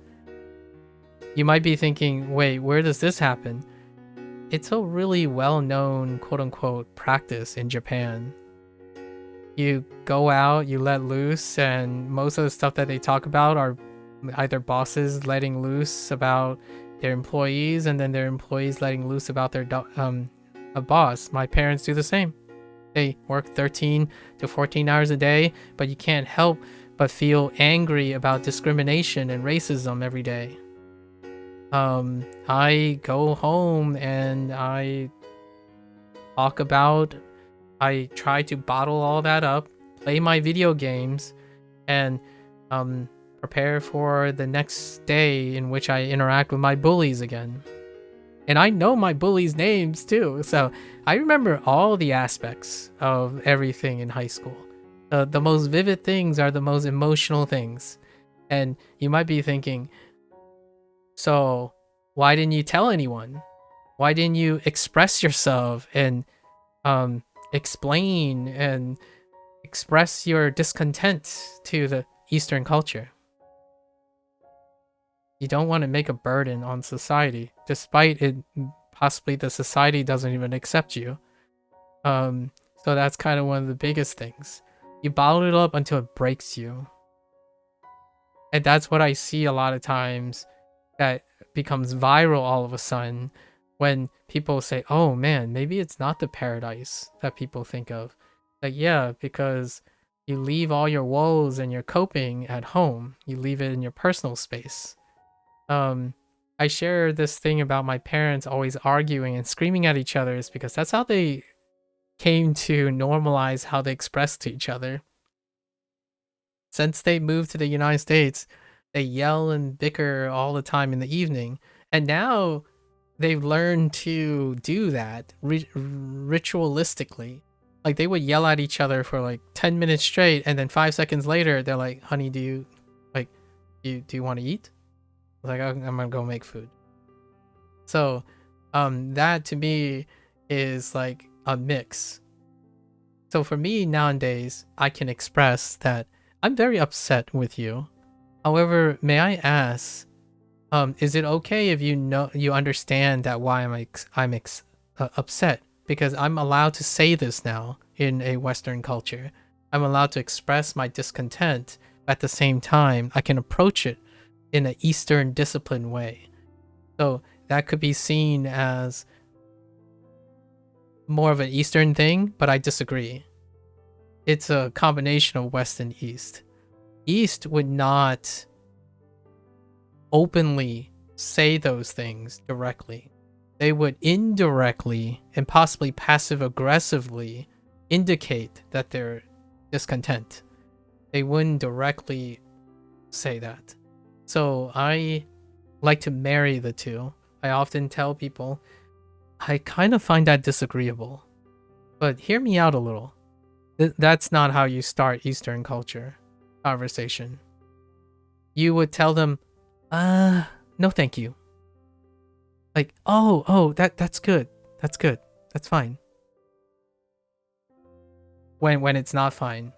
You might be thinking, wait, where does this happen? It's a really well-known, quote-unquote, practice in Japan. You go out, you let loose, and most of the stuff that they talk about are either bosses letting loose about their employees, and then their employees letting loose about their a boss. My parents do the same. They work 13 to 14 hours a day, but you can't help but feel angry about discrimination and racism every day. I go home and I try to bottle all that up, play my video games, and prepare for the next day in which I interact with my bullies again. And I know my bullies' names too, so I remember all the aspects of everything in high school. The most vivid things are the most emotional things. And you might be thinking, so why didn't you tell anyone? Why didn't you express yourself and explain and express your discontent to the Eastern culture? You don't want to make a burden on society, despite it possibly the society doesn't even accept you. So that's kind of one of the biggest things. You bottle it up until it breaks you. And that's what I see a lot of times that becomes viral all of a sudden when people say, oh man, maybe it's not the paradise that people think of. Like, yeah, because you leave all your woes and your coping at home. You leave it in your personal space. I share this thing about my parents always arguing and screaming at each other is because that's how they came to normalize how they express to each other. Since they moved to the United States, they yell and bicker all the time in the evening. And now they've learned to do that ritualistically. Like they would yell at each other for like 10 minutes straight. And then 5 seconds later, they're like, honey, do you want to eat? Like, I'm gonna go make food. So that to me is like a mix. So for me nowadays, I can express that I'm very upset with you. However, may I ask, is it okay if you understand that why I'm upset? Because I'm allowed to say this now in a Western culture. I'm allowed to express my discontent. At the same time, I can approach it in an Eastern discipline way. So that could be seen as more of an Eastern thing, but I disagree. It's a combination of West and East. East would not openly say those things directly. They would indirectly and possibly passive aggressively indicate that they're discontent. They wouldn't directly say that. So I like to marry the two. I often tell people I kind of find that disagreeable. But hear me out a little. That's not how you start Eastern culture conversation. You would tell them, no thank you. Like, that's good. That's good. That's fine. When it's not fine.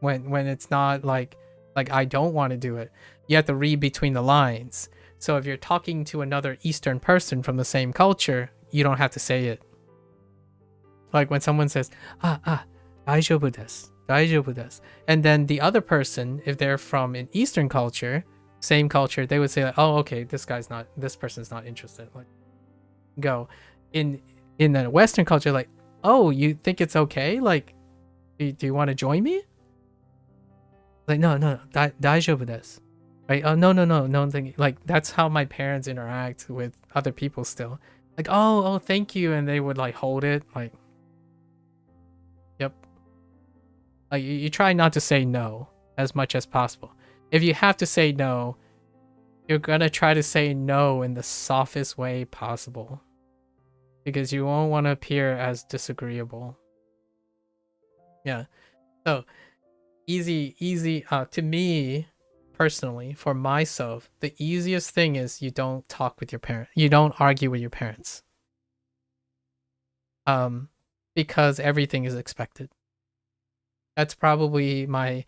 When it's not like I don't want to do it. You have to read between the lines. So if you're talking to another Eastern person from the same culture, you don't have to say it. Like when someone says, daijoubu desu, daijoubu desu. And then the other person, if they're from an Eastern culture, same culture, they would say, like, oh, okay, this person's not interested. Like, go. In the Western culture, like, oh, you think it's okay? Like, do you want to join me? Like, no, daijoubu desu. Right? Oh, no. Like, that's how my parents interact with other people still. Like, oh, thank you. And they would like hold it. Like, yep. Like, you try not to say no as much as possible. If you have to say no, you're gonna try to say no in the softest way possible. Because you won't want to appear as disagreeable. Yeah. So, easy, to me, personally, for myself, the easiest thing is you don't talk with your parents. You don't argue with your parents. Because everything is expected. That's probably my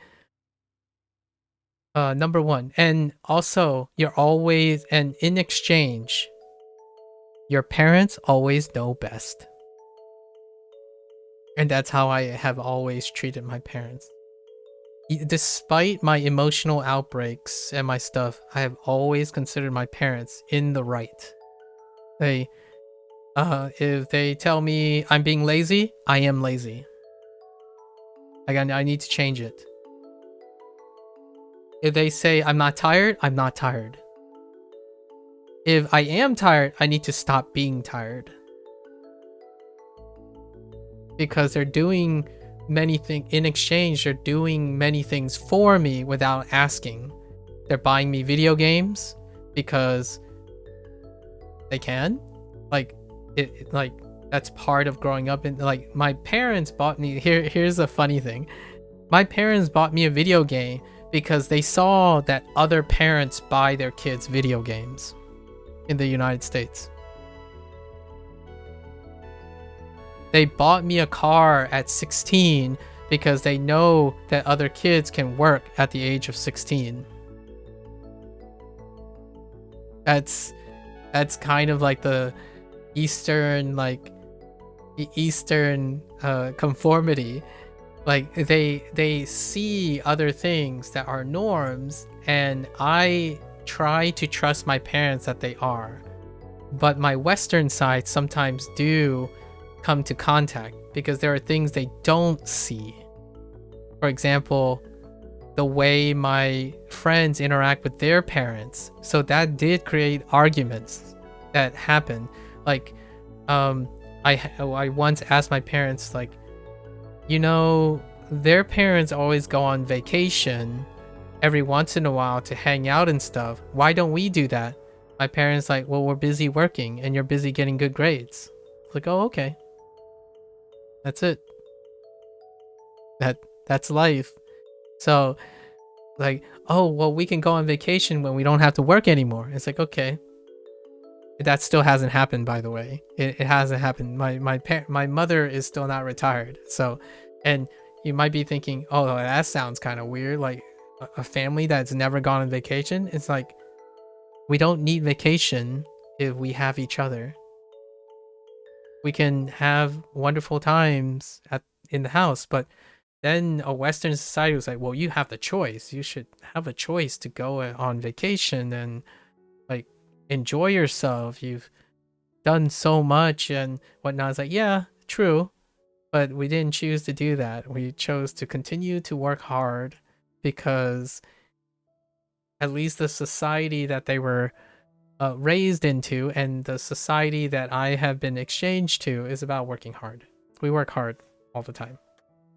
number one. And also, and in exchange, your parents always know best. And that's how I have always treated my parents. Despite my emotional outbreaks and my stuff, I have always considered my parents in the right. If they tell me I'm being lazy, I am lazy. Like, I need to change it. If they say I'm not tired, I'm not tired. If I am tired, I need to stop being tired. Because they're doing many things in exchange. They're doing many things for me without asking. They're buying me video games because they can. Like, that's part of growing up. In like, my parents bought me. Here's a funny thing. My parents bought me a video game because they saw that other parents buy their kids video games in the United States. They bought me a car at 16 because they know that other kids can work at the age of 16. That's kind of like the Eastern conformity. Like, they see other things that are norms, and I try to trust my parents that they are. But my Western side sometimes do come to contact because there are things they don't see. For example, the way my friends interact with their parents. So that did create arguments that happen. Like, I once asked my parents, like, their parents always go on vacation every once in a while to hang out and stuff. Why don't we do that? My parents like, well, we're busy working and you're busy getting good grades. It's like, oh, okay. That's it. That's life. So, like, oh, well, we can go on vacation when we don't have to work anymore. It's like, okay. That still hasn't happened, by the way. It hasn't happened. My mother is still not retired. So, and you might be thinking, oh, that sounds kind of weird. Like, a family that's never gone on vacation. It's like, we don't need vacation if we have each other. We can have wonderful times in the house, but then a Western society was like, well, you have the choice. You should have a choice to go on vacation and like enjoy yourself. done so much and whatnot. It's like, yeah, true, but we didn't choose to do that. We chose to continue to work hard because at least the society that they were raised into and the society that I have been exchanged to is about working hard. We work hard all the time.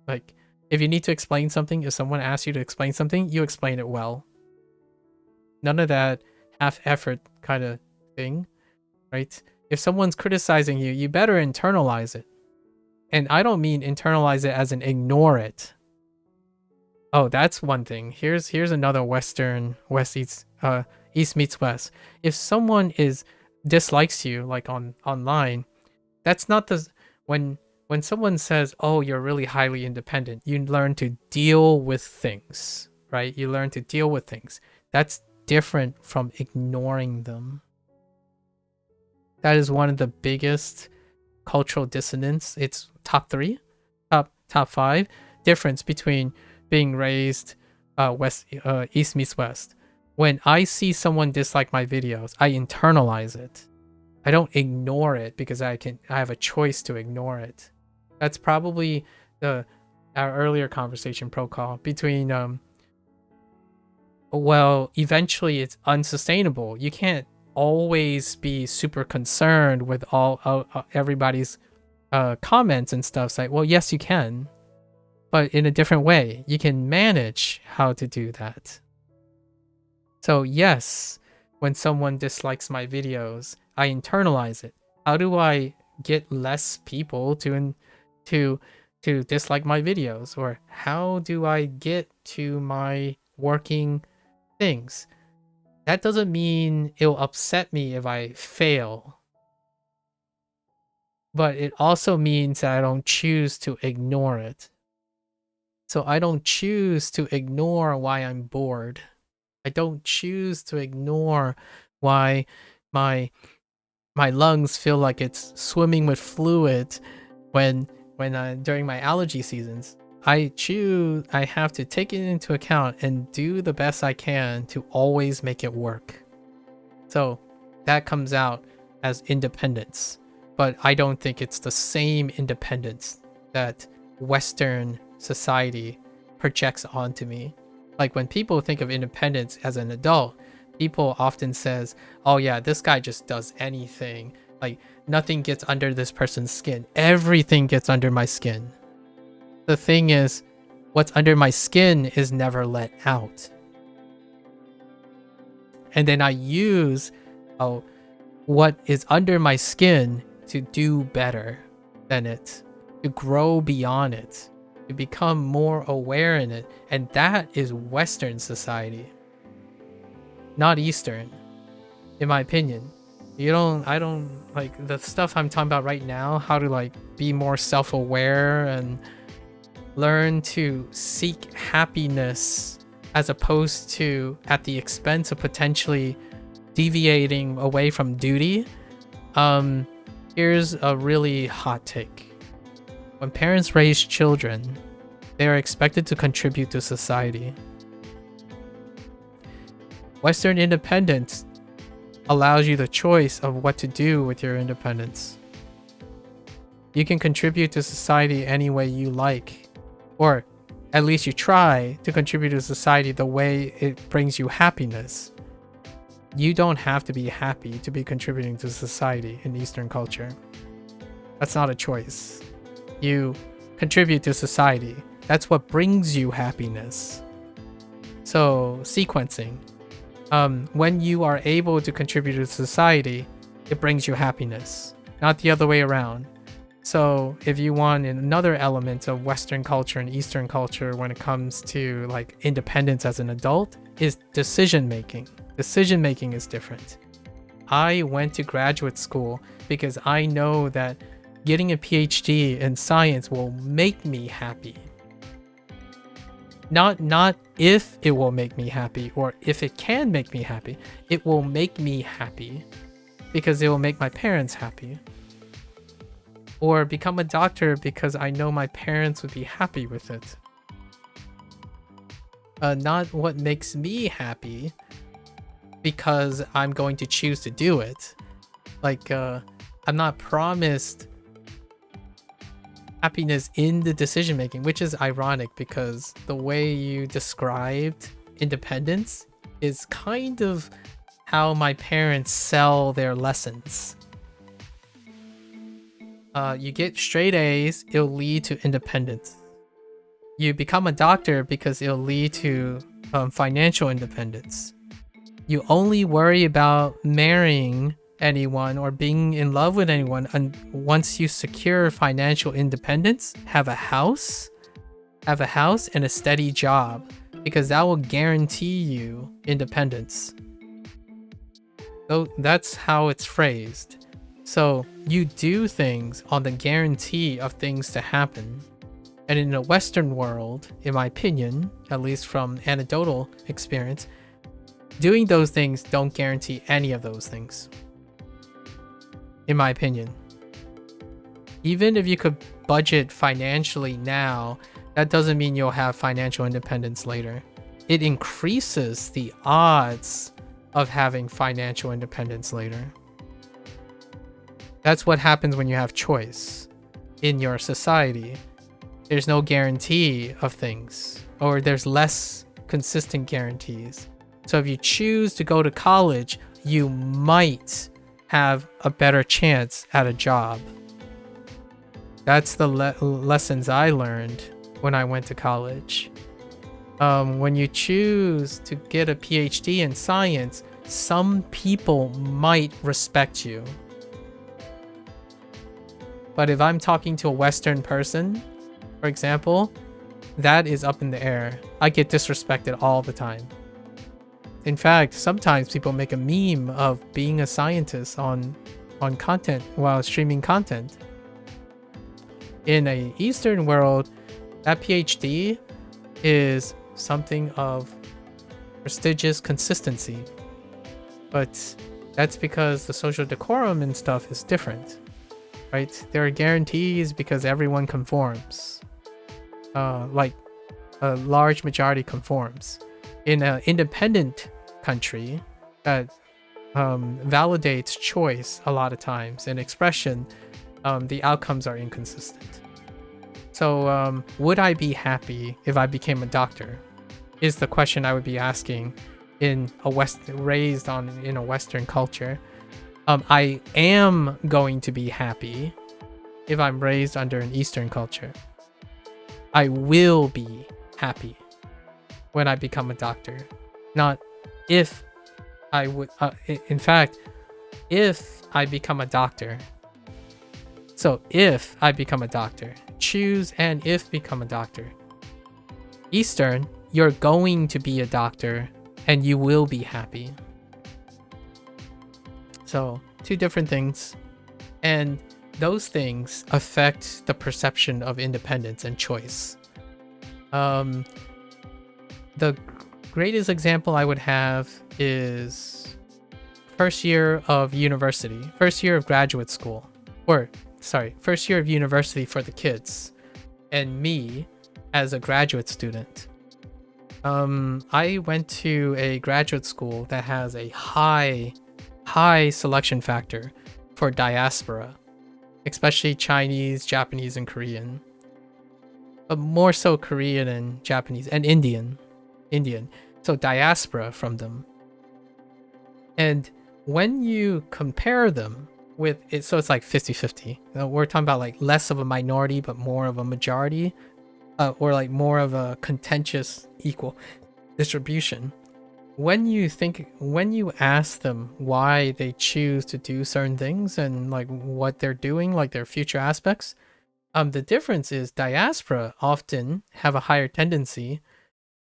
Like, if you need to explain something, if someone asks you to explain something, you explain it well. None of that half effort kind of thing, right? If someone's criticizing you, you better internalize it. And I don't mean internalize it as in ignore it. Oh, that's one thing. Here's another East meets West. If someone dislikes you like online, that's not the when someone says, "Oh, you're really highly independent," you learn to deal with things, right? You learn to deal with things. That's different from ignoring them. That is one of the biggest cultural dissonance. It's top 5 difference between being raised East meets West. When I see someone dislike my videos, I internalize it. I don't ignore it because I have a choice to ignore it. That's probably our earlier conversation protocol between well, eventually it's unsustainable. You can't always be super concerned with all everybody's comments and stuff. It's like, well, yes, you can, but in a different way. You can manage how to do that. So yes, when someone dislikes my videos, I internalize it. How do I get less people to dislike my videos? Or how do I get to my working things? That doesn't mean it'll upset me if I fail. But it also means that I don't choose to ignore it. So I don't choose to ignore why I'm bored. I don't choose to ignore why my lungs feel like it's swimming with fluid when during my allergy seasons. I have to take it into account and do the best I can to always make it work. So that comes out as independence, but I don't think it's the same independence that Western society projects onto me. Like when people think of independence as an adult, people often says, "Oh yeah, this guy just does anything. Like nothing gets under this person's skin. Everything gets under my skin." The thing is, what's under my skin is never let out. And then I use what is under my skin to do better than it, to grow beyond it, to become more aware in it. And that is Western society, not Eastern, in my opinion. I don't like the stuff I'm talking about right now, how to like be more self-aware and learn to seek happiness as opposed to at the expense of potentially deviating away from duty. Here's a really hot take. When parents raise children, they are expected to contribute to society. Western independence allows you the choice of what to do with your independence. You can contribute to society any way you like, or at least you try to contribute to society the way it brings you happiness. You don't have to be happy to be contributing to society in Eastern culture. That's not a choice. You contribute to society. That's what brings you happiness. So, sequencing. When you are able to contribute to society, it brings you happiness, not the other way around. So if you want another element of Western culture and Eastern culture when it comes to like independence as an adult, is decision making. Decision making is different. I went to graduate school because I know that getting a PhD in science will make me happy. Not if it will make me happy or if it can make me happy. It will make me happy because it will make my parents happy. Or become a doctor because I know my parents would be happy with it. Not what makes me happy because I'm going to choose to do it. Like, I'm not promised happiness in the decision making, which is ironic because the way you described independence is kind of how my parents sell their lessons. You get straight A's, it'll lead to independence. You become a doctor because it'll lead to financial independence. You only worry about marrying anyone or being in love with anyone once you secure financial independence, have a house and a steady job, because that will guarantee you independence. So that's how it's phrased. So you do things on the guarantee of things to happen. And in the Western world, in my opinion, at least from anecdotal experience, doing those things don't guarantee any of those things. In my opinion. Even if you could budget financially now, that doesn't mean you'll have financial independence later. It increases the odds of having financial independence later. That's what happens when you have choice in your society. There's no guarantee of things, or there's less consistent guarantees. So if you choose to go to college, you might have a better chance at a job. That's the lessons I learned when I went to college. When you choose to get a PhD in science, some people might respect you. But if I'm talking to a Western person, for example, that is up in the air. I get disrespected all the time. In fact, sometimes people make a meme of being a scientist on content while streaming content. In a Eastern world, that PhD is something of prestigious consistency. But that's because the social decorum and stuff is different, right? There are guarantees because everyone conforms. Like a large majority conforms. In an independent country that validates choice a lot of times and expression, the outcomes are inconsistent. So would I be happy if I became a doctor? Is the question I would be asking in a raised in a Western culture. I am going to be happy if I'm raised under an Eastern culture. I will be happy when I become a doctor. Not if I would, in fact, if I become a doctor. So if I become a doctor, choose and if become a doctor. Eastern, you're going to be a doctor and you will be happy. So two different things. And those things affect the perception of independence and choice. The greatest example I would have is first year of university, first year of graduate school, first year of university for the kids and me as a graduate student. I went to a graduate school that has a high selection factor for diaspora, especially Chinese, Japanese, and Korean. But more so Korean and Japanese and Indian. So diaspora from them. And when you compare them with it, so it's like 50-50. We're talking about like less of a minority, but more of a majority, or like more of a contentious equal distribution. When you ask them why they choose to do certain things and like what they're doing, like their future aspects, the difference is diaspora often have a higher tendency,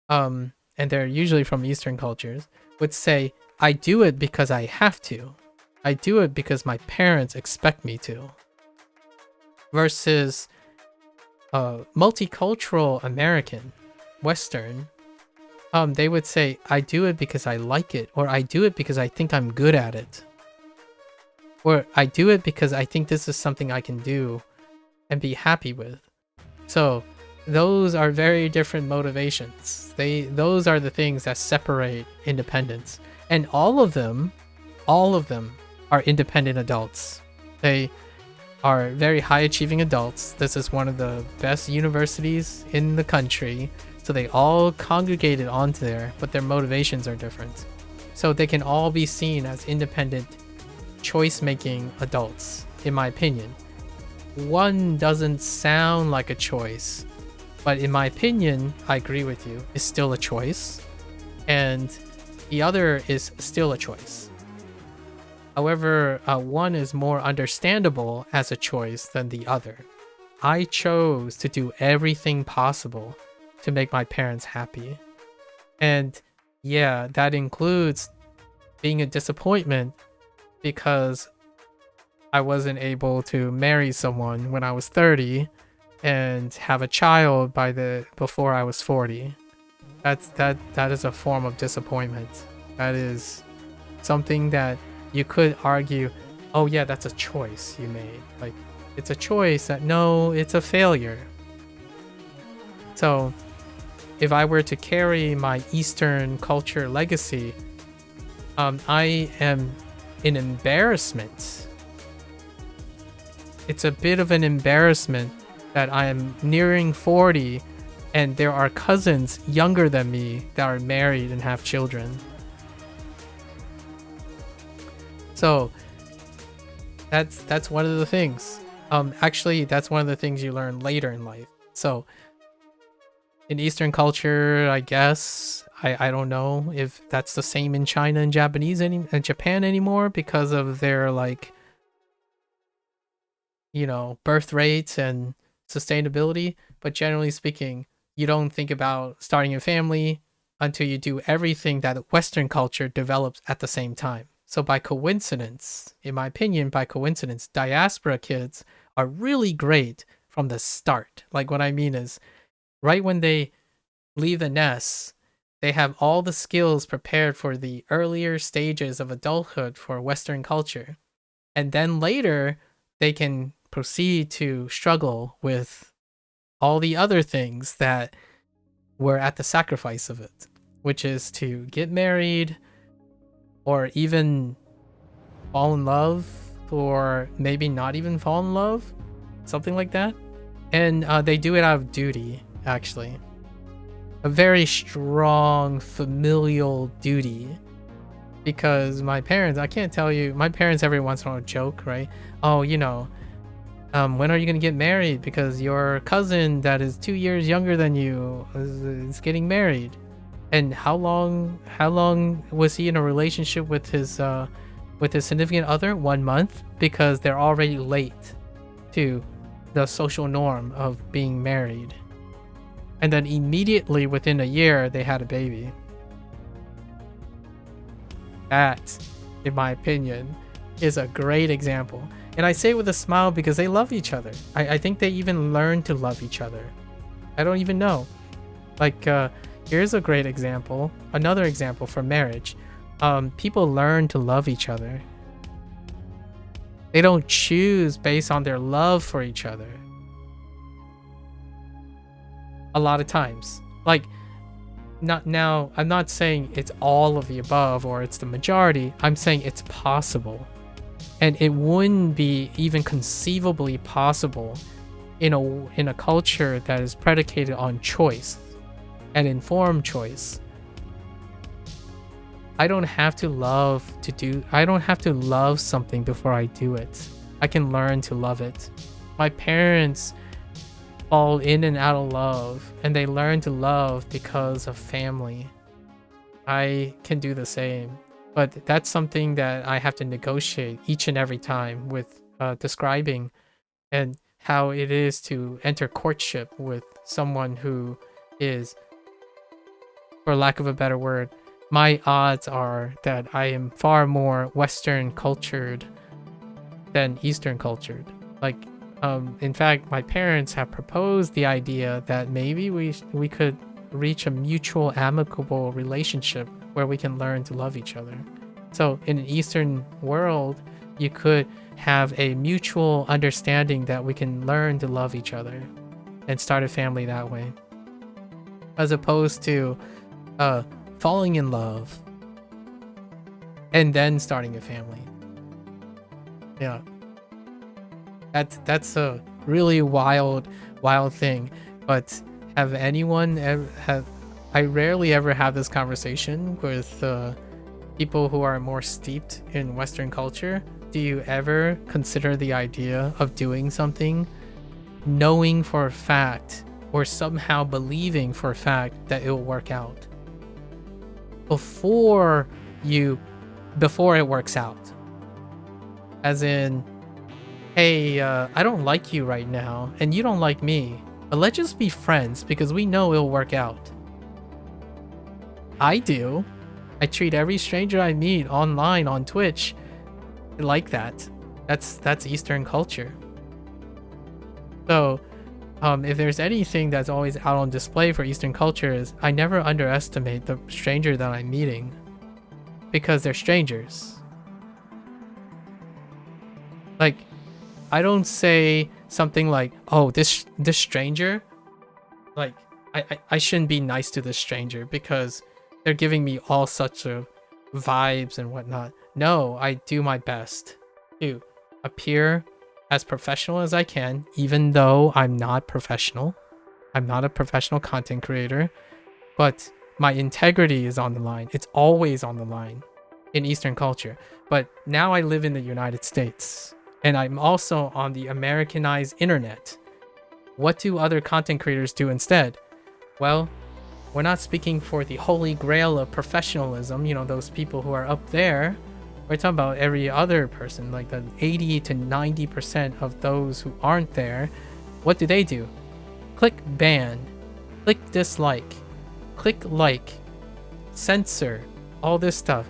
and they're usually from Eastern cultures, would say, I do it because I have to. I do it because my parents expect me to. Versus multicultural American, Western, they would say, I do it because I like it, or I do it because I think I'm good at it. Or I do it because I think this is something I can do and be happy with. So those are very different motivations. Those are the things that separate independence. And all of them are independent adults. They are very high achieving adults. This is one of the best universities in the country. So they all congregated onto there, but their motivations are different. So they can all be seen as independent, choice-making adults, in my opinion. One doesn't sound like a choice, but in my opinion, I agree with you, it's still a choice. And the other is still a choice. However, one is more understandable as a choice than the other. I chose to do everything possible to make my parents happy. And yeah, that includes being a disappointment because I wasn't able to marry someone when I was 30 and have a child before I was 40. That is a form of disappointment. That is something that you could argue, oh yeah, that's a choice you made. Like, it's a choice that, no, it's a failure. So if I were to carry my Eastern culture legacy, I am an embarrassment. It's a bit of an embarrassment that I am nearing 40 and there are cousins younger than me that are married and have children. So that's one of the things. Actually, that's one of the things you learn later in life. So in Eastern culture, I guess, I don't know if that's the same in China and Japan anymore because of their, like, you know, birth rates and sustainability. But generally speaking, you don't think about starting a family until you do everything that Western culture develops at the same time. So by coincidence, in my opinion, diaspora kids are really great from the start. Like, what I mean is, right when they leave the nest, they have all the skills prepared for the earlier stages of adulthood for Western culture. And then later, they can proceed to struggle with all the other things that were at the sacrifice of it, which is to get married or even fall in love, or maybe not even fall in love, something like that. And they do it out of duty, actually. A very strong familial duty. Because my parents, I can't tell you, my parents every once in a while joke, right? Oh, you know, when are you going to get married? Because your cousin that is 2 years younger than you is getting married. And how long was he in a relationship with his significant other? 1 month? Because they're already late to the social norm of being married. And then immediately within a year, they had a baby. That, in my opinion, is a great example. And I say it with a smile because they love each other. I think they even learn to love each other. I don't even know. Like, here's a great example. Another example for marriage. People learn to love each other. They don't choose based on their love for each other. A lot of times. Like, now, I'm not saying it's all of the above or it's the majority. I'm saying it's possible. And it wouldn't be even conceivably possible in a culture that is predicated on choice and informed choice. I don't have to love something before I do it. I can learn to love it. My parents fall in and out of love, and they learn to love because of family. I can do the same, but that's something that I have to negotiate each and every time with describing and how it is to enter courtship with someone who is, for lack of a better word, my odds are that I am far more Western cultured than Eastern cultured. Like, in fact, my parents have proposed the idea that maybe we could reach a mutual amicable relationship where we can learn to love each other. So in an Eastern world, you could have a mutual understanding that we can learn to love each other and start a family that way, as opposed to falling in love and then starting a family. Yeah. That's a really wild thing. But have anyone ever have? I rarely ever have this conversation with people who are more steeped in Western culture. Do you ever consider the idea of doing something, knowing for a fact, or somehow believing for a fact that it will work out before it works out? As in, hey, I don't like you right now, and you don't like me, but let's just be friends because we know it'll work out. I do. I treat every stranger I meet online on Twitch like that. That's Eastern culture. So, if there's anything that's always out on display for Eastern culture is I never underestimate the stranger that I'm meeting because they're strangers. Like, I don't say something like, "Oh, this stranger, like I shouldn't be nice to this stranger because they're giving me all such of vibes and whatnot." No, I do my best to appear as professional as I can, even though I'm not professional. I'm not a professional content creator, but my integrity is on the line. It's always on the line in Eastern culture. But now I live in the United States, and I'm also on the Americanized internet. What do other content creators do instead? Well, we're not speaking for the holy grail of professionalism, those people who are up there. We're talking about every other person, like the 80 to 90% of those who aren't there. What do? Click ban, click dislike, click like, censor, all this stuff.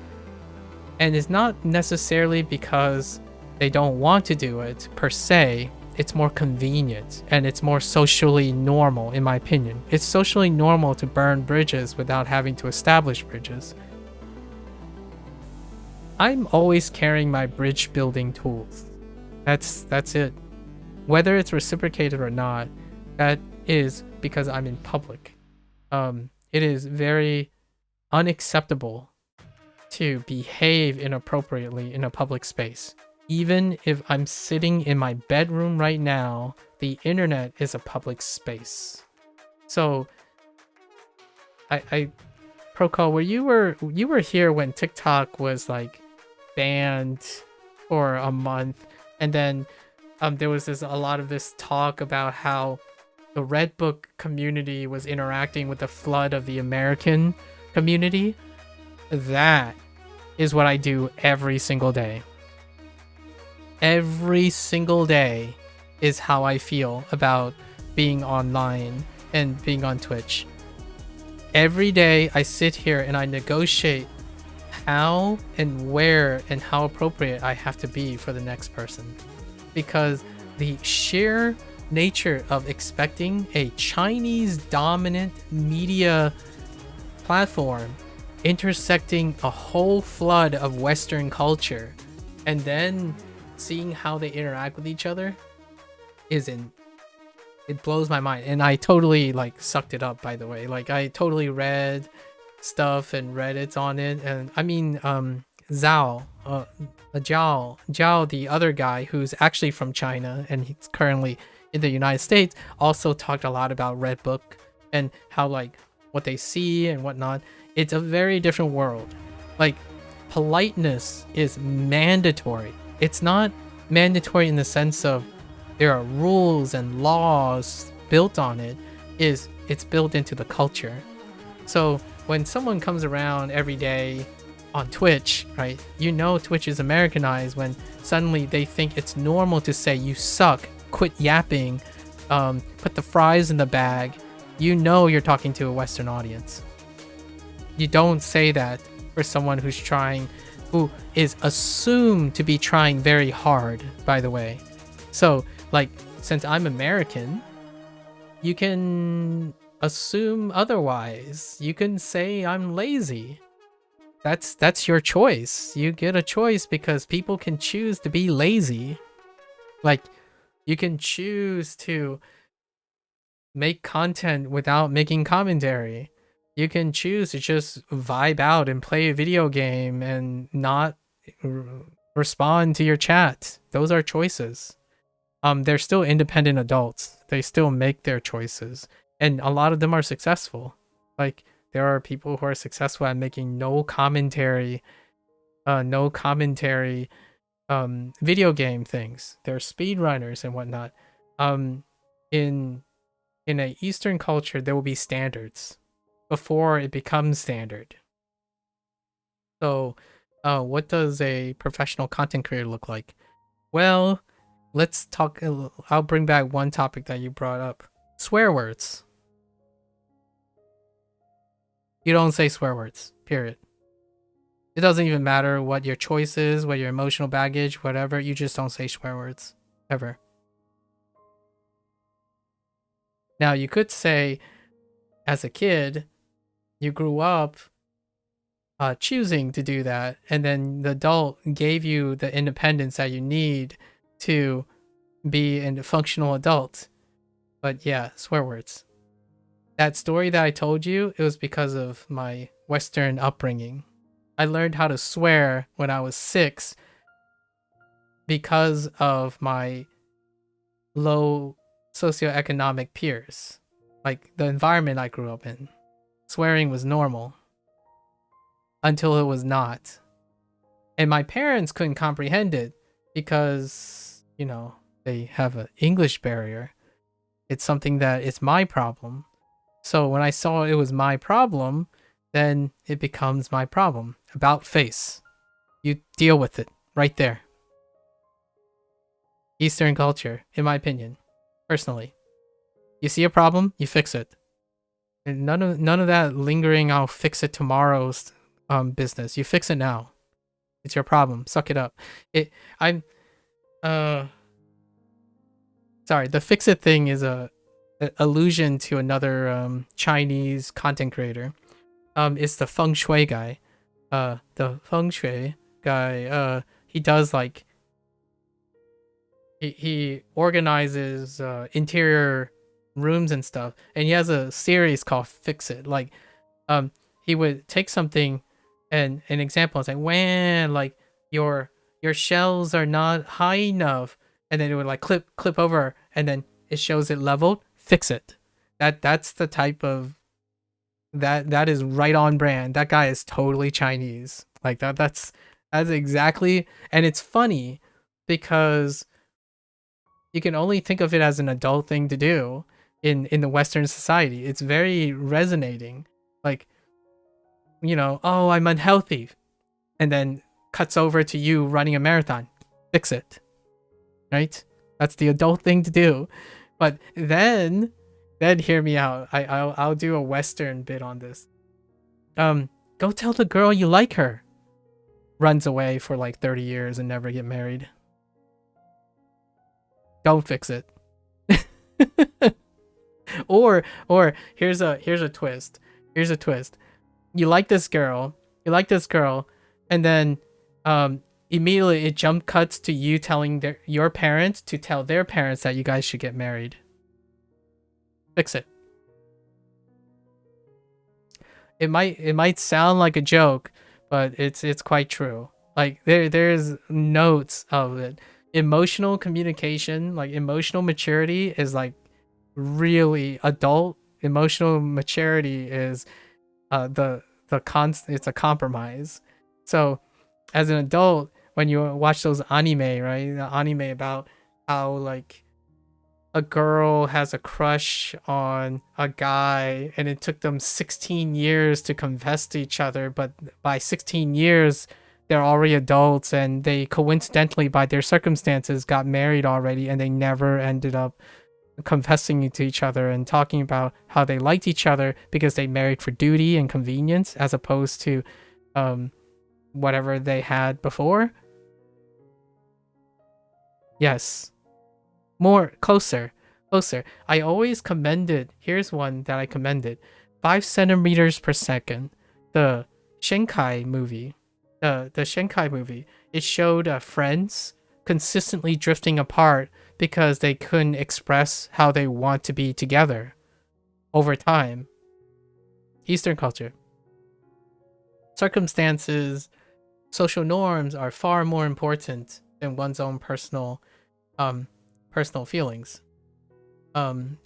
And it's not necessarily because they don't want to do it per se. It's more convenient and it's more socially normal, in my opinion. It's socially normal to burn bridges without having to establish bridges. I'm always carrying my bridge building tools. That's it. Whether it's reciprocated or not, that is because I'm in public. It is very unacceptable to behave inappropriately in a public space. Even if I'm sitting in my bedroom right now, the internet is a public space. So, Procol, you were here when TikTok was like banned for a month, and then there was a lot of this talk about how the Red Book community was interacting with the flood of the American community. That is what I do every single day. Every single day is how I feel about being online and being on Twitch. Every day I sit here and I negotiate how and where and how appropriate I have to be for the next person. Because the sheer nature of expecting a Chinese dominant media platform intersecting a whole flood of Western culture and then seeing how they interact with each other it blows my mind. And I totally sucked it up, by the way. I totally read stuff and Reddit on it. And I mean, Zhao, the other guy who's actually from China and he's currently in the United States, also talked a lot about Red Book and how what they see and whatnot. It's a very different world. Politeness is mandatory. It's not mandatory in the sense of there are rules and laws built on it. It's built into the culture. So when someone comes around every day on Twitch, right? Twitch is Americanized when suddenly they think it's normal to say you suck, quit yapping, put the fries in the bag. You're talking to a Western audience. You don't say that for someone who is assumed to be trying very hard, by the way. So, since I'm American, you can assume otherwise. You can say I'm lazy. That's your choice. You get a choice because people can choose to be lazy. You can choose to make content without making commentary. You can choose to just vibe out and play a video game and not respond to your chat. Those are choices. they're still independent adults. They still make their choices, and a lot of them are successful. Like there are people who are successful at making no commentary video game things. They're speedrunners and whatnot. Um, in a Eastern culture, there will be standards before it becomes standard. So, what does a professional content creator look like? Well, let's talk. I'll bring back one topic that you brought up: swear words. You don't say swear words. Period. It doesn't even matter what your choice is, what your emotional baggage, whatever. You just don't say swear words ever. Now, you could say, as a kid, you grew up choosing to do that, and then the adult gave you the independence that you need to be a functional adult. But yeah, swear words. That story that I told you, it was because of my Western upbringing. I learned how to swear when I was 6 because of my low socioeconomic peers. Like the environment I grew up in. Swearing was normal until it was not. And my parents couldn't comprehend it because, they have an English barrier. It's something that it's my problem. So when I saw it was my problem, then it becomes my problem. About face. You deal with it right there. Eastern culture, in my opinion, personally. You see a problem, you fix it. And none of that lingering, I'll fix it tomorrow's business. You fix it now. It's your problem. Suck it up. Sorry, the fix it thing is a allusion to another Chinese content creator. It's the feng shui guy. The feng shui guy, he does like he organizes interior rooms and stuff, and he has a series called Fix It. Like he would take something and an example and say, when like your shelves are not high enough, and then it would like clip over, and then it shows it leveled. Fix it. That's the type of that is right on brand. That guy is totally Chinese. Like that's exactly. And it's funny because you can only think of it as an adult thing to do in the Western society. It's very resonating. Like, oh, I'm unhealthy, and then cuts over to you running a marathon. Fix it. Right? That's the adult thing to do. But then hear me out. I'll do a Western bit on this. Go tell the girl you like her. Runs away for like 30 years and never get married. Don't fix it. or here's a twist. Here's a twist. You like this girl, and then immediately it jump cuts to you telling your parents to tell their parents that you guys should get married. Fix it. It might sound like a joke, but it's quite true. Like there's notes of it. Emotional communication, like emotional maturity is like really adult. Emotional maturity is it's a compromise. So as an adult, when you watch those anime, right? The anime about how like a girl has a crush on a guy and it took them 16 years to confess to each other, but by 16 years they're already adults, and they coincidentally by their circumstances got married already, and they never ended up confessing to each other and talking about how they liked each other because they married for duty and convenience as opposed to whatever they had before. Yes. More closer. I always commended. Here's one that I commended. 5 centimeters per second. The Shenkai movie. The Shenkai movie. It showed friends consistently drifting apart because they couldn't express how they want to be together over time. Eastern culture. Circumstances, social norms are far more important than one's own personal personal feelings.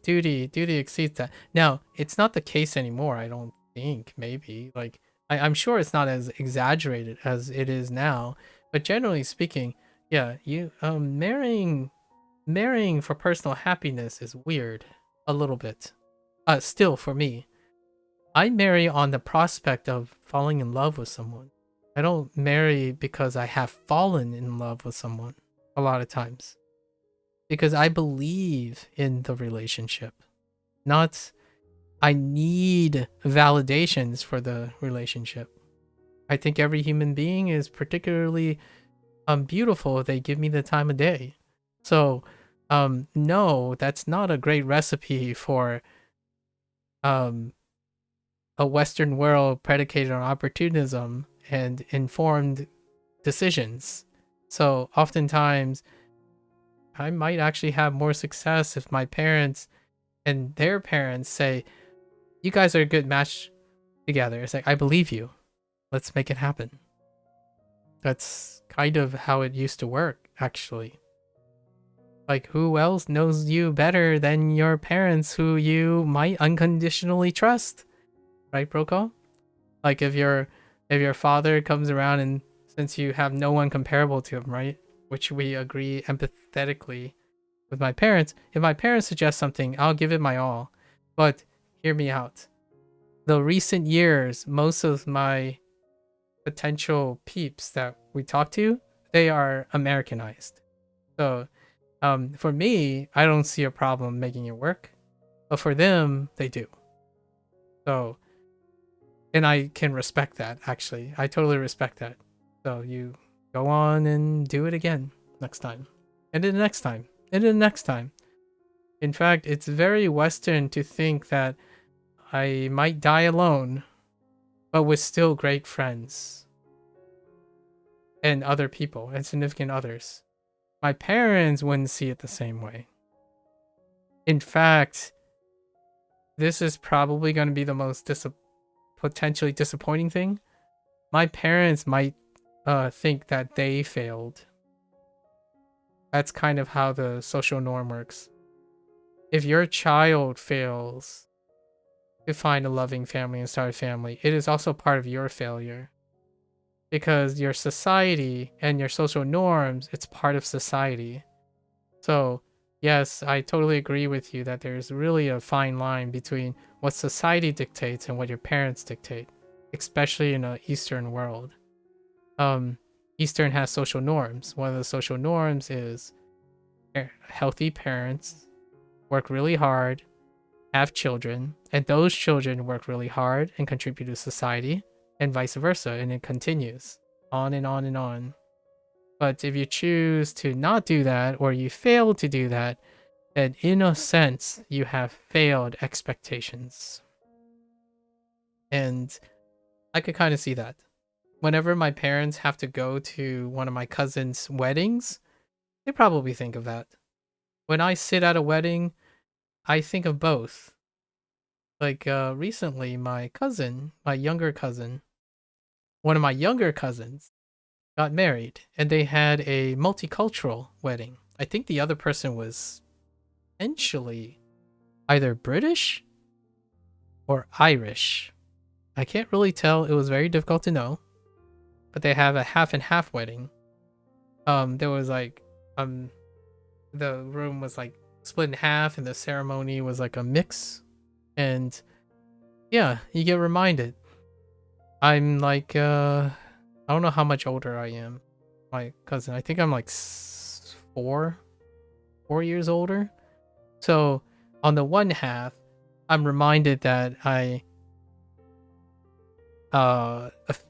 Duty exceeds that. Now, it's not the case anymore, I don't think. Maybe, like, I'm sure it's not as exaggerated as it is now, but generally speaking, yeah, you marrying for personal happiness is weird, a little bit. Still, for me, I marry on the prospect of falling in love with someone. I don't marry because I have fallen in love with someone a lot of times, because I believe in the relationship, not I need validations for the relationship. I think every human being is particularly beautiful if they give me the time of day. So no, that's not a great recipe for um a Western world predicated on opportunism and informed decisions. So oftentimes I might actually have more success if my parents and their parents say, "You guys are a good match together." It's like, I believe you. Let's make it happen. That's kind of how it used to work, actually. Like, who else knows you better than your parents who you might unconditionally trust? Right, Brokaw? Like, if your father comes around, and since you have no one comparable to him, right? Which we agree empathetically with my parents. If my parents suggest something, I'll give it my all. But hear me out. The recent years, most of my potential peeps that we talk to, they are Americanized. So for me, I don't see a problem making it work. But for them, they do. So, and I can respect that, actually. I totally respect that. So you go on and do it again next time. And then next time. And then next time. In fact, it's very Western to think that I might die alone, but with still great friends and other people and significant others. My parents wouldn't see it the same way. In fact, this is probably going to be the most potentially disappointing thing. My parents might think that they failed. That's kind of how the social norm works. If your child fails to find a loving family and start a family, it is also part of your failure. Because your society and your social norms, it's part of society. So, yes, I totally agree with you that there's really a fine line between what society dictates and what your parents dictate, especially in an Eastern world. Eastern has social norms. One of the social norms is healthy parents work really hard, have children, and those children work really hard and contribute to society, and vice versa, and it continues on and on and on. But if you choose to not do that, or you fail to do that, then in a sense, you have failed expectations. And I could kind of see that. Whenever my parents have to go to one of my cousins' weddings, they probably think of that. When I sit at a wedding, I think of both. Like recently, my younger cousin, one of my younger cousins got married, and they had a multicultural wedding. I think the other person was potentially either British or Irish. I can't really tell. It was very difficult to know. But they have a half and half wedding. There was like the room was like split in half, and the ceremony was like a mix. And yeah, you get reminded. I'm like I don't know how much older I am. My cousin, I think I'm like 4 years older. So on the one half, I'm reminded that I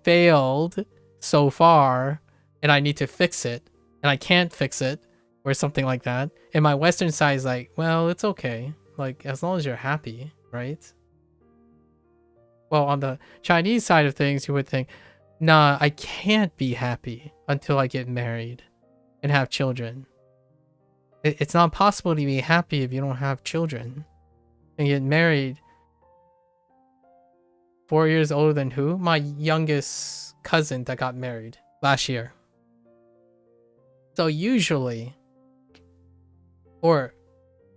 failed so far, and I need to fix it, and I can't fix it, or something like that. And my Western side is like, well, it's okay, like as long as you're happy, right? Well, on the Chinese side of things, you would think, nah, I can't be happy until I get married and have children. It's not possible to be happy if you don't have children and get married. 4 years older than who? My youngest cousin that got married last year. So usually, or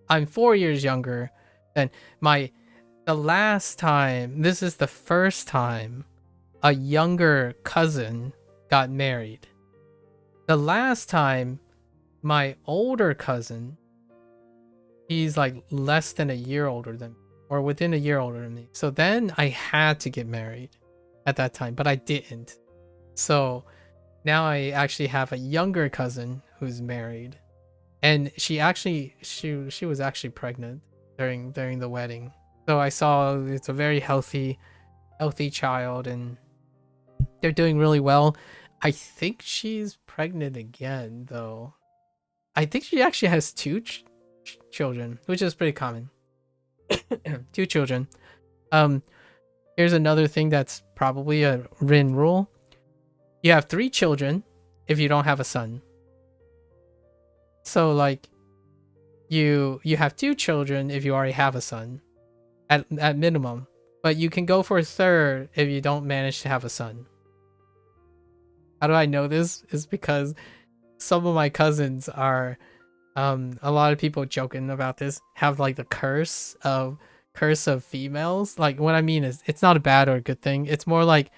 I'm 4 years younger than the last time, this is the first time a younger cousin got married. The last time my older cousin, he's like less than a year older than me, or within a year older than me. So then I had to get married at that time, but I didn't. So now I actually have a younger cousin who's married, and she was actually pregnant during the wedding. So I saw it's a very healthy child, and they're doing really well. I think she's pregnant again, though. I think she actually has two children, which is pretty common. 2 children. Here's another thing that's probably a Rin rule. You have 3 children if you don't have a son. So like you have 2 children if you already have a son at minimum, but you can go for a third if you don't manage to have a son. How do I know this? Is because some of my cousins are a lot of people joking about this, have like the curse of females. Like what I mean is it's not a bad or a good thing. It's more like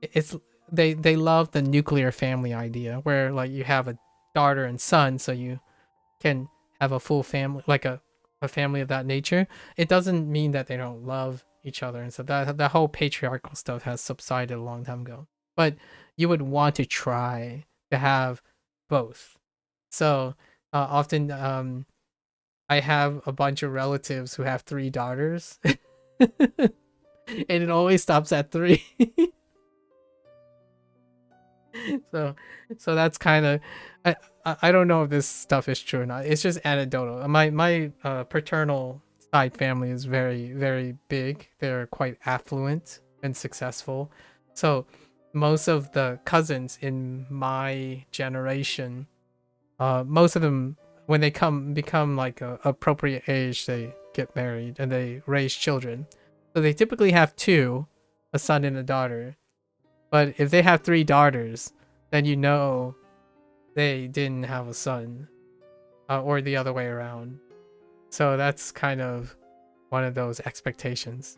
it's they love the nuclear family idea where like you have a daughter and son, so you can have a full family, like a family of that nature. It doesn't mean that they don't love each other, and so that whole patriarchal stuff has subsided a long time ago. But you would want to try to have both. So often I have a bunch of relatives who have 3 daughters and it always stops at 3. so that's kind of, I don't know if this stuff is true or not. It's just anecdotal. My paternal side family is very, very big. They're quite affluent and successful. So most of the cousins in my generation, most of them, when they become like a appropriate age, they get married and they raise children. So they typically have 2, a son and a daughter. But if they have 3 daughters, then you know they didn't have a son, or the other way around. So that's kind of one of those expectations.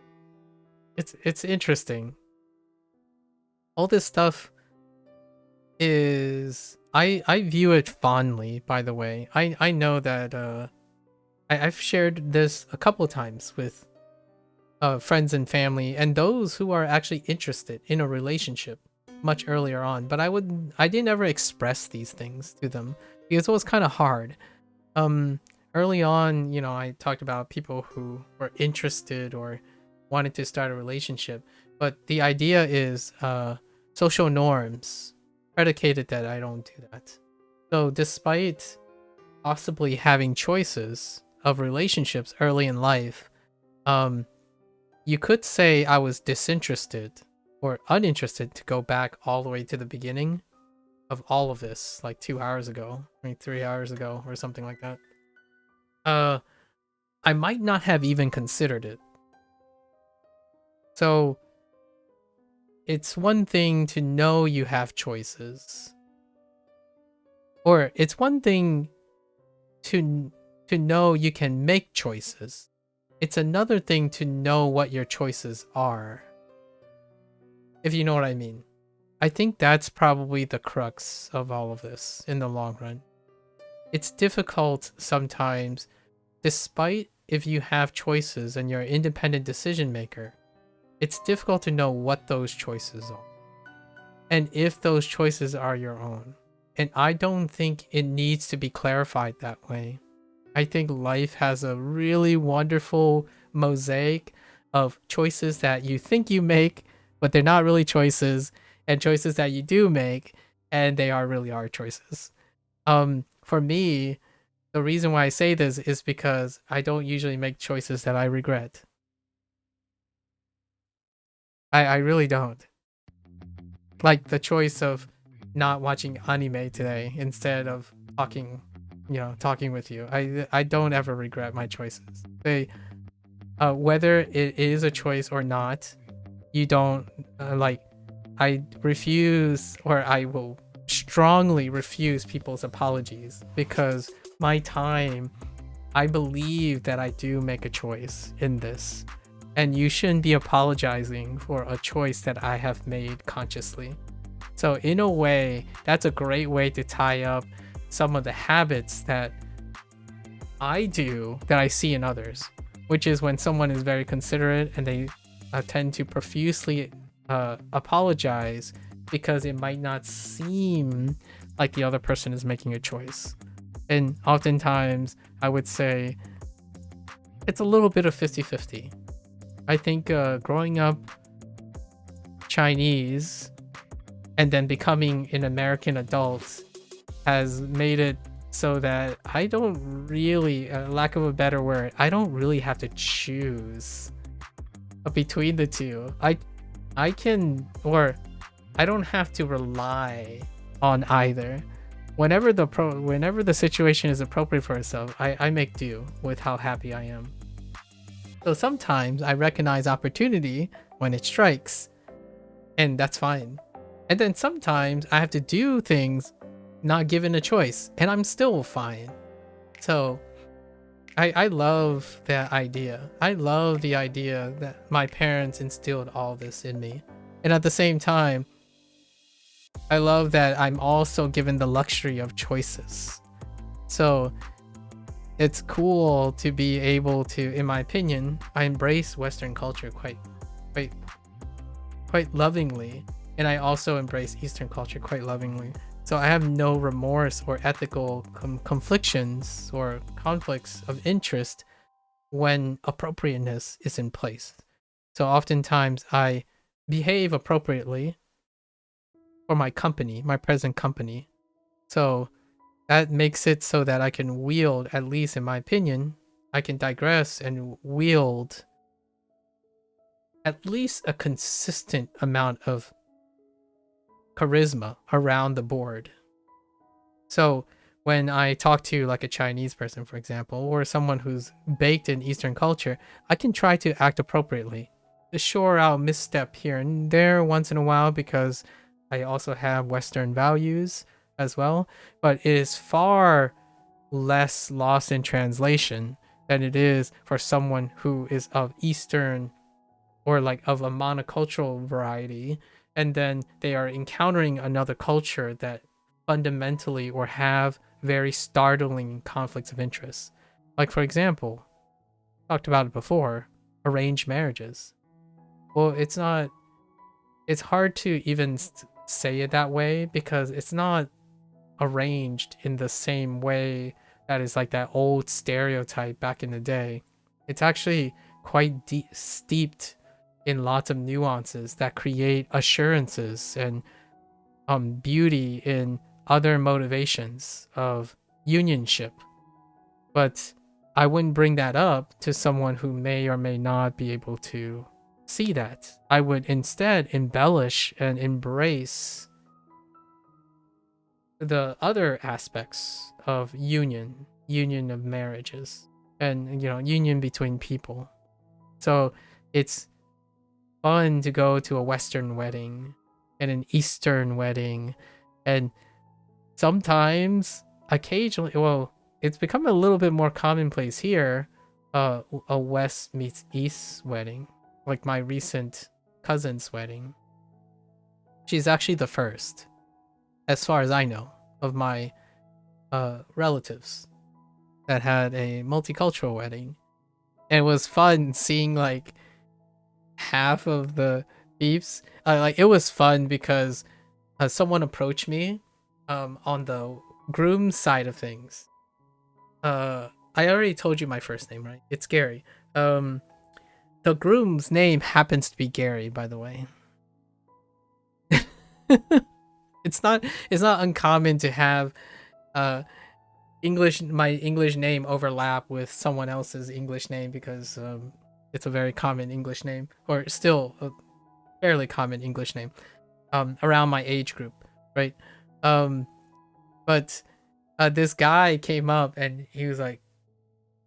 It's interesting. All this stuff is, I view it fondly, by the way. I know that I've shared this a couple of times with friends and family, and those who are actually interested in a relationship much earlier on. But I didn't ever express these things to them because it was kind of hard. Early on, you know, I talked about people who were interested or wanted to start a relationship, but the idea is social norms predicated that I don't do that. So despite possibly having choices of relationships early in life, you could say I was disinterested or uninterested to go back all the way to the beginning of all of this, like 2 hours ago, I mean 3 hours ago or something like that. I might not have even considered it. So it's one thing to know you have choices, or it's one thing to know you can make choices. It's another thing to know what your choices are, if you know what I mean. I think that's probably the crux of all of this in the long run. It's difficult sometimes, despite if you have choices and you're an independent decision maker, it's difficult to know what those choices are and if those choices are your own. And I don't think it needs to be clarified that way. I think life has a really wonderful mosaic of choices that you think you make, but they're not really choices, and choices that you do make, and they really are choices. For me, the reason why I say this is because I don't usually make choices that I regret. I really don't. Like the choice of not watching anime today instead of talking with you. I don't ever regret my choices. They whether it is a choice or not, you don't I refuse, or I will strongly refuse people's apologies, because my time, I believe that I do make a choice in this. And you shouldn't be apologizing for a choice that I have made consciously. So in a way, that's a great way to tie up some of the habits that I do that I see in others, which is when someone is very considerate and they tend to profusely apologize because it might not seem like the other person is making a choice. And oftentimes, I would say it's a little bit of 50-50. I think growing up Chinese and then becoming an American adult has made it so that I don't really, lack of a better word, I don't really have to choose between the two. I can, or I don't have to rely on either. Whenever the situation is appropriate for itself, I make do with how happy I am. So sometimes I recognize opportunity when it strikes, and that's fine. And then sometimes I have to do things not given a choice, and I'm still fine. So I love that idea. I love the idea that my parents instilled all this in me. And at the same time, I love that I'm also given the luxury of choices. So it's cool to be able to, in my opinion, I embrace Western culture quite lovingly. And I also embrace Eastern culture quite lovingly. So I have no remorse or ethical conflictions or conflicts of interest when appropriateness is in place. So oftentimes I behave appropriately for my company, my present company. So that makes it so that I can wield, at least in my opinion, I can digress and wield at least a consistent amount of charisma around the board. So when I talk to like a Chinese person, for example, or someone who's baked in Eastern culture, I can try to act appropriately. Sure, I'll misstep here and there once in a while because I also have Western values as well, but it is far less lost in translation than it is for someone who is of Eastern or like of a monocultural variety, and then they are encountering another culture that fundamentally or have very startling conflicts of interest. Like, for example, talked about it before, arranged marriages. Well, it's hard to even say it that way because it's not arranged in the same way that is like that old stereotype back in the day. It's actually quite steeped in lots of nuances that create assurances and beauty in other motivations of unionship. But I wouldn't bring that up to someone who may or may not be able to see that. I would instead embellish and embrace the other aspects of union of marriages, and union between people. So it's fun to go to a Western wedding and an Eastern wedding, and sometimes, occasionally, well, it's become a little bit more commonplace here, a West meets East wedding, like my recent cousin's wedding. She's actually the first, as far as I know, of my relatives that had a multicultural wedding. And it was fun seeing like half of the peeps. Like, it was fun because someone approached me on the groom side of things. I already told you my first name, right? It's Gary. The groom's name happens to be Gary, by the way. It's not uncommon to have my English name overlap with someone else's English name because it's a very common English name, or still a fairly common English name around my age group, right? But this guy came up and he was like,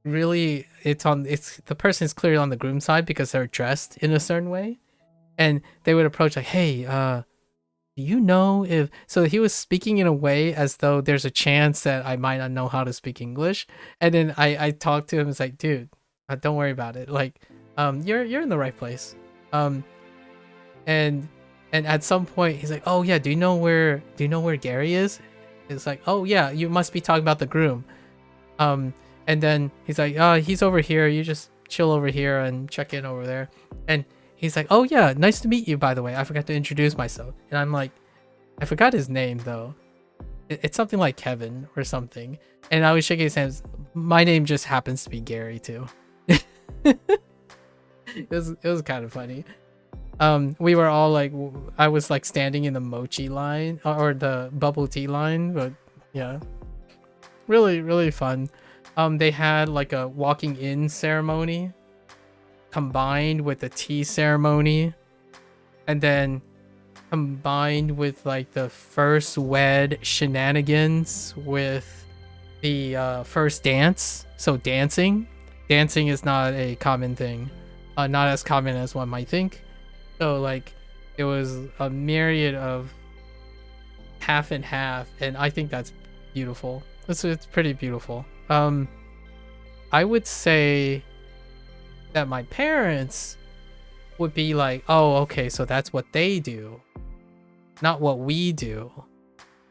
really, the person is clearly on the groom side because they're dressed in a certain way, and they would approach like, hey, do you know if so he was speaking in a way as though there's a chance that I might not know how to speak English. And then I talked to him. It's like, dude, don't worry about it. Like, you're in the right place. Um, and at some point he's like, oh yeah, do you know where Gary is? It's like, oh yeah, you must be talking about the groom. And then he's like, he's over here. You just chill over here and check in over there. And he's like, oh yeah, nice to meet you, by the way. I forgot to introduce myself. And I'm like, I forgot his name though. It's something like Kevin or something. And I was shaking his hands. My name just happens to be Gary too. It was kind of funny. We were all like, I was like standing in the mochi line or the bubble tea line, but yeah, really, really fun. They had like a walking in ceremony combined with the tea ceremony, and then combined with like the first wed shenanigans with the first dance. So dancing is not a common thing, not as common as one might think. So like it was a myriad of half and half, and I think that's beautiful. It's pretty beautiful. I would say that my parents would be like, oh, okay, so that's what they do, not what we do.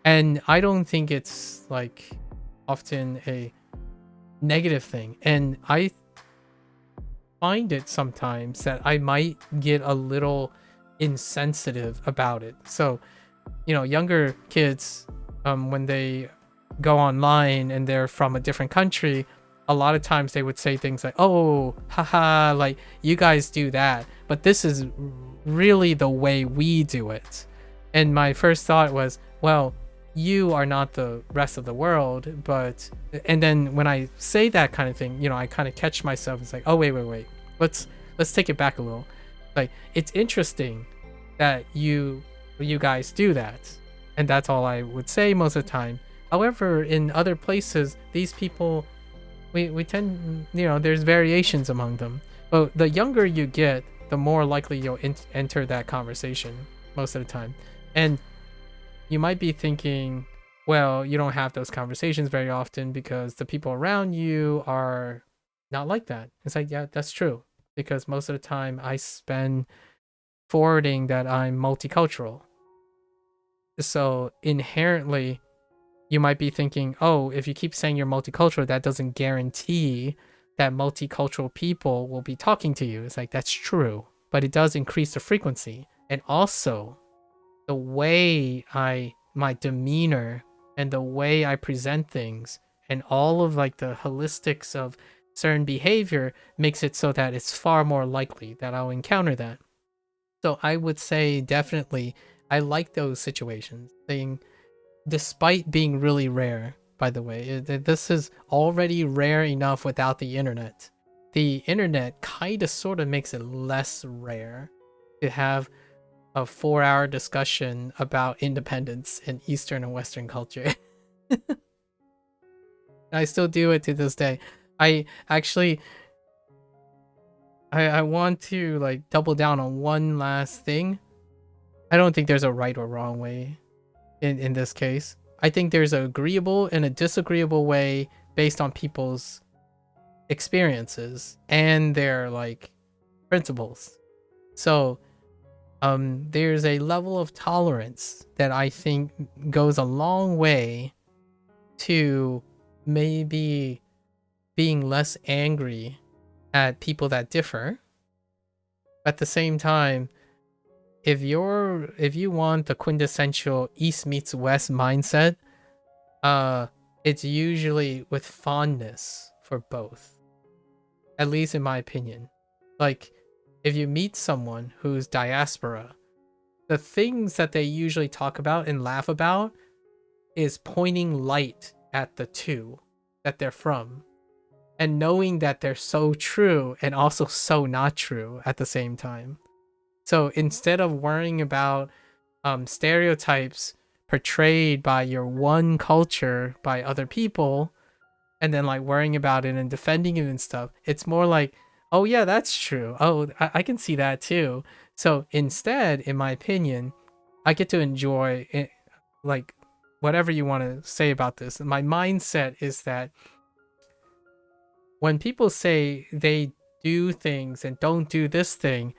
And I don't think it's like often a negative thing. And I find it sometimes that I might get a little insensitive about it. So, younger kids, when they go online and they're from a different country, a lot of times they would say things like, oh, haha, like you guys do that, but this is really the way we do it. And my first thought was, well, you are not the rest of the world. And then when I say that kind of thing, I kind of catch myself. It's like, oh, wait, let's take it back a little. Like, it's interesting that you guys do that, and that's all I would say most of the time. However, in other places, these people, we tend, there's variations among them. But the younger you get, the more likely you'll enter that conversation most of the time. And you might be thinking, well, you don't have those conversations very often because the people around you are not like that. It's like, yeah, that's true. Because most of the time I spend forwarding that I'm multicultural. So inherently, you might be thinking, oh, if you keep saying you're multicultural, that doesn't guarantee that multicultural people will be talking to you. It's like, that's true, but it does increase the frequency. And also, the way my demeanor and the way I present things and all of like the holistics of certain behavior makes it so that it's far more likely that I'll encounter that. So I would say definitely I like those situations. Despite being really rare, by the way, this is already rare enough without the internet. The internet kind of sort of makes it less rare to have a 4-hour discussion about independence in Eastern and Western culture. I still do it to this day. I actually I want to like double down on one last thing. I don't think there's a right or wrong way in this case. I think there's an agreeable and a disagreeable way based on people's experiences and their like principles. So there's a level of tolerance that I think goes a long way to maybe being less angry at people that differ. At the same time, if you want the quintessential East meets West mindset, it's usually with fondness for both. At least in my opinion. Like, if you meet someone who's diaspora, the things that they usually talk about and laugh about is pointing light at the two that they're from, and knowing that they're so true and also so not true at the same time. So instead of worrying about stereotypes portrayed by your one culture by other people, and then like worrying about it and defending it and stuff, it's more like, oh yeah, that's true. Oh, I can see that too. So instead, in my opinion, I get to enjoy it, like whatever you want to say about this. My mindset is that when people say they do things and don't do this thing,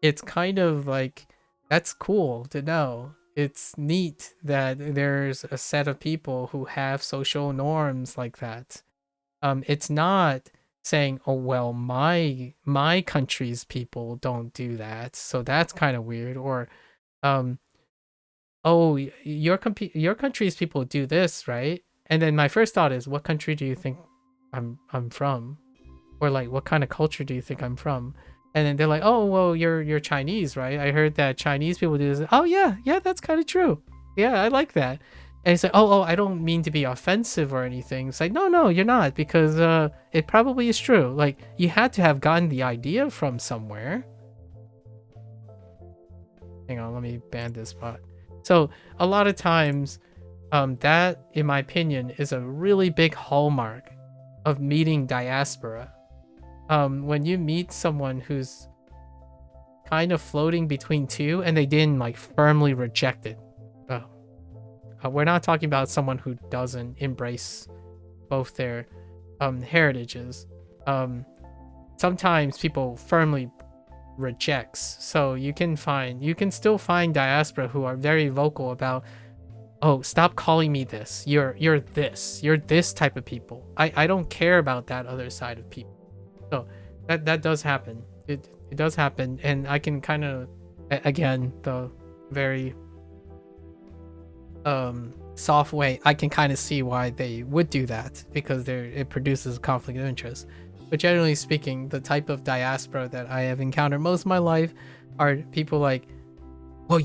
it's kind of like that's cool to know. It's neat that there's a set of people who have social norms like that. It's not saying, "Oh well, my country's people don't do that, so that's kind of weird," or um, "Oh, your country's people do this, right?" And then my first thought is, "What country do you think I'm from?" Or like, "What kind of culture do you think I'm from?" And then they're like, "Oh well, you're Chinese, right? I heard that Chinese people do this." Oh yeah, yeah, that's kind of true. Yeah, I like that. And it's like, "Oh, I don't mean to be offensive or anything." It's like, no, you're not, because it probably is true. Like, you had to have gotten the idea from somewhere. Hang on, let me ban this bot. So a lot of times, that, in my opinion, is a really big hallmark of meeting diaspora. When you meet someone who's kind of floating between two and they didn't like firmly reject it. We're not talking about someone who doesn't embrace both their heritages. Sometimes people firmly rejects. So you can still find diaspora who are very vocal about, "Oh, stop calling me this. You're this. You're this type of people. I don't care about that other side of people." So that does happen. It does happen, and I can kind of, again, the very soft way, I can kind of see why they would do that, because it produces a conflict of interest. But generally speaking, the type of diaspora that I have encountered most of my life are people like, "Well,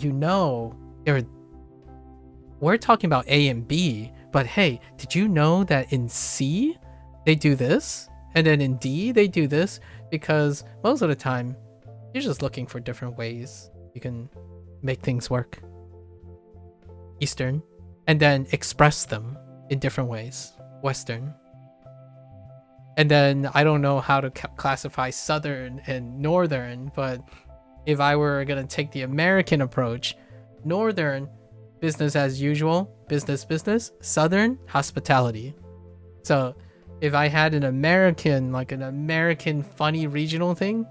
we're talking about A and B, but hey, did you know that in C they do this, and then in D they do this?" Because most of the time you're just looking for different ways you can make things work. Eastern, and then express them in different ways. Western. And then I don't know how to classify Southern and Northern, but if I were gonna take the American approach, Northern, business as usual, business. Southern, hospitality. So if I had an American funny regional thing,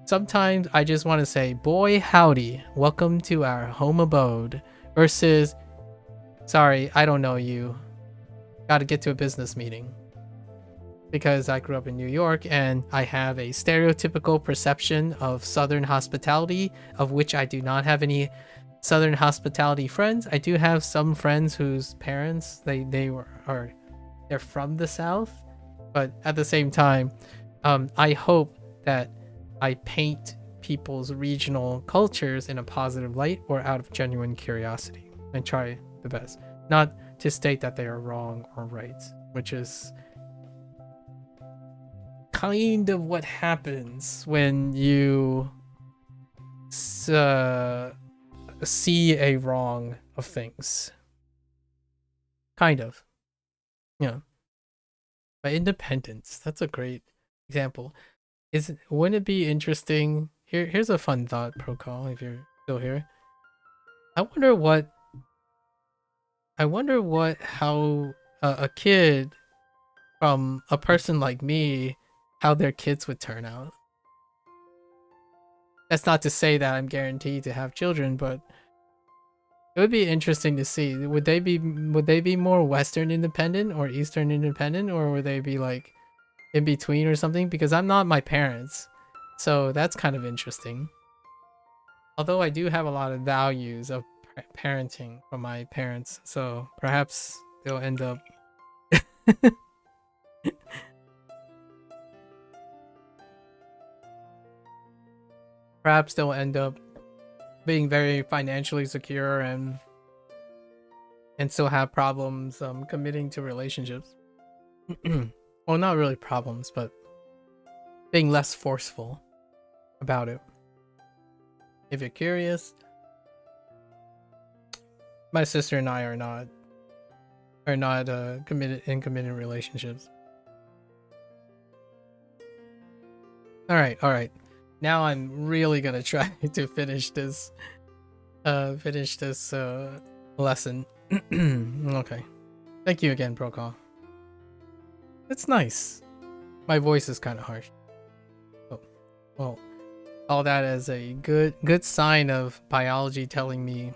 sometimes I just want to say, "Boy howdy, welcome to our home abode," versus, "Sorry, I don't know you. Gotta get to a business meeting." Because I grew up in New York and I have a stereotypical perception of Southern hospitality, of which I do not have any Southern hospitality friends. I do have some friends whose parents, they're from the South, but at the same time, I hope that I paint people's regional cultures in a positive light or out of genuine curiosity and try the best. Not to state that they are wrong or right, which is kind of what happens when you see a wrong of things. Kind of. Yeah. But independence, that's a great example. Wouldn't it be interesting? Here's a fun thought, Procol, if you're still here. I wonder how a kid from a person like me, how their kids would turn out. That's not to say that I'm guaranteed to have children, but it would be interesting to see. Would they be more Western independent or Eastern independent, or would they be like in between or something? Because I'm not my parents, so that's kind of interesting. Although I do have a lot of values of parenting from my parents, so perhaps they'll end up being very financially secure and still have problems committing to relationships. Well, not really problems, but being less forceful about it. If you're curious, my sister and I are not committed relationships. All right. Now I'm really gonna try to finish this finish this lesson. Okay. Thank you again, Prokal. It's nice. My voice is kind of harsh. Oh, well, all that as a good sign of biology telling me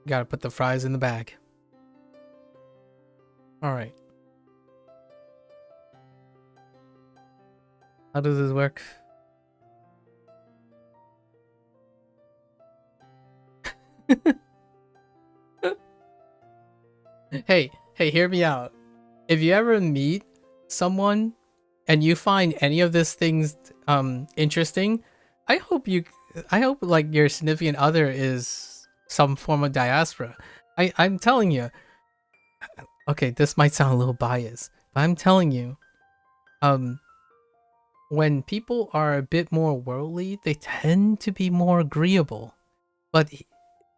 gotta put the fries in the bag. All right. How does this work? Hey, hear me out. If you ever meet someone and you find any of these things interesting, I hope like your significant other is some form of diaspora. I'm telling you. Okay, this might sound a little biased, but I'm telling you, when people are a bit more worldly, they tend to be more agreeable. But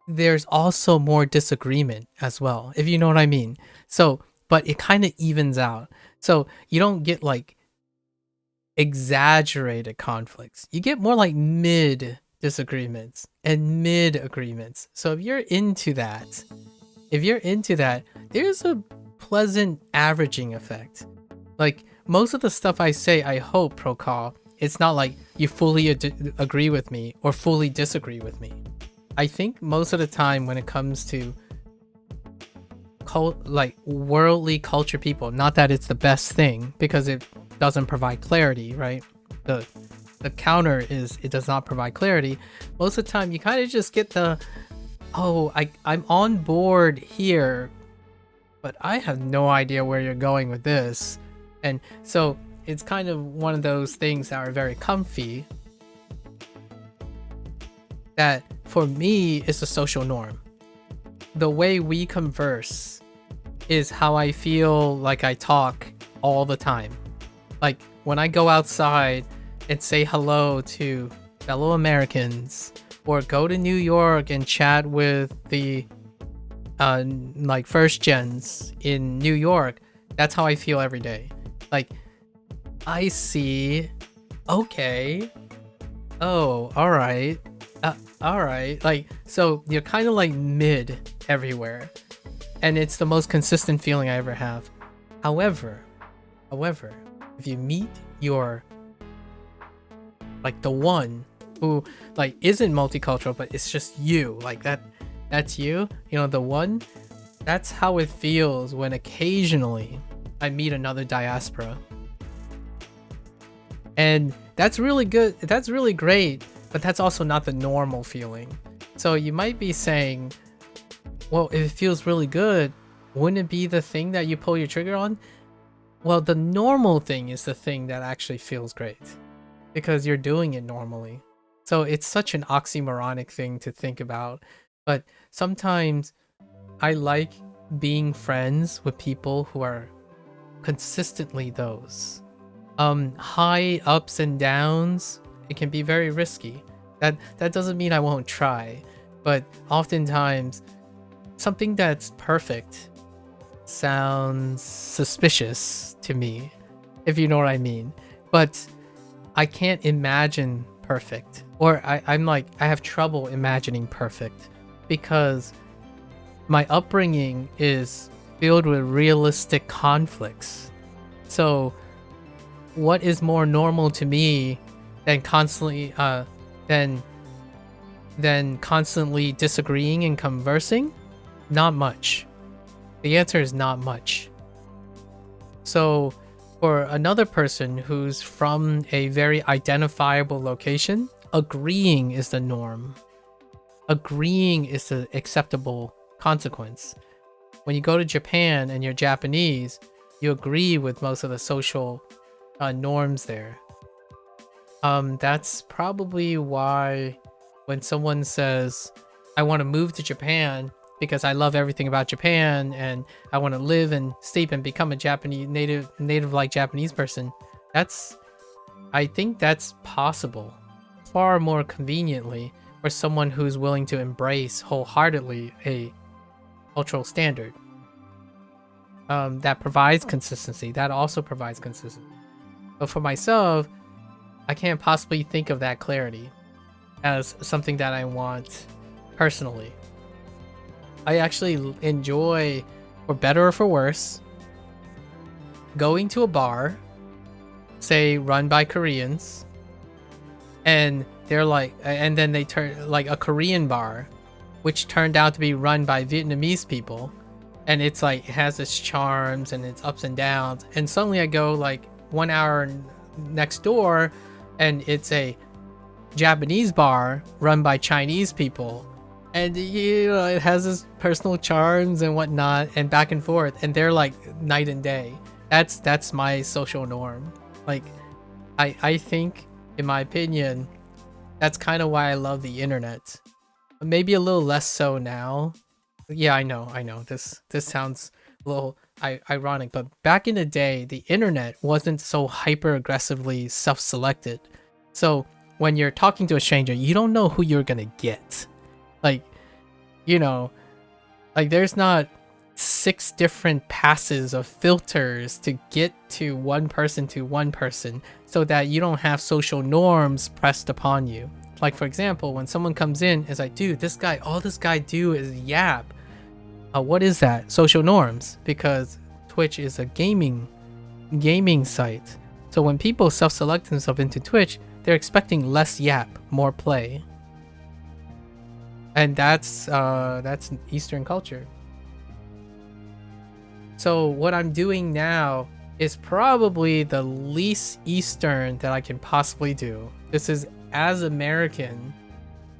there's also more disagreement as well, if you know what I mean. So, but it kind of evens out. So you don't get like exaggerated conflicts. You get more like mid disagreements and mid agreements. So if you're into that, there's a pleasant averaging effect. Like most of the stuff I say, I hope, Prokal, it's not like you fully agree with me or fully disagree with me. I think most of the time when it comes to like worldly culture people, not that it's the best thing because it doesn't provide clarity, right? The counter is it does not provide clarity. Most of the time you kind of just get the, oh, I'm on board here, but I have no idea where you're going with this. And so it's kind of one of those things that are very comfy that for me is a social norm. The way we converse is how I feel like I talk all the time. Like when I go outside and say hello to fellow Americans or go to New York and chat with the like first gens in New York, that's how I feel every day. Like I see, okay, oh, all right. Like, so you're kind of like mid everywhere, and it's the most consistent feeling I ever have. However, if you meet your, like the one who like isn't multicultural, but it's just you, like that's you, you know, the one, that's how it feels when occasionally I meet another diaspora. And that's really good. That's really great. But that's also not the normal feeling. So you might be saying, well, if it feels really good, wouldn't it be the thing that you pull your trigger on? Well, the normal thing is the thing that actually feels great because you're doing it normally. So it's such an oxymoronic thing to think about. But sometimes I like being friends with people who are consistently those. High ups and downs, it can be very risky. That doesn't mean I won't try, but oftentimes something that's perfect sounds suspicious to me, if you know what I mean. But I can't imagine perfect, or I'm like, I have trouble imagining perfect because my upbringing is filled with realistic conflicts. So what is more normal to me than constantly constantly disagreeing and conversing? Not much. The answer is not much. So for another person who's from a very identifiable location, agreeing is the norm. Agreeing is the acceptable consequence. When you go to Japan and you're Japanese, you agree with most of the social norms there. That's probably why when someone says, I want to move to Japan because I love everything about Japan and I want to live and sleep and become a Japanese native like Japanese person, I think that's possible far more conveniently for someone who's willing to embrace wholeheartedly a cultural standard that provides consistency. That also provides consistency. But for myself, I can't possibly think of that clarity as something that I want personally. I actually enjoy, for better or for worse, going to a bar, say run by Koreans, and they're like, and then they turn like a Korean bar, which turned out to be run by Vietnamese people, and it's like it has its charms and its ups and downs, and suddenly I go like 1 hour next door, and it's a Japanese bar run by Chinese people, and you know it has its personal charms and whatnot, and back and forth, and they're like night and day. That's my social norm. Like, I think, in my opinion, that's kind of why I love the internet. Maybe a little less so now. Yeah, I know. This sounds a little ironic, but back in the day, the internet wasn't so hyper aggressively self-selected. So when you're talking to a stranger, you don't know who you're gonna get. Like, you know, like there's not 6 different passes of filters to get to one person so that you don't have social norms pressed upon you. Like, for example, when someone comes in, it's like, dude, this guy, all this guy do is yap. What is that? Social norms, because Twitch is a gaming site. So when people self-select themselves into Twitch, they're expecting less yap, more play. And that's Eastern culture. So what I'm doing now is probably the least Eastern that I can possibly do. This is as American,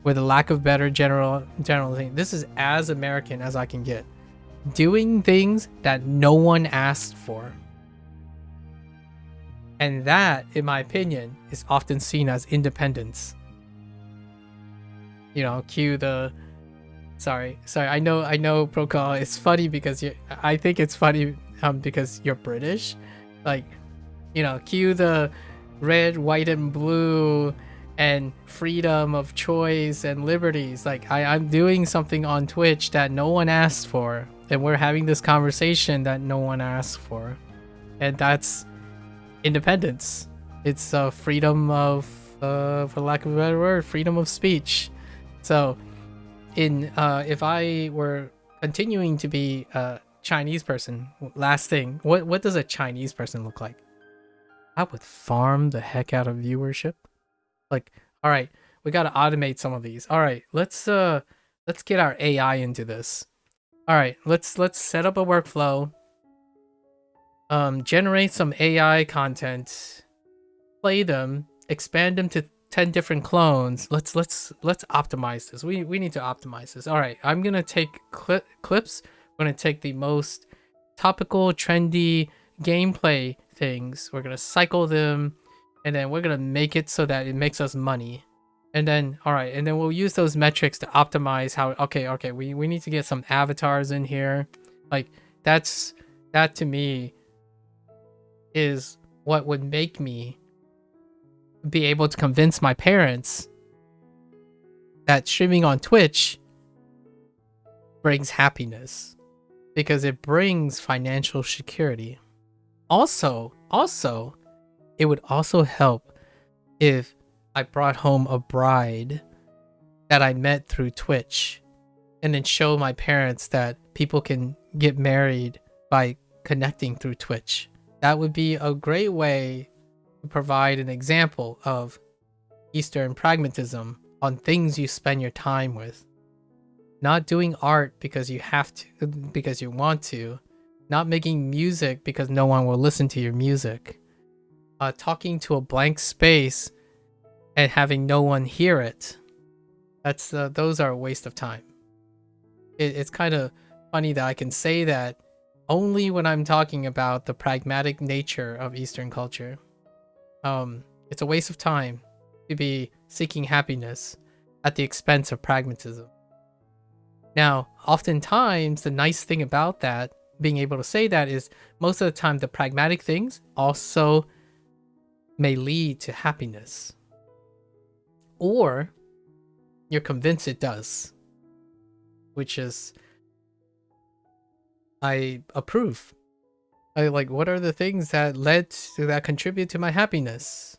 with a lack of better general thing. This is as American as I can get. Doing things that no one asked for. And that, in my opinion, is often seen as independence. You know, cue the... Sorry, I know, Procol, it's funny because I think it's funny because you're British. Like, you know, cue the red, white, and blue and freedom of choice and liberties. Like, I'm doing something on Twitch that no one asked for, and we're having this conversation that no one asked for. And that's independence. It's freedom of, for lack of a better word, freedom of speech. So, if I were continuing to be a Chinese person, last thing, what does a Chinese person look like? I would farm the heck out of viewership. Like, all right, we gotta automate some of these. All right, let's get our AI into this. All right, let's set up a workflow. Generate some AI content, play them, expand them to 10 different clones. Let's optimize this. We need to optimize this. All right, I'm gonna take clips. I'm gonna take the most topical, trendy gameplay things. We're gonna cycle them, and then we're gonna make it so that it makes us money. And then, all right, and then we'll use those metrics to optimize how. Okay, we need to get some avatars in here. Like, that to me is what would make me be able to convince my parents that streaming on Twitch brings happiness, because it brings financial security. Also, it would also help if I brought home a bride that I met through Twitch, and then show my parents that people can get married by connecting through Twitch. That would be a great way provide an example of Eastern pragmatism on things you spend your time with. Not doing art because you have to, because you want to. Not making music because no one will listen to your music. Talking to a blank space and having no one hear it. Those are a waste of time. It's kind of funny that I can say that only when I'm talking about the pragmatic nature of Eastern culture. It's a waste of time to be seeking happiness at the expense of pragmatism. Now, oftentimes, the nice thing about that, being able to say that, is most of the time the pragmatic things also may lead to happiness. Or you're convinced it does, which is, I approve. What are the things that contribute to my happiness?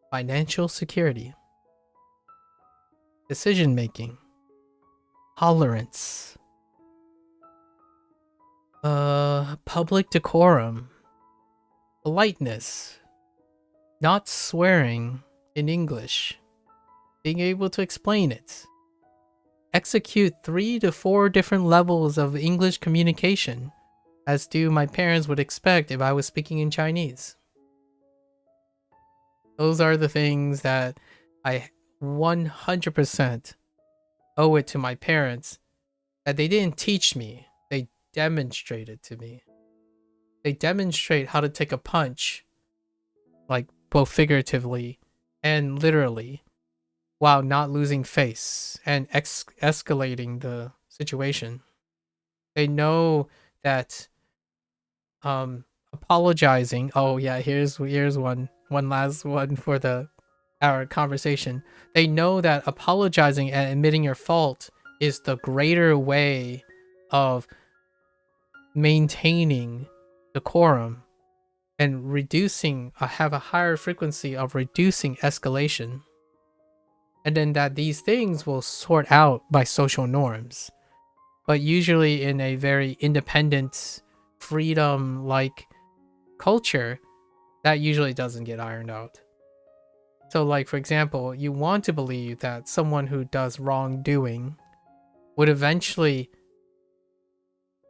Financial security, decision making, tolerance, public decorum, politeness, not swearing in English, being able to explain it, execute 3 to 4 different levels of English communication, as do my parents would expect if I was speaking in Chinese. Those are the things that I 100% owe it to my parents that they didn't teach me. They demonstrated to me. They demonstrate how to take a punch, like both figuratively and literally, while not losing face and escalating the situation. They know that apologizing. Oh yeah, here's one last one for our conversation. They know that apologizing and admitting your fault is the greater way of maintaining decorum and have a higher frequency of reducing escalation. And then that these things will sort out by social norms, but usually in a very independent, freedom-like culture, that usually doesn't get ironed out. So like, for example, you want to believe that someone who does wrongdoing would eventually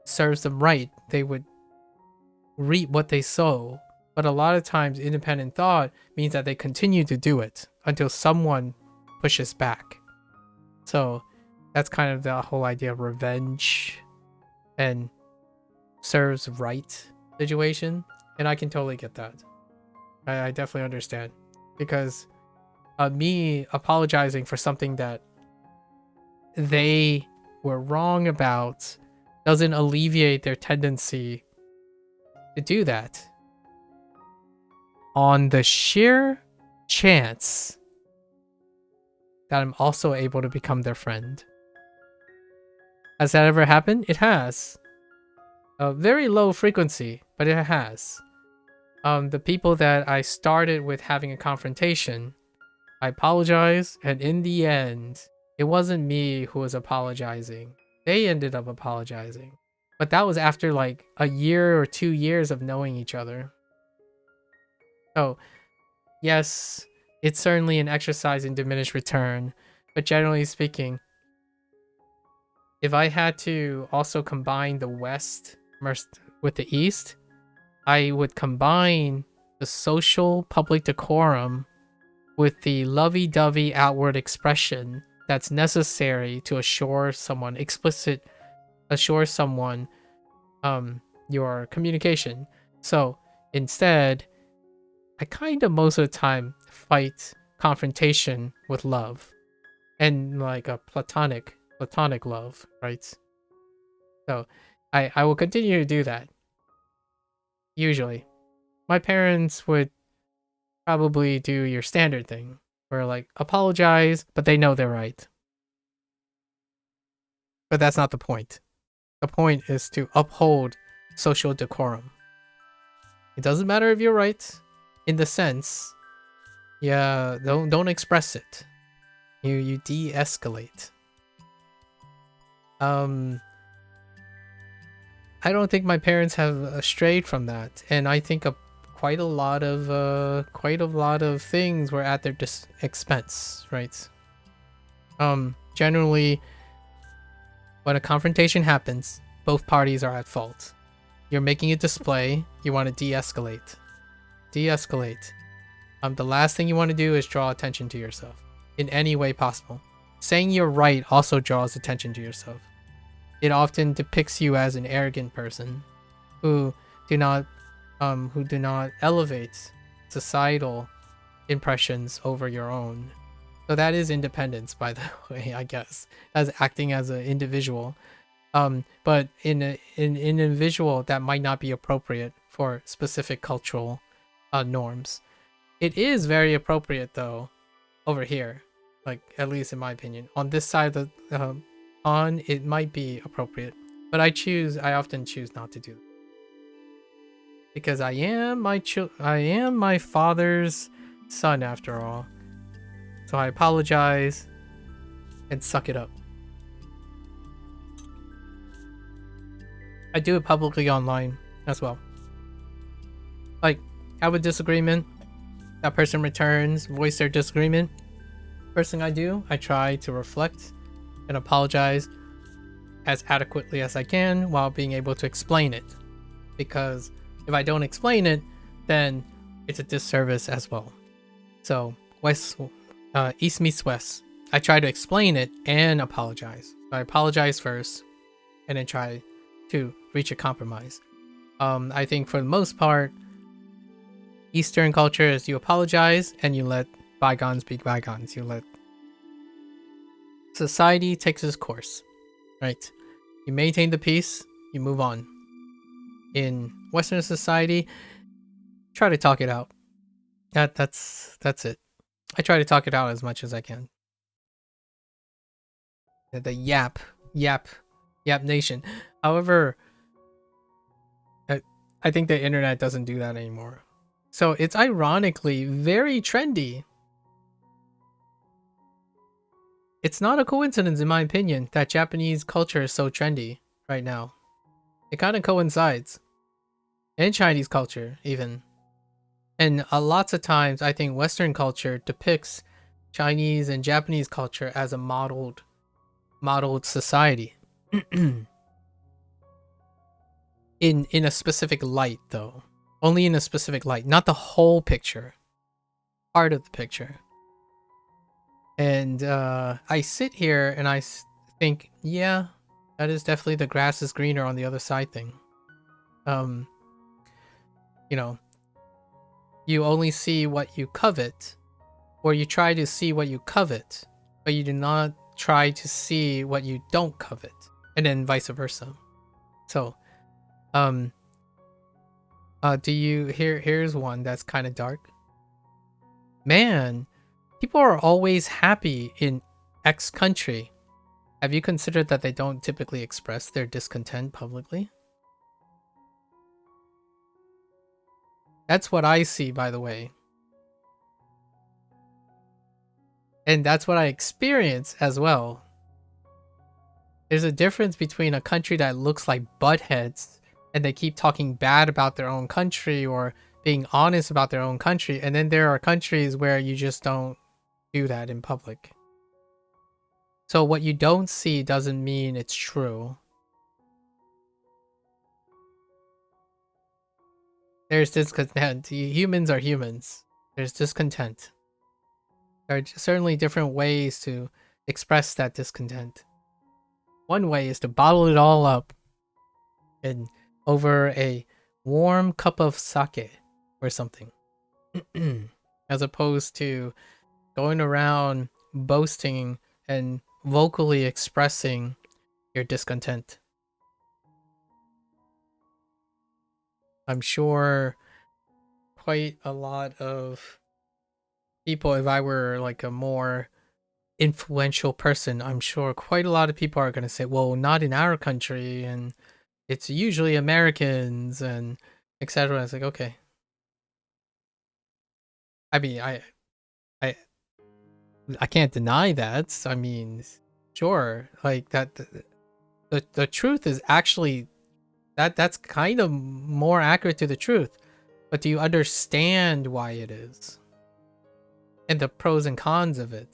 serves them right. They would reap what they sow. But a lot of times independent thought means that they continue to do it until someone pushes back. So that's kind of the whole idea of revenge and serves right situation. And I can totally get that. I definitely understand. Because me apologizing for something that they were wrong about doesn't alleviate their tendency to do that. On the sheer chance that I'm also able to become their friend. Has that ever happened? It has. A very low frequency, but it has. The people that I started with having a confrontation, I apologized, and in the end, it wasn't me who was apologizing. They ended up apologizing. But that was after like a year or 2 years of knowing each other. So, yes, it's certainly an exercise in diminished return, but generally speaking, if I had to also combine the West with the East, I would combine the social public decorum with the lovey-dovey outward expression that's necessary to assure someone your communication. So instead, I kind of most of the time fight confrontation with love, and like a platonic love, right? So I will continue to do that. Usually my parents would probably do your standard thing where like apologize, but they know they're right. But that's not the point. The point is to uphold social decorum. It doesn't matter if you're right, in the sense, yeah, don't express it. You de-escalate. I don't think my parents have strayed from that, and I think quite a lot of things were at their expense, right? Generally, when a confrontation happens, both parties are at fault. You're making a display, you want to de-escalate. The last thing you want to do is draw attention to yourself in any way possible. Saying you're right also draws attention to yourself. It often depicts you as an arrogant person who do not elevate societal impressions over your own. So that is independence, by the way, I guess, as acting as an individual. But in an individual that might not be appropriate for specific cultural norms. It is very appropriate though, over here, like at least in my opinion. On this side of the it might be appropriate, but I often choose not to do that. Because I am my father's son after all. So I apologize and suck it up. I do it publicly online as well. Like, have a disagreement, that person returns, voice their disagreement. First thing I do, I try to reflect and apologize as adequately as I can while being able to explain it. Because if I don't explain it, then it's a disservice as well. So East meets West. I try to explain it and apologize. So I apologize first, and then try to reach a compromise. I think for the most part, Eastern culture is you apologize and you let bygones be bygones. You let society takes its course, right? You maintain the peace, you move on. In Western society, try to talk it out. That's it. I try to talk it out as much as I can. The yap nation. However, I think the internet doesn't do that anymore. So it's ironically very trendy. It's not a coincidence, in my opinion, that Japanese culture is so trendy right now. It kind of coincides. And Chinese culture, even. And lots of times, I think Western culture depicts Chinese and Japanese culture as a modeled society. in a specific light, though. Only in a specific light, not the whole picture. Part of the picture. And I sit here and I think, yeah, that is definitely the grass is greener on the other side thing. You know, you only see what you covet, or you try to see what you covet, but you do not try to see what you don't covet, and then vice versa. So, do you here's one that's kind of dark. Man, people are always happy in X country. Have you considered that they don't typically express their discontent publicly? That's what I see, by the way. And that's what I experience as well. There's a difference between a country that looks like buttheads and they keep talking bad about their own country or being honest about their own country, and then there are countries where you just don't do that in public. So what you don't see doesn't mean it's true. There's discontent. Humans are humans. There's discontent. There are certainly different ways to express that discontent. One way is to bottle it all up and over a warm cup of sake or something. As opposed to going around boasting and vocally expressing your discontent. I'm sure quite a lot of people, if I were like a more influential person, I'm sure quite a lot of people are going to say, well, not in our country, and it's usually Americans, and etc. It's like, okay. I mean, I can't deny that. I mean, sure, like that. The truth is actually that's kind of more accurate to the truth. But do you understand why it is? And the pros and cons of it?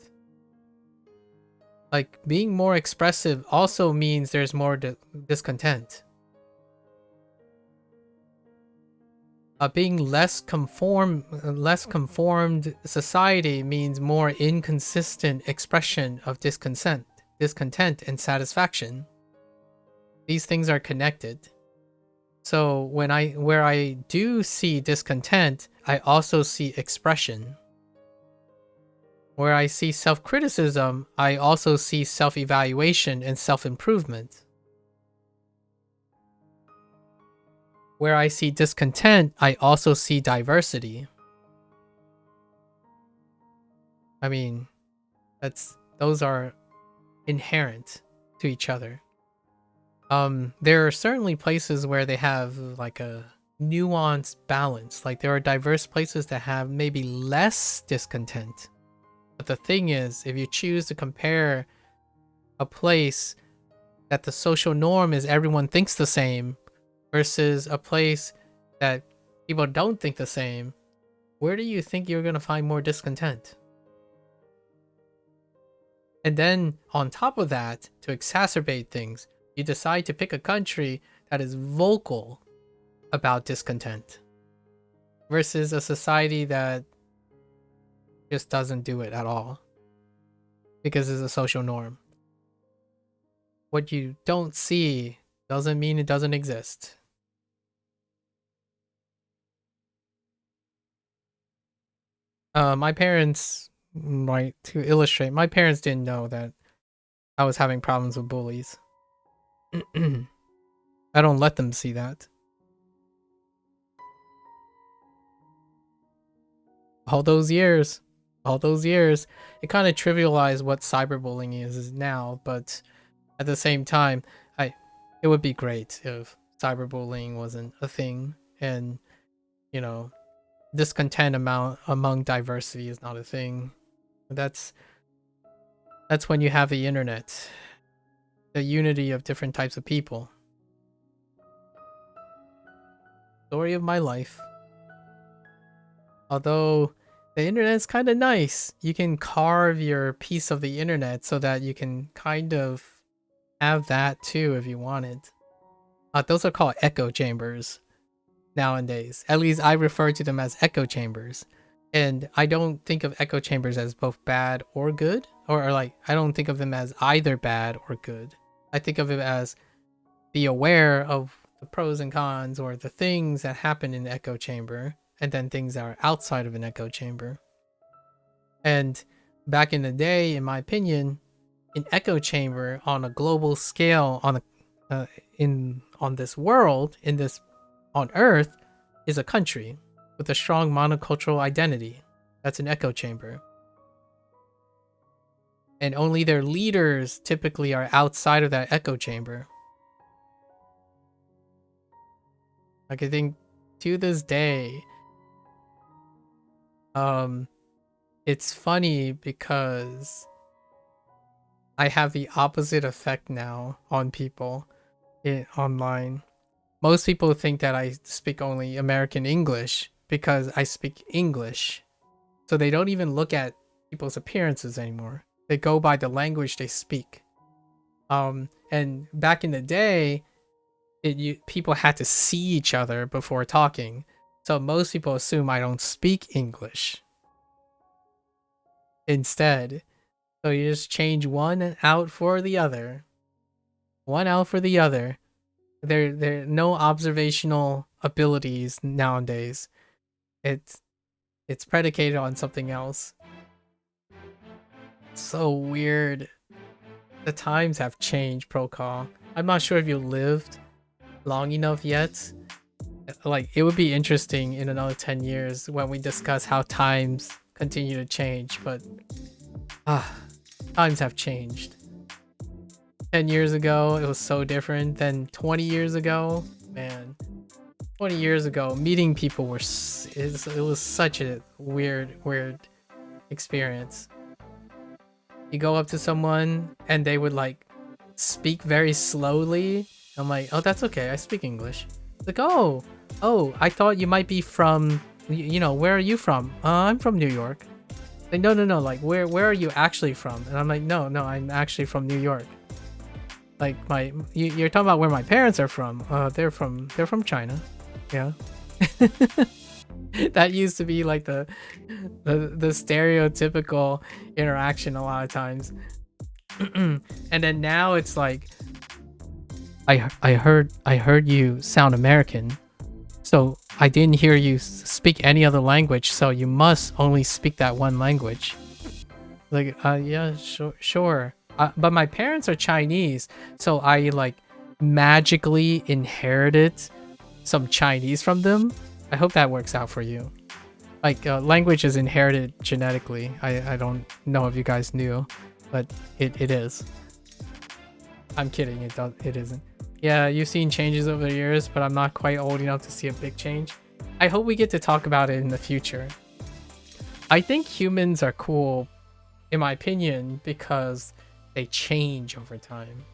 Like, being more expressive also means there's more discontent. Being less conformed society means more inconsistent expression of discontent and satisfaction. These things are connected. So where I do see discontent, I also see expression. Where I see self-criticism, I also see self-evaluation and self-improvement. Where I see discontent, I also see diversity. I mean, those are inherent to each other. There are certainly places where they have like a nuanced balance. Like, there are diverse places that have maybe less discontent. But the thing is, if you choose to compare a place that the social norm is everyone thinks the same versus a place that people don't think the same, where do you think you're going to find more discontent? And then on top of that, to exacerbate things, you decide to pick a country that is vocal about discontent versus a society that just doesn't do it at all because it's a social norm. What you don't see doesn't mean it doesn't exist. My parents, right, to illustrate, my parents didn't know that I was having problems with bullies. I don't let them see that. All those years, it kind of trivialized what cyberbullying is now, but at the same time, it would be great if cyberbullying wasn't a thing, and you know, discontent among diversity is not a thing. That's when you have the internet, the unity of different types of people. Story of my life. Although the internet's kind of nice, you can carve your piece of the internet so that you can kind of have that too if you wanted. Those are called echo chambers nowadays. At least I refer to them as echo chambers. And I don't think of echo chambers as both bad or good. Or like, I don't think of them as either bad or good. I think of it as be aware of the pros and cons or the things that happen in the echo chamber, and then things that are outside of an echo chamber. And back in the day, in my opinion, an echo chamber on a global scale on this world, on Earth, is a country with a strong monocultural identity. That's an echo chamber. And only their leaders typically are outside of that echo chamber. Like, I think to this day, it's funny because I have the opposite effect now on people online. Most people think that I speak only American English because I speak English. So they don't even look at people's appearances anymore. They go by the language they speak. And back in the day, people had to see each other before talking. So most people assume I don't speak English instead. So you just change one out for the other. One out for the other. There are no observational abilities nowadays. It's predicated on something else. So weird. The times have changed, Procall. I'm not sure if you lived long enough yet. Like, it would be interesting in another 10 years when we discuss how times continue to change, but times have changed. 10 years ago, it was so different than 20 years ago. Man, 20 years ago, meeting people it was such a weird experience. You go up to someone and they would like speak very slowly. I'm like, oh, that's okay, I speak English. It's like, oh, I thought you might be from, where are you from? I'm from New York. Like, no, like, where are you actually from? And I'm like, no, I'm actually from New York. Like, you're talking about where my parents are from. They're from China. Yeah. That used to be like the stereotypical interaction a lot of times. And then now it's like, I heard you sound American, so I didn't hear you speak any other language, so you must only speak that one language. Like, yeah, sure. But my parents are Chinese, so I like magically inherited some Chinese from them. I hope that works out for you. Like, language is inherited genetically. I don't know if you guys knew, but it is. I'm kidding, it isn't. Yeah, you've seen changes over the years, but I'm not quite old enough to see a big change. I hope we get to talk about it in the future. I think humans are cool, in my opinion, because they change over time.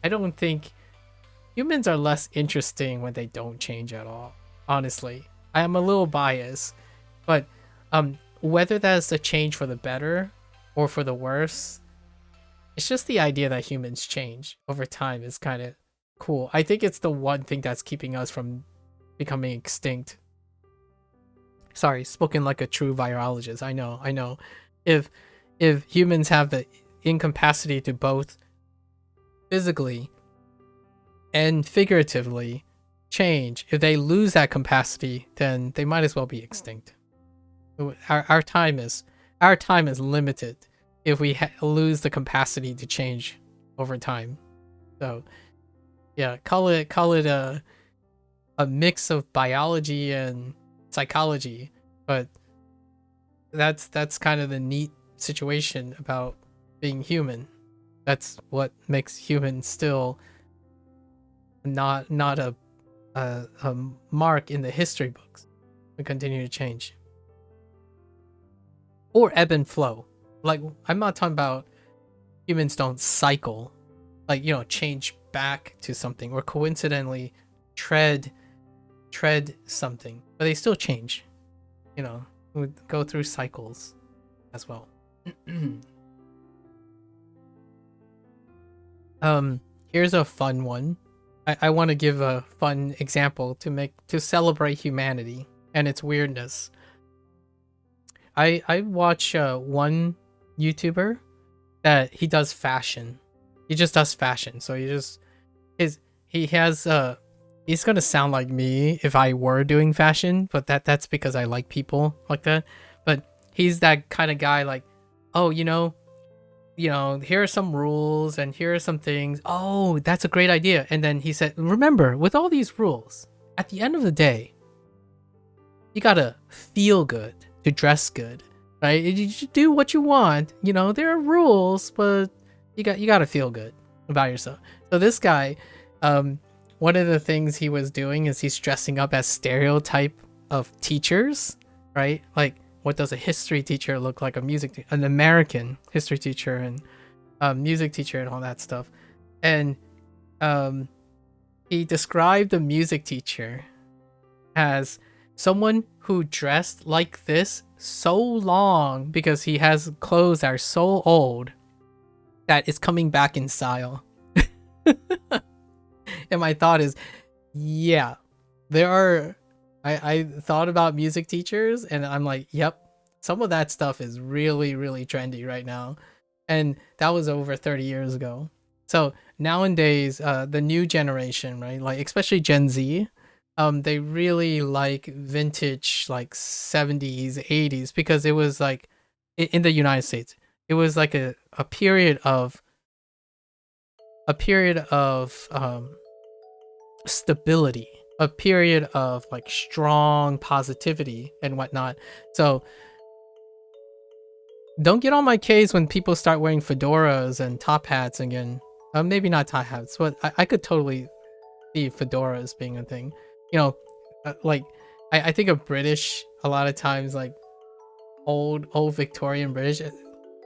I don't think humans are less interesting when they don't change at all. Honestly, I am a little biased, but whether that's a change for the better or for the worse, it's just the idea that humans change over time is kind of cool. I think it's the one thing that's keeping us from becoming extinct. Sorry, spoken like a true virologist. I know. If humans have the incapacity to both physically and figuratively change, if they lose that capacity, then they might as well be extinct. Our time is limited if we lose the capacity to change over time. So yeah, call it a mix of biology and psychology, but that's kind of the neat situation about being human. That's what makes humans still not a mark in the history books. We continue to change. Or ebb and flow. Like, I'm not talking about humans don't cycle, like, you know, change back to something or coincidentally tread something, but they still change, you know, we go through cycles as well. Here's a fun one. I want to give a fun example to celebrate humanity and its weirdness. I watch one YouTuber that he does fashion. He just does fashion. So he's gonna sound like me if I were doing fashion, but that's because I like people like that. But he's that kind of guy, like, oh, you know, here are some rules and here are some things. Oh, that's a great idea. And then he said, remember, with all these rules, at the end of the day, you gotta feel good to dress good, right? You should do what you want. You know, there are rules, but you gotta feel good about yourself. So this guy, one of the things he was doing is he's dressing up as stereotype of teachers, right? Like, what does a history teacher look like? An American history teacher and music teacher and all that stuff. And he described the music teacher as someone who dressed like this so long because he has clothes that are so old that it's coming back in style. And my thought is, yeah, there are. I thought about music teachers and I'm like, yep, some of that stuff is really, really trendy right now. And that was over 30 years ago. So nowadays, the new generation, right? Like, especially Gen Z, they really like vintage, like 70s, 80s, because it was like, in the United States, it was like a period of stability, a period of like strong positivity and whatnot. So don't get on my case when people start wearing fedoras and top hats again. Maybe not top hats, but I could totally see fedoras being a thing. You know, like I think of British a lot of times, like old Victorian British.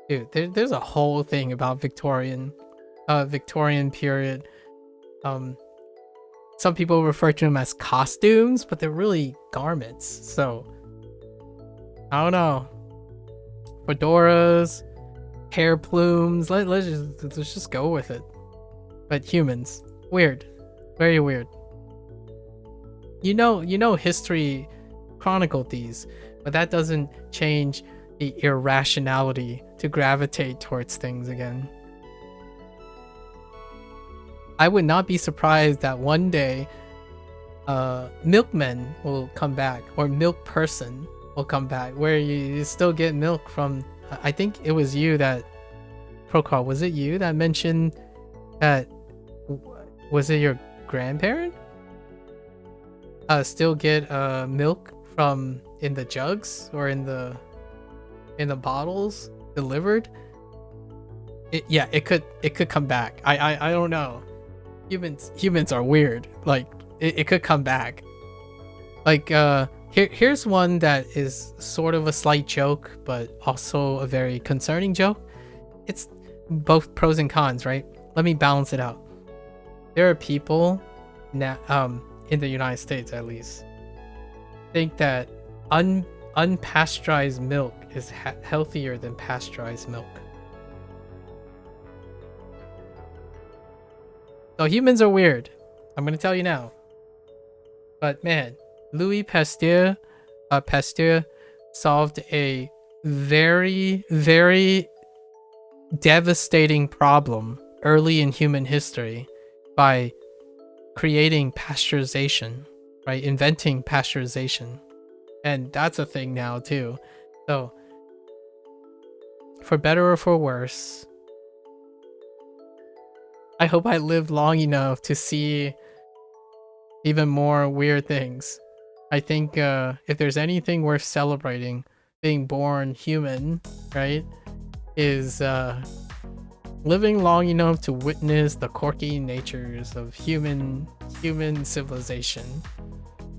Dude, there's a whole thing about Victorian period. Some people refer to them as costumes, but they're really garments. So I don't know. Fedoras, hair plumes. Let's just go with it. But humans, weird, very weird. You know, history chronicled these, but that doesn't change the irrationality to gravitate towards things again. I would not be surprised that one day milkmen will come back, or milk person will come back, where you still get milk from. I think it was you that, Procol, was it you that mentioned that? Was it your grandparent? Still get milk from in the jugs or in the bottles delivered. It could come back. I don't know. Humans are weird. Like, it could come back. Like, here's one that is sort of a slight joke, but also a very concerning joke. It's both pros and cons, right? Let me balance it out. There are people now, in the United States at least, think that unpasteurized milk is healthier than pasteurized milk. So humans are weird. I'm gonna tell you now. But man, Louis Pasteur solved a very, very devastating problem early in human history by creating pasteurization, right? Inventing pasteurization. And that's a thing now too. So for better or for worse, I hope I lived long enough to see even more weird things. I think if there's anything worth celebrating, being born human, right, is living long enough to witness the quirky natures of human civilization.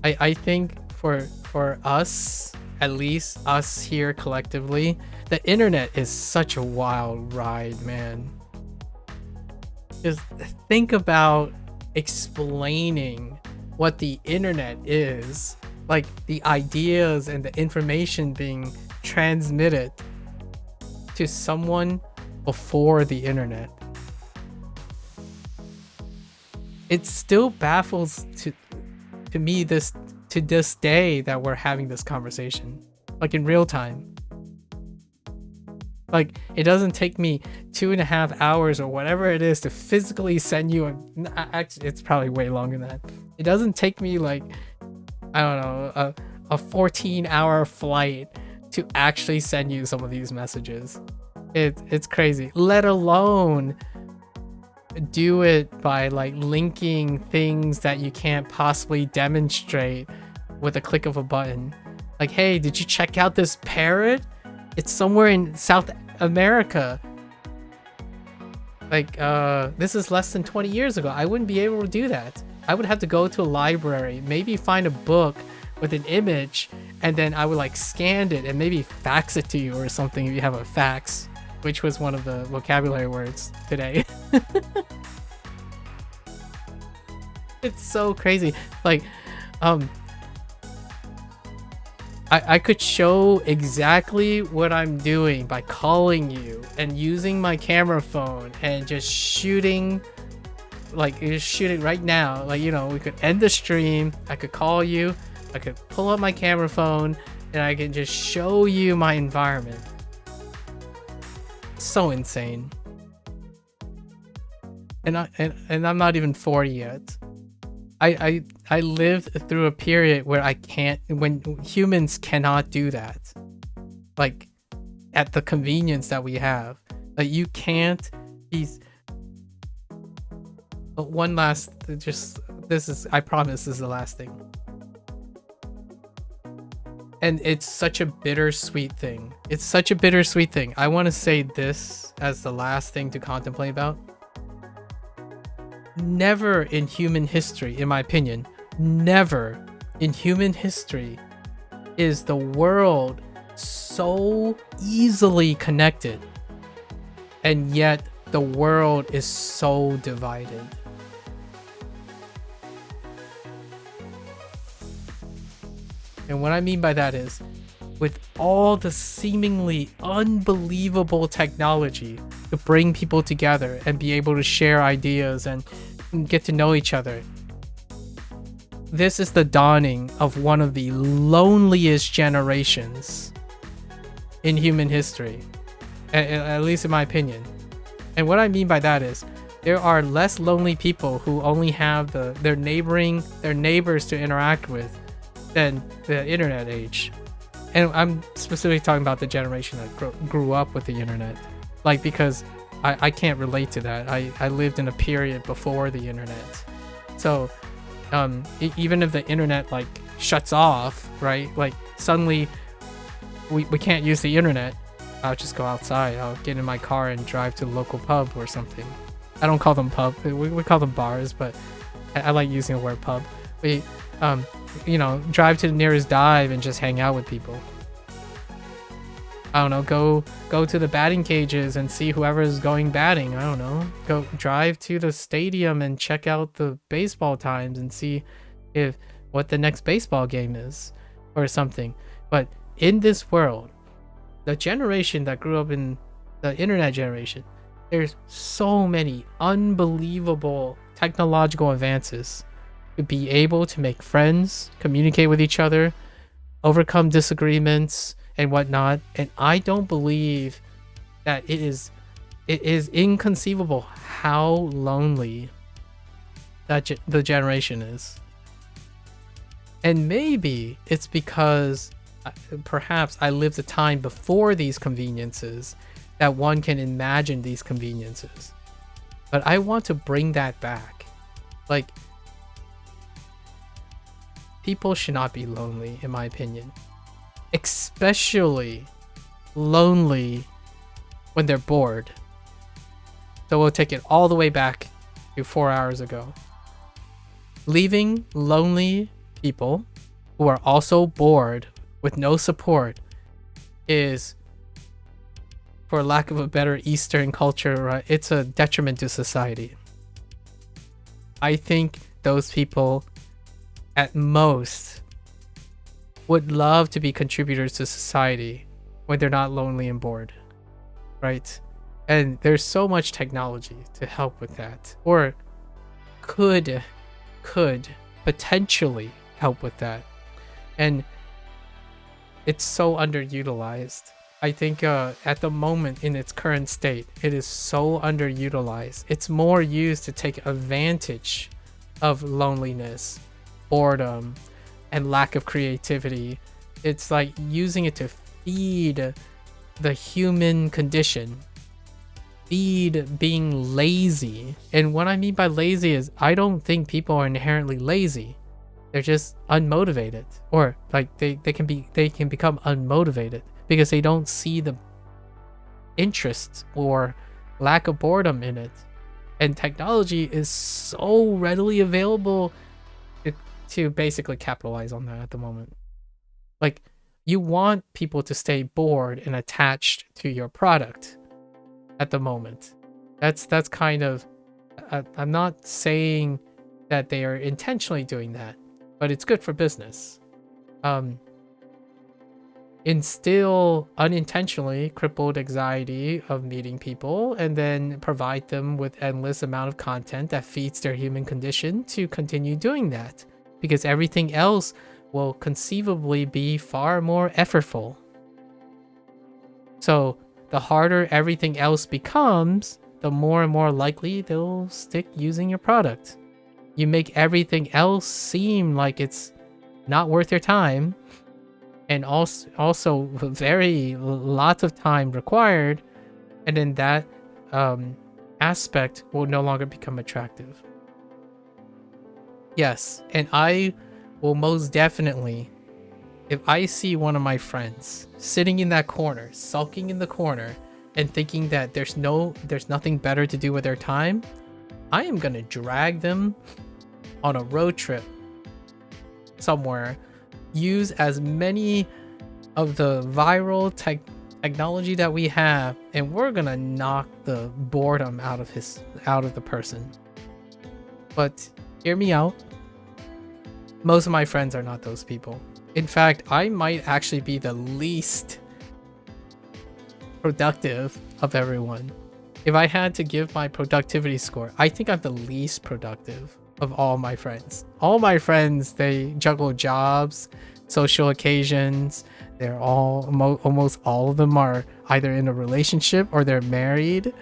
I think for us, at least us here collectively, the internet is such a wild ride, man. Just think about explaining what the internet is, like the ideas and the information being transmitted to someone before the internet. It still baffles to me to this day that we're having this conversation, like in real time. Like, it doesn't take me 2.5 hours or whatever it is to physically send you actually, it's probably way longer than that. It doesn't take me like, I don't know, a 14-hour flight to actually send you some of these messages. It's crazy. Let alone do it by like linking things that you can't possibly demonstrate with a click of a button. Like, hey, did you check out this parrot? It's somewhere in South America. Like, this is less than 20 years ago. I wouldn't be able to do that. I would have to go to a library, maybe find a book with an image, and then I would like scan it and maybe fax it to you or something if you have a fax, which was one of the vocabulary words today. It's so crazy. Like, I could show exactly what I'm doing by calling you and using my camera phone and just shooting, like just shooting right now. Like, you know, we could end the stream. I could call you. I could pull up my camera phone and I can just show you my environment. So insane. And I'm not even 40 yet. I lived through a period where when humans cannot do that. Like, at the convenience that we have. Like, you can't be... One last, I promise this is the last thing. And it's such a bittersweet thing. It's such a bittersweet thing. I want to say this as the last thing to contemplate about. Never in human history, in my opinion, never in human history is the world so easily connected, and yet the world is so divided. And what I mean by that is, with all the seemingly unbelievable technology to bring people together and be able to share ideas and get to know each other, this is the dawning of one of the loneliest generations in human history, at least in my opinion. And what I mean by that is, there are less lonely people who only have their neighbors to interact with than the internet age. And I'm specifically talking about the generation that grew up with the internet. Like, because I can't relate to that. I lived in a period before the internet. So even if the internet like shuts off, right? Like, suddenly we can't use the internet. I'll just go outside. I'll get in my car and drive to the local pub or something. I don't call them pub. We call them bars, but I like using the word pub. We you know, drive to the nearest dive and just hang out with people. I don't know, go to the batting cages and see whoever's going batting. I don't know. Go drive to the stadium and check out the baseball times and see if what the next baseball game is or something. But in this world, the generation that grew up in the internet generation, there's so many unbelievable technological advances to be able to make friends, communicate with each other, overcome disagreements and whatnot. And I don't believe that it is inconceivable how lonely that the generation is. And maybe it's because perhaps I lived a time before these conveniences that one can imagine these conveniences. But I want to bring that back. Like, people should not be lonely, in my opinion. Especially lonely when they're bored. So we'll take it all the way back to 4 hours ago. Leaving lonely people who are also bored with no support is, for lack of a better Eastern culture, right, it's a detriment to society. I think those people at most would love to be contributors to society when they're not lonely and bored, right? And there's so much technology to help with that, or could potentially help with that. And it's so underutilized. I think at the moment in its current state, it is so underutilized. It's more used to take advantage of loneliness, boredom, and lack of creativity. It's like using it to feed the human condition, feed being lazy. And what I mean by lazy is I don't think people are inherently lazy. They're just unmotivated, or like they can become unmotivated because they don't see the interest or lack of boredom in it. And technology is so readily available to basically capitalize on that at the moment. Like, you want people to stay bored and attached to your product at the moment. That's kind of, I'm not saying that they are intentionally doing that, but it's good for business. Instill unintentionally crippled anxiety of meeting people, and then provide them with endless amount of content that feeds their human condition to continue doing that, because everything else will conceivably be far more effortful. So the harder everything else becomes, the more and more likely they'll stick using your product. You make everything else seem like it's not worth your time, and also very lots of time required, and then that aspect will no longer become attractive. Yes, and I will most definitely, if I see one of my friends sitting in that corner, sulking in the corner, and thinking that there's nothing better to do with their time, I am gonna drag them on a road trip somewhere, use as many of the viral technology that we have, and we're gonna knock the boredom out of the person. But hear me out. Most of my friends are not those people. In fact, I might actually be the least productive of everyone. If I had to give my productivity score, I think I'm the least productive of all my friends. All my friends, they juggle jobs, social occasions. They're all, almost all of them are either in a relationship or they're married.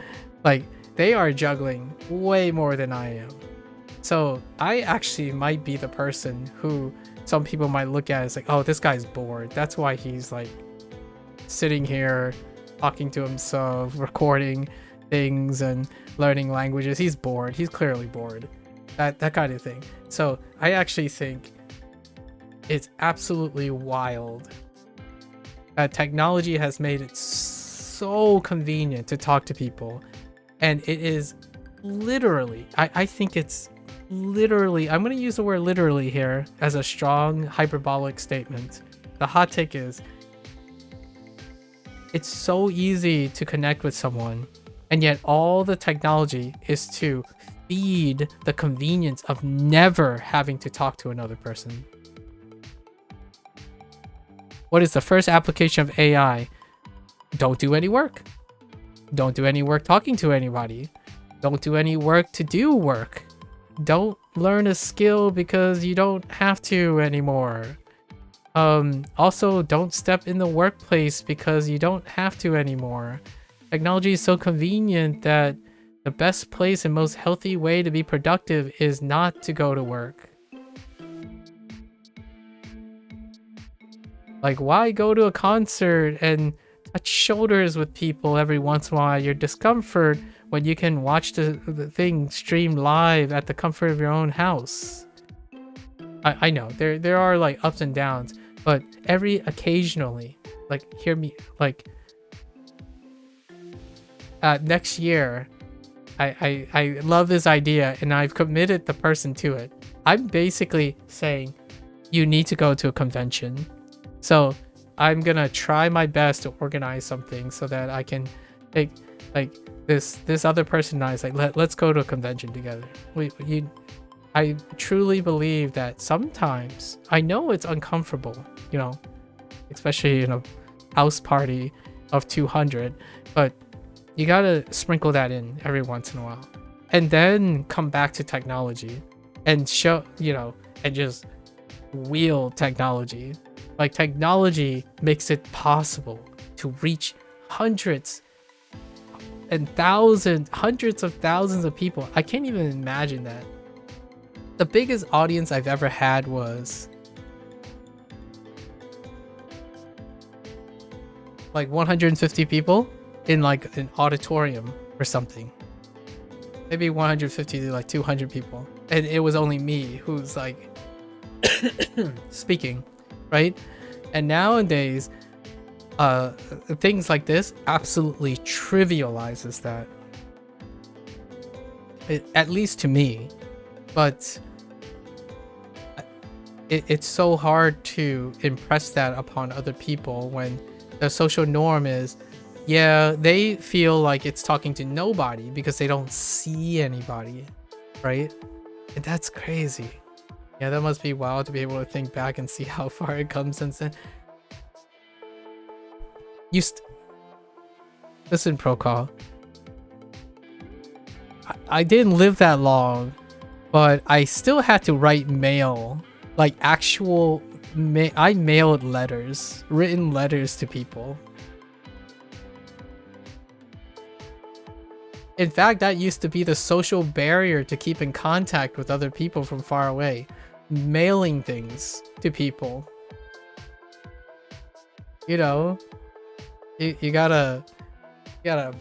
Like, they are juggling way more than I am. So I actually might be the person who some people might look at as like, oh, this guy's bored. That's why he's like sitting here talking to himself, recording things and learning languages. He's bored. He's clearly bored. That kind of thing. So I actually think it's absolutely wild that technology has made it so convenient to talk to people. And it is literally, I think it's literally, I'm going to use the word literally here as a strong hyperbolic statement. The hot take is It's so easy to connect with someone, and yet all the technology is to feed the convenience of never having to talk to another person. What is the first application of AI? Don't do any work. Don't do any work talking to anybody. Don't do any work to do work. Don't learn a skill because you don't have to anymore. Also, don't step in the workplace because you don't have to anymore. Technology is so convenient that the best place and most healthy way to be productive is not to go to work. Like, why go to a concert and touch shoulders with people every once in a while? Your discomfort when you can watch the thing stream live at the comfort of your own house. I know there are like ups and downs, but occasionally, like, hear me, like, next year, I love this idea and I've committed the person to it. I'm basically saying you need to go to a convention. So I'm gonna try my best to organize something so that I can take, like, this other person and I is like, let's go to a convention together. I truly believe that sometimes, I know it's uncomfortable, you know, especially in a house party of 200, but you gotta sprinkle that in every once in a while. And then come back to technology and show, you know, and just wield technology. Like, technology makes it possible to reach hundreds of thousands of people. I can't even imagine that. The biggest audience I've ever had was like 150 people in like an auditorium or something. Maybe 150 to like 200 people. And it was only me who's like speaking, right? And nowadays, things like this absolutely trivializes that. At least to me. But it's so hard to impress that upon other people when the social norm is, yeah, they feel like it's talking to nobody because they don't see anybody, right? And that's crazy. Yeah, that must be wild to be able to think back and see how far it comes since then. Listen, Procol. I didn't live that long, but I still had to write mail. Like, actual I mailed letters, written letters to people. In fact, that used to be the social barrier to keep in contact with other people from far away. Mailing things to people. You know, you gotta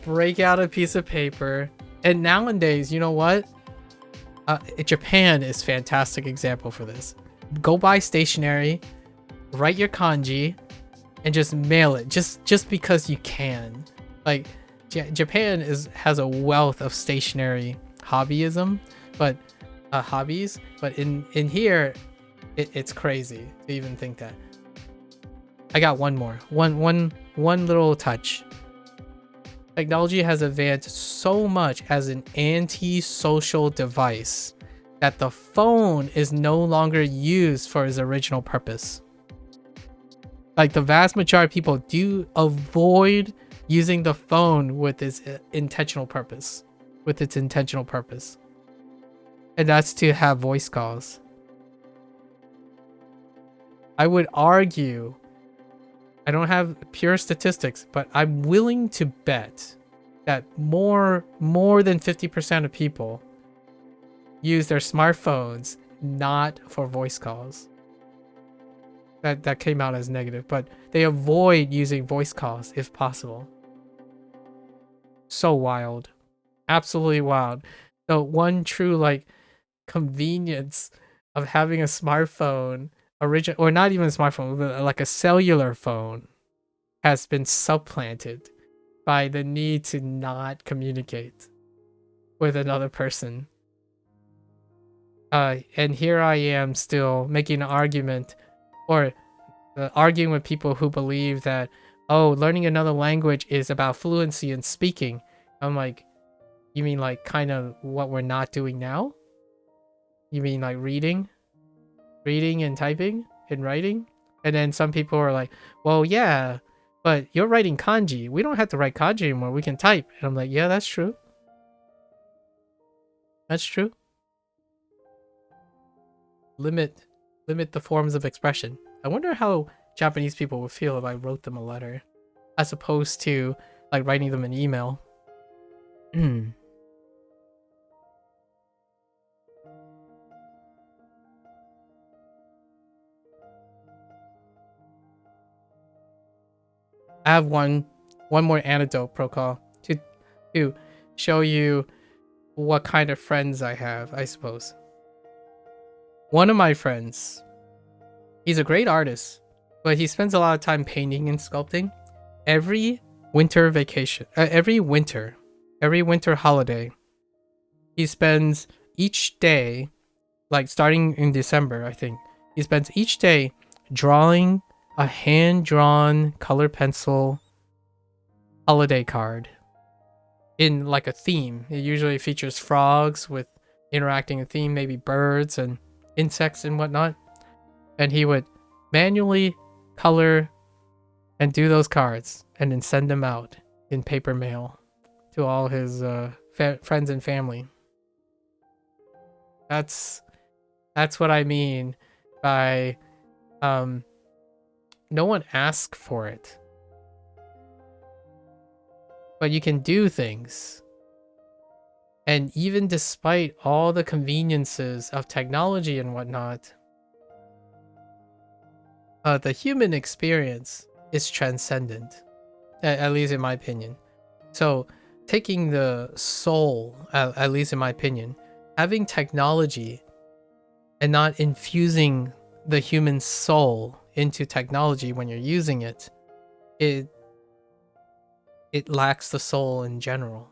break out a piece of paper. And nowadays, you know what? Japan is a fantastic example for this. Go buy stationery, write your kanji, and just mail it. Just because you can. Like, Japan has a wealth of stationery hobbyism, but hobbies. But in here, it's crazy to even think that. I got one more. One little touch. Technology has advanced so much as an anti-social device that the phone is no longer used for its original purpose. Like, the vast majority of people do avoid using the phone with its intentional purpose. And that's to have voice calls. I would argue, I don't have pure statistics, but I'm willing to bet that more than 50% of people use their smartphones not for voice calls. That came out as negative, but they avoid using voice calls if possible. So wild. Absolutely wild. The one true, like, convenience of having a smartphone, or not even a smartphone, but like a cellular phone, has been supplanted by the need to not communicate with another person. And here I am still making an argument, or arguing with people who believe that, oh, learning another language is about fluency in speaking. I'm like, you mean like kind of what we're not doing now? You mean like reading and typing and writing? And then some people are like, well, yeah, but you're writing kanji. We don't have to write kanji anymore. We can type. And I'm like, yeah, that's true. That's true. Limit the forms of expression. I wonder how Japanese people would feel if I wrote them a letter as opposed to like writing them an email. I have one more anecdote, Procol, to show you what kind of friends I have, I suppose. One of my friends, he's a great artist, but he spends a lot of time painting and sculpting. Every winter vacation, every winter holiday, he spends each day, like starting in December, I think, he spends each day drawing a hand-drawn color pencil holiday card in like a theme. It usually features frogs with interacting a theme, maybe birds and insects and whatnot. And he would manually color and do those cards and then send them out in paper mail to all his friends and family. That's what I mean by no one asks for it, but you can do things. And even despite all the conveniences of technology and whatnot, the human experience is transcendent, at least in my opinion. So taking the soul, at least in my opinion, having technology and not infusing the human soul into technology when you're using it, it lacks the soul in general.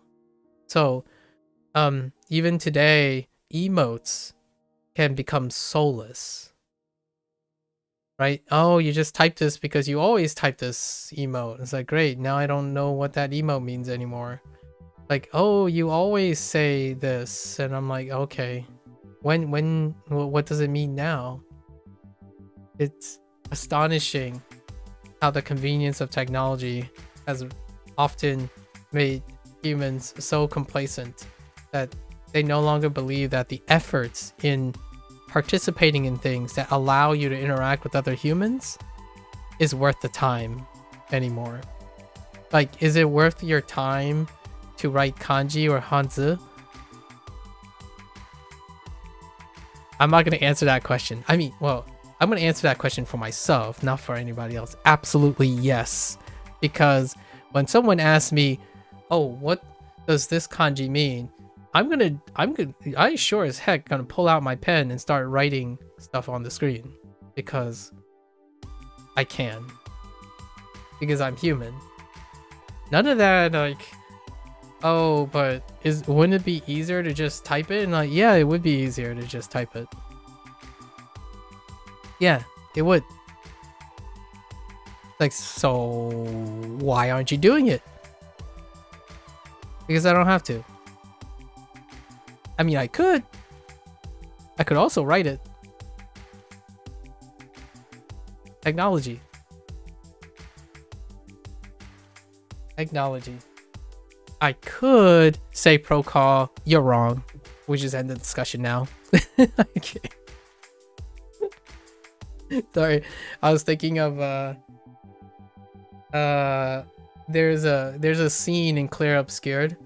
So even today, emotes can become soulless, right? Oh, you just typed this because you always type this emote. It's like, great, now I don't know what that emote means anymore. Like, oh, you always say this, and I'm like, okay, what does it mean now? It's astonishing how the convenience of technology has often made humans so complacent that they no longer believe that the efforts in participating in things that allow you to interact with other humans is worth the time anymore. Like, is it worth your time to write kanji or hanzi? I'm not going to answer that question. I mean, well, I'm going to answer that question for myself, not for anybody else. Absolutely yes. Because when someone asks me, oh, what does this kanji mean? I sure as heck gonna pull out my pen and start writing stuff on the screen because I can. Because I'm human. None of that like, oh, but wouldn't it be easier to just type it? And like, yeah, it would be easier to just type it. Yeah, it would. Like, so why aren't you doing it? Because I don't have to. I mean, I could also write it. Technology. I could say pro call, you're wrong. We just end the discussion now. Okay. Sorry, I was thinking of there's a scene in Clear Up Scared.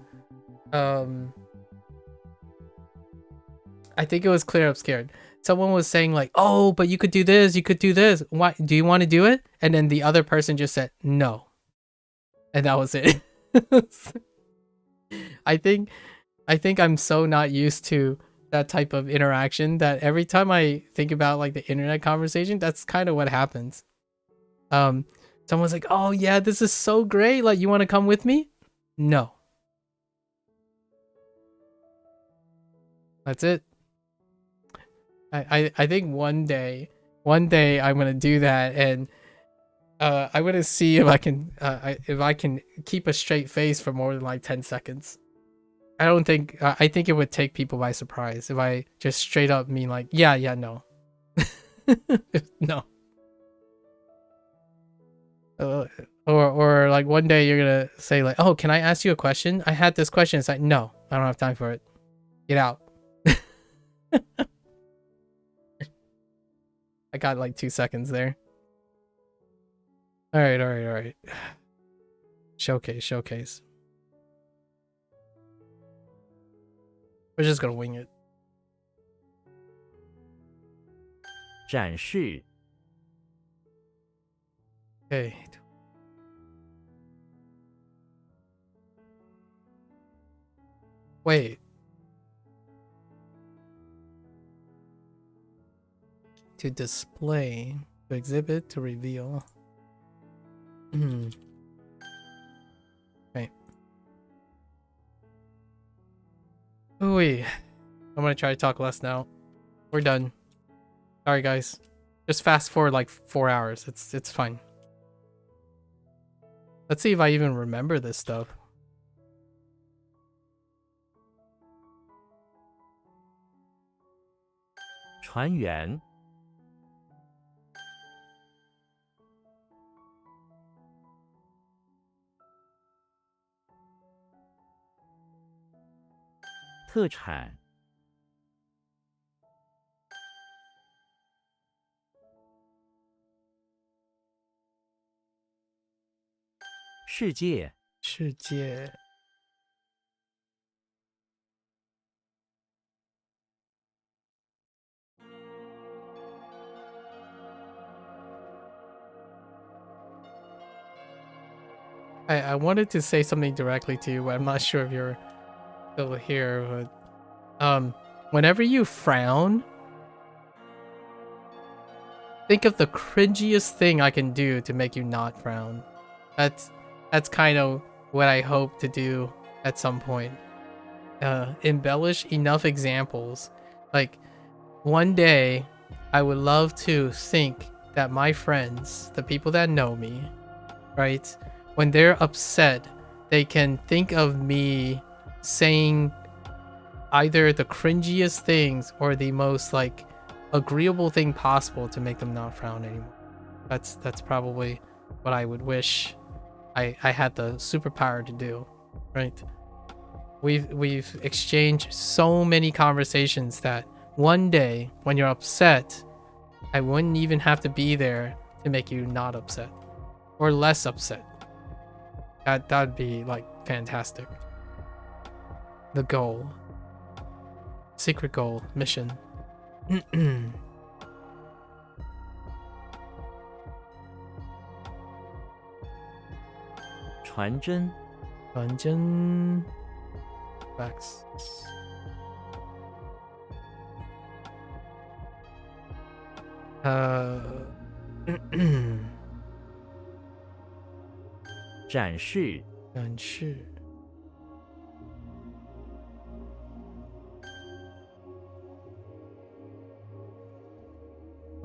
I think it was Clear Up Scared. Someone was saying like, oh, but you could do this, you could do this. Why do you want to do it? And then the other person just said no. And that was it. I think I'm so not used to that type of interaction that every time I think about like the internet conversation, that's kind of what happens. Someone's like, oh yeah, this is so great. Like, you want to come with me? No. That's it. I think one day I'm gonna do that, and I want to see if I can keep a straight face for more than like 10 seconds. I don't think I think it would take people by surprise if I just straight up mean like, yeah, no. No. Or like one day you're gonna say like, oh, can I ask you a question? I had this question. It's like, no, I don't have time for it. Get out. I got like 2 seconds there. All right. Showcase. We're just gonna wing it. 展示 Okay. Wait. To display, to exhibit, to reveal. Right. Ooh, I'm gonna try to talk less now. We're done. Sorry, guys. Just fast forward like 4 hours. It's fine. Let's see if I even remember this stuff. 船员 特产 世界 世界 I wanted to say something directly to you, but I'm not sure if you're still here. But whenever you frown, think of the cringiest thing I can do to make you not frown. That's kind of what I hope to do at some point. Embellish enough examples. Like one day, I would love to think that my friends, the people that know me, right? When they're upset, they can think of me saying either the cringiest things or the most like agreeable thing possible to make them not frown anymore. That's probably what I would wish I had the superpower to do, right? We've exchanged so many conversations that one day when you're upset, I wouldn't even have to be there to make you not upset or less upset. That'd be like fantastic. The goal. Secret goal. Mission. 传真 传真 fax 展示 展示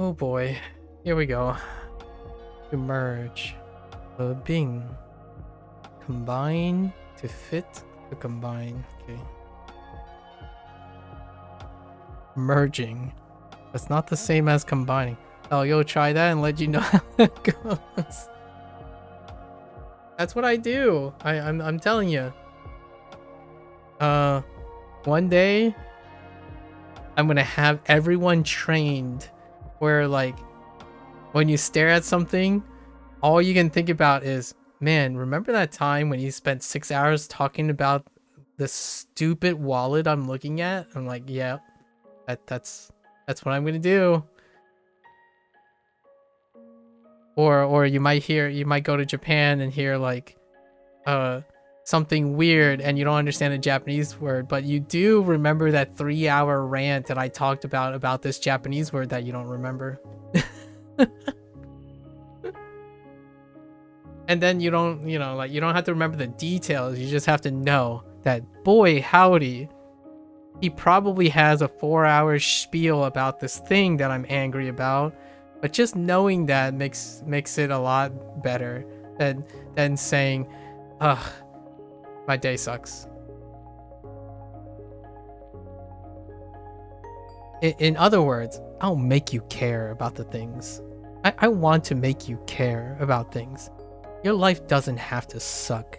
Oh boy, here we go. To merge, 合并 combine, to fit, to combine. Okay. Merging. That's not the same as combining. Oh, you'll try that and let you know how it goes. That's what I do. I'm telling you. One day I'm gonna have everyone trained where like when you stare at something, all you can think about is, man, remember that time when you spent 6 hours talking about the stupid wallet I'm looking at? I'm like, yeah, that's what I'm gonna do. Or you might go to Japan and hear like something weird and you don't understand a Japanese word, but you do remember that 3-hour rant that I talked about this Japanese word that you don't remember. And then you don't, you don't have to remember the details. You just have to know that, boy, howdy, he probably has a 4-hour spiel about this thing that I'm angry about, But just knowing that makes it a lot better than saying, ugh, my day sucks. In other words, I'll make you care about the things. I want to make you care about things. Your life doesn't have to suck.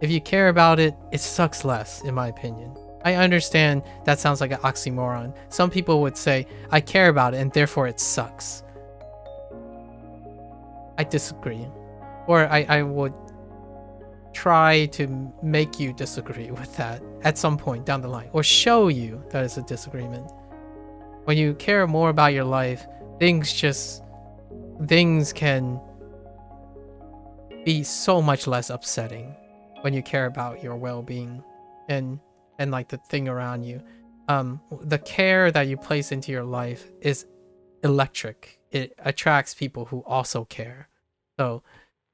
If you care about it, it sucks less, in my opinion. I understand that sounds like an oxymoron. Some people would say, I care about it and therefore it sucks. I disagree. Or I would try to make you disagree with that at some point down the line. Or show you that it's a disagreement. When you care more about your life, things can be so much less upsetting when you care about your well-being and like the thing around you. The care that you place into your life is electric. It attracts people who also care. So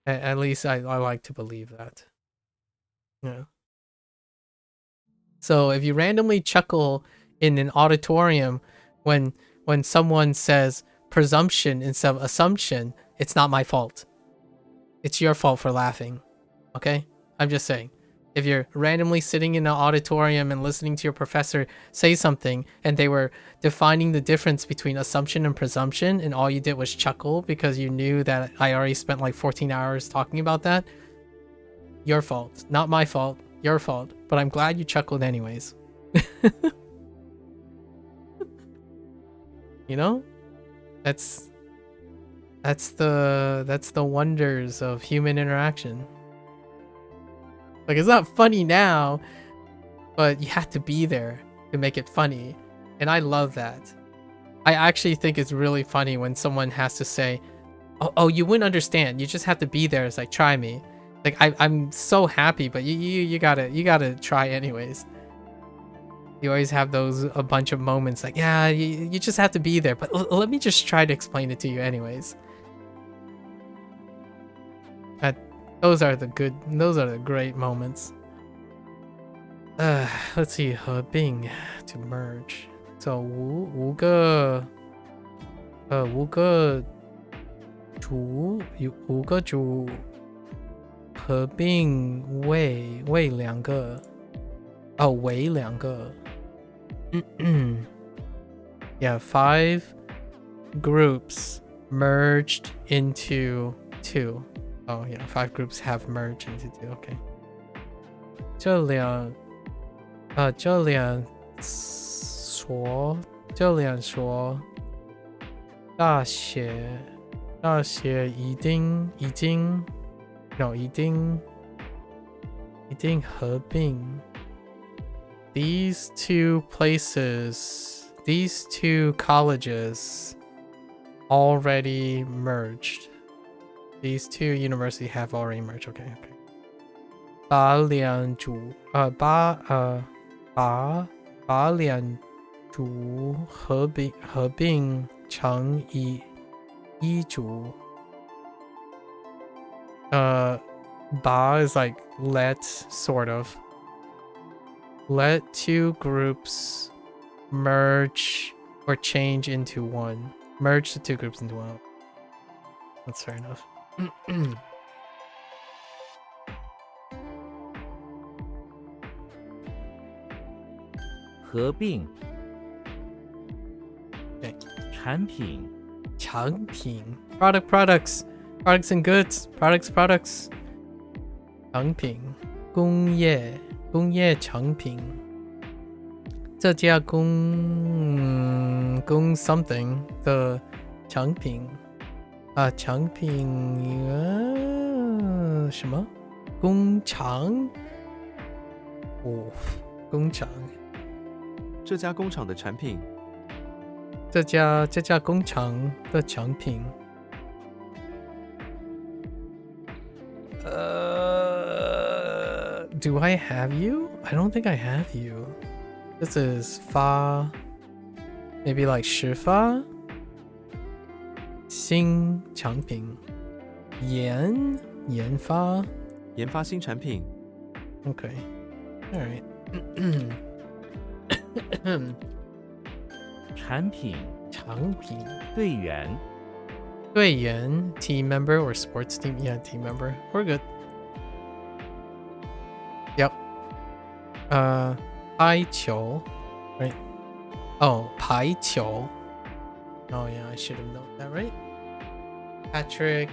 at least I like to believe that. Yeah. So if you randomly chuckle in an auditorium when someone says presumption instead of assumption, it's not my fault. It's your fault for laughing. Okay? I'm just saying. If you're randomly sitting in an auditorium and listening to your professor say something and they were defining the difference between assumption and presumption and all you did was chuckle because you knew that I already spent like 14 hours talking about that, your fault. Not my fault. Your fault. But I'm glad you chuckled anyways. You know? That's the wonders of human interaction. Like, it's not funny now, but you have to be there to make it funny. And I love that. I actually think it's really funny when someone has to say, oh, you wouldn't understand. You just have to be there. It's like, try me. Like, I'm so happy, but you gotta try anyways. You always have a bunch of moments like, yeah, you just have to be there, but let me just try to explain it to you anyways. Those are the great moments. Let's see, 合并 to merge. So 五个主合并为两个 Yeah, 5 groups merged into 2. Oh yeah, 5 groups have merged into 2. Okay. 这两所大学一定合并。These two colleges already merged. These two universities have already merged. Okay. 把两组合并成一组。把 is like let, sort of. Let 2 groups merge or change into 1. Merge the 2 groups into 1. That's fair enough. 合并 Okay. 产品 products and goods, products 产品工业产品这家公 something 的产品产品什么工厂工厂这家工厂的产品这家工厂的产品Do I have you? I don't think I have you. This is 发 maybe like 始发新产品研发新产品 Okay. All right. 产品产品队员队员 team member or sports team. Yeah, team member. We're good. Yep. 排球 right? Oh, 排球. Oh yeah, I should have known that, right? Patrick.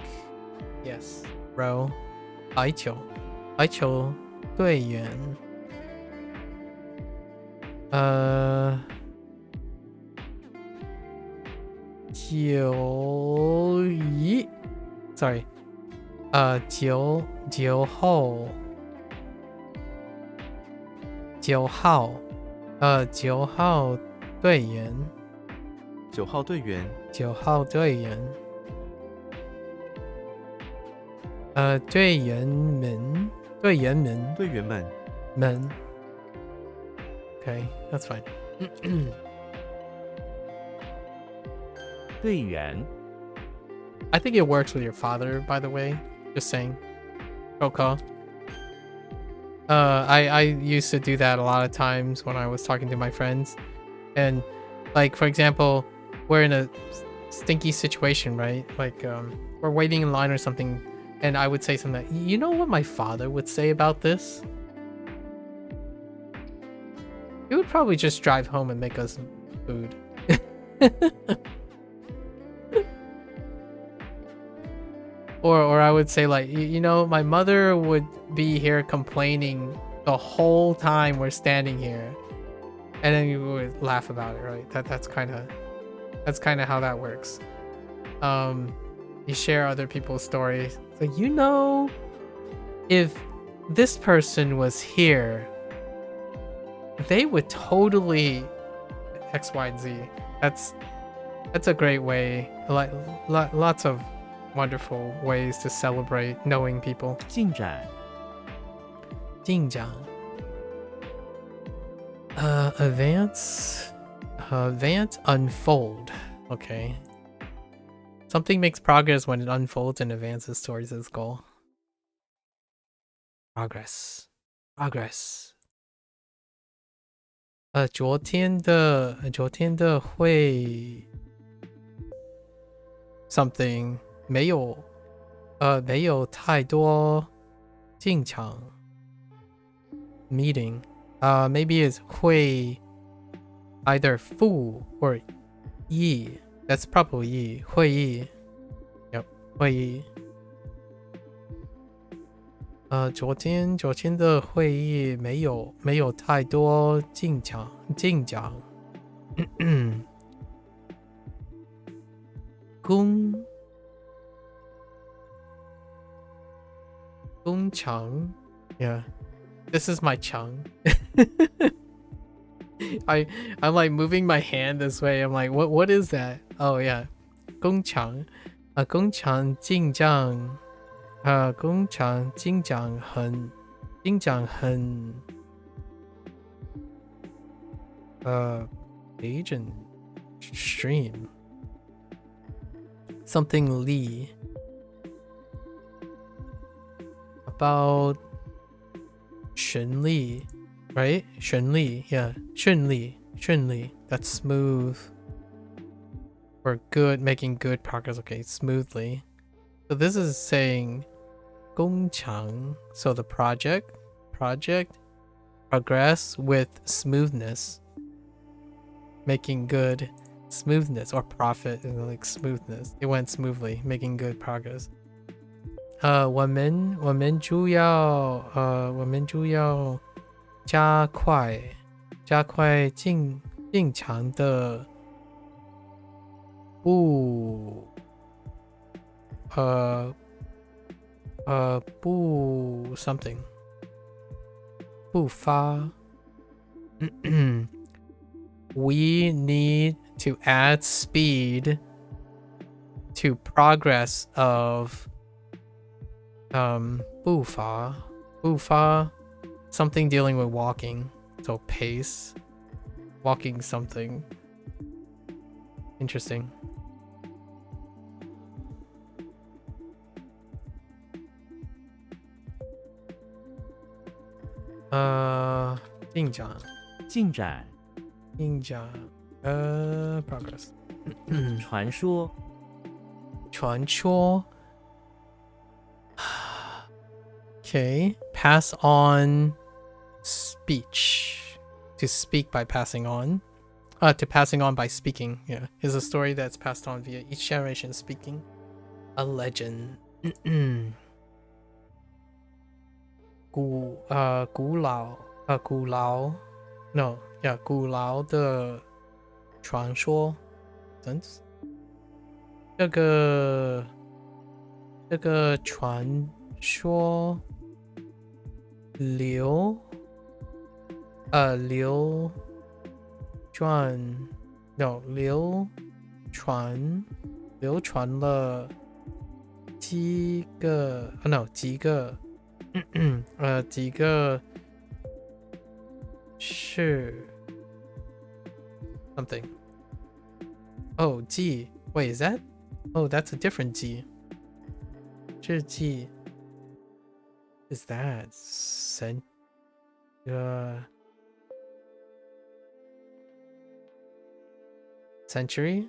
Yes. Row. 排球队员九一 sorry 九号队员9号队员队员们 Okay, that's fine. 队员 I think it works with your father, by the way. Just saying. Coco. I used to do that a lot of times when I was talking to my friends. And like, for example, we're in a stinky situation, right? Like, we're waiting in line or something. And I would say something like, you know what my father would say about this? He would probably just drive home and make us food. Or I would say like, you know, my mother would be here complaining the whole time we're standing here, and then you would laugh about it, right? That's kind of how that works. You share other people's stories. So you know, if this person was here, they would totally X, Y, and Z. That's a great way. Like lots of wonderful ways to celebrate knowing people. 进展 Advance, unfold. Okay. Something makes progress when it unfolds and advances towards its goal. Progress. 昨天的会 something 没有太多进场 meeting. Maybe it's 会 either 副 or 议. That's probably 议 会议 Yep 会议昨天的会议没有太多进展工厂 Yeah, this is my chang. I'm like moving my hand this way. I'm like, what is that? Oh yeah, 工厂工厂进展工厂进展很agent stream something Lee about 顺利 right 顺利 yeah 顺利 that's smooth or good, making good progress. Okay, smoothly. So this is saying 工厂 so the project progress with smoothness, making good smoothness, or profit like smoothness. It went smoothly, making good progress. 我们主要加快进场的不 something 步伐 We need to add speed to progress of 步伐 something dealing with walking, so pace, walking something. Interesting.进展 progress. 传说传说 Okay, pass on speech. To speak by passing on. To passing on by speaking. Yeah, is a story that's passed on via each generation speaking. A legend. 古老 no yeah 古老的传说 sense 这个传说流传 no 流传了几个是 something. Oh, G. Wait, is that? Oh, that's a different G. 这 G. Is that century? Century.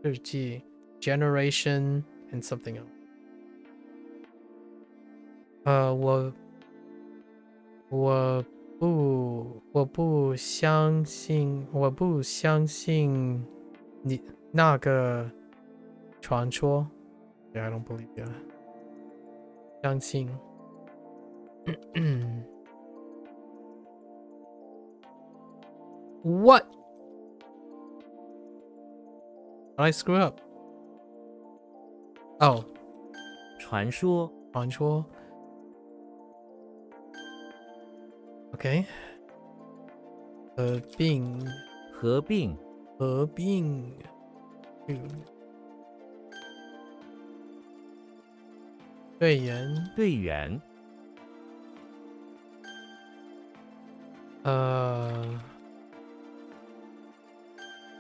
这 G. Generation and something else. 我不相信你那个传说。Yeah, I don't believe that. 相信。What? Did I screw up? Oh. 传说 Okay. 合并队员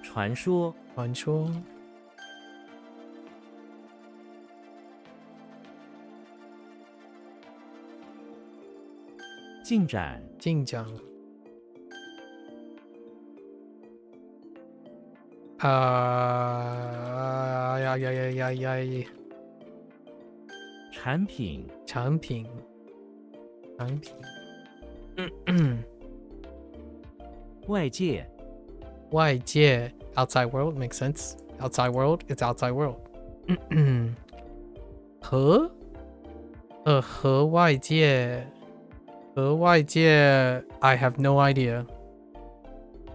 传说进展产品外界 outside world makes sense. Outside world, it's outside world. 和外界 I have no idea.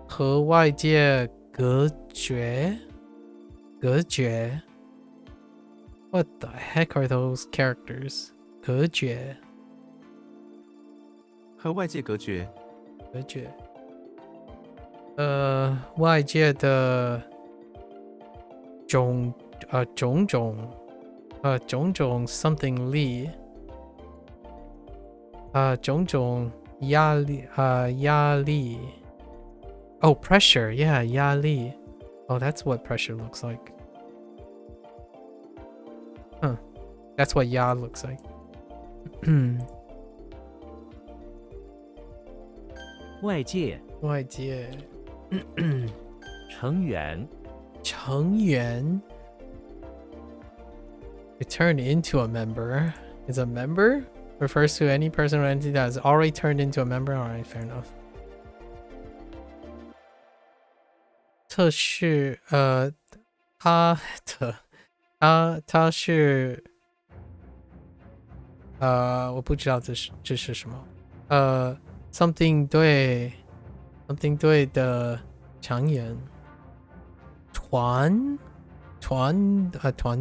和外界隔绝 What the heck are those characters? 隔绝和外界隔绝，外界的种种 something 力种种压力Oh, pressure, yeah, 压力 Oh, that's what pressure looks like. Huh. That's what 压 looks like. 外界成员 To turn into a member. Is a member refers to any person or entity that has already turned into a member. Alright, fair enough. 测试他是我不知道这是什么something 队的成员团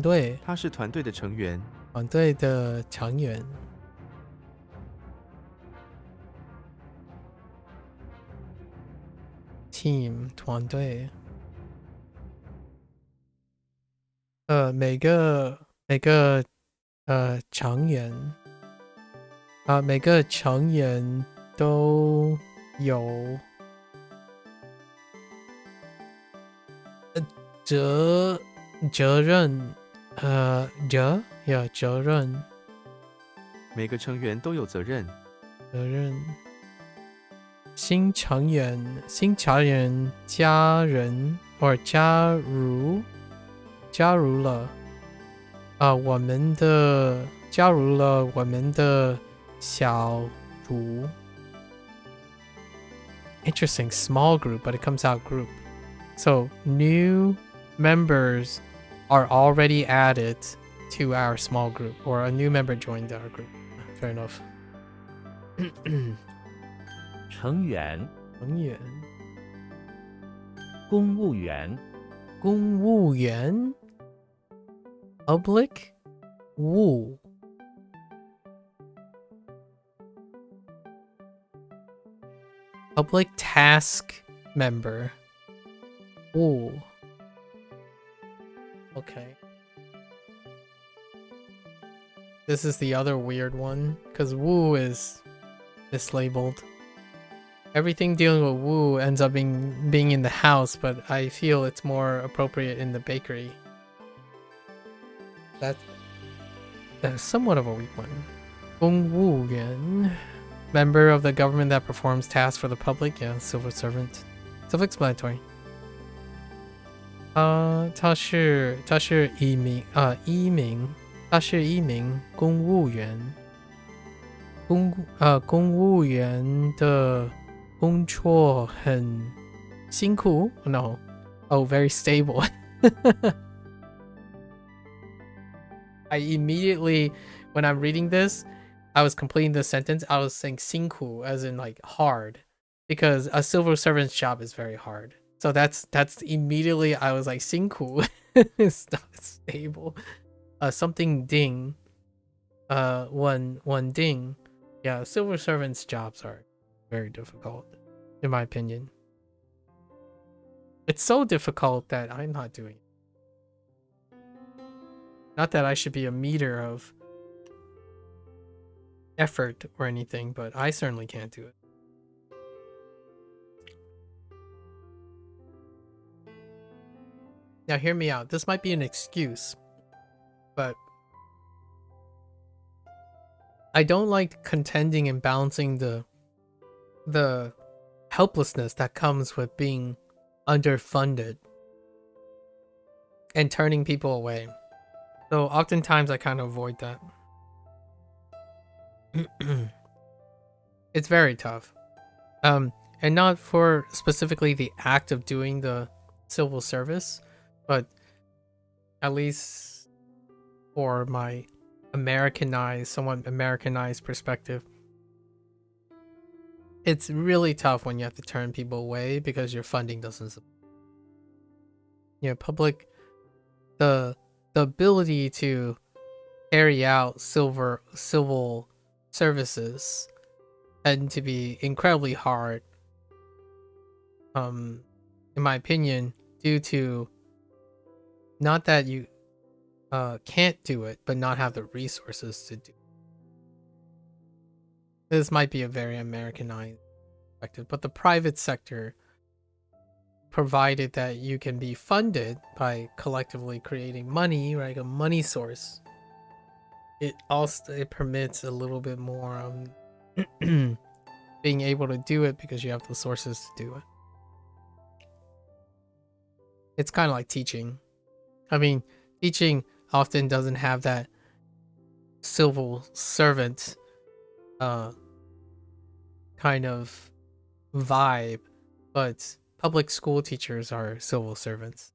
队他是团队的成员，的成员team 团队每个成员每个成员都有责任责任每个成员都有责任，新成员加人 or 加入了我们的小组。Interesting, small group, but it comes out group. So new members are already added to our small group, or a new member joined our group. Fair enough. 成员，成员，公务员，公务员 public 务 public task member 务 okay. This is the other weird one because woo is mislabeled. Everything dealing with woo ends up being in the house, but I feel it's more appropriate in the bakery. That's somewhat of a weak one. 公务员 member of the government that performs tasks for the public. Yeah, civil servant. Self-explanatory. 他是一名公务员。公务员的工作很辛苦 No. Oh, very stable. I immediately, when I'm reading this, I was completing the sentence, I was saying 辛苦 as in like hard, because a civil servant's job is very hard. So that's immediately I was like 辛苦 it's not stable. Something ding. One ding. Yeah, civil servants' jobs are very difficult, in my opinion. It's so difficult that I'm not doing it. Not that I should be a meter of effort or anything, but I certainly can't do it. Now hear me out. This might be an excuse, but I don't like contending and balancing the helplessness that comes with being underfunded and turning people away. So oftentimes I kind of avoid that. It's very tough. And not for specifically the act of doing the civil service, but at least for my somewhat Americanized perspective, it's really tough when you have to turn people away because your funding doesn't support. Public, the ability to carry out civil services tend to be incredibly hard, in my opinion, due to not that you can't do it, but not have the resources to do it. This might be a very Americanized perspective, but the private sector, provided that you can be funded by collectively creating money, right, a money source, it permits a little bit more being able to do it because you have the sources to do it. It's kind of like teaching. I mean, teaching often doesn't have that civil servant kind of vibe, but public school teachers are civil servants.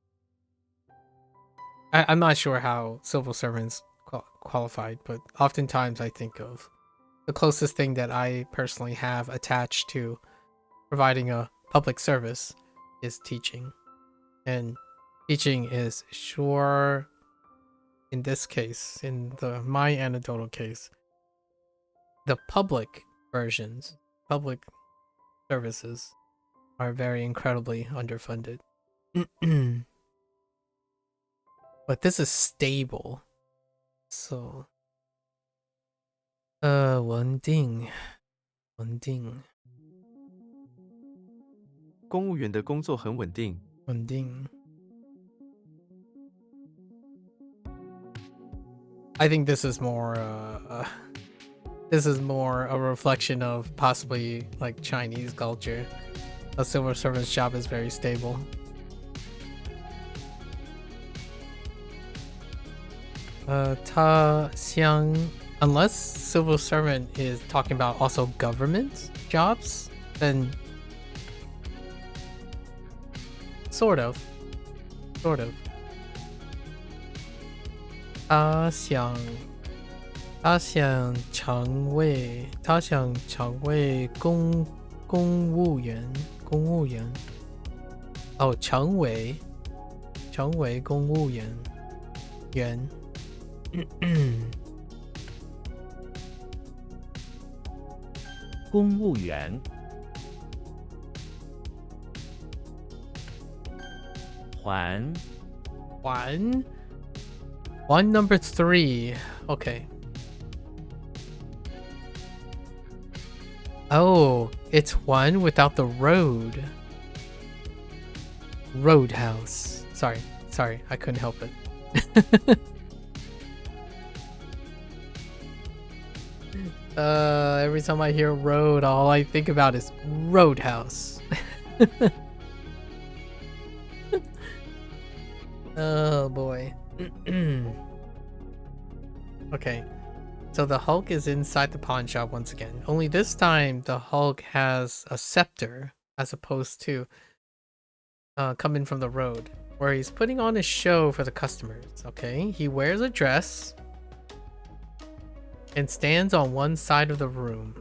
I'm not sure how civil servants qualified, but oftentimes I think of the closest thing that I personally have attached to providing a public service is teaching. And teaching is sure, in this case, in my anecdotal case, the public versions, public services are very incredibly underfunded. But this is stable. So 稳定公务员的工作很稳定。I think this is more this is more a reflection of possibly like Chinese culture. A civil servant's job is very stable. Unless civil servant is talking about also government jobs, then sort of. 他想成为公务员。哦，成为公务员。公务员，还， One number 3. Okay. Oh, it's one without the road. Roadhouse. Sorry, I couldn't help it. Every time I hear road, all I think about is Roadhouse. Oh boy. Okay, so the Hulk is inside the pawn shop once again. Only this time the Hulk has a scepter as opposed to coming from the road, where he's putting on a show for the customers. Okay, he wears a dress and stands on one side of the room.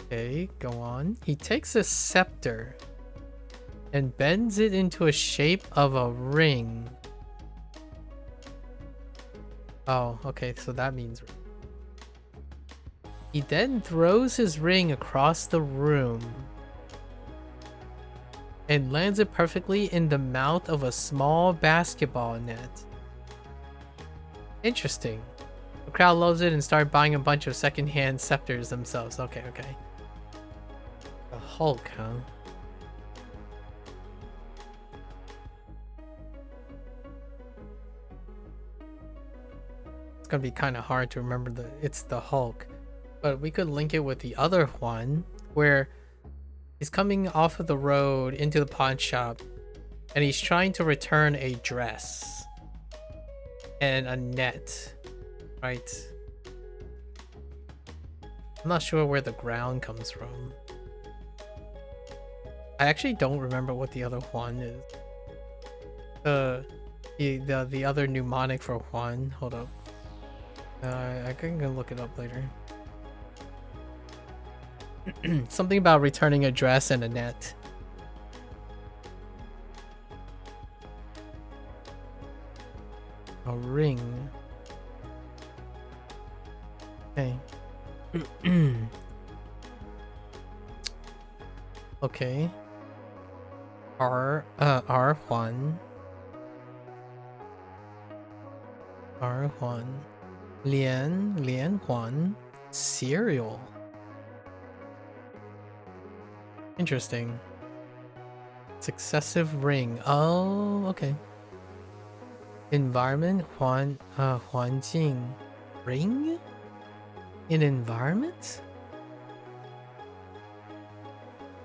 Okay, go on. He takes a scepter and bends it into a shape of a ring. Oh, okay, so that means he then throws his ring across the room and lands it perfectly in the mouth of a small basketball net. Interesting. The crowd loves it and start buying a bunch of secondhand scepters themselves. Okay. The Hulk, huh? It's gonna be kind of hard to remember it's the Hulk, but we could link it with the other one where he's coming off of the road into the pawn shop and he's trying to return a dress and a net, right? I'm not sure where the ground comes from. I actually don't remember what the other one is. The other mnemonic for Juan. Hold up. I can go look it up later. Something about returning a dress and a net. A ring. Okay. Okay. R Juan. Lian Juan. Cereal. Interesting. Successive ring. Oh, okay. Environment. 环境 ring? In environment?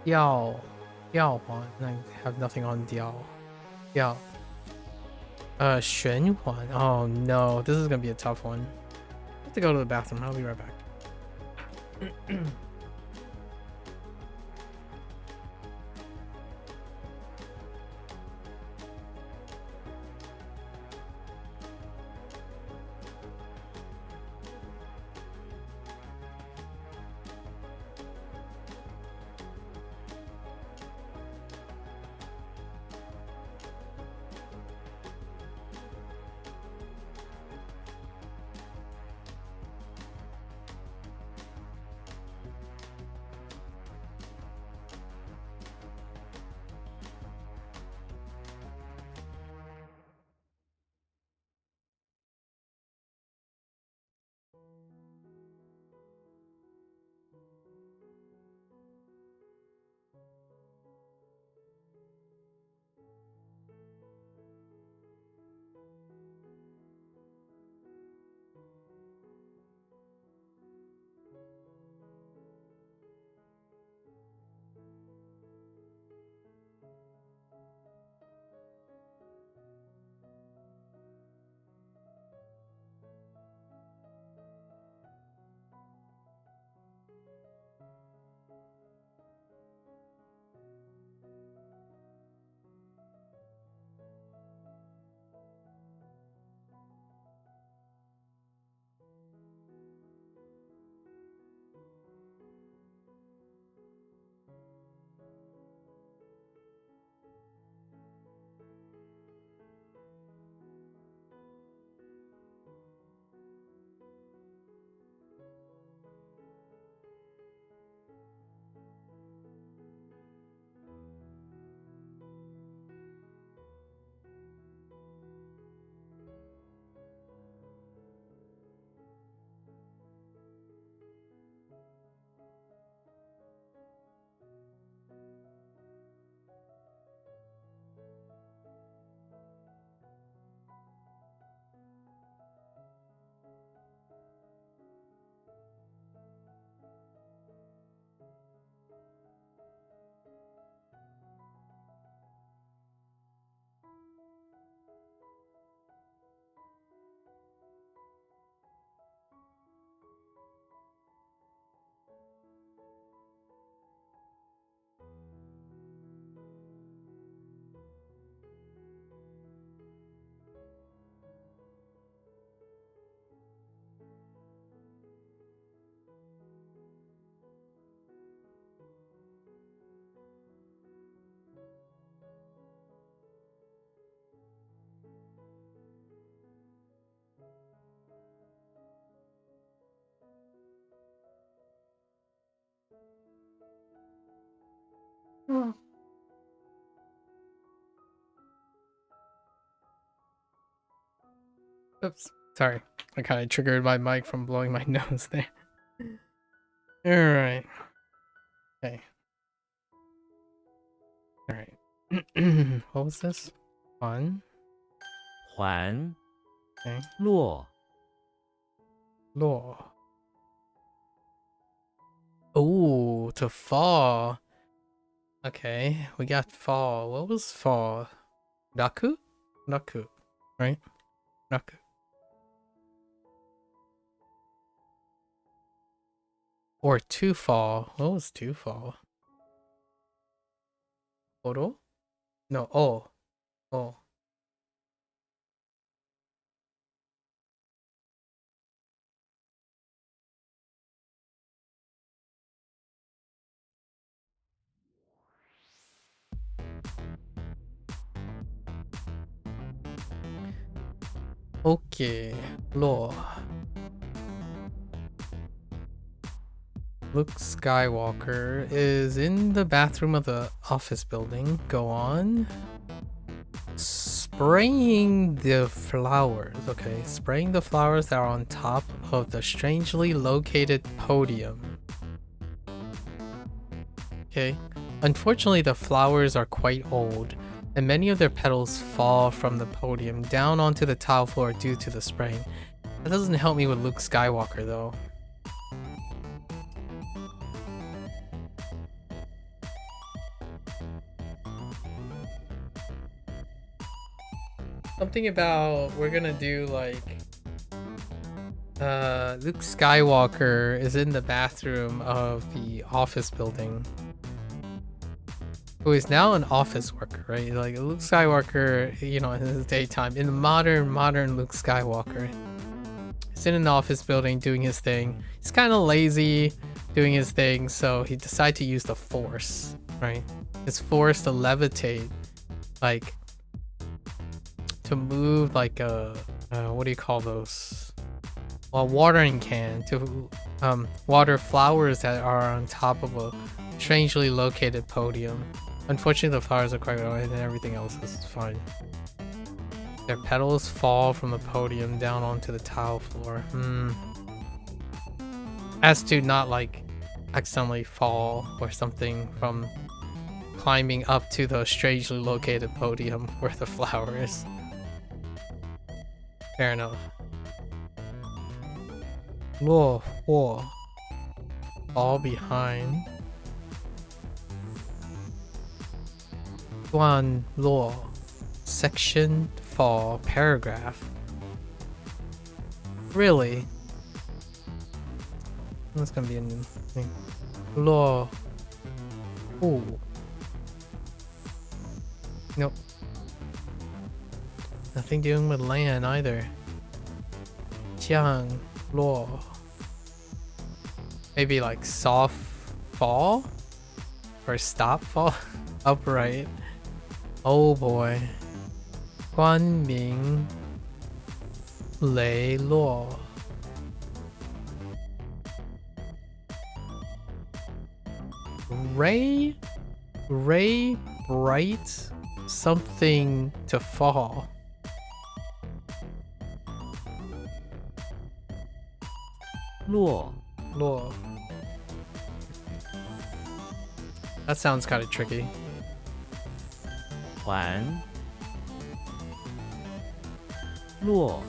调环. I have nothing on 调. 循环. Oh no, this is gonna be a tough one. I have to go to the bathroom. I'll be right back. Oops. Sorry. I kind of triggered my mic from blowing my nose there. Alright. Okay. Alright. What was this? Fun. 环 Okay. 落 Law. Oh, to fall. Okay, we got fall. What was fall? Naku? Naku, right? Naku. Or to fall. What was to fall? Oro? No, oh. Oh. Okay. Law. Luke Skywalker is in the bathroom of the office building. Go on. Spraying the flowers. Okay, spraying the flowers that are on top of the strangely located podium. Okay. Unfortunately, the flowers are quite old, and many of their petals fall from the podium down onto the tile floor due to the spraying. That doesn't help me with Luke Skywalker, though. Something about we're gonna do like Luke Skywalker is in the bathroom of the office building. Who is now an office worker, right? Like Luke Skywalker, you know, in his daytime, in the modern Luke Skywalker. He's in an office building doing his thing. He's kind of lazy doing his thing, so he decided to use the force, right? His force to levitate, like to move like a what do you call those? Well, watering can to water flowers that are on top of a strangely located podium. Unfortunately, the flowers are quite old and everything else is fine. Their petals fall from the podium down onto the tile floor. As to not like accidentally fall or something from climbing up to the strangely located podium where the flower is. Fair enough. Luo Huo. Fall behind. Guan Luo. Section fall paragraph. Really? That's gonna be a new thing. Luo. Ooh. Nope. Nothing doing with land either. Jiang Luo. Maybe like soft fall? Or stop fall? Upright. Oh boy. Guanming Lei Luo. Ray bright something to fall. Luo. That sounds kind of tricky. 环落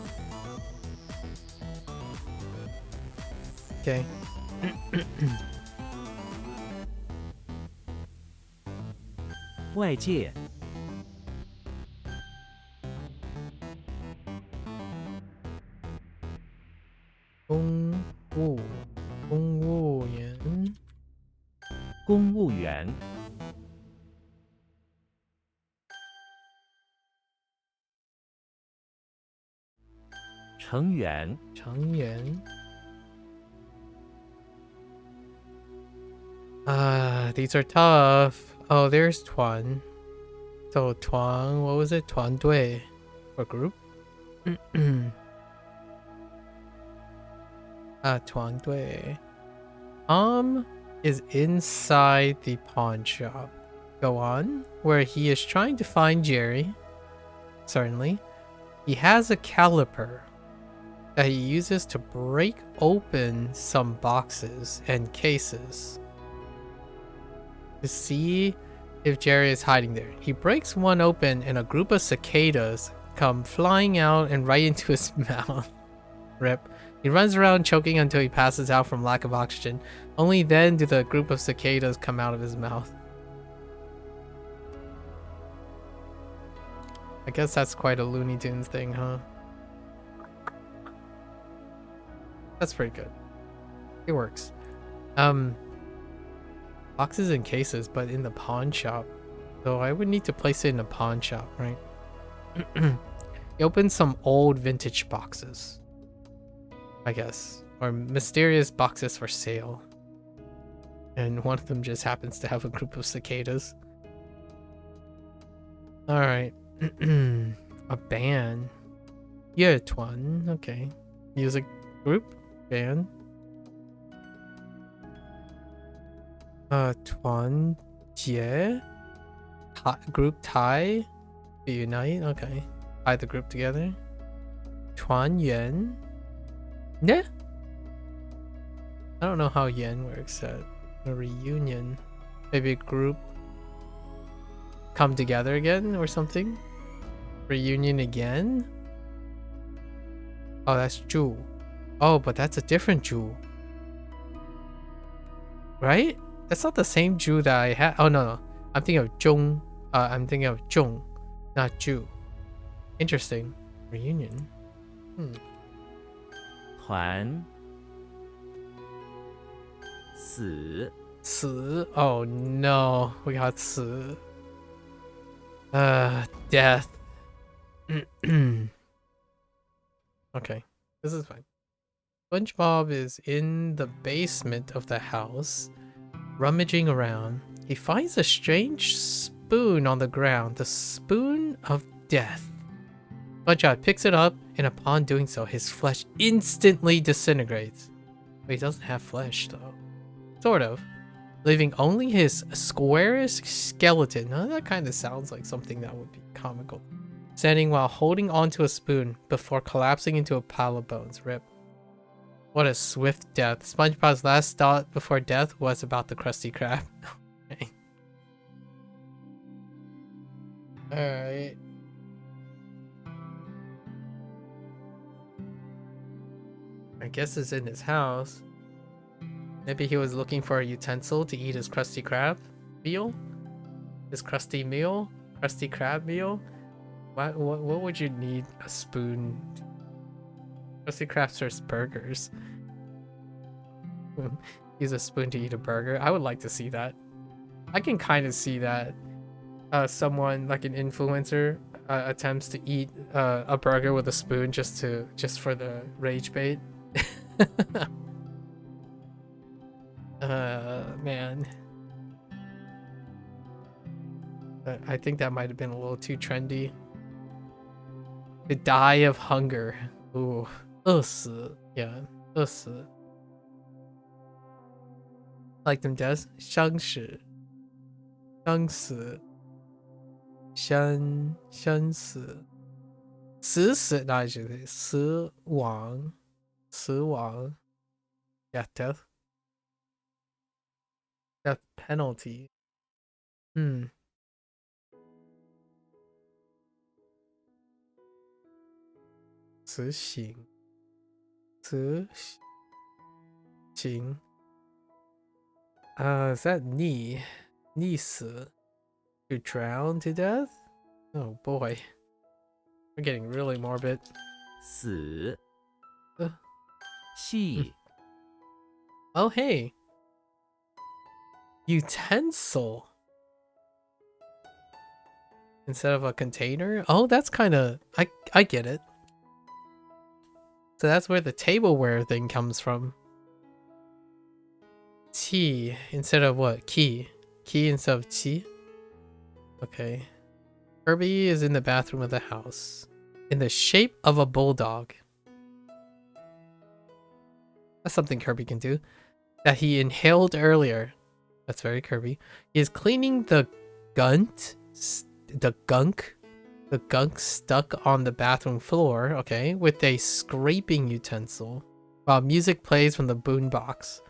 Okay. 外界 公务员公务员 成员 成员 these are tough. Oh, there's Tuan. So Tuan, what was it? 团队 or group? 团队 is inside the pawn shop. Go on. Where he is trying to find Jerry. Certainly. He has a caliper that he uses to break open some boxes and cases to see if Jerry is hiding there. He breaks one open and a group of cicadas come flying out and right into his mouth. Rip. He runs around choking until he passes out from lack of oxygen. Only then do the group of cicadas come out of his mouth. I guess that's quite a Looney Tunes thing, huh? That's pretty good. It works. Boxes and cases, but in the pawn shop. So I would need to place it in a pawn shop, right? He opens some old vintage boxes, I guess, or mysterious boxes for sale. And one of them just happens to have a group of cicadas. Alright. A band. Yeah, Tuan. Okay. Music group. Band. Tuan Jie. Group Thai. Unite. Okay. Tie the group together. Tuan Yuan. Yeah. I don't know how yen works at a reunion. Maybe a group come together again or something. Reunion again. Oh, that's Ju. Oh, but that's a different Ju. Right? That's not the same Ju that I had. Oh, no. I'm thinking of Zhong. I'm thinking of Zhong, not Ju. Interesting. Reunion. 团死 Ci. Oh no. We got Ci. Death. Okay. This is fine. SpongeBob is in the basement of the house, rummaging around. He finds a strange spoon on the ground. The spoon of death. SpongeBob picks it up, and upon doing so, his flesh instantly disintegrates. But he doesn't have flesh, though. Sort of. Leaving only his squarish skeleton. Now, that kind of sounds like something that would be comical. Standing while holding onto a spoon before collapsing into a pile of bones. Rip. What a swift death. SpongeBob's last thought before death was about the Krusty Krab. Okay. Alright. I guess it's in his house. Maybe he was looking for a utensil to eat his Krusty Krab meal? His Krusty meal? Krusty Krab meal? What would you need a spoon? Krusty Krab serves burgers. Use a spoon to eat a burger. I would like to see that. I can kind of see that. Someone like an influencer attempts to eat a burger with a spoon just for the rage bait. Man. I think that might have been a little too trendy. To die of hunger. Ooh. 饿死. Yeah. 饿死. Like them deaths. 生死. 生死. 生死. 死死. No, actually. 死亡. 死亡. Yeah, death. Death penalty. 死刑. 死刑. Is that knee? 溺死. To drown to death? Oh boy. We're getting really morbid. 死 Uh. 系 Oh, hey. Utensil. Instead of a container? Oh, that's kind of... I get it. So that's where the tableware thing comes from. Tea instead of what? Key. Key instead of tea? Okay. Kirby is in the bathroom of the house. In the shape of a bulldog. That's something Kirby can do. That he inhaled earlier. That's very Kirby. He is cleaning the gunk The gunk stuck on the bathroom floor, okay, with a scraping utensil while music plays from the boombox.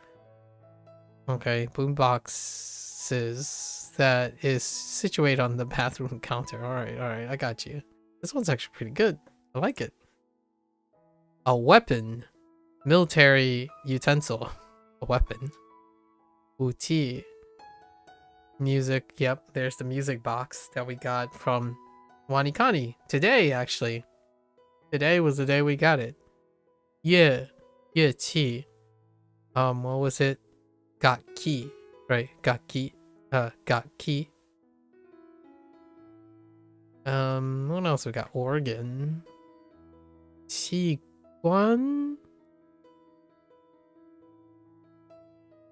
Okay, boomboxes that is situated on the bathroom counter. Alright, I got you. This one's actually pretty good. I like it. A weapon. Military utensil. A weapon. Uti. Music. Yep, there's the music box that we got from Wanikani. Today, actually. Today was the day we got it. Yeah. Yeah, chi. What was it? Got key. Right, got key. Got key. What else we got? Organ. Qi Guan.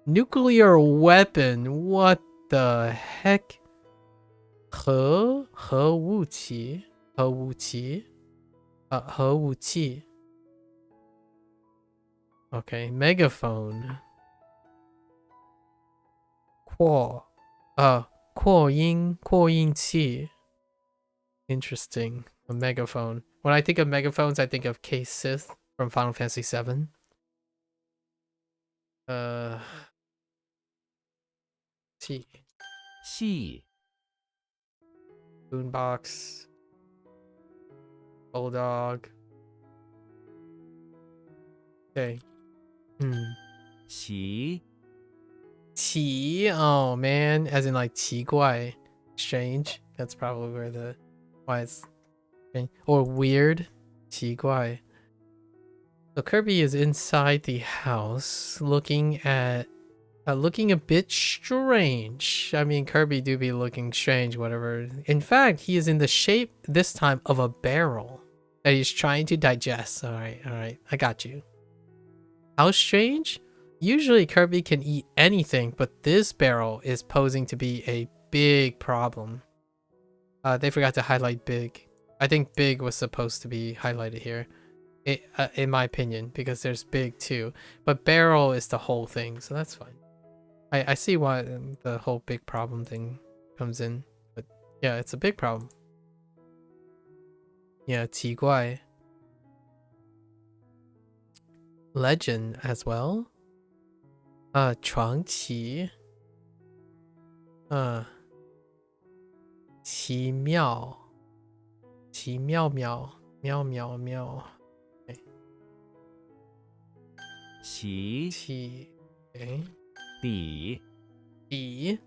Nuclear weapon. What the heck? He Wu Qi. He Wu Qi. He Wu Qi. Okay, megaphone. Kuo. Kuo Yin Qi. Interesting. A megaphone. When I think of megaphones, I think of Case Sith from Final Fantasy VII. T. 细 Boombox. Bulldog. Okay. 奇 Qi. Oh man, as in like qi guai. Strange. That's probably where the why it's strange. Or weird. Qi guai. So Kirby is inside the house looking at looking a bit strange. I mean, Kirby do be looking strange, whatever. In fact, he is in the shape this time of a barrel that he's trying to digest. All right. I got you. How strange? Usually Kirby can eat anything, but this barrel is posing to be a big problem. They forgot to highlight big. I think big was supposed to be highlighted here. In my opinion, because there's big too. But barrel is the whole thing, so that's fine. I see why the whole big problem thing comes in. But yeah, it's a big problem. Yeah, 奇怪. Legend as well. 传奇. 奇妙. 奇妙妙. 妙妙妙. 奇 T. Okay. 底 E.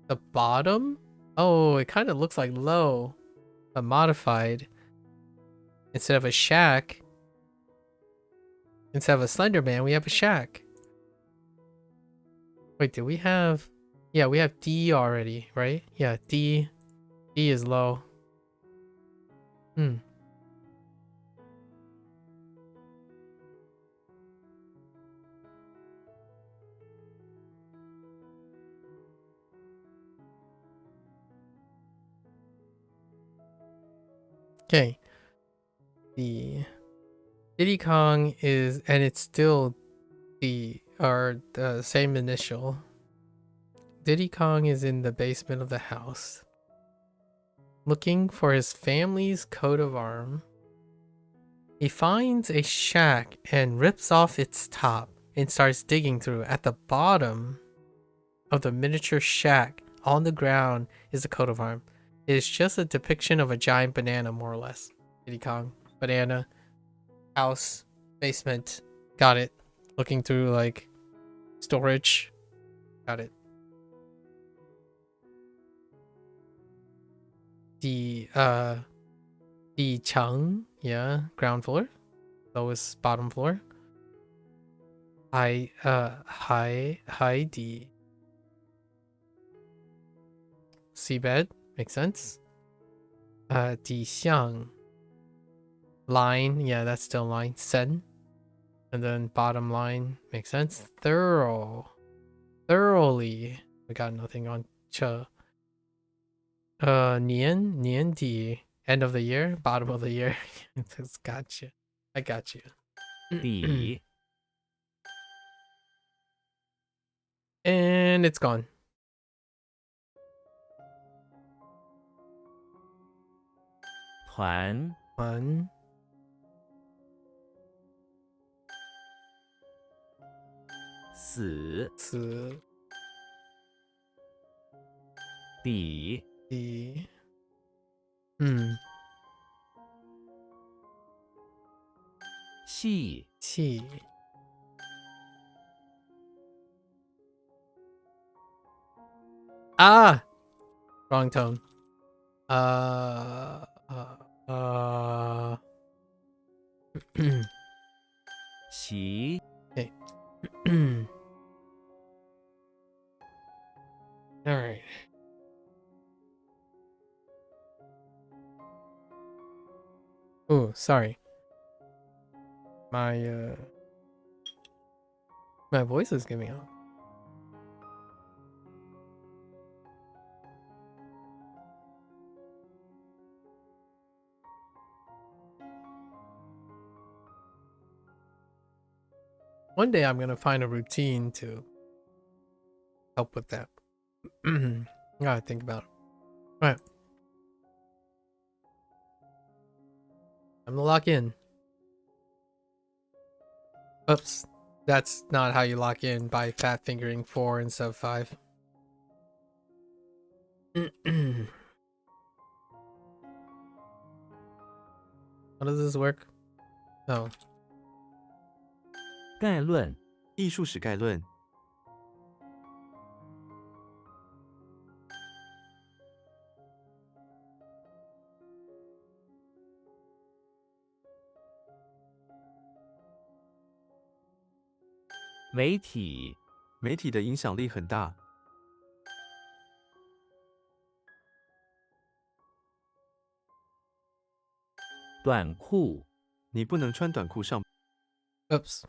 The bottom? Oh, it kind of looks like low. But modified. Instead of a shack. Instead of a Slender Man, we have a shack. Wait, did we have... Yeah, we have D already, right? Yeah, D. D is low. Okay. The Diddy Kong is, and it's still the same initial. Diddy Kong is in the basement of the house, looking for his family's coat of arms. He finds a shack and rips off its top and starts digging through. At the bottom of the miniature shack, on the ground, is a coat of arms. It is just a depiction of a giant banana, more or less. Diddy Kong, banana, house, basement. Got it. Looking through like storage. Got it. The Chang, yeah, ground floor. Lowest bottom floor. High D. Seabed, makes sense. 底向 line, yeah, that's still line. Sen, and then bottom line, makes sense. Thoroughly, we got nothing on Che. 年底, end of the year, bottom of the year. Gotcha. I got you. 底 And it's gone. 团团死死底底气气啊 wrong tone 齐 okay all right oh sorry my voice is giving out. One day I'm gonna find a routine to help with that. Gotta think about it. All right. I'm gonna lock in. Oops. That's not how you lock in by fat fingering 4 instead of 5. How does this work? Oh. 概论艺术史概论，媒体媒体的影响力很大。短裤你不能穿短裤上。Oops.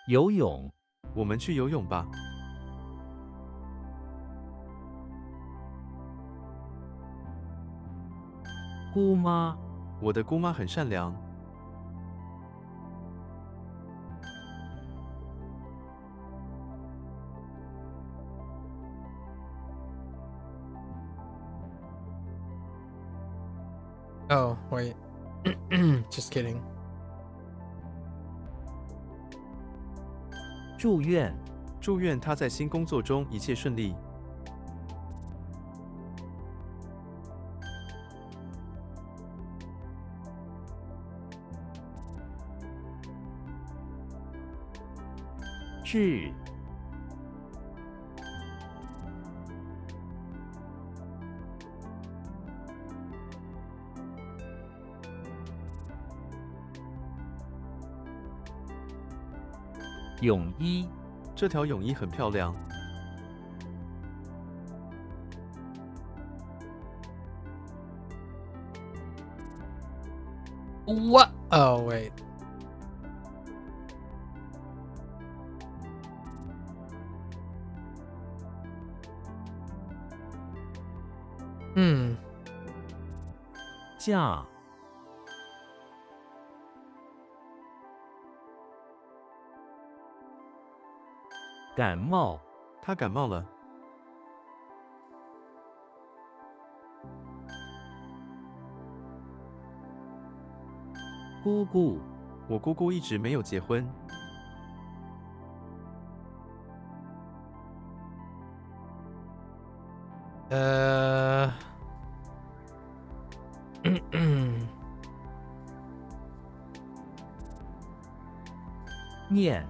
游泳我们去游泳吧。姑妈我的姑妈很善良。Oh, wait. Just kidding. 祝愿祝愿她在新工作中一切顺利。致泳衣这条泳衣很漂亮。What? Oh, wait. Hmm. 架感冒她感冒了。姑姑我姑姑一直没有结婚。念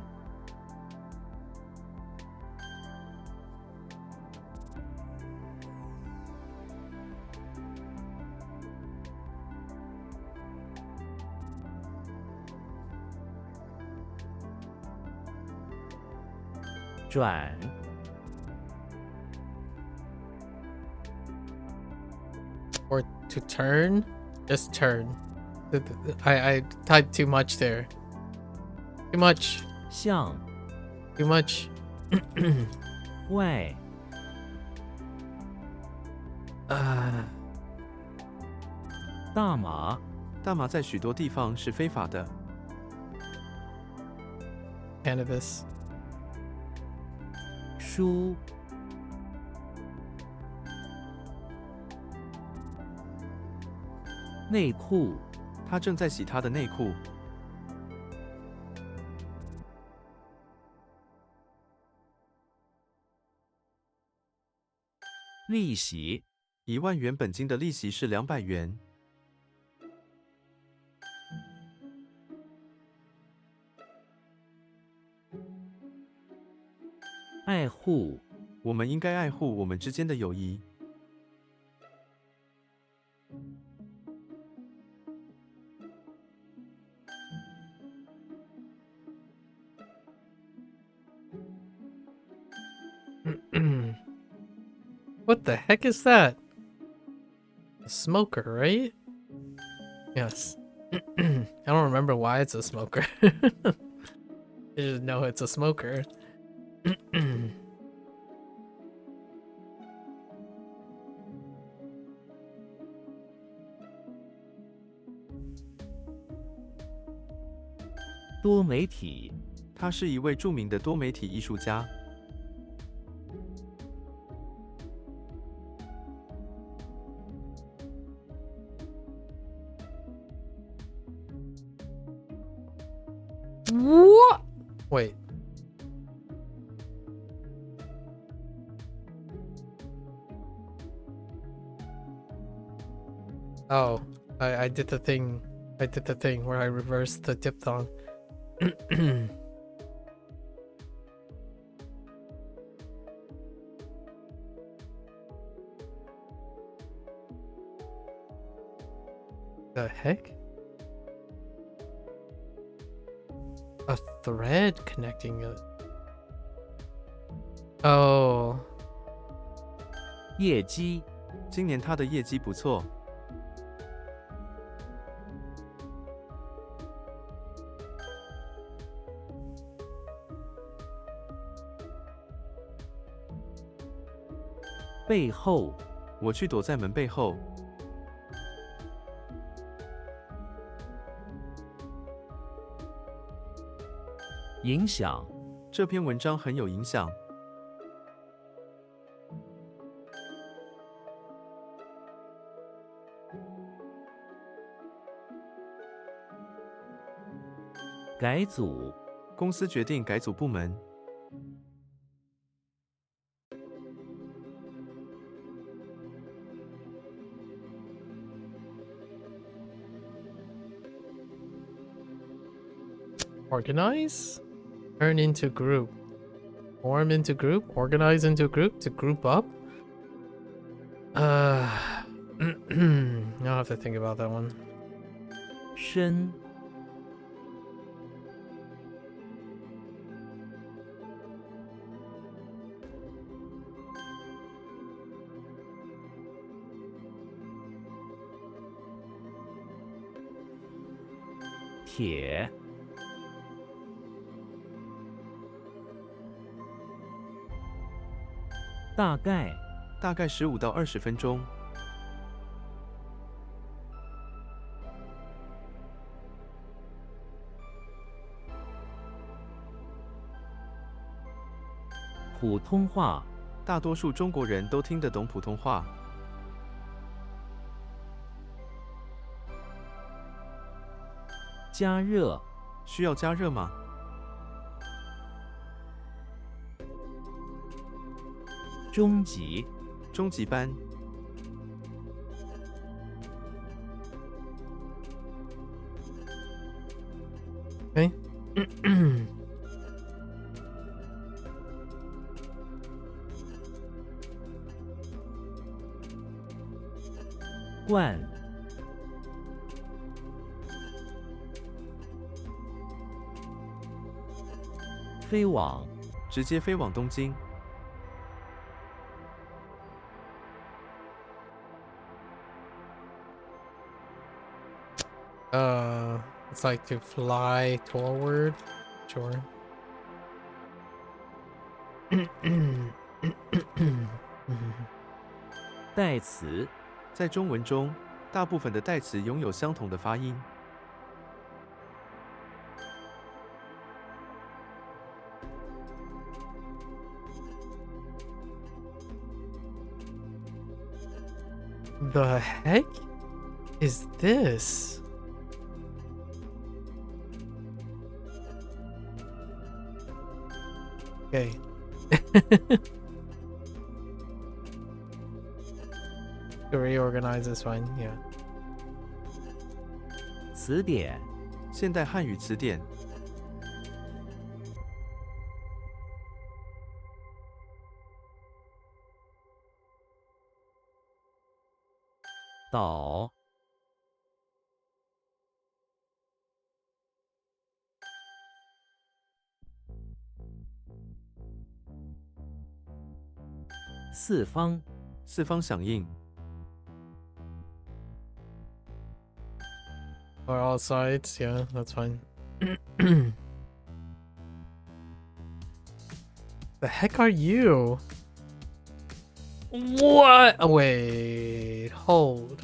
转 Or to turn? Just turn. I typed too much there. Too much. 向 Too much. 外 大麻大麻在许多地方是非法的。Cannabis. 书内裤，他正在洗他的内裤。利息， 1万元本金的利息是200元。爱护，我们应该爱护我们之间的友谊。What the heck is that? A smoker, right? Yes. I don't remember why it's a smoker. I just know it's a smoker. 多媒体，他是一位著名的多媒体艺术家。What? Wait. Oh, I did the thing. I did the thing where I reversed the diphthong. The heck? A thread connecting it. Oh. 业绩，今年他的业绩不错。背后，我去躲在门背后。影响，这篇文章很有影响。改组，公司决定改组部门。Organize? Turn into group. Form into group? Organize into group? To group up? I'll have to think about that one. 深，铁，大概，大概15到20分钟。普通话，大多数中国人都听得懂普通话。加热，需要加热吗？中级，中级班。Okay. 冠，飞往，直接飞往东京。It's like to fly toward. Sure. 代词，在中文中，大部分的代词拥有相同的发音。The heck? is this? Okay. To reorganize this one, yeah. 词典、现代汉语词典、岛、四方、四方响应、 Or all sides, yeah, that's fine. The heck are you? What? Oh, wait, hold.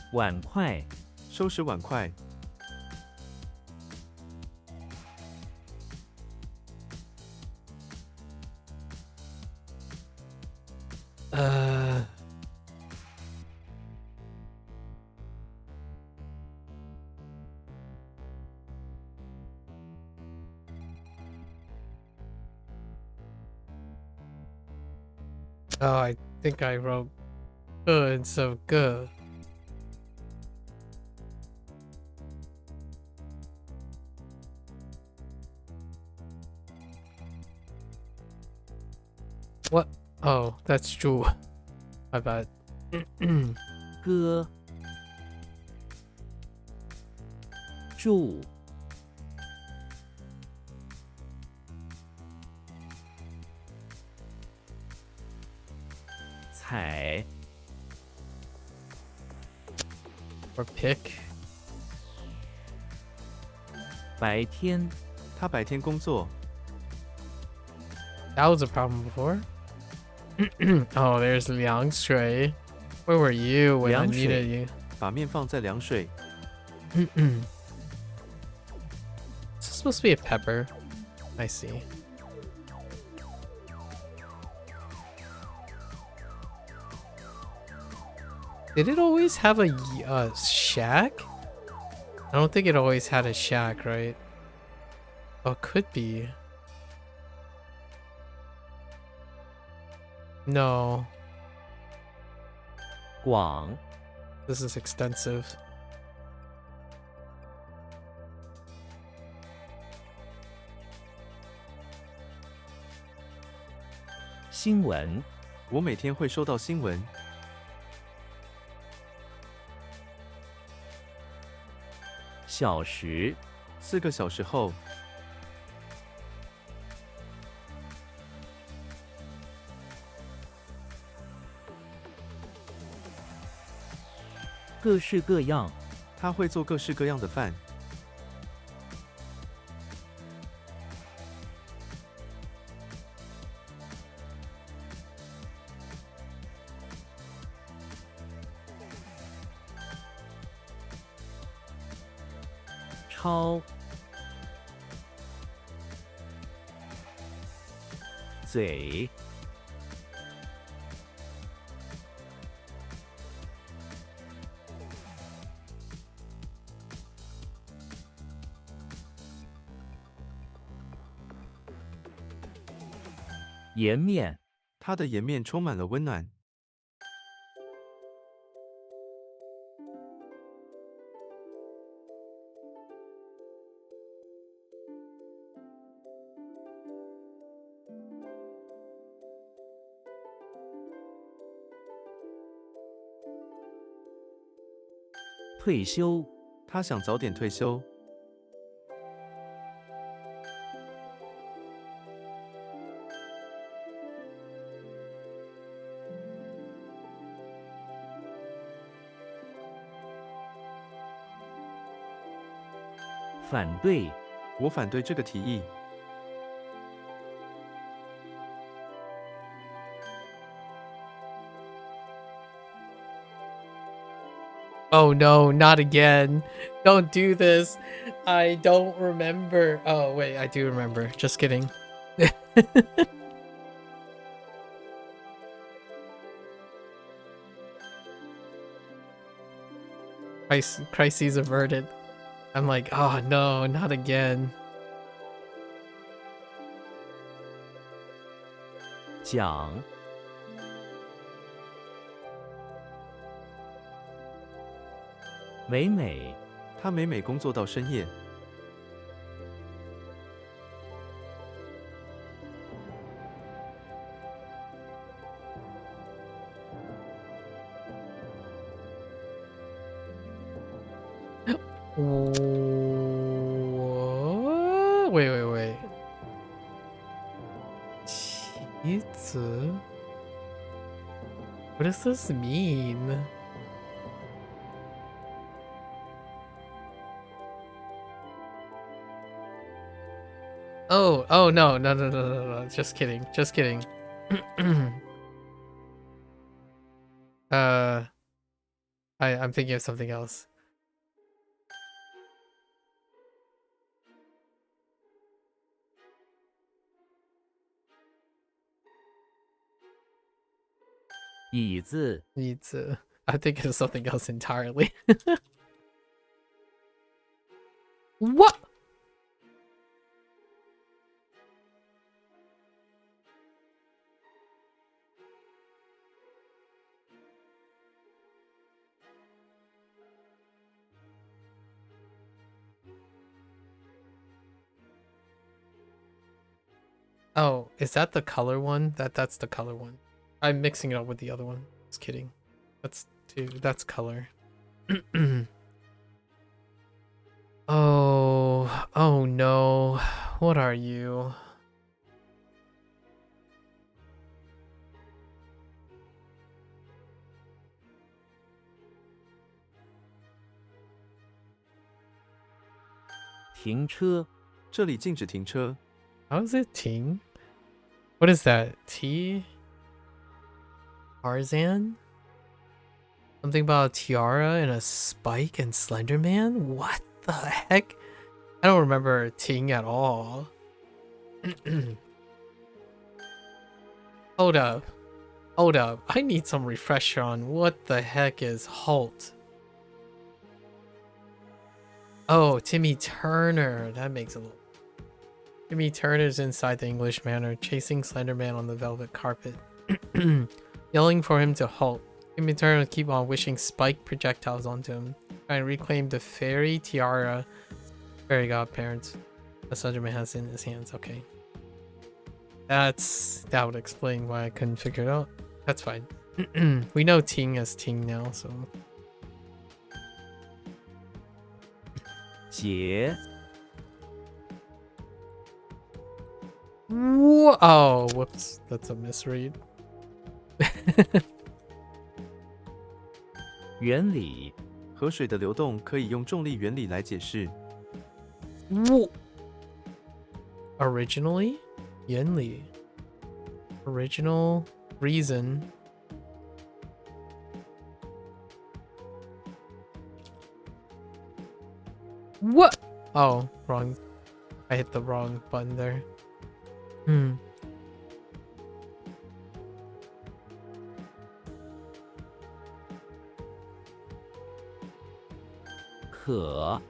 “碗筷”、收拾碗筷、 Uh. Oh, I think I wrote good, so good. What? Oh, that's true. My bad. 歌、住、采、 Or pick. 白天、他白天工作， That was a problem before. Oh, there's Liang Shui. Where were you when I Liang Shui. needed you? 把面放在凉水， Is this supposed to be a pepper? I see. Did it always have a shack? I don't think it always had a shack, right? Oh, it could be. No, 广、 this is extensive. 新闻、我每天会收到新闻，小时、 4个小时后，各式各样、他会做各式各样的饭，抄、嘴、颜面、他的颜面充满了温暖，退休、他想早点退休，反对、我反对这个提议， Oh no, not again. Don't do this. I don't remember. Oh, wait, I do remember. Just kidding. Crises averted. I'm like, oh no, not again. 讲 美美 他每每工作到深夜。 Wait. 棋子? What does this mean? Oh no. Just kidding. I'm thinking of something else.椅子 I think of something else entirely. What? Oh, is that the color one? That's the color one. I'm mixing it up with the other one. Just kidding. That's color. Oh no. What are you? "停车 这里禁止停车。 How is it Ting? What is that? T? Tarzan? Something about a tiara and a spike and Slender Man? What the heck? I don't remember Ting at all. Hold up. I need some refresher on what the heck is Halt. Oh, Timmy Turner. That makes a little. Timmy Turner's inside the English Manor, chasing Slenderman on the velvet carpet, yelling for him to halt. Timmy Turner would keep on wishing spiked projectiles onto him, trying to reclaim the fairy tiara fairy godparents that Slenderman has in his hands. Okay. That would explain why I couldn't figure it out. That's fine. We know Ting as Ting now, so. 解 Oh, whoops. That's a misread. 原理 河水的流动可以用重力原理来解释。 Originally? Yenli. Original reason. What? Oh, wrong. I hit the wrong button there. 可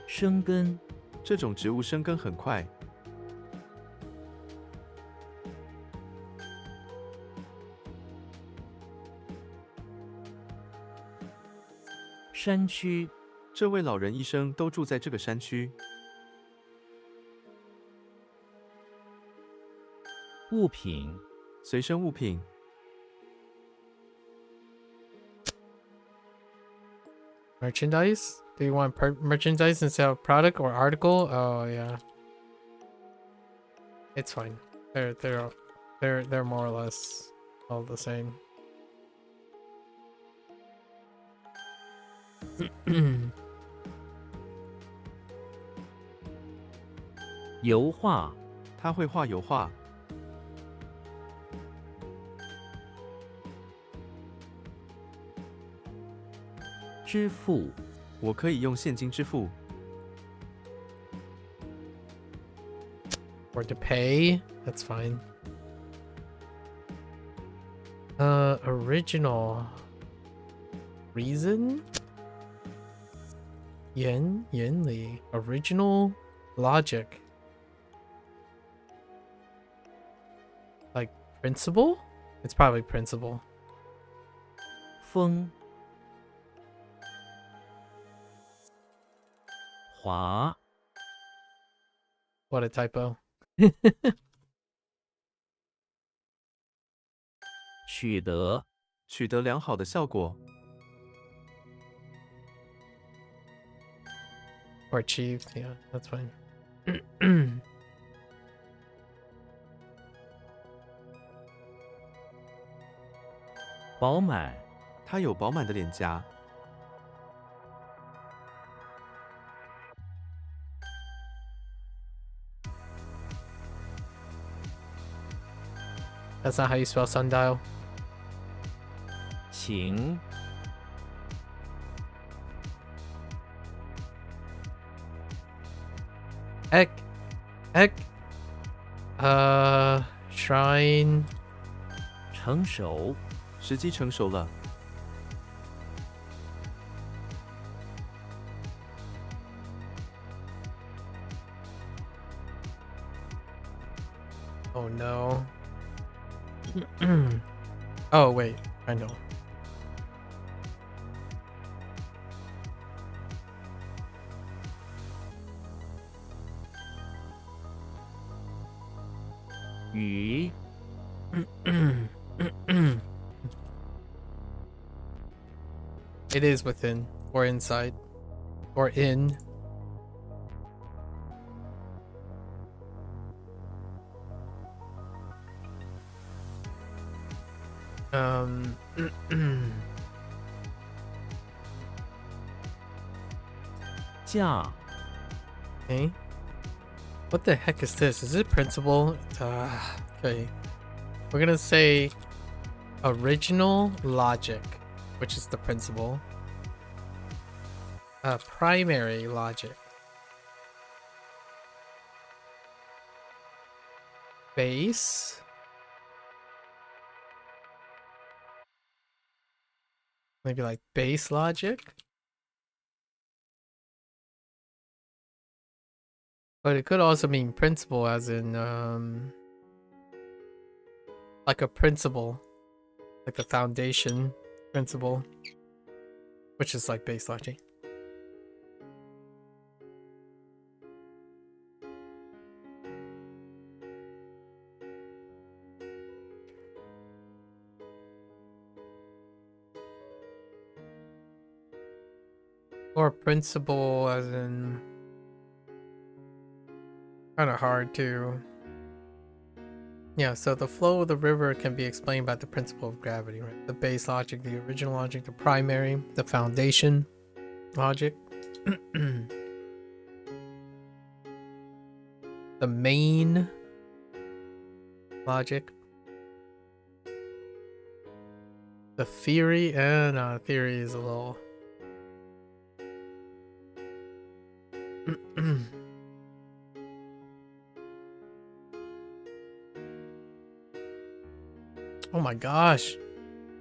生根 这种植物生根很快。 山区 这位老人一生都住在这个山区。 物品 随身物品。 Merchandise? Do you want merchandise instead of product or article? Oh yeah. It's fine. They're more or less all the same. 油画 他会画油画。支付，我可以用现金支付。 Or to pay. That's fine. Original reason? Yen Li. Original logic. Like principle? It's probably principle. 风，华， What a typo. 取得，取得良好的效果。 Or achieved. Yeah, that's fine. 饱满，它有饱满的脸颊。 That's not how you spell sundial. 情， Heck. Shrine. 成熟，时机成熟了。 Oh no. Oh wait, I know. 鱼， It is within or inside or in. Um 价， Okay. What the heck is this? Is it principle? Okay. We're gonna say original logic, which is the principle. Primary logic. Base. Maybe like base logic. But it could also mean principle as in like a principle. Like the foundation principle. Which is like base logic. Or principle as in kind of hard to. Yeah, so the flow of the river can be explained by the principle of gravity, right? The base logic, the original logic, the primary, the foundation logic. The main logic. The theory, no, theory is a little. Oh my gosh.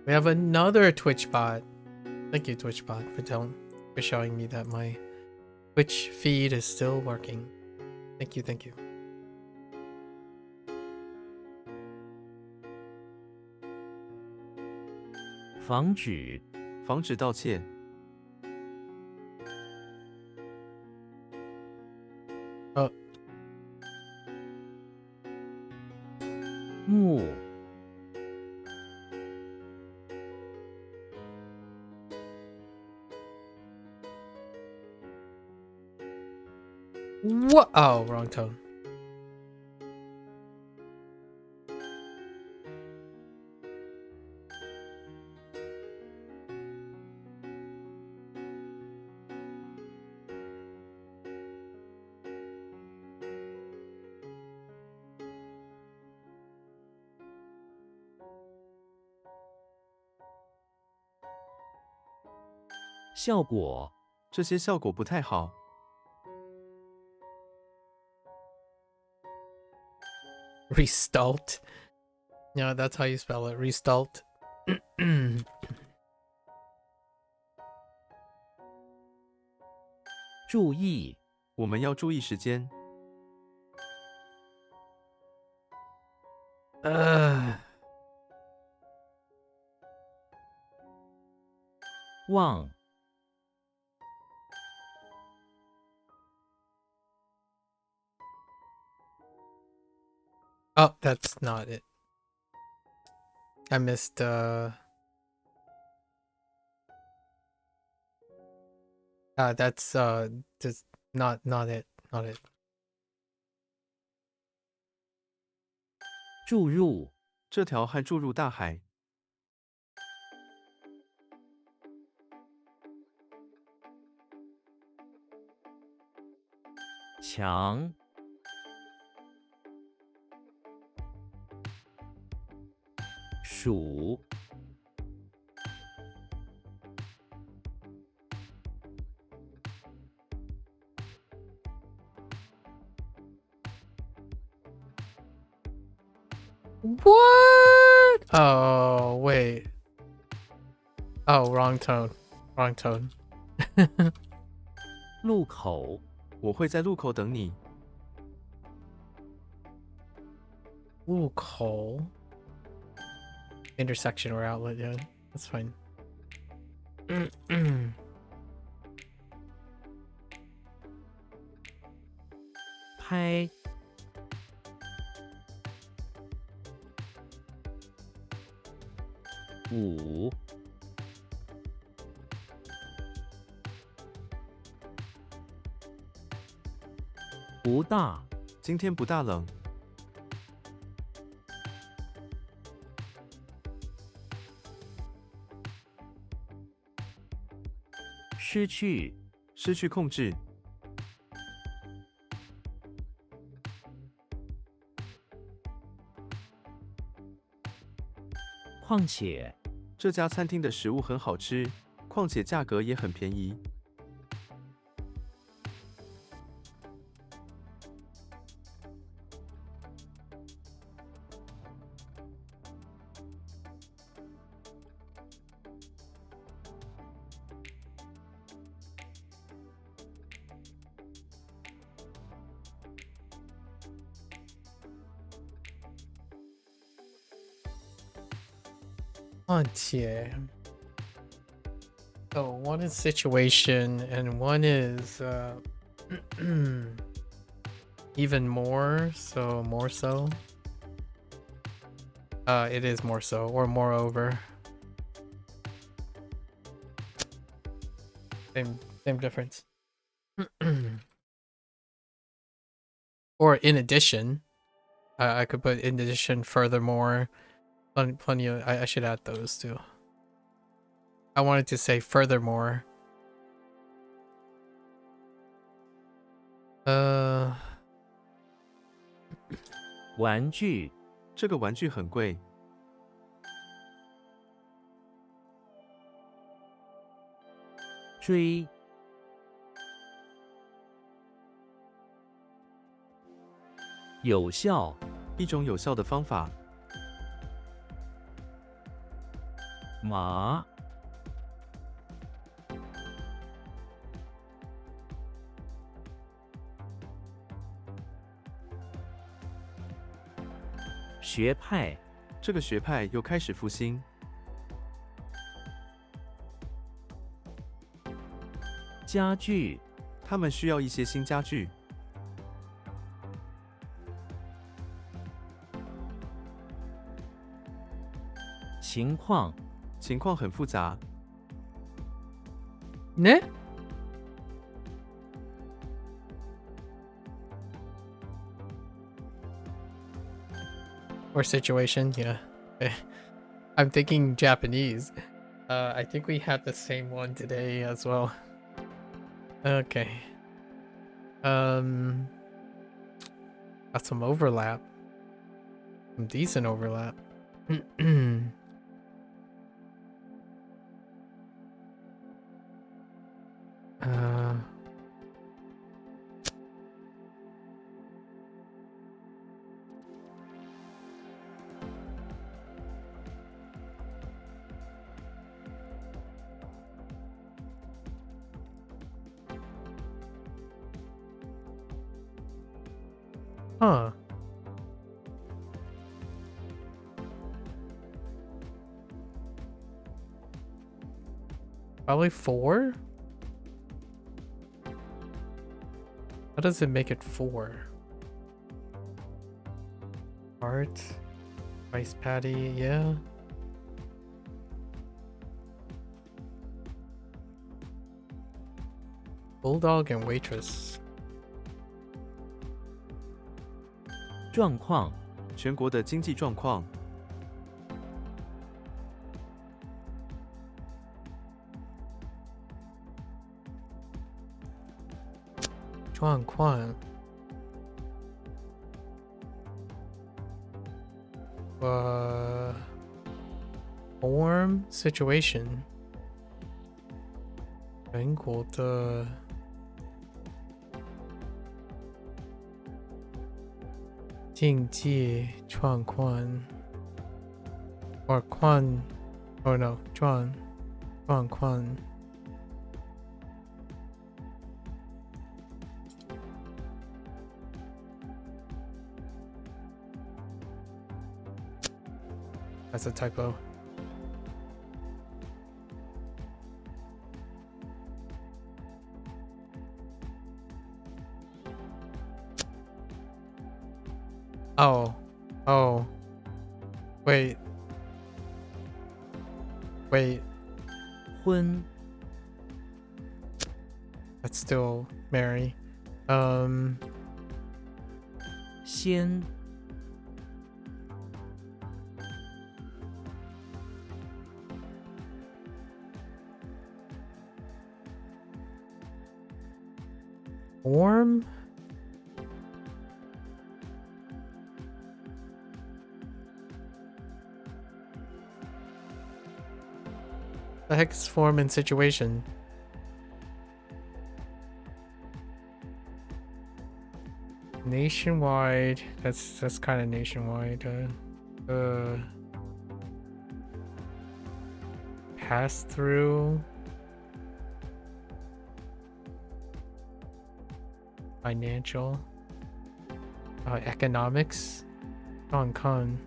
We have another Twitch bot. Thank you, Twitch bot, for showing me that my Twitch feed is still working. Thank you, thank you. 防止，防止盗窃。 目， What? Oh, wrong tone. 效果，这些效果不太好。 Restalt. Yeah, that's how you spell it. Restalt. 注意，我们要注意时间。望， Oh, that's not it. I missed that's just not it. Not it. 注入，这条汉注入大海。强，数， What? Oh, wait. Oh, wrong tone. Wrong tone. 路口，我会在路口等你。 Ooh, coal. Intersection or outlet, yeah. That's fine. 拍，五，不大，今天不大冷。失去，失去控制。况且，这家餐厅的食物很好吃，况且价格也很便宜。So one is situation and one is even more, so more so. It is more so or moreover. Same difference. Or in addition. I could put in addition, furthermore. Plenty of, I should add those too. I wanted to say furthermore. 玩具，这个玩具很贵。追，有效，一种有效的方法。麻，学派，这个学派又开始复兴。家具，他们需要一些新家具。情况，情况很复杂。Ne? Or situation, yeah. I'm thinking Japanese. I think we had the same one today as well. Okay. Got some overlap. Some decent overlap. Uh, huh. Probably 4? How does it make it 4? Art, rice patty, yeah. Bulldog and waitress. 状况，全国的经济状况，状况。Form situation. 全国的经济状况 or 况 or no 状况 That's a typo. Oh. Wait. 婚， That's still Mary. 先， Form? The heck's form and situation? Nationwide. That's kind of nationwide. Pass through. Financial. Economics. Hong Kong.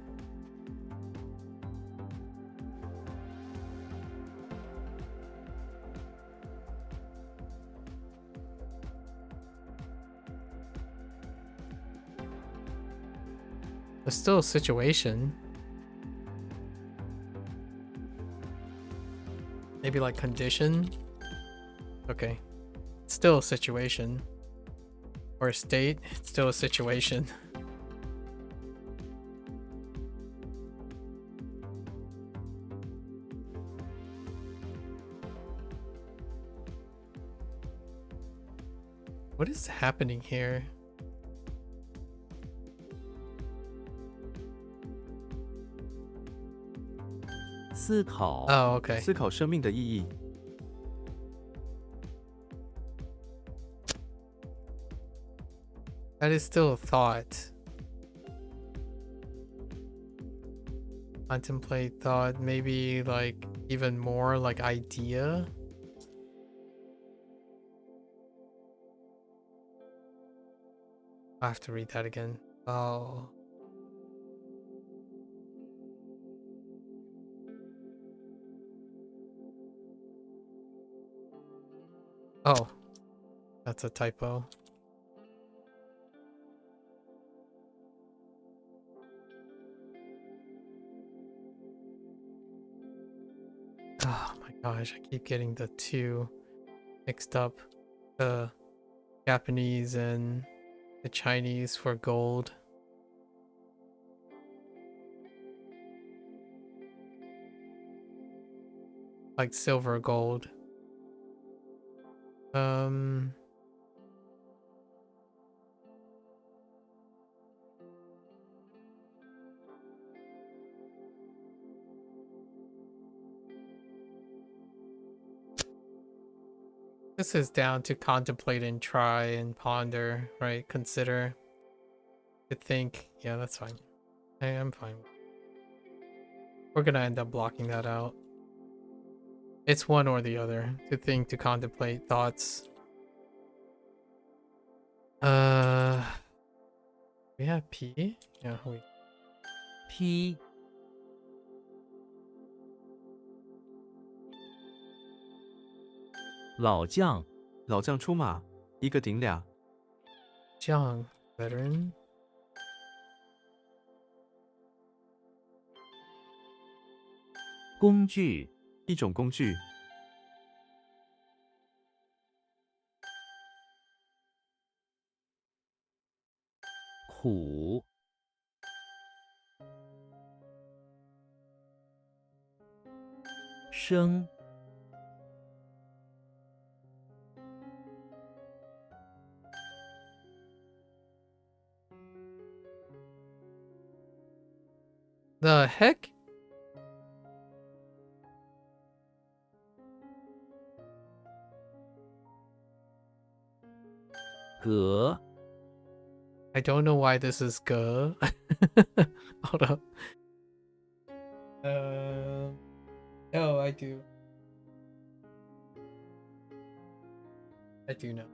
There's still a situation. Maybe like condition. Okay. It's still a situation. Or a state. It's still a situation. What is happening here? "思考， Oh, okay. 思考生命的意义， That is still a thought. Contemplate thought, maybe like even more like idea. I have to read that again. Oh. Oh. That's a typo. Oh my gosh, I keep getting the two mixed up. The Japanese and the Chinese for gold. Like silver gold. This is down to contemplate and try and ponder, right? Consider, to think. Yeah, that's fine. I'm fine. We're gonna end up blocking that out. It's one or the other. To think, to contemplate, thoughts. We have P? Yeah, wait. P 老将老将出马，一个顶俩。 Jiang, veteran. 工具一种工具。苦生 The heck?革 I don't know why this is G. Hold up. Oh, I do. I do know.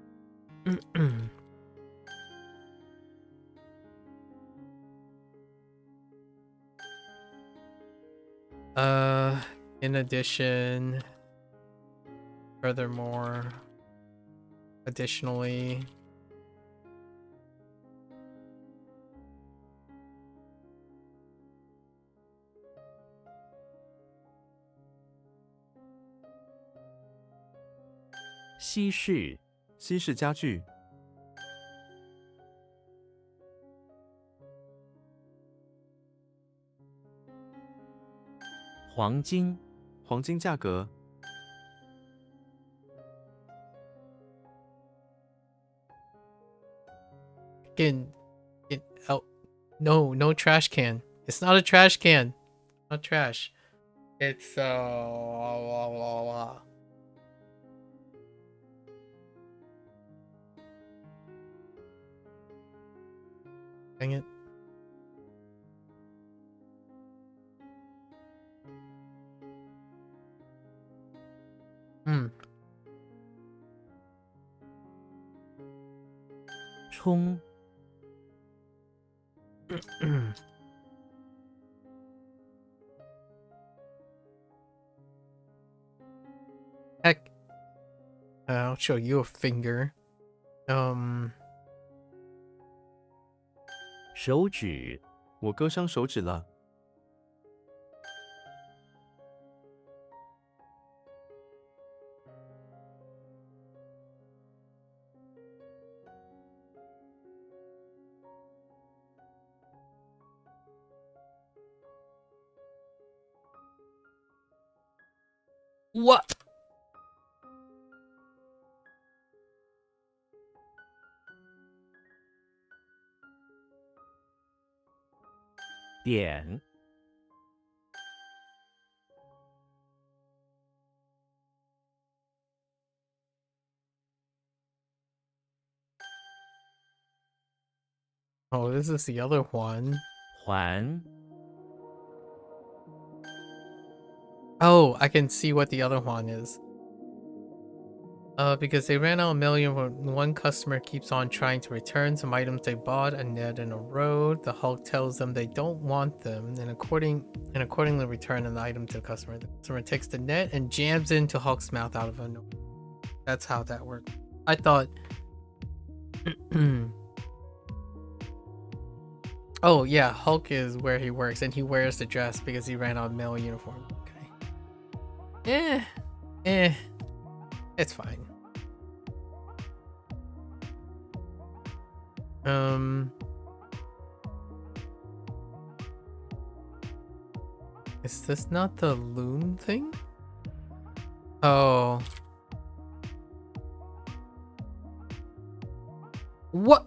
In addition, furthermore, additionally,西式西式家具。黄金黄金价格。 oh, no trash can. It's not a trash can. Not trash. It's dang it. Hmm. 冲 Heck. I'll show you a finger. 手指我割伤手指了。 What? 点 Oh, this is the other one. 环 Oh, I can see what the other one is. Because they ran out a million when one customer keeps on trying to return some items they bought, a net in a road. The Hulk tells them they don't want them and accordingly return an item to the customer. The customer takes the net and jams into Hulk's mouth out of a no. That's how that worked. I thought oh yeah, Hulk is where he works and he wears the dress because he ran out of male uniform. Okay. It's fine. Is this not the loom thing? Oh. What?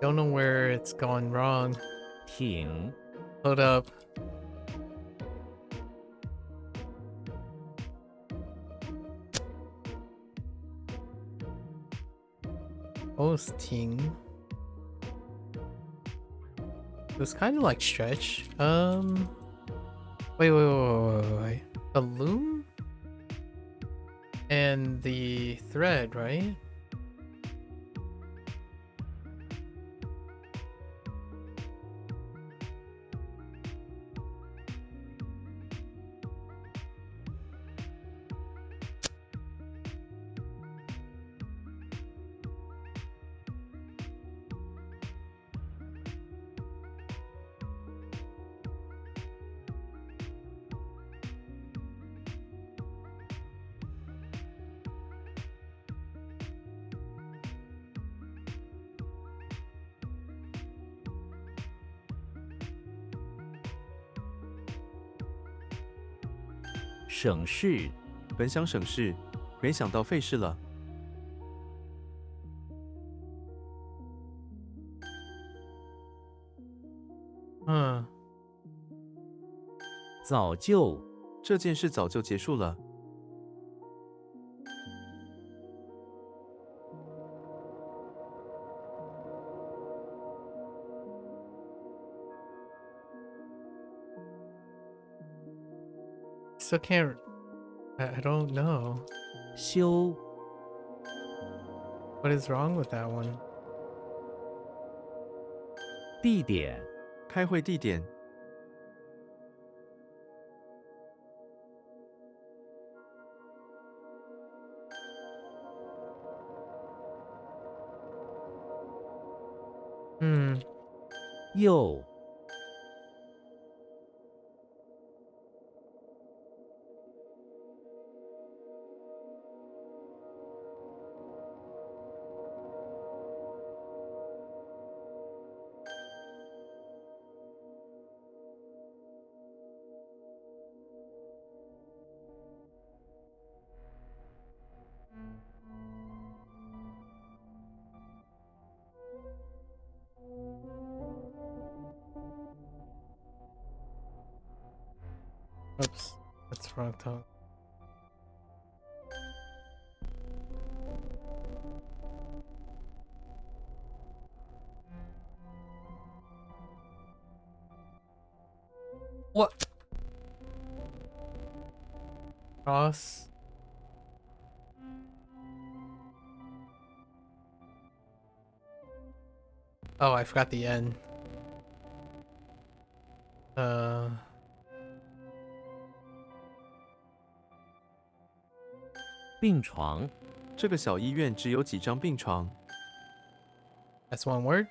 Don't know where it's gone wrong. 挺 Hold up. Hosting. It was kind of like stretch. Wait. The loom and the thread, right?省事 本想省事，没想到费事了。嗯，早就这件事早就结束了。still can't. I don't know. 修 What is wrong with that one? 地点开会地点，又 Oops, that's wrong tone. What? Cross. Oh, I forgot the N. 病床这个小医院只有几张病床。 That's one word.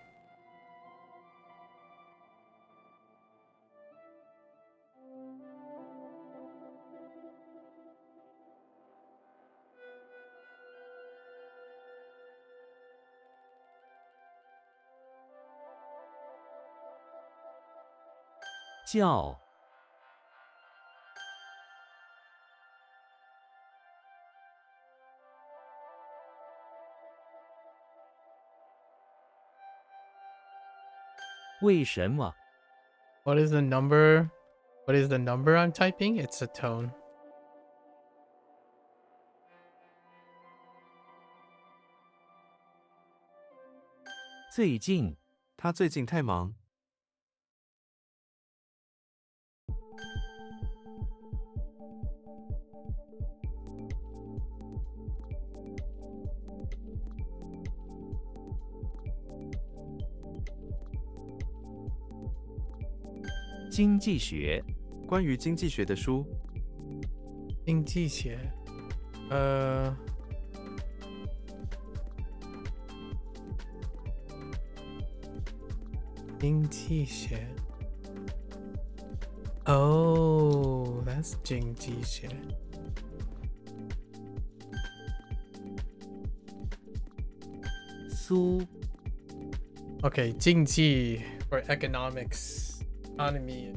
叫为什么 What is the number? What is the number I'm typing? It's a tone. 最近他最近太忙。经济学关于经济学的书，经济学。经济学。Oh, that's 经济学。苏 Okay, 经济 for economics, economy.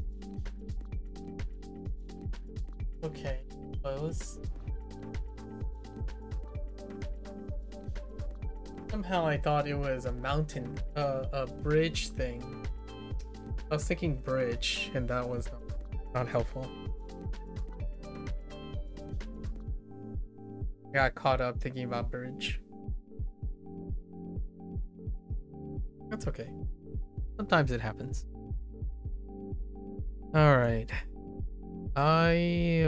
Okay, close. Somehow I thought it was a mountain, a bridge thing. I was thinking bridge, and that was not helpful. I got caught up thinking about bridge. That's okay. Sometimes it happens. All right.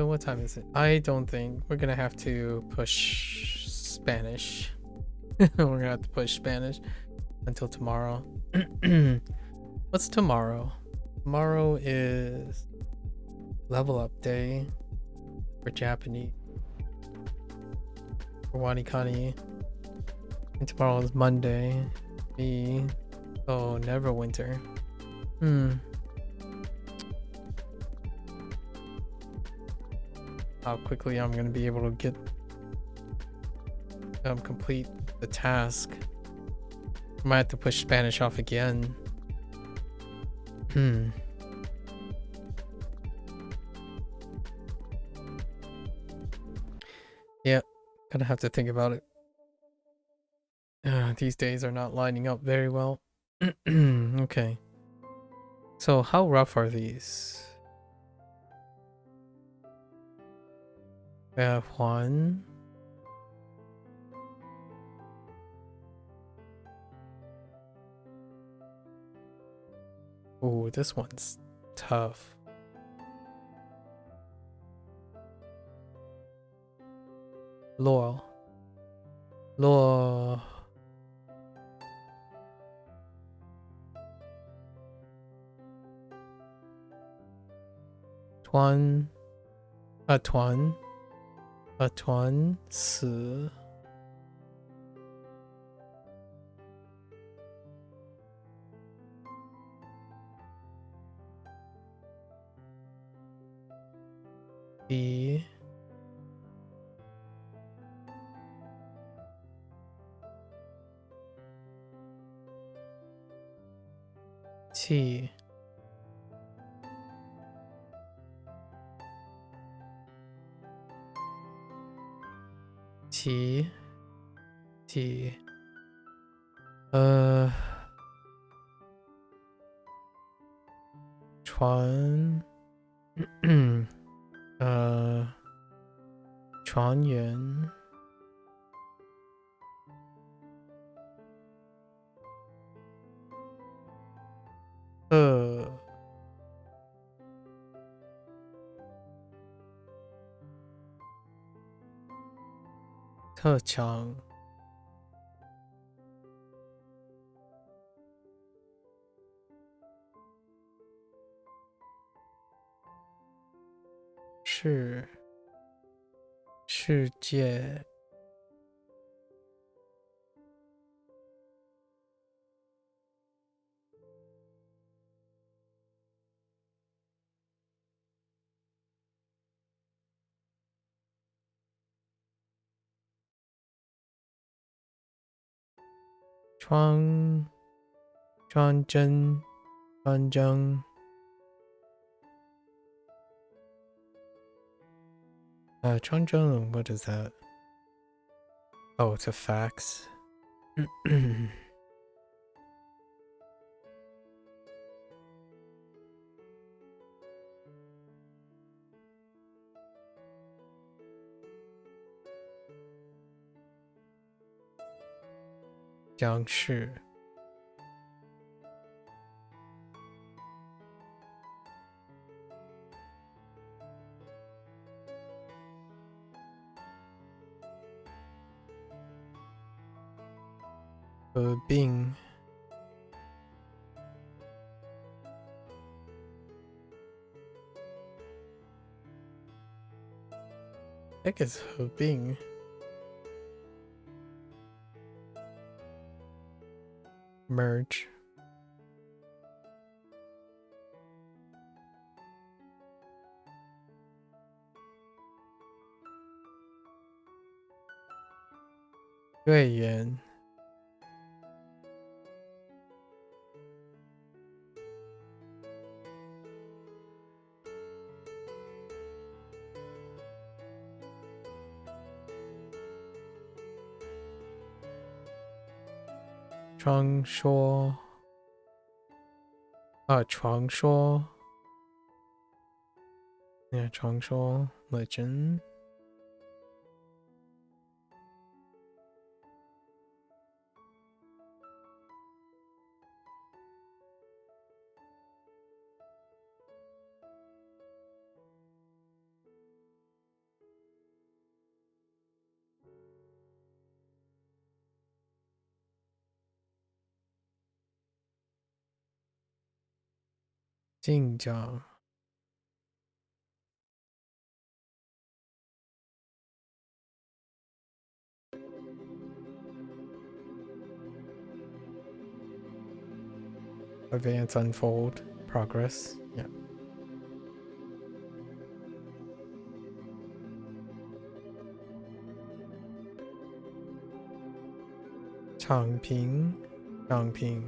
What time is it? I don't think we're gonna have to push Spanish. We're gonna have to push Spanish until tomorrow. What's tomorrow? Tomorrow is level up day for Japanese. For Wanikani. And tomorrow is Monday. Oh, Neverwinter. How quickly I'm gonna be able to get complete the task. I might have to push Spanish off again. Yeah, gonna have to think about it. These days are not lining up very well. Okay. So how rough are these? We have one. Ooh, this one's tough. Laurel. Tuan. Si. B. T. Chuan. 船员。特强。世界。川真。川真, what is that? Oh, it's a fax. 僵尸。合并。Heck is 合并。merge. 队员。传说传说 yeah 传说 legend 进讲 advance unfold progress yeah 躺平躺平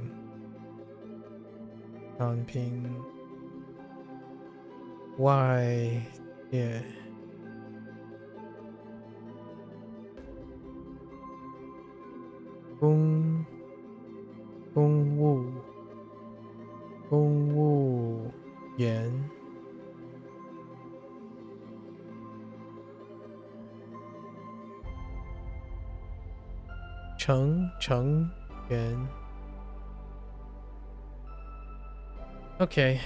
躺平 why yeah 公务公务员成员 okay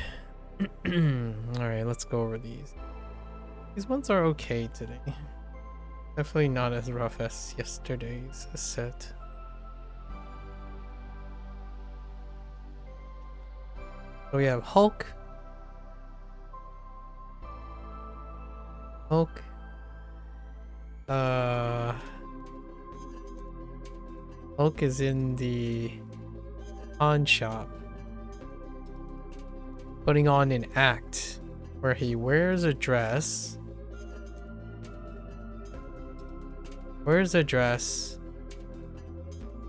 all right let's go over these ones are okay today definitely not as rough as yesterday's set so we have Hulk Hulk is in the pawn shop putting on an act where he wears a dress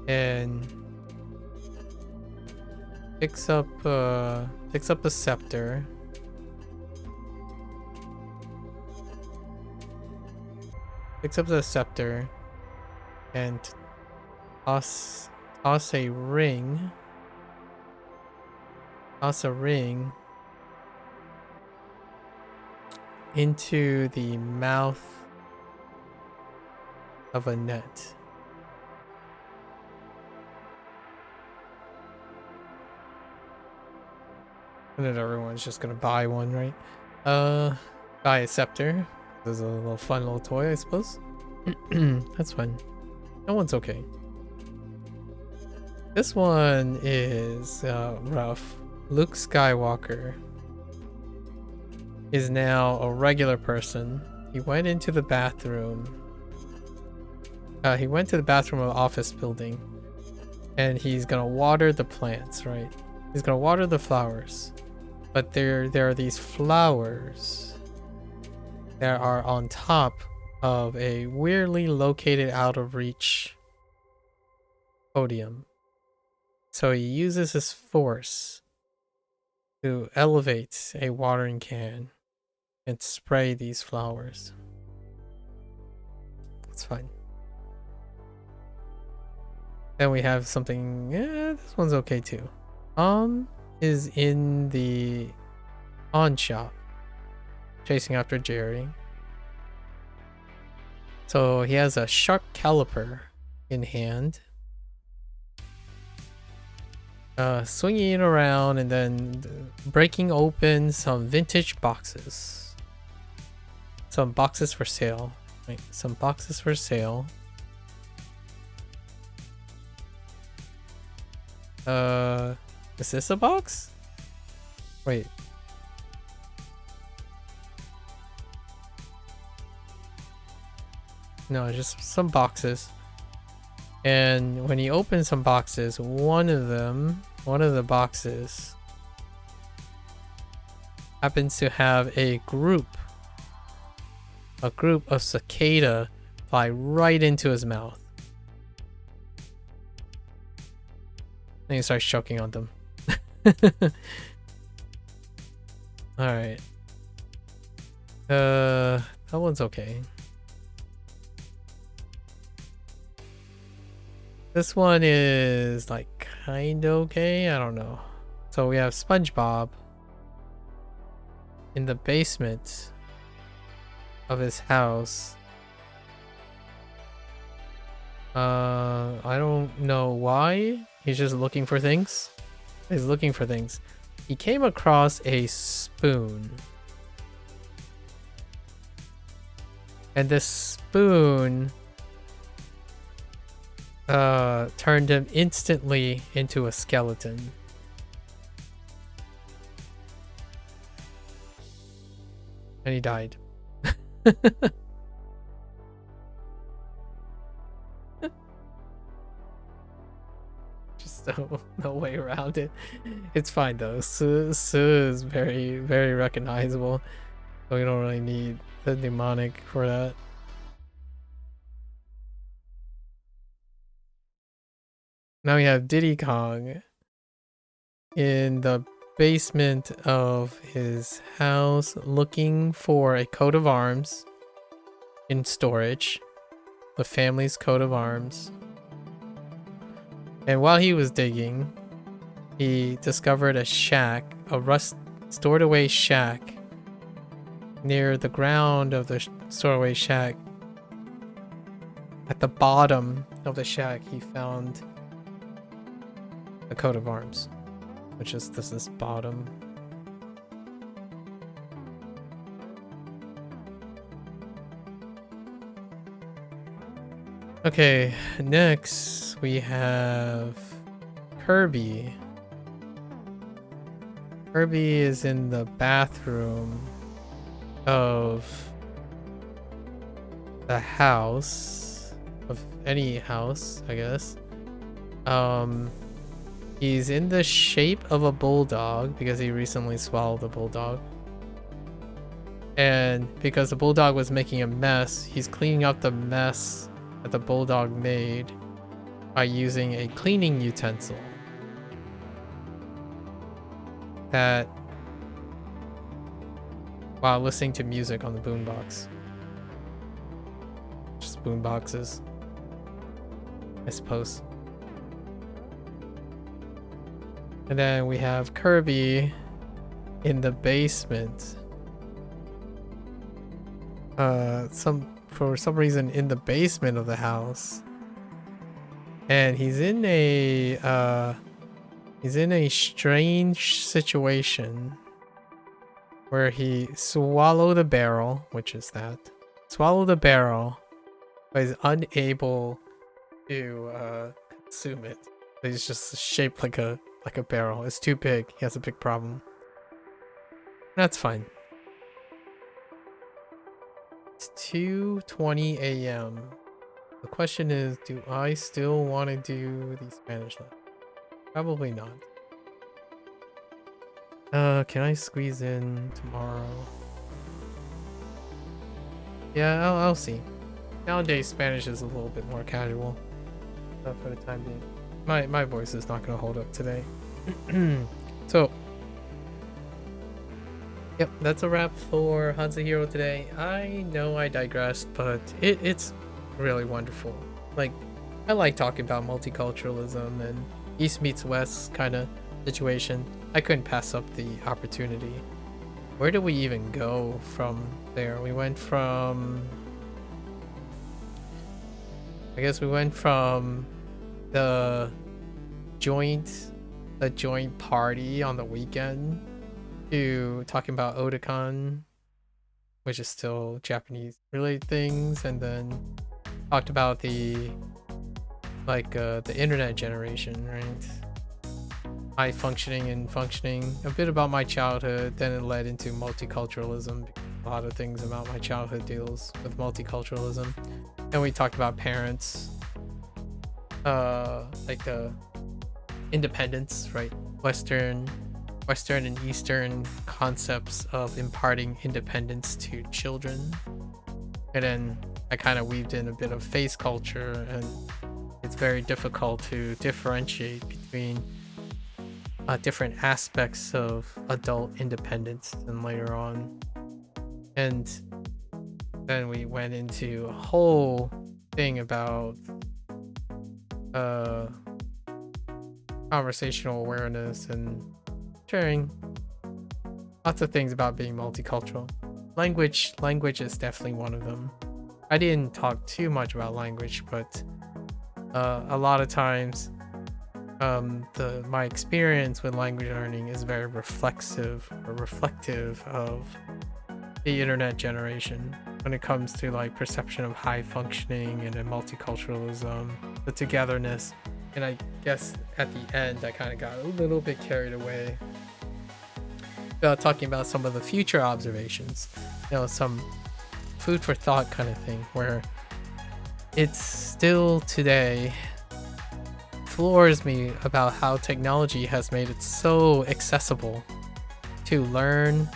and picks up a scepter and toss a ring into the mouth of a net. And then everyone's just gonna buy one, right? Buy a scepter. This is a little fun little toy, I suppose. That's fun. That one's okay. This one is rough. Luke Skywalker is now a regular person. He went into the bathroom. He went to the bathroom of the office building, and he's gonna water the plants, right? He's gonna water the flowers, but there are these flowers that are on top of a weirdly located out of reach podium. So he uses his force to elevate a watering can and spray these flowers. It's fine. Then we have something, this one's okay too. Is in the pawn shop chasing after Jerry. So he has a sharp caliper in hand. Swinging it around and then breaking open some vintage boxes. Some boxes for sale. Right, some boxes for sale. Is this a box? Wait. No, just some boxes. And when you open some boxes, one of the boxes happens to have a group of cicada fly right into his mouth. And he starts choking on them. Alright. That one's okay. This one is like kind of okay. I don't know. So we have SpongeBob in the basement of his house. I don't know why. He's just looking for things. He's looking for things. He came across a spoon. And this spoon turned him instantly into a skeleton. And he died. Just no way around it. It's fine though. Su is very, very recognizable. So we don't really need the mnemonic for that. Now we have Diddy Kong in the basement of his house looking for a coat of arms in storage. The family's coat of arms. And while he was digging, he discovered a shack, a stored away shack. Near the ground of the stored away shack, at the bottom of the shack, he found a coat of arms, which is this bottom. Okay, next we have Kirby. Kirby is in the bathroom of the house, of any house, I guess. He's in the shape of a bulldog because he recently swallowed a bulldog. And because the bulldog was making a mess, he's cleaning up the mess that the bulldog made by using a cleaning utensil that while listening to music on the boombox. Just boomboxes, I suppose. And then we have Kirby in the basement. For some reason in the basement of the house. And he's in a strange situation where he swallowed a barrel, which is that. Swallowed a barrel, but is unable to consume it. It's just shaped like a barrel. It's too big. He has a big problem. That's fine. It's 2:20 a.m. The question is, do I still want to do the Spanish lesson? Probably not. Can I squeeze in tomorrow? Yeah, I'll see. Nowadays, Spanish is a little bit more casual. For the time being. My voice is not gonna hold up today. So, yep, that's a wrap for HanziHero today. I know I digressed, but it's really wonderful. Like, I like talking about multiculturalism and East meets West kind of situation. I couldn't pass up the opportunity. Where did we even go from there? We went from... I guess we went from the joint party on the weekend to talking about Otakon, which is still Japanese related things, and then talked about the internet generation, right? High functioning and functioning, a bit about my childhood, then it led into multiculturalism. A lot of things about my childhood deals with multiculturalism. And we talked about parents, like the independence, right? Western and Eastern concepts of imparting independence to children. And then I kind of weaved in a bit of face culture, and it's very difficult to differentiate between different aspects of adult independence and later on. And then we went into a whole thing about conversational awareness and sharing lots of things about being multicultural. Language is definitely one of them. I didn't talk too much about language, but a lot of times my experience with language learning is very reflective of the internet generation when it comes to like perception of high functioning and multiculturalism, the togetherness. And I guess at the end I kind of got a little bit carried away about talking about some of the future observations, some food for thought kind of thing, where it's still today floors me about how technology has made it so accessible to learn,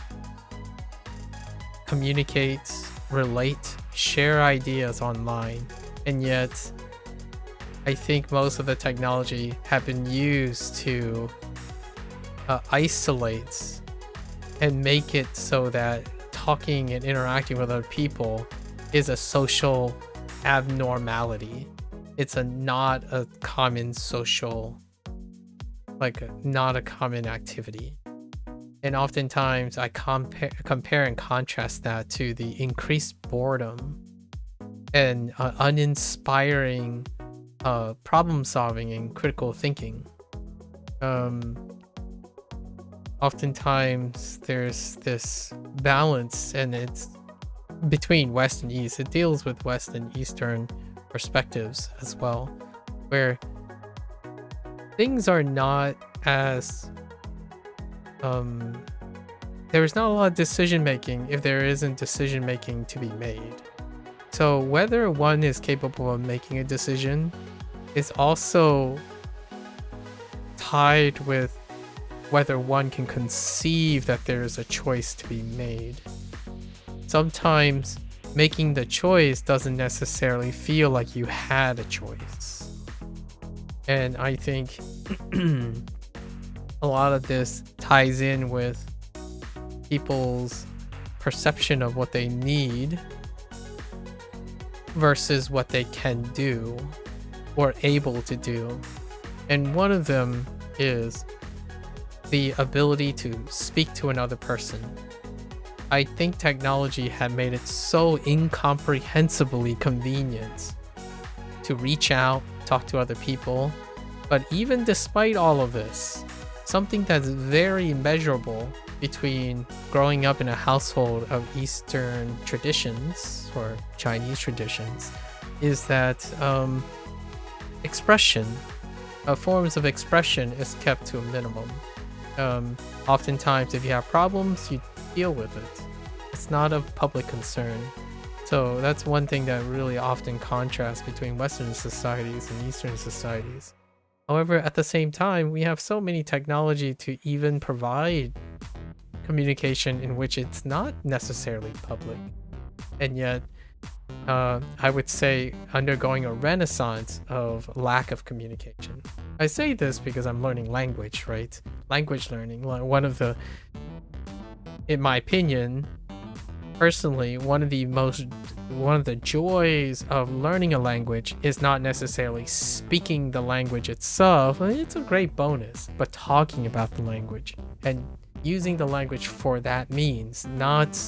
communicate, relate, share ideas online. And yet I think most of the technology have been used to isolate and make it so that talking and interacting with other people is a social abnormality. It's not a common social, not a common activity. And oftentimes I compare and contrast that to the increased boredom and uninspiring problem solving and critical thinking. Oftentimes there's this balance, and it's between West and East. It deals with West and Eastern perspectives as well, where things are not as there's not a lot of decision making if there isn't decision making to be made. So whether one is capable of making a decision is also tied with whether one can conceive that there is a choice to be made. Sometimes making the choice doesn't necessarily feel like you had a choice. And I think a lot of this ties in with people's perception of what they need versus what they can do or able to do. And one of them is the ability to speak to another person. I think technology had made it so incomprehensibly convenient to reach out, talk to other people. But even despite all of this, something that's very measurable between growing up in a household of Eastern traditions or Chinese traditions is that forms of expression is kept to a minimum. Oftentimes if you have problems, you deal with it. It's not of public concern. So that's one thing that really often contrasts between Western societies and Eastern societies. However, at the same time, we have so many technology to even provide communication in which it's not necessarily public. And yet, I would say undergoing a renaissance of lack of communication. I say this because I'm learning language, right? Language learning. One of the, in my opinion, personally, one of the joys of learning a language is not necessarily speaking the language itself. It's a great bonus, but talking about the language and using the language for that means, not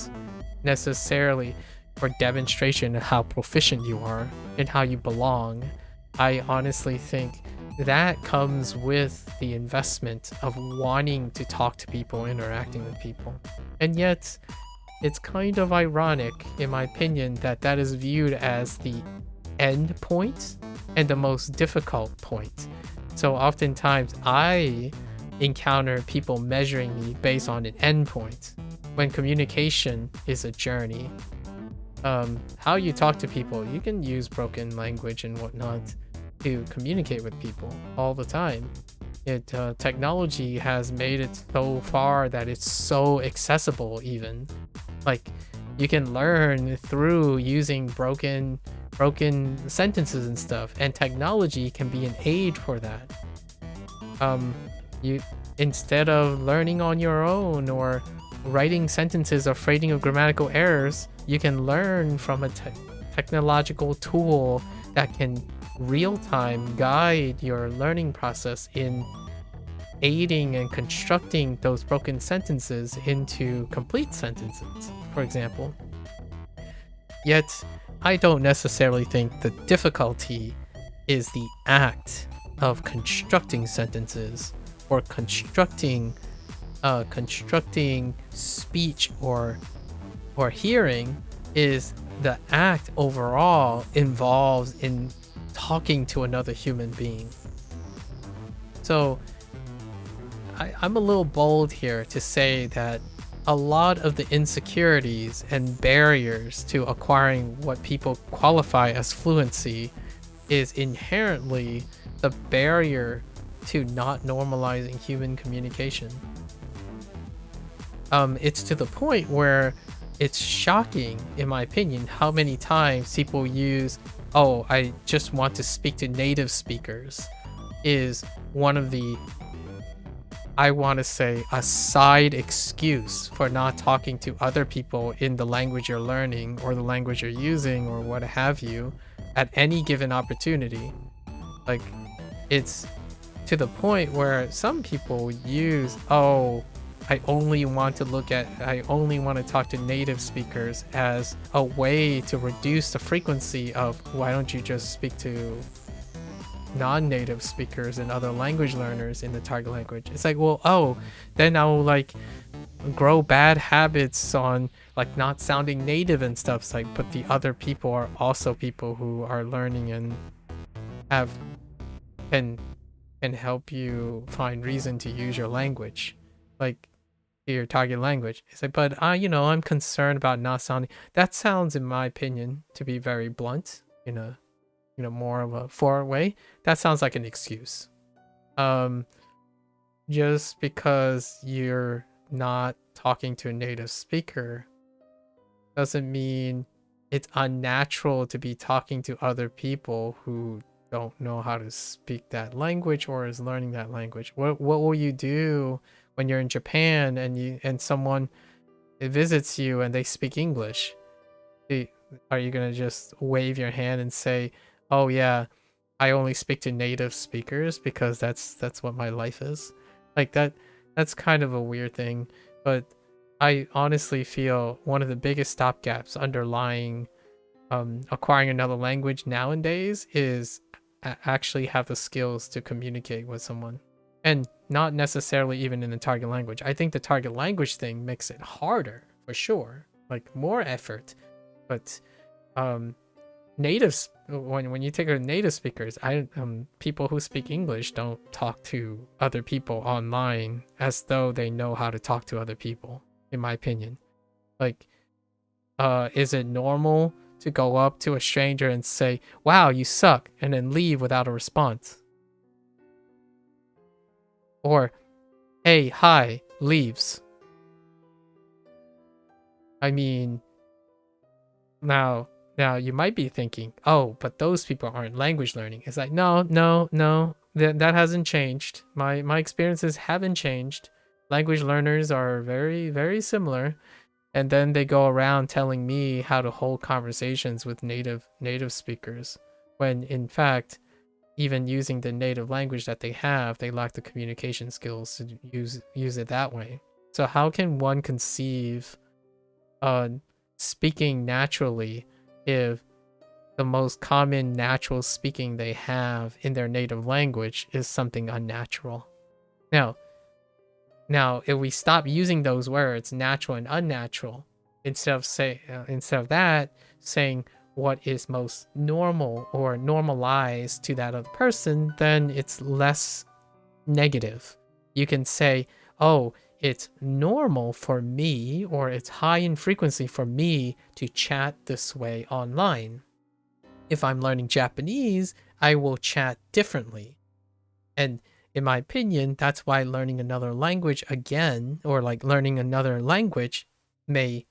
necessarily for demonstration of how proficient you are and how you belong. I honestly think that comes with the investment of wanting to talk to people, interacting with people. And yet, it's kind of ironic, in my opinion, that that is viewed as the end point and the most difficult point. So oftentimes I encounter people measuring me based on an end point, when communication is a journey. How you talk to people, you can use broken language and whatnot to communicate with people all the time. Technology has made it so far that it's so accessible even. Like, you can learn through using broken sentences and stuff, and technology can be an aid for that. You, instead of learning on your own or writing sentences afraid of grammatical errors, you can learn from a technological tool that can real time guide your learning process in aiding and constructing those broken sentences into complete sentences, for example. Yet, I don't necessarily think the difficulty is the act of constructing sentences or constructing speech or hearing. Is the act overall involves in talking to another human being. So I'm a little bold here to say that a lot of the insecurities and barriers to acquiring what people qualify as fluency is inherently the barrier to not normalizing human communication. It's to the point where it's shocking, in my opinion, how many times people use, oh, I just want to speak to native speakers, is one of the, I want to say, a side excuse for not talking to other people in the language you're learning or the language you're using or what have you at any given opportunity. Like, it's to the point where some people use, oh, I only want to talk to native speakers as a way to reduce the frequency of, why don't you just speak to non-native speakers and other language learners in the target language? It's like, well, oh, then I'll like grow bad habits on like not sounding native and stuff. It's like, but the other people are also people who are learning and can help you find reason to use your language, like your target language. It's like, but I'm concerned about not sounding. That sounds, in my opinion, to be very blunt in a more of a forward way. That sounds like an excuse. Just because you're not talking to a native speaker doesn't mean it's unnatural to be talking to other people who don't know how to speak that language or is learning that language. What will you do when you're in Japan and someone visits you and they speak English? Are you gonna just wave your hand and say, oh yeah, I only speak to native speakers because that's what my life is? Like that's kind of a weird thing. But I honestly feel one of the biggest stopgaps underlying acquiring another language nowadays is actually have the skills to communicate with someone, and not necessarily even in the target language. I think the target language thing makes it harder for sure, like more effort. But natives, when you take a native speakers, people who speak English don't talk to other people online as though they know how to talk to other people, in my opinion. Like, is it normal to go up to a stranger and say, wow, you suck, and then leave without a response? Or, hey, hi, leaves. I mean, now you might be thinking, oh, but those people aren't language learning. It's like, no, that hasn't changed. My experiences haven't changed. Language learners are very, very similar. And then they go around telling me how to hold conversations with native speakers, when in fact, even using the native language that they have, they lack the communication skills to use it that way. So how can one conceive speaking naturally if the most common natural speaking they have in their native language is something unnatural? Now, if we stop using those words, natural and unnatural, instead of that, saying what is most normal or normalized to that other person, then it's less negative. You can say, oh, it's normal for me, or it's high in frequency for me to chat this way online. If I'm learning Japanese, I will chat differently. And in my opinion, that's why learning another language again, or like learning another language, may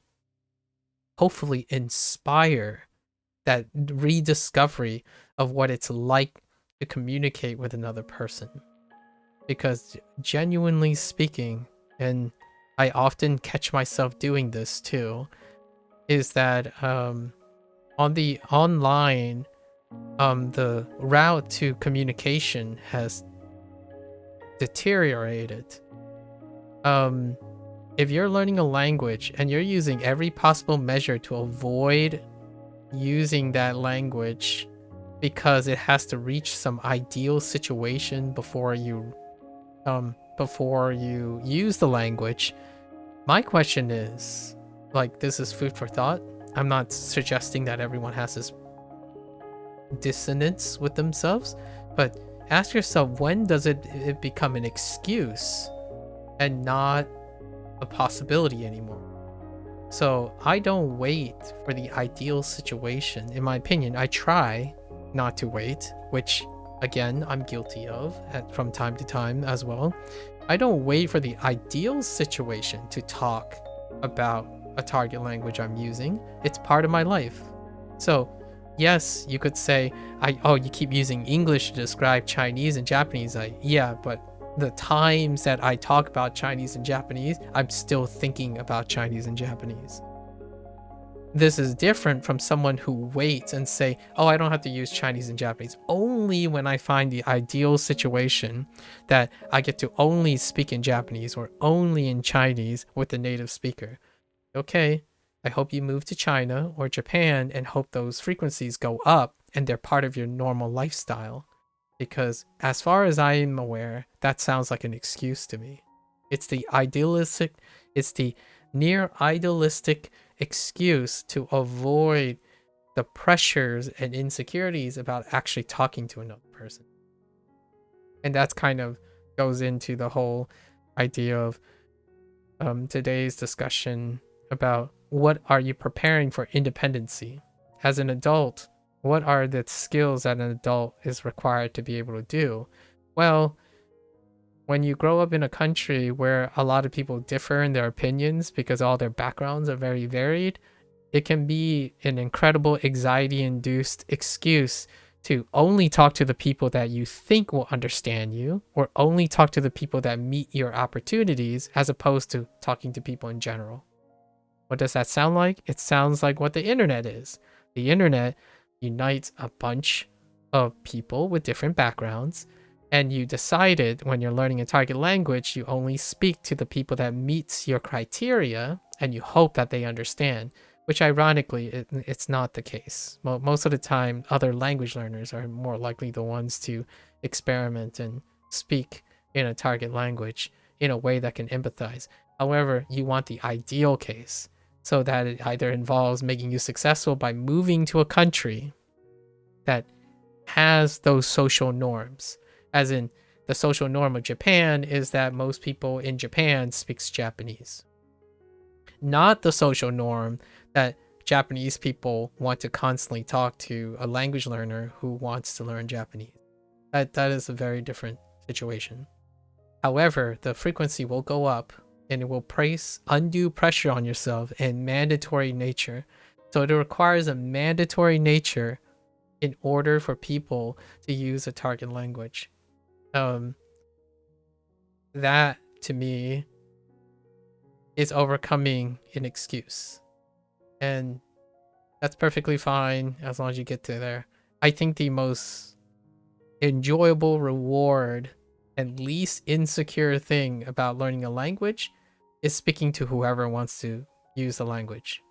hopefully inspire that rediscovery of what it's like to communicate with another person. Because genuinely speaking, and I often catch myself doing this too, is that on the online, the route to communication has deteriorated. If you're learning a language and you're using every possible measure to avoid using that language because it has to reach some ideal situation before you use the language, my question is, like, this is food for thought. I'm not suggesting that everyone has this dissonance with themselves, but ask yourself, when does it become an excuse and not a possibility anymore? So I don't wait for the ideal situation. In my opinion, I try not to wait, which again, I'm guilty of from time to time as well. I don't wait for the ideal situation to talk about a target language I'm using. It's part of my life. So yes, you could say, you keep using English to describe Chinese and Japanese. Yeah, but the times that I talk about Chinese and Japanese, I'm still thinking about Chinese and Japanese. This is different from someone who waits and say, I don't have to use Chinese and Japanese. Only when I find the ideal situation that I get to only speak in Japanese or only in Chinese with the native speaker. Okay, I hope you move to China or Japan and hope those frequencies go up and they're part of your normal lifestyle. Because as far as I am aware, that sounds like an excuse to me. It's the near idealistic excuse to avoid the pressures and insecurities about actually talking to another person. And that's kind of goes into the whole idea of today's discussion about what are you preparing for independency as an adult. What are the skills that an adult is required to be able to do? Well, when you grow up in a country where a lot of people differ in their opinions because all their backgrounds are very varied, it can be an incredible anxiety-induced excuse to only talk to the people that you think will understand you, or only talk to the people that meet your opportunities, as opposed to talking to people in general. What does that sound like? It sounds like what the internet is. The internet unites a bunch of people with different backgrounds, and you decided when you're learning a target language, you only speak to the people that meets your criteria, and you hope that they understand, which ironically, it's not the case. Most of the time, other language learners are more likely the ones to experiment and speak in a target language in a way that can empathize. However, you want the ideal case, so that it either involves making you successful by moving to a country that has those social norms. As in, the social norm of Japan is that most people in Japan speaks Japanese. Not the social norm that Japanese people want to constantly talk to a language learner who wants to learn Japanese. That is a very different situation. However, the frequency will go up and it will place undue pressure on yourself and mandatory nature. So it requires a mandatory nature in order for people to use a target language. That to me is overcoming an excuse, and that's perfectly fine as long as you get to there. I think the most enjoyable reward and least insecure thing about learning a language is speaking to whoever wants to use the language.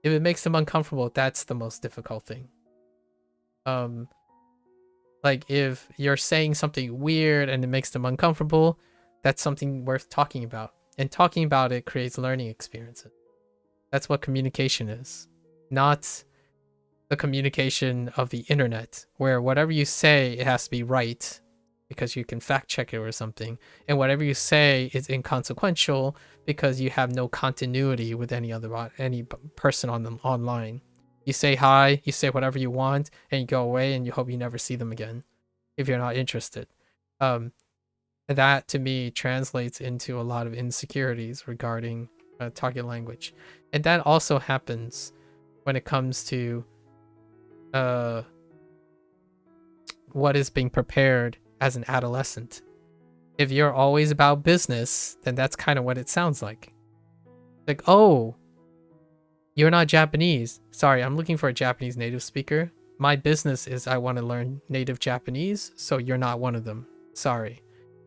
If it makes them uncomfortable, that's the most difficult thing. Like if you're saying something weird and it makes them uncomfortable, that's something worth talking about. And talking about it creates learning experiences. That's what communication is. Not the communication of the internet, where whatever you say, it has to be right because you can fact check it or something. And whatever you say is inconsequential because you have no continuity with any person online. You say hi, you say whatever you want, and you go away and you hope you never see them again if you're not interested. That to me translates into a lot of insecurities regarding target language. And that also happens when it comes to what is being prepared as an adolescent. If you're always about business, then that's kind of what it sounds like. Like, oh, you're not Japanese. Sorry, I'm looking for a Japanese native speaker. my business is I want to learn native Japanese, so you're not one of them. Sorry.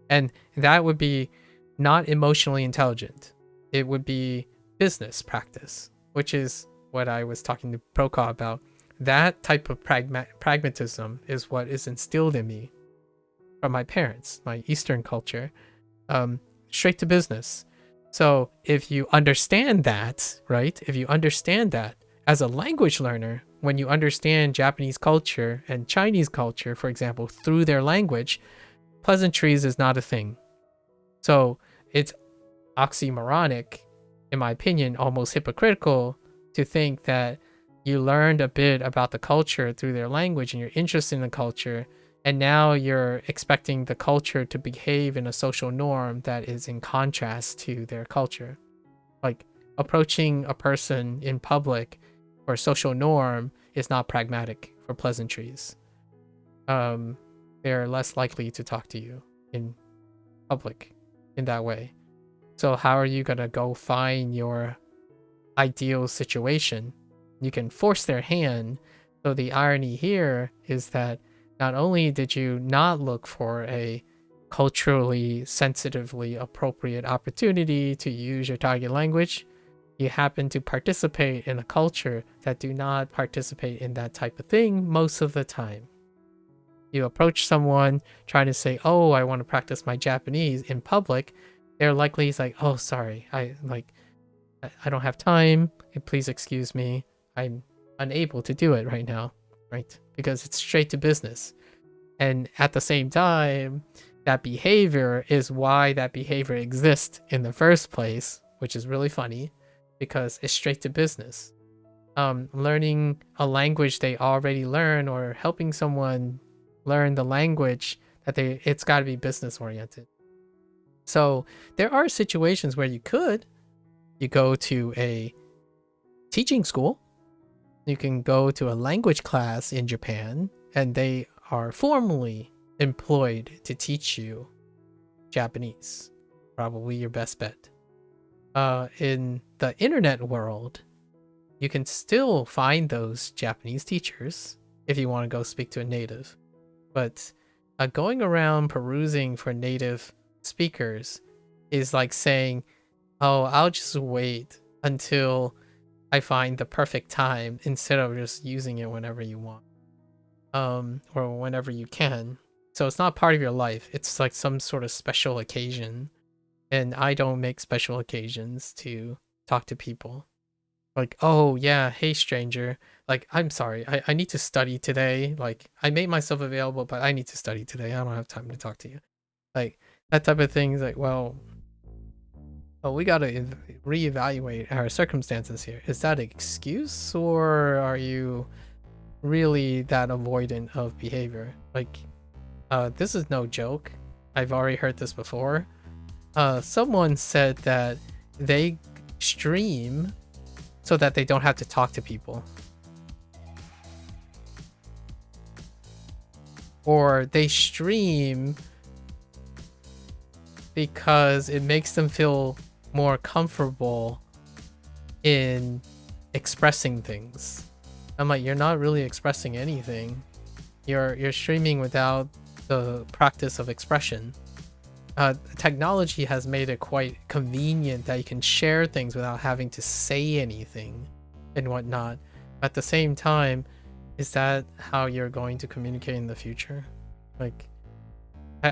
And that would be not emotionally intelligent. It would be business practice, which is what I was talking to Proka about. That type of pragmatism is what is instilled in me from my parents, my Eastern culture, straight to business. So if you understand that, right? If you understand that as a language learner, when you understand Japanese culture and Chinese culture, for example, through their language, pleasantries is not a thing. So it's oxymoronic, in my opinion, almost hypocritical to think that you learned a bit about the culture through their language and you're interested in the culture, and now you're expecting the culture to behave in a social norm that is in contrast to their culture. Like approaching a person in public for a social norm is not pragmatic for pleasantries. They're less likely to talk to you in public in that way. So how are you gonna go find your ideal situation? You can force their hand. So the irony here is that not only did you not look for a culturally sensitively appropriate opportunity to use your target language, you happen to participate in a culture that do not participate in that type of thing most of the time. You approach someone trying to say, oh, I want to practice my Japanese in public. They're likely like, oh, sorry, I don't have time. Please excuse me. I'm unable to do it right now, right? Because it's straight to business. And at the same time, that behavior is why that behavior exists in the first place, which is really funny because it's straight to business. Learning a language they already learn or helping someone learn the language that it's got to be business oriented. So there are situations where you go to a teaching school, you can go to a language class in Japan, and they are formally employed to teach you Japanese. Probably your best bet. In the internet world, you can still find those Japanese teachers if you want to go speak to a native. But going around perusing for native speakers is like saying, oh, I'll just wait until I find the perfect time instead of just using it whenever you want, or whenever you can. So it's not part of your life. It's like some sort of special occasion. And I don't make special occasions to talk to people. Like, oh yeah, hey stranger, like, I'm sorry, I need to study today. Like, I made myself available, but I need to study today. I don't have time to talk to you. Like, that type of thing is like, well, we gotta reevaluate our circumstances here. Is that an excuse, or are you really that avoidant of behavior? Like, this is no joke. I've already heard this before. Someone said that they stream so that they don't have to talk to people. Or they stream because it makes them feel more comfortable in expressing things. I'm like, you're not really expressing anything. You're streaming without the practice of expression. Technology has made it quite convenient that you can share things without having to say anything and whatnot. At the same time, is that how you're going to communicate in the future? Like,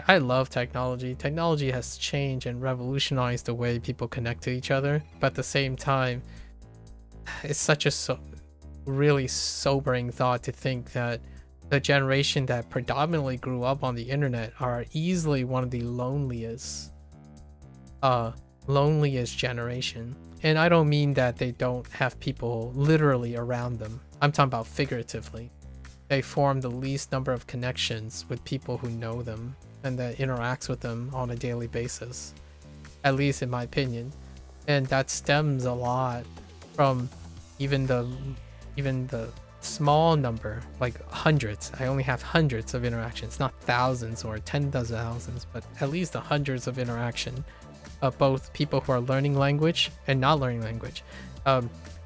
I love technology. Technology has changed and revolutionized the way people connect to each other. But at the same time, it's such a really sobering thought to think that the generation that predominantly grew up on the internet are easily one of the loneliest generation. And I don't mean that they don't have people literally around them. I'm talking about figuratively. They form the least number of connections with people who know them and that interacts with them on a daily basis, at least in my opinion. And that stems a lot from even the small number, like hundreds. I only have hundreds of interactions, not thousands or tens of thousands, but at least hundreds of interaction of both people who are learning language and not learning language.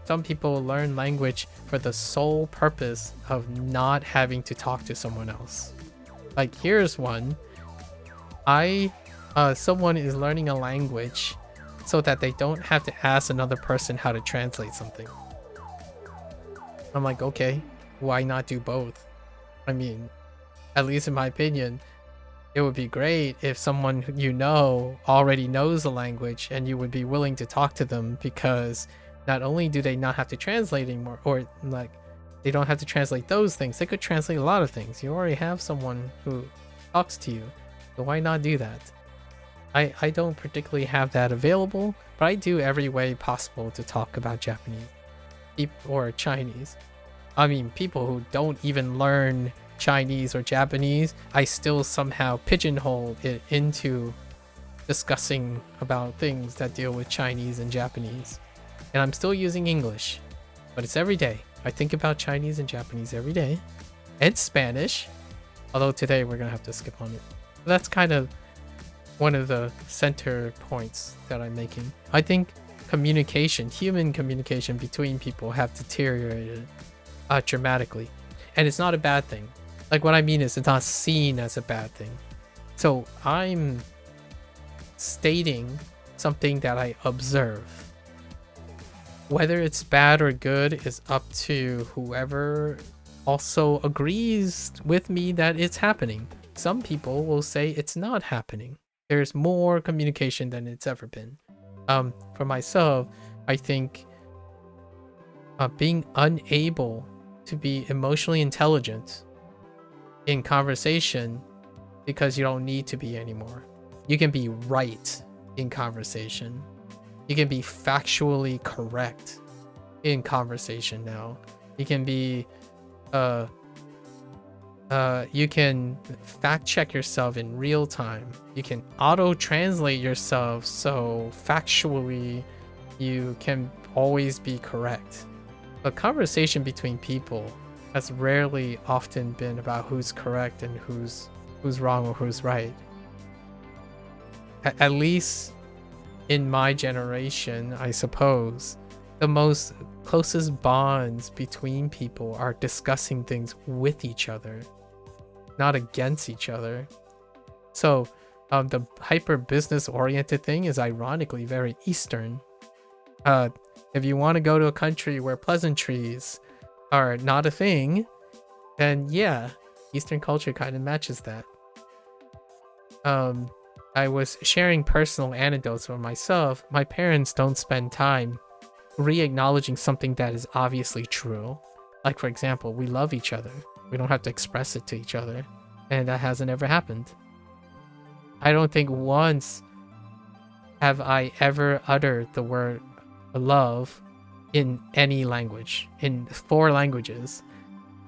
Some people learn language for the sole purpose of not having to talk to someone else. Like, here's one. Someone is learning a language so that they don't have to ask another person how to translate something. I'm like, okay, why not do both? I mean, at least in my opinion, it would be great if someone you know already knows the language and you would be willing to talk to them, because not only do they not have to translate anymore, or like they don't have to translate those things, they could translate a lot of things. You already have someone who talks to you, so why not do that? I don't particularly have that available, but I do every way possible to talk about Japanese or Chinese. I mean, people who don't even learn Chinese or Japanese, I still somehow pigeonhole it into discussing about things that deal with Chinese and Japanese. And I'm still using English, but it's every day. I think about Chinese and Japanese every day, and Spanish, although today we're gonna have to skip on it. But that's kind of one of the center points that I'm making. I think communication, human communication between people, have deteriorated dramatically, and it's not a bad thing. Like, what I mean is, it's not seen as a bad thing. So I'm stating something that I observe. Whether it's bad or good is up to whoever also agrees with me that it's happening. Some people will say it's not happening. There's more communication than it's ever been. For myself, I think being unable to be emotionally intelligent in conversation, because you don't need to be anymore. You can be right in conversation. You can be factually correct in conversation now. You can be you can fact check yourself in real time. You can auto translate yourself, so factually you can always be correct. But conversation between people has rarely often been about who's correct and who's wrong or who's right. At least in my generation, I suppose, the most closest bonds between people are discussing things with each other, not against each other. So the hyper business oriented thing is ironically very Eastern. If you want to go to a country where pleasantries are not a thing, then yeah, Eastern culture kind of matches that. I was sharing personal anecdotes for myself. My parents don't spend time re-acknowledging something that is obviously true. Like, for example, we love each other. We don't have to express it to each other. And that hasn't ever happened. I don't think once have I ever uttered the word love in any language, in 4 languages,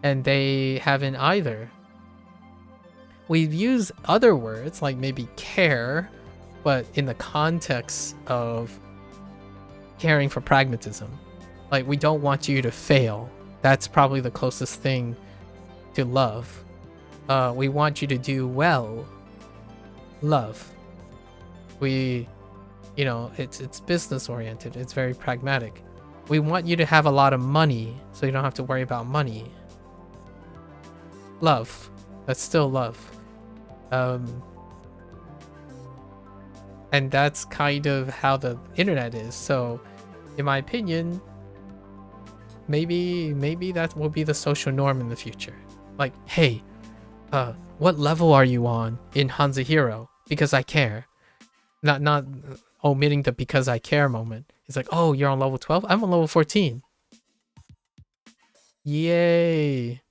and they haven't either. We've used other words like maybe care, but in the context of caring for pragmatism. Like, we don't want you to fail. That's probably the closest thing to love. We want you to do well. Love. It's business oriented. It's very pragmatic. We want you to have a lot of money so you don't have to worry about money. Love. That's still love. And that's kind of how the internet is. So in my opinion, maybe that will be the social norm in the future. Like, hey, what level are you on in HanziHero? Because I care. Not omitting the because I care moment. It's like, oh, you're on level 12? I'm on level 14. Yay.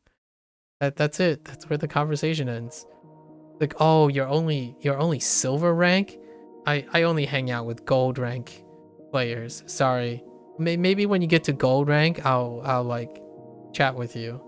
That's it. That's where the conversation ends. Like, oh, you're only silver rank? I only hang out with gold rank players. Sorry. Maybe when you get to gold rank, I'll like chat with you.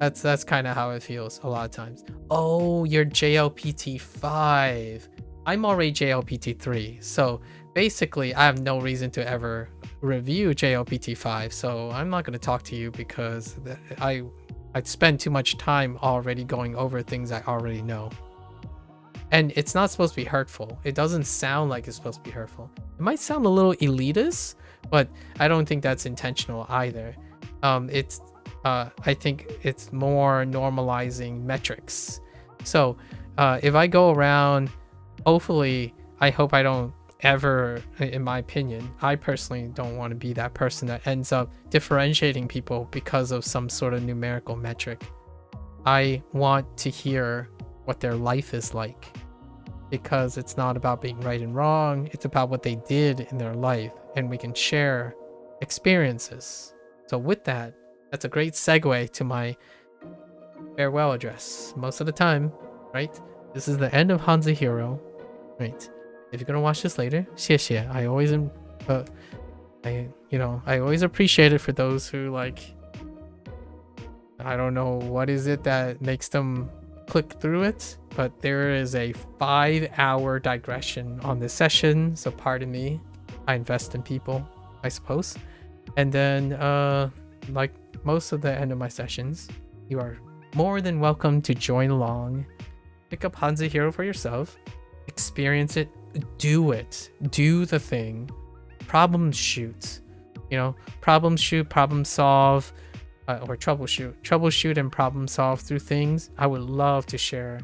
That's kind of how it feels a lot of times. Oh, you're JLPT 5. I'm already JLPT 3. So basically, I have no reason to ever review JLPT 5. So I'm not going to talk to you because I'd spend too much time already going over things I already know. And it's not supposed to be hurtful. It doesn't sound like it's supposed to be hurtful. It might sound a little elitist, but I don't think that's intentional either. It's I think it's more normalizing metrics. So if I go around, hopefully, I hope I don't ever, in my opinion, I personally don't want to be that person that ends up differentiating people because of some sort of numerical metric. I want to hear what their life is like, because it's not about being right and wrong, it's about what they did in their life, and we can share experiences. So with that, that's a great segue to my farewell address. Most of the time, right? This is the end of HanziHero, right? If you're gonna watch this later, 谢谢. I always I always appreciate it for those who like, I don't know what is it that makes them click through it, but there is a 5-hour digression on this session, so pardon me. I invest in people, I suppose. And then like most of the end of my sessions, you are more than welcome to join along, pick up HanziHero for yourself, experience it, do the thing, problem shoot, problem shoot, problem solve, or troubleshoot and problem solve through things. I would love to share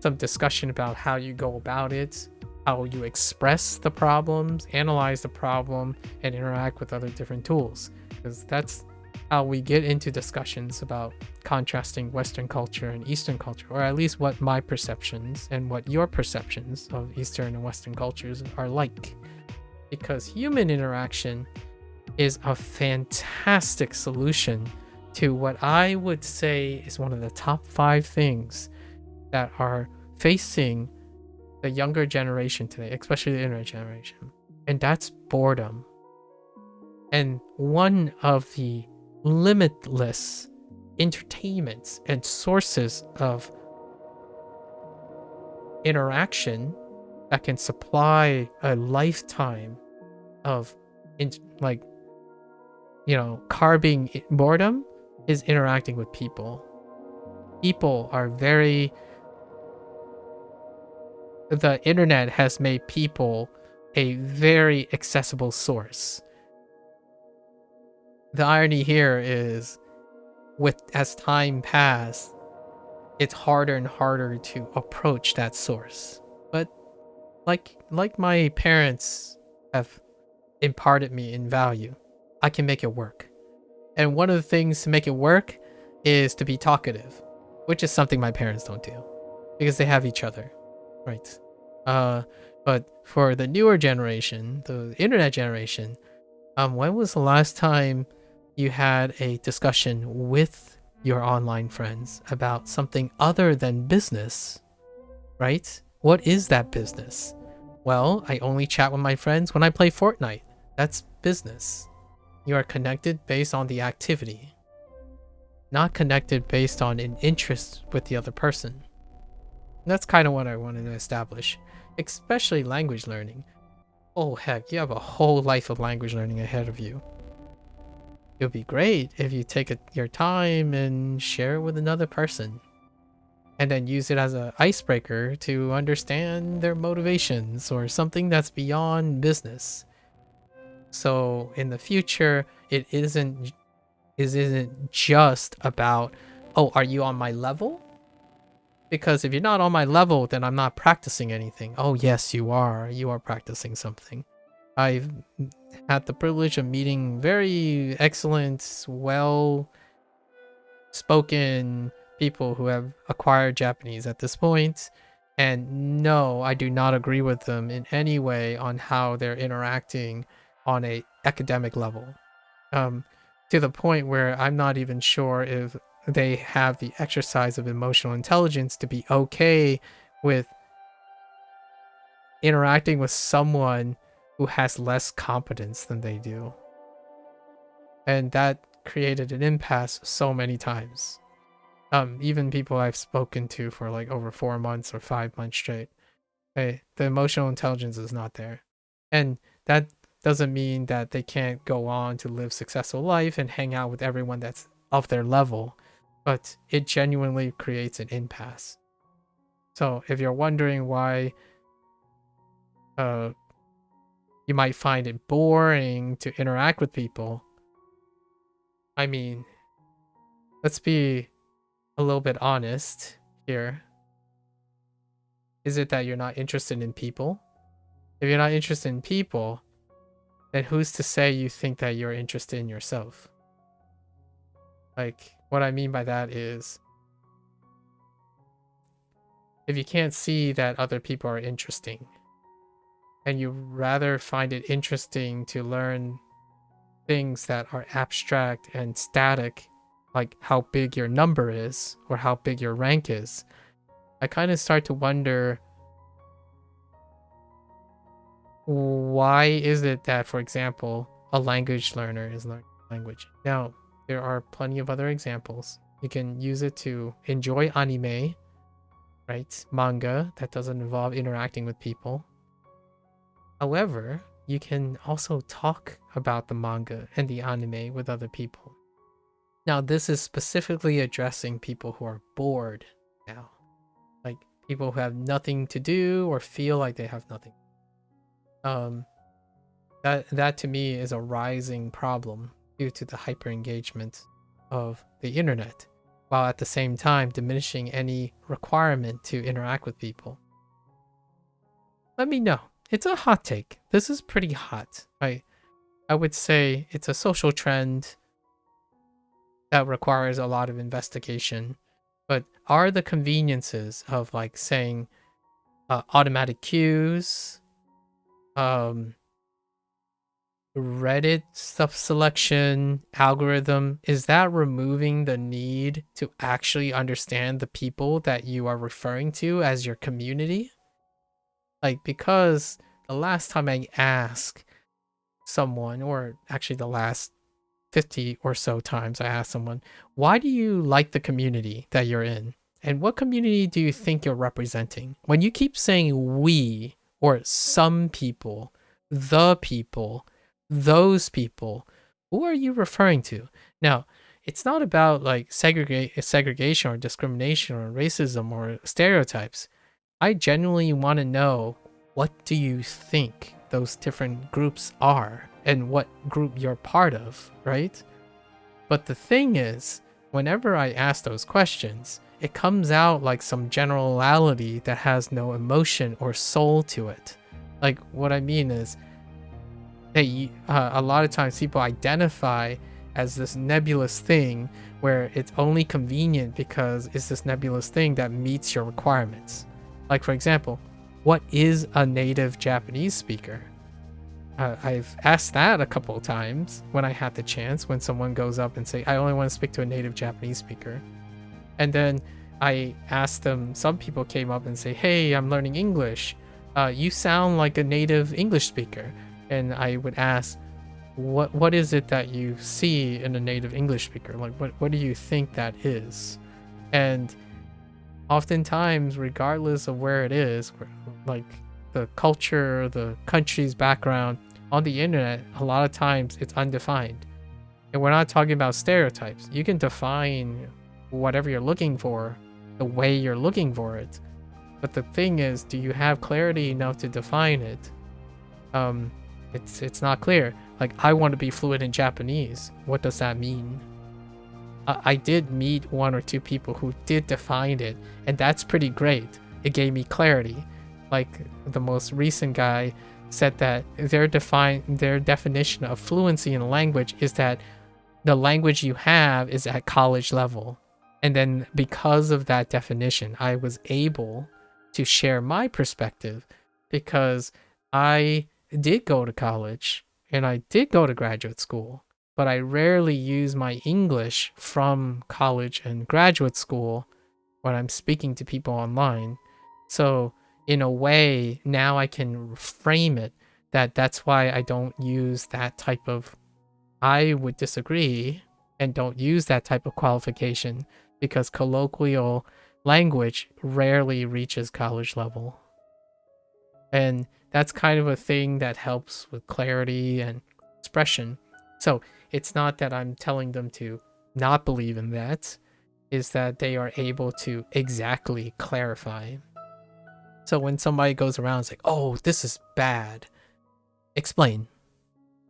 some discussion about how you go about it, how you express the problems, analyze the problem, and interact with other different tools, because that's how we get into discussions about contrasting Western culture and Eastern culture, or at least what my perceptions and what your perceptions of Eastern and Western cultures are like. Because human interaction is a fantastic solution to what I would say is one of the top 5 things that are facing the younger generation today, especially the internet generation, and that's boredom. And one of the limitless entertainments and sources of interaction that can supply a lifetime of carbing boredom is interacting with people. People are the internet has made people a very accessible source. The irony here is, as time passes, it's harder and harder to approach that source. But like my parents have imparted me in value, I can make it work. And one of the things to make it work is to be talkative, which is something my parents don't do because they have each other, right? But for the newer generation, the internet generation, when was the last time you had a discussion with your online friends about something other than business, right? What is that business? Well, I only chat with my friends when I play Fortnite. That's business. You are connected based on the activity, not connected based on an interest with the other person. And that's kind of what I wanted to establish, especially language learning. Oh heck, you have a whole life of language learning ahead of you. It would be great if you take your time and share it with another person, and then use it as an icebreaker to understand their motivations or something that's beyond business. So in the future, it isn't just about, oh, are you on my level? Because if you're not on my level, then I'm not practicing anything. Oh yes, you are. You are practicing something. I've had the privilege of meeting very excellent, well-spoken people who have acquired Japanese at this point. And no, I do not agree with them in any way on how they're interacting on a academic level. To the point where I'm not even sure if they have the exercise of emotional intelligence to be okay with interacting with someone who has less competence than they do. And that created an impasse so many times. Even people I've spoken to for like over 4 months or 5 months straight, the emotional intelligence is not there. And that doesn't mean that they can't go on to live successful life and hang out with everyone that's of their level, but it genuinely creates an impasse. So if you're wondering why You might find it boring to interact with people. I mean, let's be a little bit honest here. Is it that you're not interested in people? If you're not interested in people, then who's to say you think that you're interested in yourself? Like, what I mean by that is, if you can't see that other people are interesting, and you rather find it interesting to learn things that are abstract and static, like how big your number is or how big your rank is, I kind of start to wonder, why is it that, for example, a language learner is learning language? Now, there are plenty of other examples. You can use it to enjoy anime, right? Manga that doesn't involve interacting with people. However, you can also talk about the manga and the anime with other people. Now, this is specifically addressing people who are bored now. Like people who have nothing to do or feel like they have nothing. That to me is a rising problem due to the hyper engagement of the internet, while at the same time diminishing any requirement to interact with people. Let me know. It's a hot take. This is pretty hot. I would say it's a social trend that requires a lot of investigation. But are the conveniences of like saying automatic cues, Reddit stuff selection algorithm, is that removing the need to actually understand the people that you are referring to as your community? Like, because the last time I asked someone, or actually the last 50 or so times I asked someone, why do you like the community that you're in? And what community do you think you're representing? When you keep saying we or some people, the people, those people, who are you referring to? Now, it's not about like segregation or discrimination or racism or stereotypes. I genuinely want to know, what do you think those different groups are and what group you're part of, right? But the thing is, whenever I ask those questions, it comes out like some generality that has no emotion or soul to it. Like, what I mean is, a lot of times people identify as this nebulous thing where it's only convenient because it's this nebulous thing that meets your requirements. Like, for example, what is a native Japanese speaker? I've asked that a couple of times when I had the chance, when someone goes up and say, I only want to speak to a native Japanese speaker. And then I asked them, some people came up and say, hey, I'm learning English. You sound like a native English speaker. And I would ask, what is it that you see in a native English speaker? Like, what do you think that is? And oftentimes, regardless of where it is, like the culture, the country's background, on the internet, a lot of times it's undefined. And we're not talking about stereotypes. You can define whatever you're looking for the way you're looking for it. But the thing is, do you have clarity enough to define it? It's not clear. Like, I want to be fluent in Japanese. What does that mean? I did meet one or two people who did define it, and that's pretty great. It gave me clarity. Like, the most recent guy said that their definition of fluency in a language is that the language you have is at college level. And then because of that definition, I was able to share my perspective because I did go to college and I did go to graduate school, but I rarely use my English from college and graduate school when I'm speaking to people online. So in a way, now I can frame it that's why I don't use that type of, I would disagree and don't use that type of qualification, because colloquial language rarely reaches college level. And that's kind of a thing that helps with clarity and expression. So it's not that I'm telling them to not believe in that, is that they are able to exactly clarify. So when somebody goes around and is like, oh, this is bad, explain.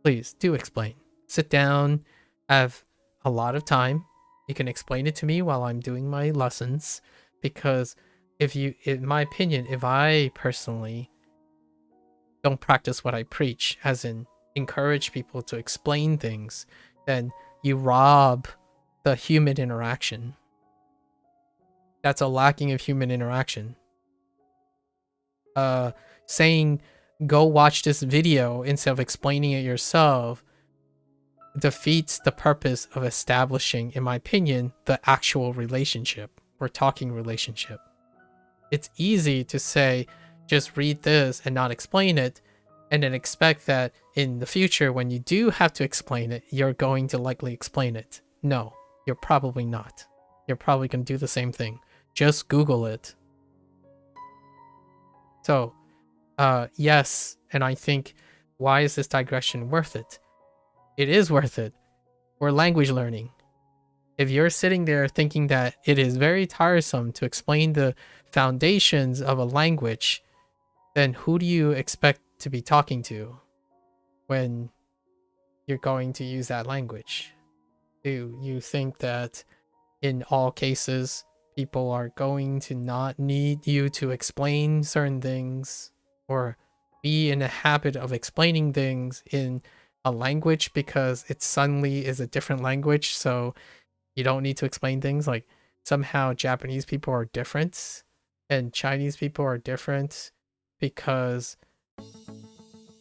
Please do explain. Sit down, have a lot of time. You can explain it to me while I'm doing my lessons, because in my opinion, if I personally don't practice what I preach, as in encourage people to explain things, then you rob the human interaction. That's a lacking of human interaction. Saying go watch this video instead of explaining it yourself defeats the purpose of establishing, in my opinion, the actual relationship. We're talking relationship. It's easy to say, just read this and not explain it, and then expect that in the future, when you do have to explain it, you're going to likely explain it. No, you're probably not. You're probably going to do the same thing. Just Google it. So, yes, and I think, why is this digression worth it? It is worth it. We're language learning. If you're sitting there thinking that it is very tiresome to explain the foundations of a language, then who do you expect to be talking to when you're going to use that language? Do you think that in all cases, people are going to not need you to explain certain things or be in a habit of explaining things in a language because it suddenly is a different language, so you don't need to explain things? Like, somehow Japanese people are different and Chinese people are different because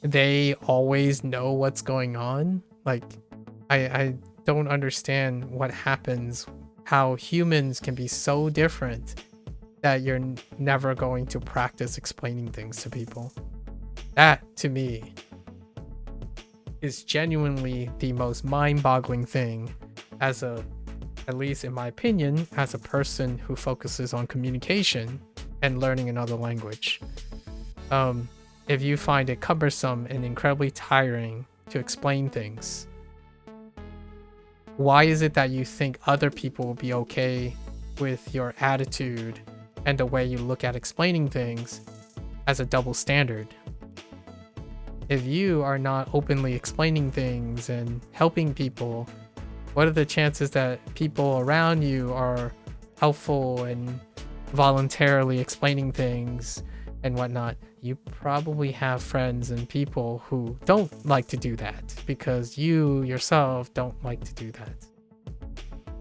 they always know what's going on. Like, I don't understand what happens, how humans can be so different that you're never going to practice explaining things to people. That, to me, is genuinely the most mind-boggling thing as a, at least in my opinion, as a person who focuses on communication and learning another language. If you find it cumbersome and incredibly tiring to explain things, why is it that you think other people will be okay with your attitude and the way you look at explaining things as a double standard? If you are not openly explaining things and helping people, what are the chances that people around you are helpful and voluntarily explaining things and whatnot? You probably have friends and people who don't like to do that because you yourself don't like to do that.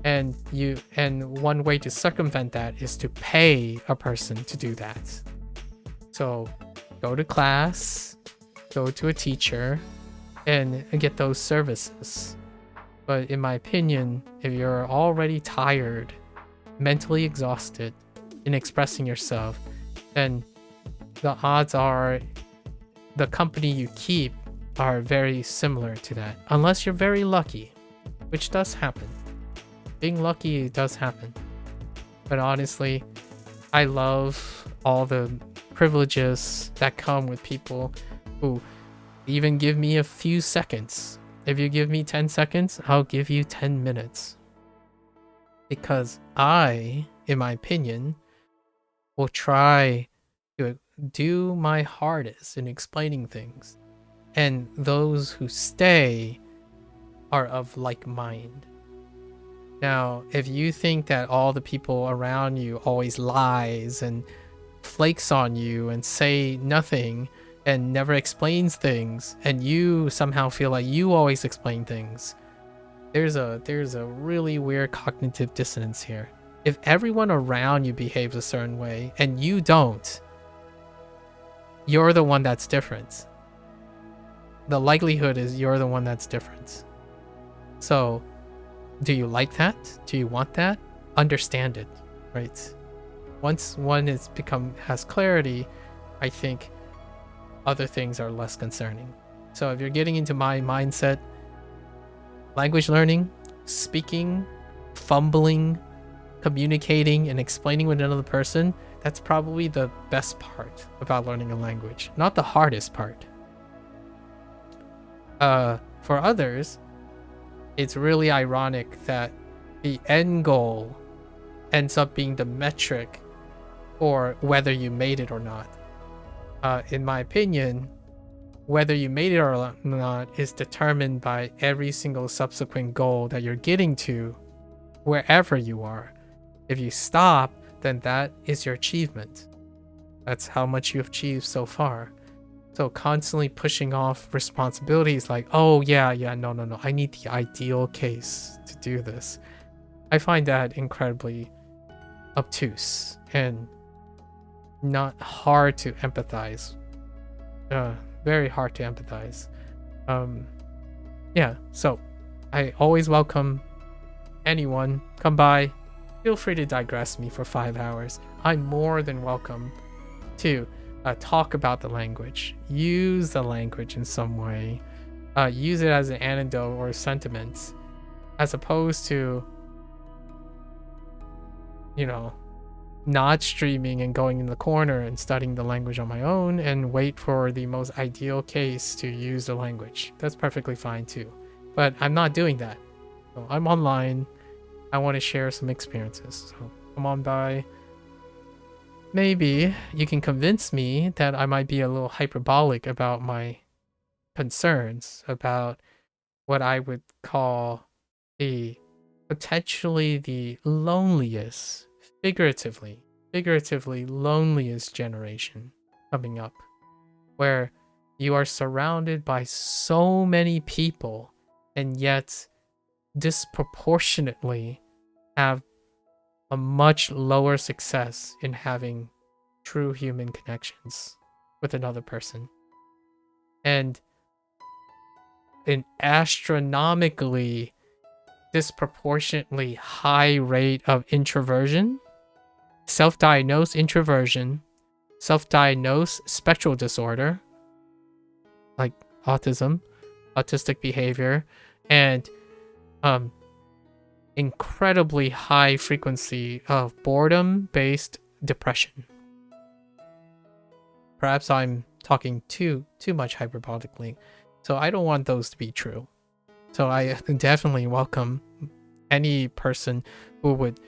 And one way to circumvent that is to pay a person to do that. So go to class, go to a teacher, and get those services. But in my opinion, if you're already tired, mentally exhausted in expressing yourself, then the odds are the company you keep are very similar to that. Unless you're very lucky, which does happen. Being lucky does happen. But honestly, I love all the privileges that come with people who even give me a few seconds. If you give me 10 seconds, I'll give you 10 minutes. Because I, in my opinion, will try to do my hardest in explaining things. And those who stay are of like mind. Now, if you think that all the people around you always lies and flakes on you and say nothing and never explains things, and you somehow feel like you always explain things, there's a really weird cognitive dissonance here. If everyone around you behaves a certain way and you don't, you're the one that's different. The likelihood is you're the one that's different. So, do you like that? Do you want that? Understand it, right? Once one has clarity, I think other things are less concerning. So if you're getting into my mindset, language learning, speaking, fumbling, communicating, and explaining with another person, that's probably the best part about learning a language, not the hardest part. For others, it's really ironic that the end goal ends up being the metric for whether you made it or not. In my opinion, whether you made it or not is determined by every single subsequent goal that you're getting to wherever you are. If you stop, then that is your achievement. That's how much you've achieved so far. So constantly pushing off responsibilities like, oh yeah, no, I need the ideal case to do this. I find that incredibly obtuse and not hard to empathize. Very hard to empathize. Yeah, so I always welcome anyone. Come by. Feel free to digress me for 5 hours. I'm more than welcome to talk about the language, use the language in some way, use it as an anecdote or sentiment, as opposed to, not streaming and going in the corner and studying the language on my own and wait for the most ideal case to use the language. That's perfectly fine too. But I'm not doing that. So I'm online. I want to share some experiences. So come on by. Maybe you can convince me that I might be a little hyperbolic about my concerns about what I would call potentially the loneliest, figuratively loneliest generation coming up, where you are surrounded by so many people and yet disproportionately have a much lower success in having true human connections with another person, and an astronomically disproportionately high rate of introversion, self-diagnosed introversion, self-diagnosed spectral disorder like autism, autistic behavior, and incredibly high frequency of boredom-based depression. Perhaps I'm talking too much hyperbolically, so I don't want those to be true. So I definitely welcome any person who would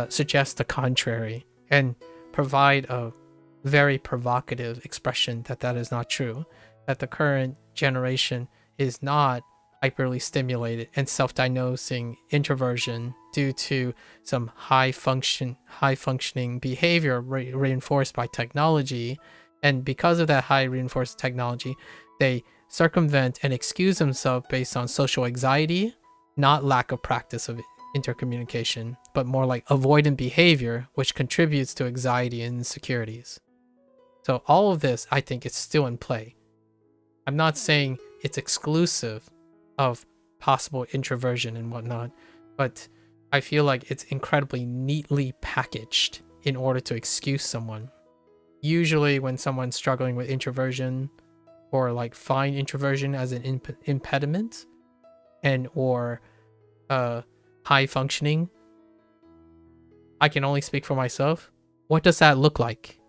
suggest the contrary and provide a very provocative expression that is not true, that the current generation is not hyperly stimulated and self-diagnosing introversion due to some high functioning behavior reinforced by technology. And because of that high reinforced technology, they circumvent and excuse themselves based on social anxiety, not lack of practice of intercommunication, but more like avoidant behavior, which contributes to anxiety and insecurities. So all of this, I think, is still in play. I'm not saying it's exclusive of possible introversion and whatnot, but I feel like it's incredibly neatly packaged in order to excuse someone. Usually when someone's struggling with introversion, or like find introversion as an impediment, and or high functioning, I can only speak for myself. What does that look like?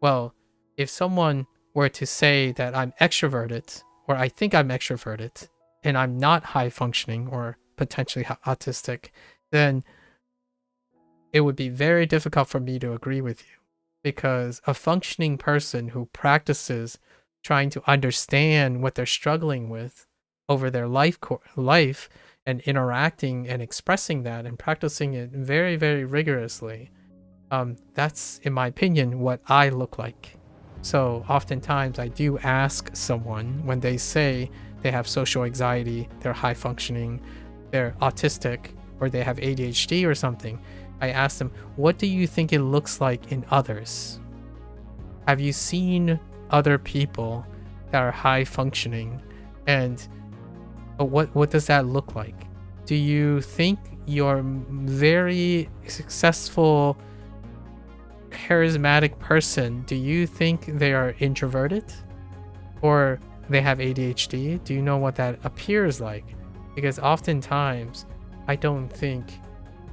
Well, if someone were to say that I'm extroverted, or I think I'm extroverted, and I'm not high functioning or potentially autistic, then it would be very difficult for me to agree with you. Because a functioning person who practices trying to understand what they're struggling with over their life and interacting and expressing that and practicing it very, very rigorously, that's, in my opinion, what I look like. So oftentimes I do ask someone when they say they have social anxiety, they're high functioning, they're autistic, or they have ADHD or something, I ask them, what do you think it looks like in others? Have you seen other people that are high functioning, and what does that look like? Do you think your very successful, charismatic person, do you think they are introverted, or they have ADHD? Do you know what that appears like? Because oftentimes I don't think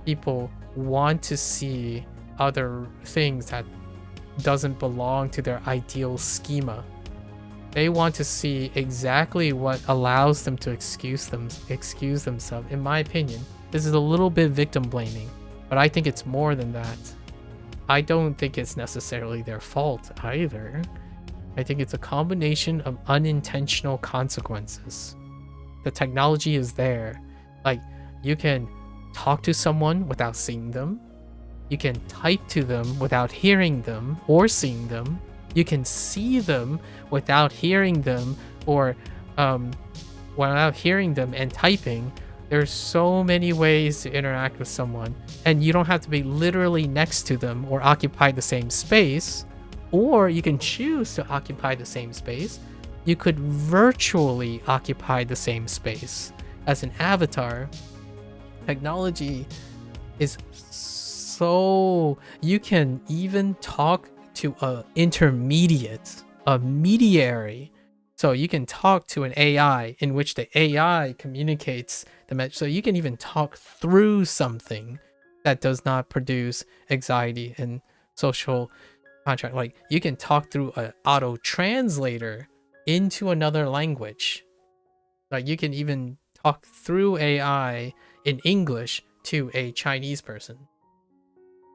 people want to see other things that doesn't belong to their ideal schema. They want to see exactly what allows them to excuse themselves. In my opinion, this is a little bit victim blaming, but I think it's more than that. I don't think it's necessarily their fault either. I think it's a combination of unintentional consequences. The technology is there. Like, you can talk to someone without seeing them. You can type to them without hearing them or seeing them. You can see them without hearing them, or without hearing them and typing. There's so many ways to interact with someone, and you don't have to be literally next to them or occupy the same space, or you can choose to occupy the same space. You could virtually occupy the same space as an avatar. Technology is so, you can even talk to a mediary. So you can talk to an AI in which the AI communicates the message. So you can even talk through something that does not produce anxiety and social contract. Like, you can talk through an auto translator into another language. Like, you can even talk through AI in English to a Chinese person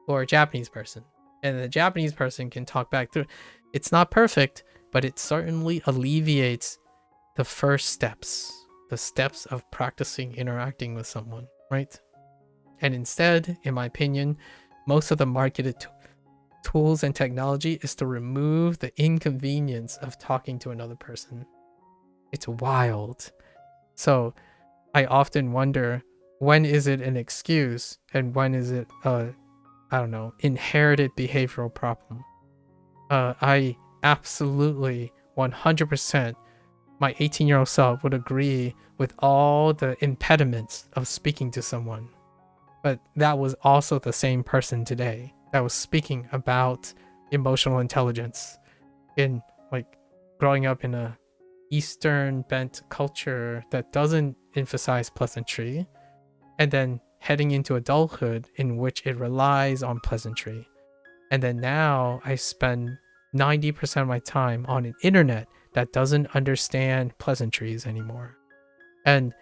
or a Japanese person, and the Japanese person can talk back through. It's not perfect, but it certainly alleviates the first steps, the steps of practicing interacting with someone, right? And instead, in my opinion, most of the marketed tools and technology is to remove the inconvenience of talking to another person. It's wild. So I often wonder, when is it an excuse and when is it I don't know, inherited behavioral problem? I absolutely 100%, my 18-year-old self would agree with all the impediments of speaking to someone. But that was also the same person today that was speaking about emotional intelligence in, like, growing up in a Eastern bent culture that doesn't emphasize pleasantry, and then heading into adulthood in which it relies on pleasantry. And then now I spend 90% of my time on an internet that doesn't understand pleasantries anymore. And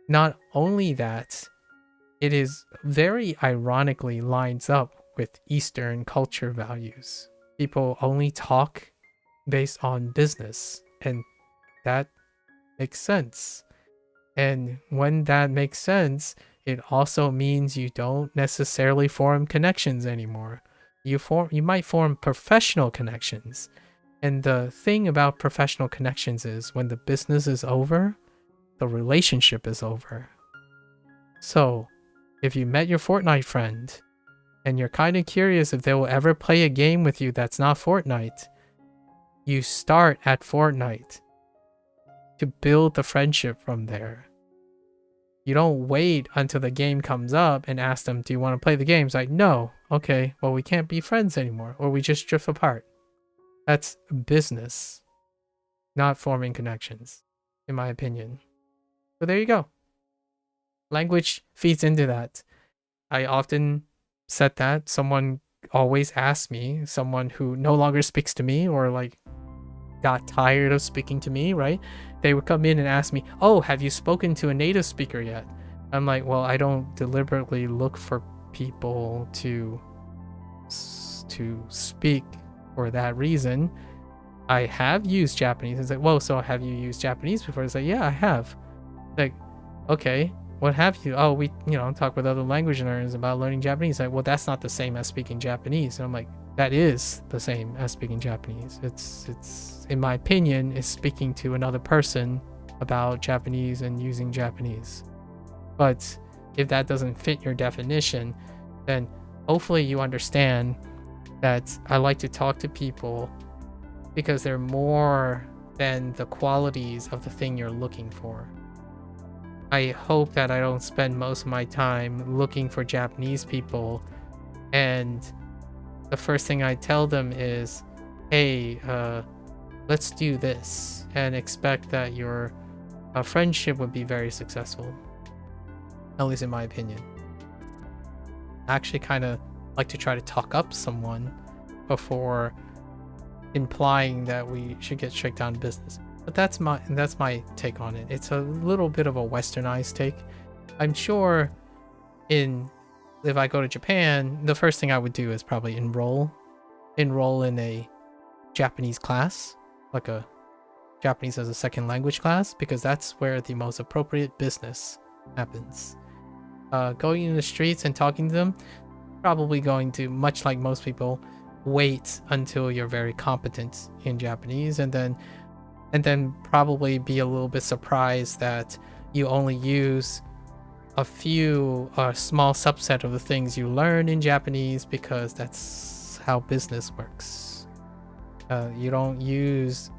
not only that, it is very ironically lines up with Eastern culture values. People only talk based on business, and that makes sense. And when that makes sense, it also means you don't necessarily form connections anymore. You might form professional connections. And the thing about professional connections is, when the business is over, the relationship is over. So if you met your Fortnite friend and you're kind of curious if they will ever play a game with you that's not Fortnite, you start at Fortnite to build the friendship from there. You don't wait until the game comes up and ask them, do you want to play the game? It's like, no. Okay, well, we can't be friends anymore, or we just drift apart. That's business, not forming connections, in my opinion. So there you go. Language feeds into that. I often said that. Someone always asks me, someone who no longer speaks to me or like got tired of speaking to me, right? They would come in and ask me, oh, have you spoken to a native speaker yet? I'm like, well, I don't deliberately look for people to speak for that reason. I have used Japanese. It's like, whoa, so have you used Japanese before? It's like, yeah, I have. Like, okay, what have you? Oh, we, talk with other language learners about learning Japanese. Like, well, that's not the same as speaking Japanese. And I'm like, that is the same as speaking Japanese. It's in my opinion, is speaking to another person about Japanese and using Japanese. But if that doesn't fit your definition, then hopefully you understand that I like to talk to people because they're more than the qualities of the thing you're looking for. I hope that I don't spend most of my time looking for Japanese people and the first thing I tell them is, hey, let's do this, and expect that your friendship would be very successful. At least in my opinion. I actually kind of like to try to talk up someone before implying that we should get straight down to business. But that's my take on it. It's a little bit of a westernized take. I'm sure if I go to Japan, the first thing I would do is probably enroll in a Japanese class like a Japanese as a second language class, because that's where the most appropriate business happens. Going in the streets and talking to them, probably going to, much like most people, wait until you're very competent in Japanese, and then probably be a little bit surprised that you only use a small subset of the things you learn in Japanese, because that's how business works. You don't use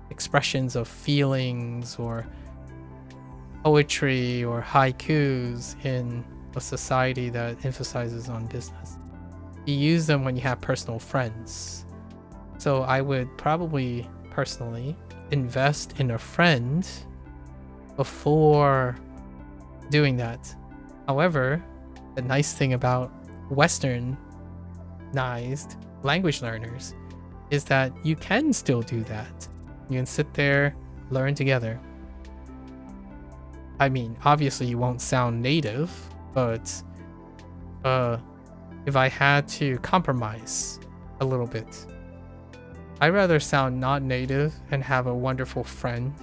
expressions of feelings or poetry or haikus in a society that emphasizes on business. You use them when you have personal friends. So I would probably personally invest in a friend before doing that. However, the nice thing about Westernized language learners is that you can still do that. You can sit there, learn together. I mean, obviously you won't sound native, but if I had to compromise a little bit, I'd rather sound not native and have a wonderful friend,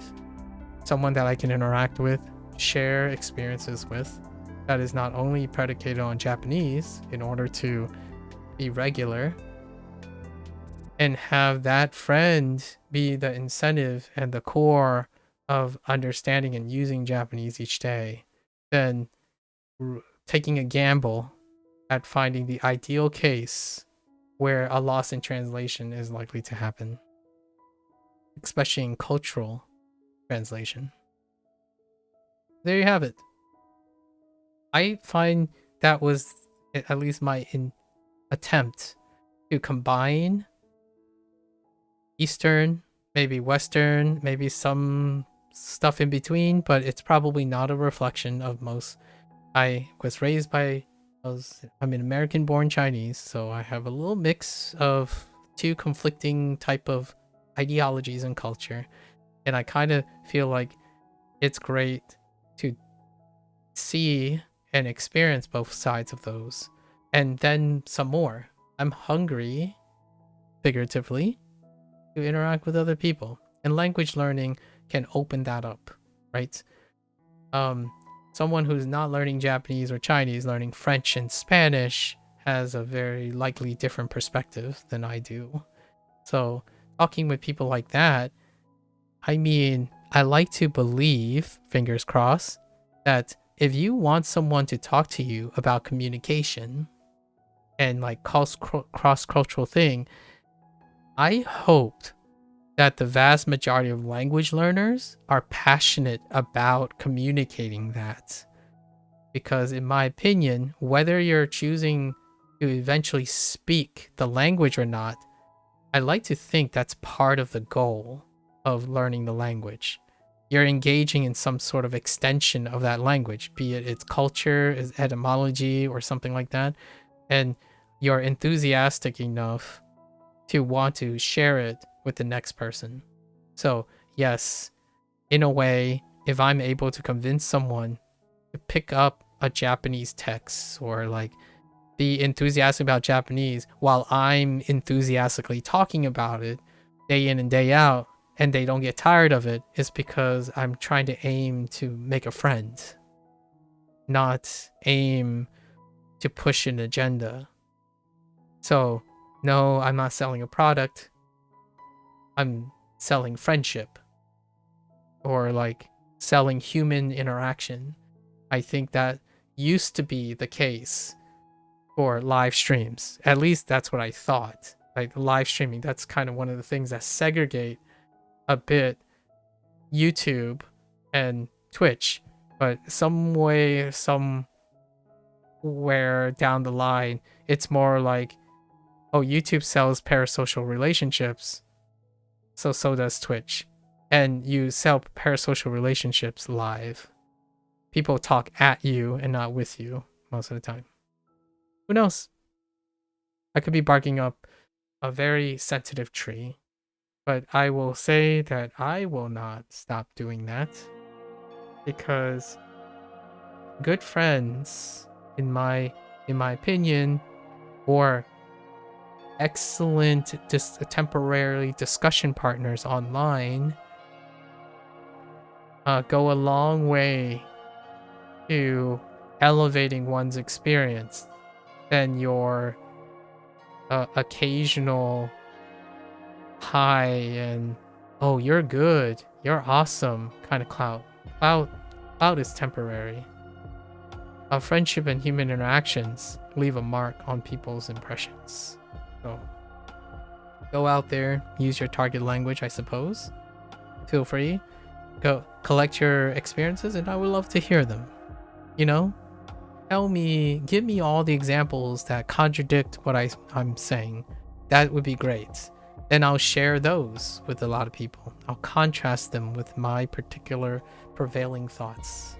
someone that I can interact with, share experiences with, that is not only predicated on Japanese in order to be regular, and have that friend be the incentive and the core of understanding and using Japanese each day, than taking a gamble at finding the ideal case where a loss in translation is likely to happen, especially in cultural translation. There you have it. I find that was at least my attempt to combine Eastern, maybe Western, maybe some stuff in between, but it's probably not a reflection of most. I'm an American born Chinese, so I have a little mix of two conflicting type of ideologies and culture. And I kind of feel like it's great to see and experience both sides of those. And then some more. I'm hungry, figuratively, to interact with other people. And language learning can open that up, right? Someone who's not learning Japanese or Chinese, learning French and Spanish, has a very likely different perspective than I do. So talking with people like that, I mean, I like to believe, fingers crossed, that if you want someone to talk to you about communication and like cross-cultural thing, I hoped that the vast majority of language learners are passionate about communicating that. Because in my opinion, whether you're choosing to eventually speak the language or not, I like to think that's part of the goal of learning the language. You're engaging in some sort of extension of that language, be it its culture, its etymology, or something like that. And you're enthusiastic enough to want to share it with the next person. So yes, in a way, if I'm able to convince someone to pick up a Japanese text or like be enthusiastic about Japanese while I'm enthusiastically talking about it day in and day out, and they don't get tired of it, is because I'm trying to aim to make a friend, not aim to push an agenda. So no, I'm not selling a product. I'm selling friendship, or like selling human interaction. I think that used to be the case for live streams. At least that's what I thought. Like live streaming, that's kind of one of the things that segregate a bit YouTube and Twitch. But somewhere down the line, it's more like, oh, YouTube sells parasocial relationships, so does Twitch. And you sell parasocial relationships live. People talk at you and not with you most of the time. Who knows? I could be barking up a very sensitive tree, but I will say that I will not stop doing that, because good friends, in my opinion, or excellent temporary discussion partners online go a long way to elevating one's experience than your occasional high and oh, you're good, you're awesome kind of clout. Clout is temporary. Friendship and human interactions leave a mark on people's impressions. So go out there, use your target language, I suppose. Feel free. Go collect your experiences, and I would love to hear them. You know? Give me all the examples that contradict what I'm saying. That would be great. Then I'll share those with a lot of people. I'll contrast them with my particular prevailing thoughts.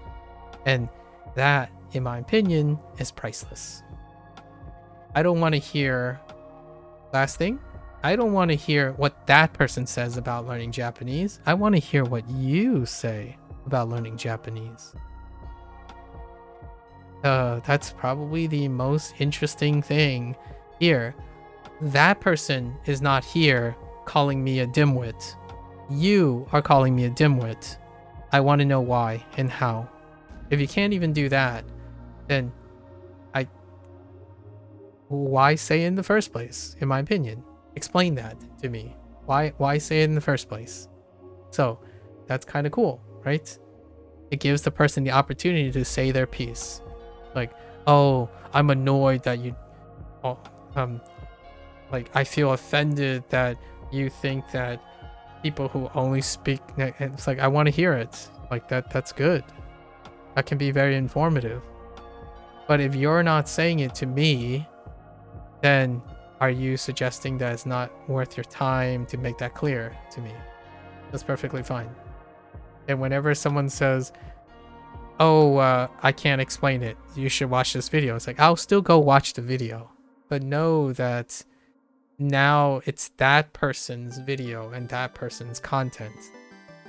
And that, in my opinion, is priceless. I don't want to hear, last thing, I don't want to hear what that person says about learning Japanese. I want to hear what you say about learning Japanese. That's probably the most interesting thing here. That person is not here calling me a dimwit. You are calling me a dimwit. I want to know why and how. If you can't even do that, then why say it in the first place, in my opinion? Explain that to me. Why say it in the first place? So that's kind of cool, right? It gives the person the opportunity to say their piece. Like, oh, I'm annoyed that you, like, I feel offended that you think that people who only speak, it's like, I want to hear it. Like, that's good. That can be very informative. But if you're not saying it to me, then are you suggesting that it's not worth your time to make that clear to me? That's perfectly fine. And whenever someone says, oh, I can't explain it, you should watch this video, it's like, I'll still go watch the video. But know that now it's that person's video and that person's content,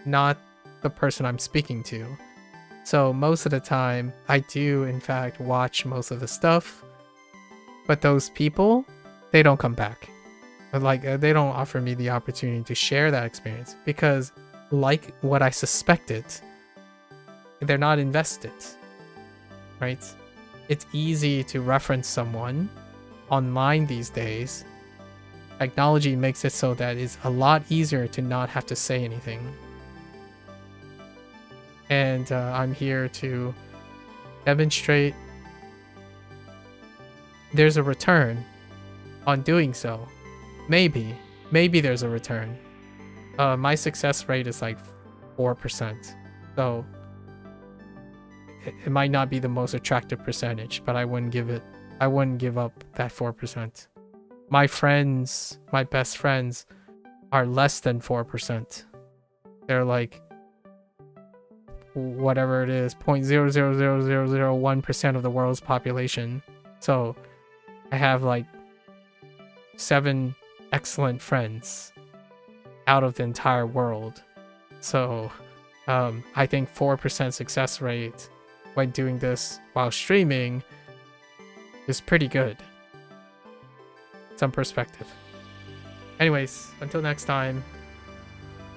not the person I'm speaking to. So most of the time, I do in fact watch most of the stuff, but those people, they don't come back. Like, they don't offer me the opportunity to share that experience because, like what I suspected, they're not invested, right? It's easy to reference someone online these days. Technology makes it so that it's a lot easier to not have to say anything. And I'm here to demonstrate there's a return on doing so. Maybe there's a return. My success rate is like 4%. So it might not be the most attractive percentage, but I wouldn't give up that 4%. My friends, my best friends, are less than 4%. They're like whatever it is, 0.00001% of the world's population. So I have like 7 excellent friends out of the entire world. So I think 4% success rate when doing this while streaming is pretty good. Some perspective. Anyways, until next time,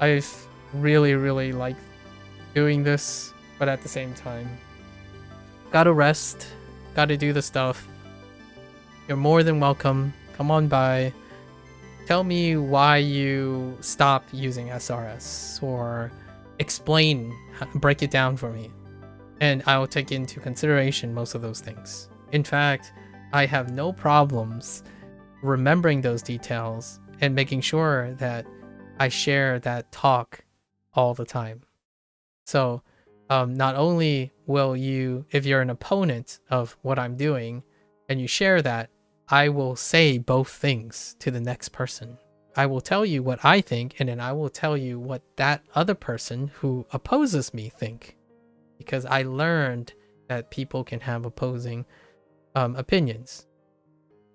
I've really liked doing this, but at the same time, gotta rest, gotta do the stuff. You're more than welcome. Come on by. Tell me why you stopped using SRS, or break it down for me. And I will take into consideration most of those things. In fact, I have no problems remembering those details and making sure that I share that talk all the time. So not only will you, if you're an opponent of what I'm doing and you share that, I will say both things to the next person. I will tell you what I think, and then I will tell you what that other person who opposes me think. Because I learned that people can have opposing opinions.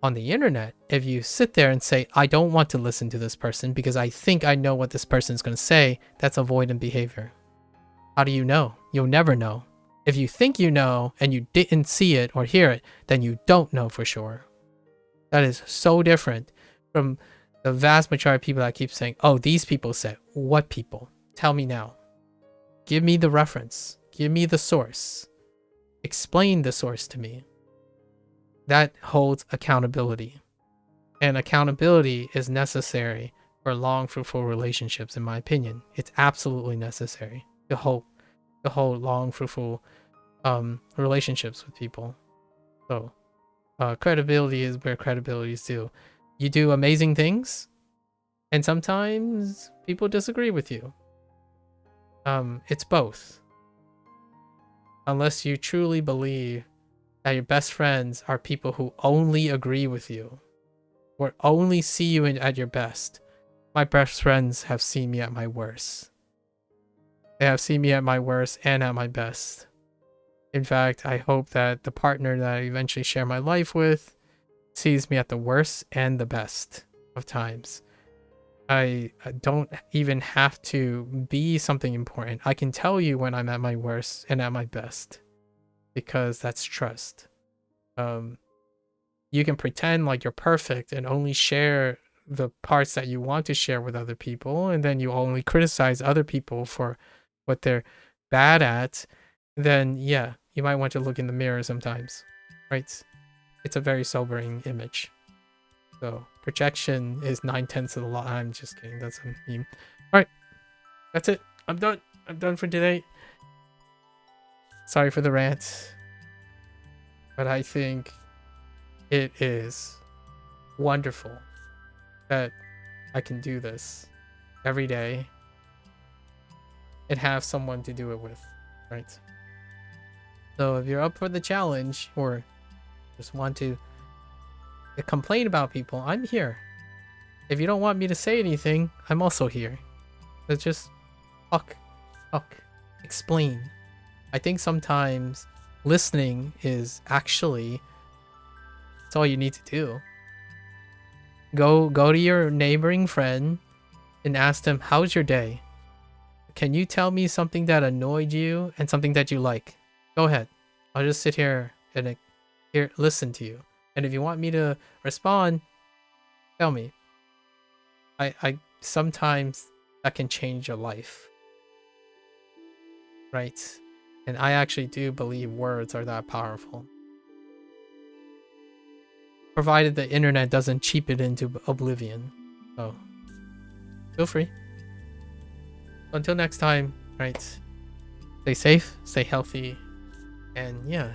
On the internet, if you sit there and say, I don't want to listen to this person because I think I know what this person is going to say, that's avoidant behavior. How do you know? You'll never know. If you think you know and you didn't see it or hear it, then you don't know for sure. That is so different from the vast majority of people that keep saying, oh, these people said. What people? Tell me now. Give me the reference. Give me the source. Explain the source to me. That holds accountability. And accountability is necessary for long, fruitful relationships, in my opinion. It's absolutely necessary to hold long, fruitful relationships with people. So credibility is where credibility is due. You do amazing things, and sometimes people disagree with you. It's both. Unless you truly believe that your best friends are people who only agree with you or only see you at your best. My best friends have seen me at my worst. They have seen me at my worst and at my best. In fact, I hope that the partner that I eventually share my life with sees me at the worst and the best of times. I don't even have to be something important. I can tell you when I'm at my worst and at my best, because that's trust. You can pretend like you're perfect and only share the parts that you want to share with other people, and then you only criticize other people for what they're bad at. Then yeah, you might want to look in the mirror sometimes, right? It's a very sobering image. So projection is 9/10 of the law. I'm just kidding. That's a meme. All right, that's it. I'm done. I'm done for today. Sorry for the rant, but I think it is wonderful that I can do this every day and have someone to do it with, right? So if you're up for the challenge or just want to complain about people, I'm here. If you don't want me to say anything, I'm also here. Let's just talk, explain. I think sometimes listening is actually, that's all you need to do. Go to your neighboring friend and ask them, how's your day? Can you tell me something that annoyed you and something that you like? Go ahead. I'll just sit here and listen to you. And if you want me to respond, tell me. I sometimes that can change your life. Right? And I actually do believe words are that powerful. Provided the internet doesn't cheap it into oblivion. So feel free. Until next time, right? Stay safe, stay healthy, and yeah.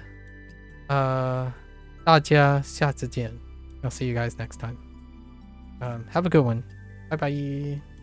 大家下次见. I'll see you guys next time. Have a good one. Bye bye.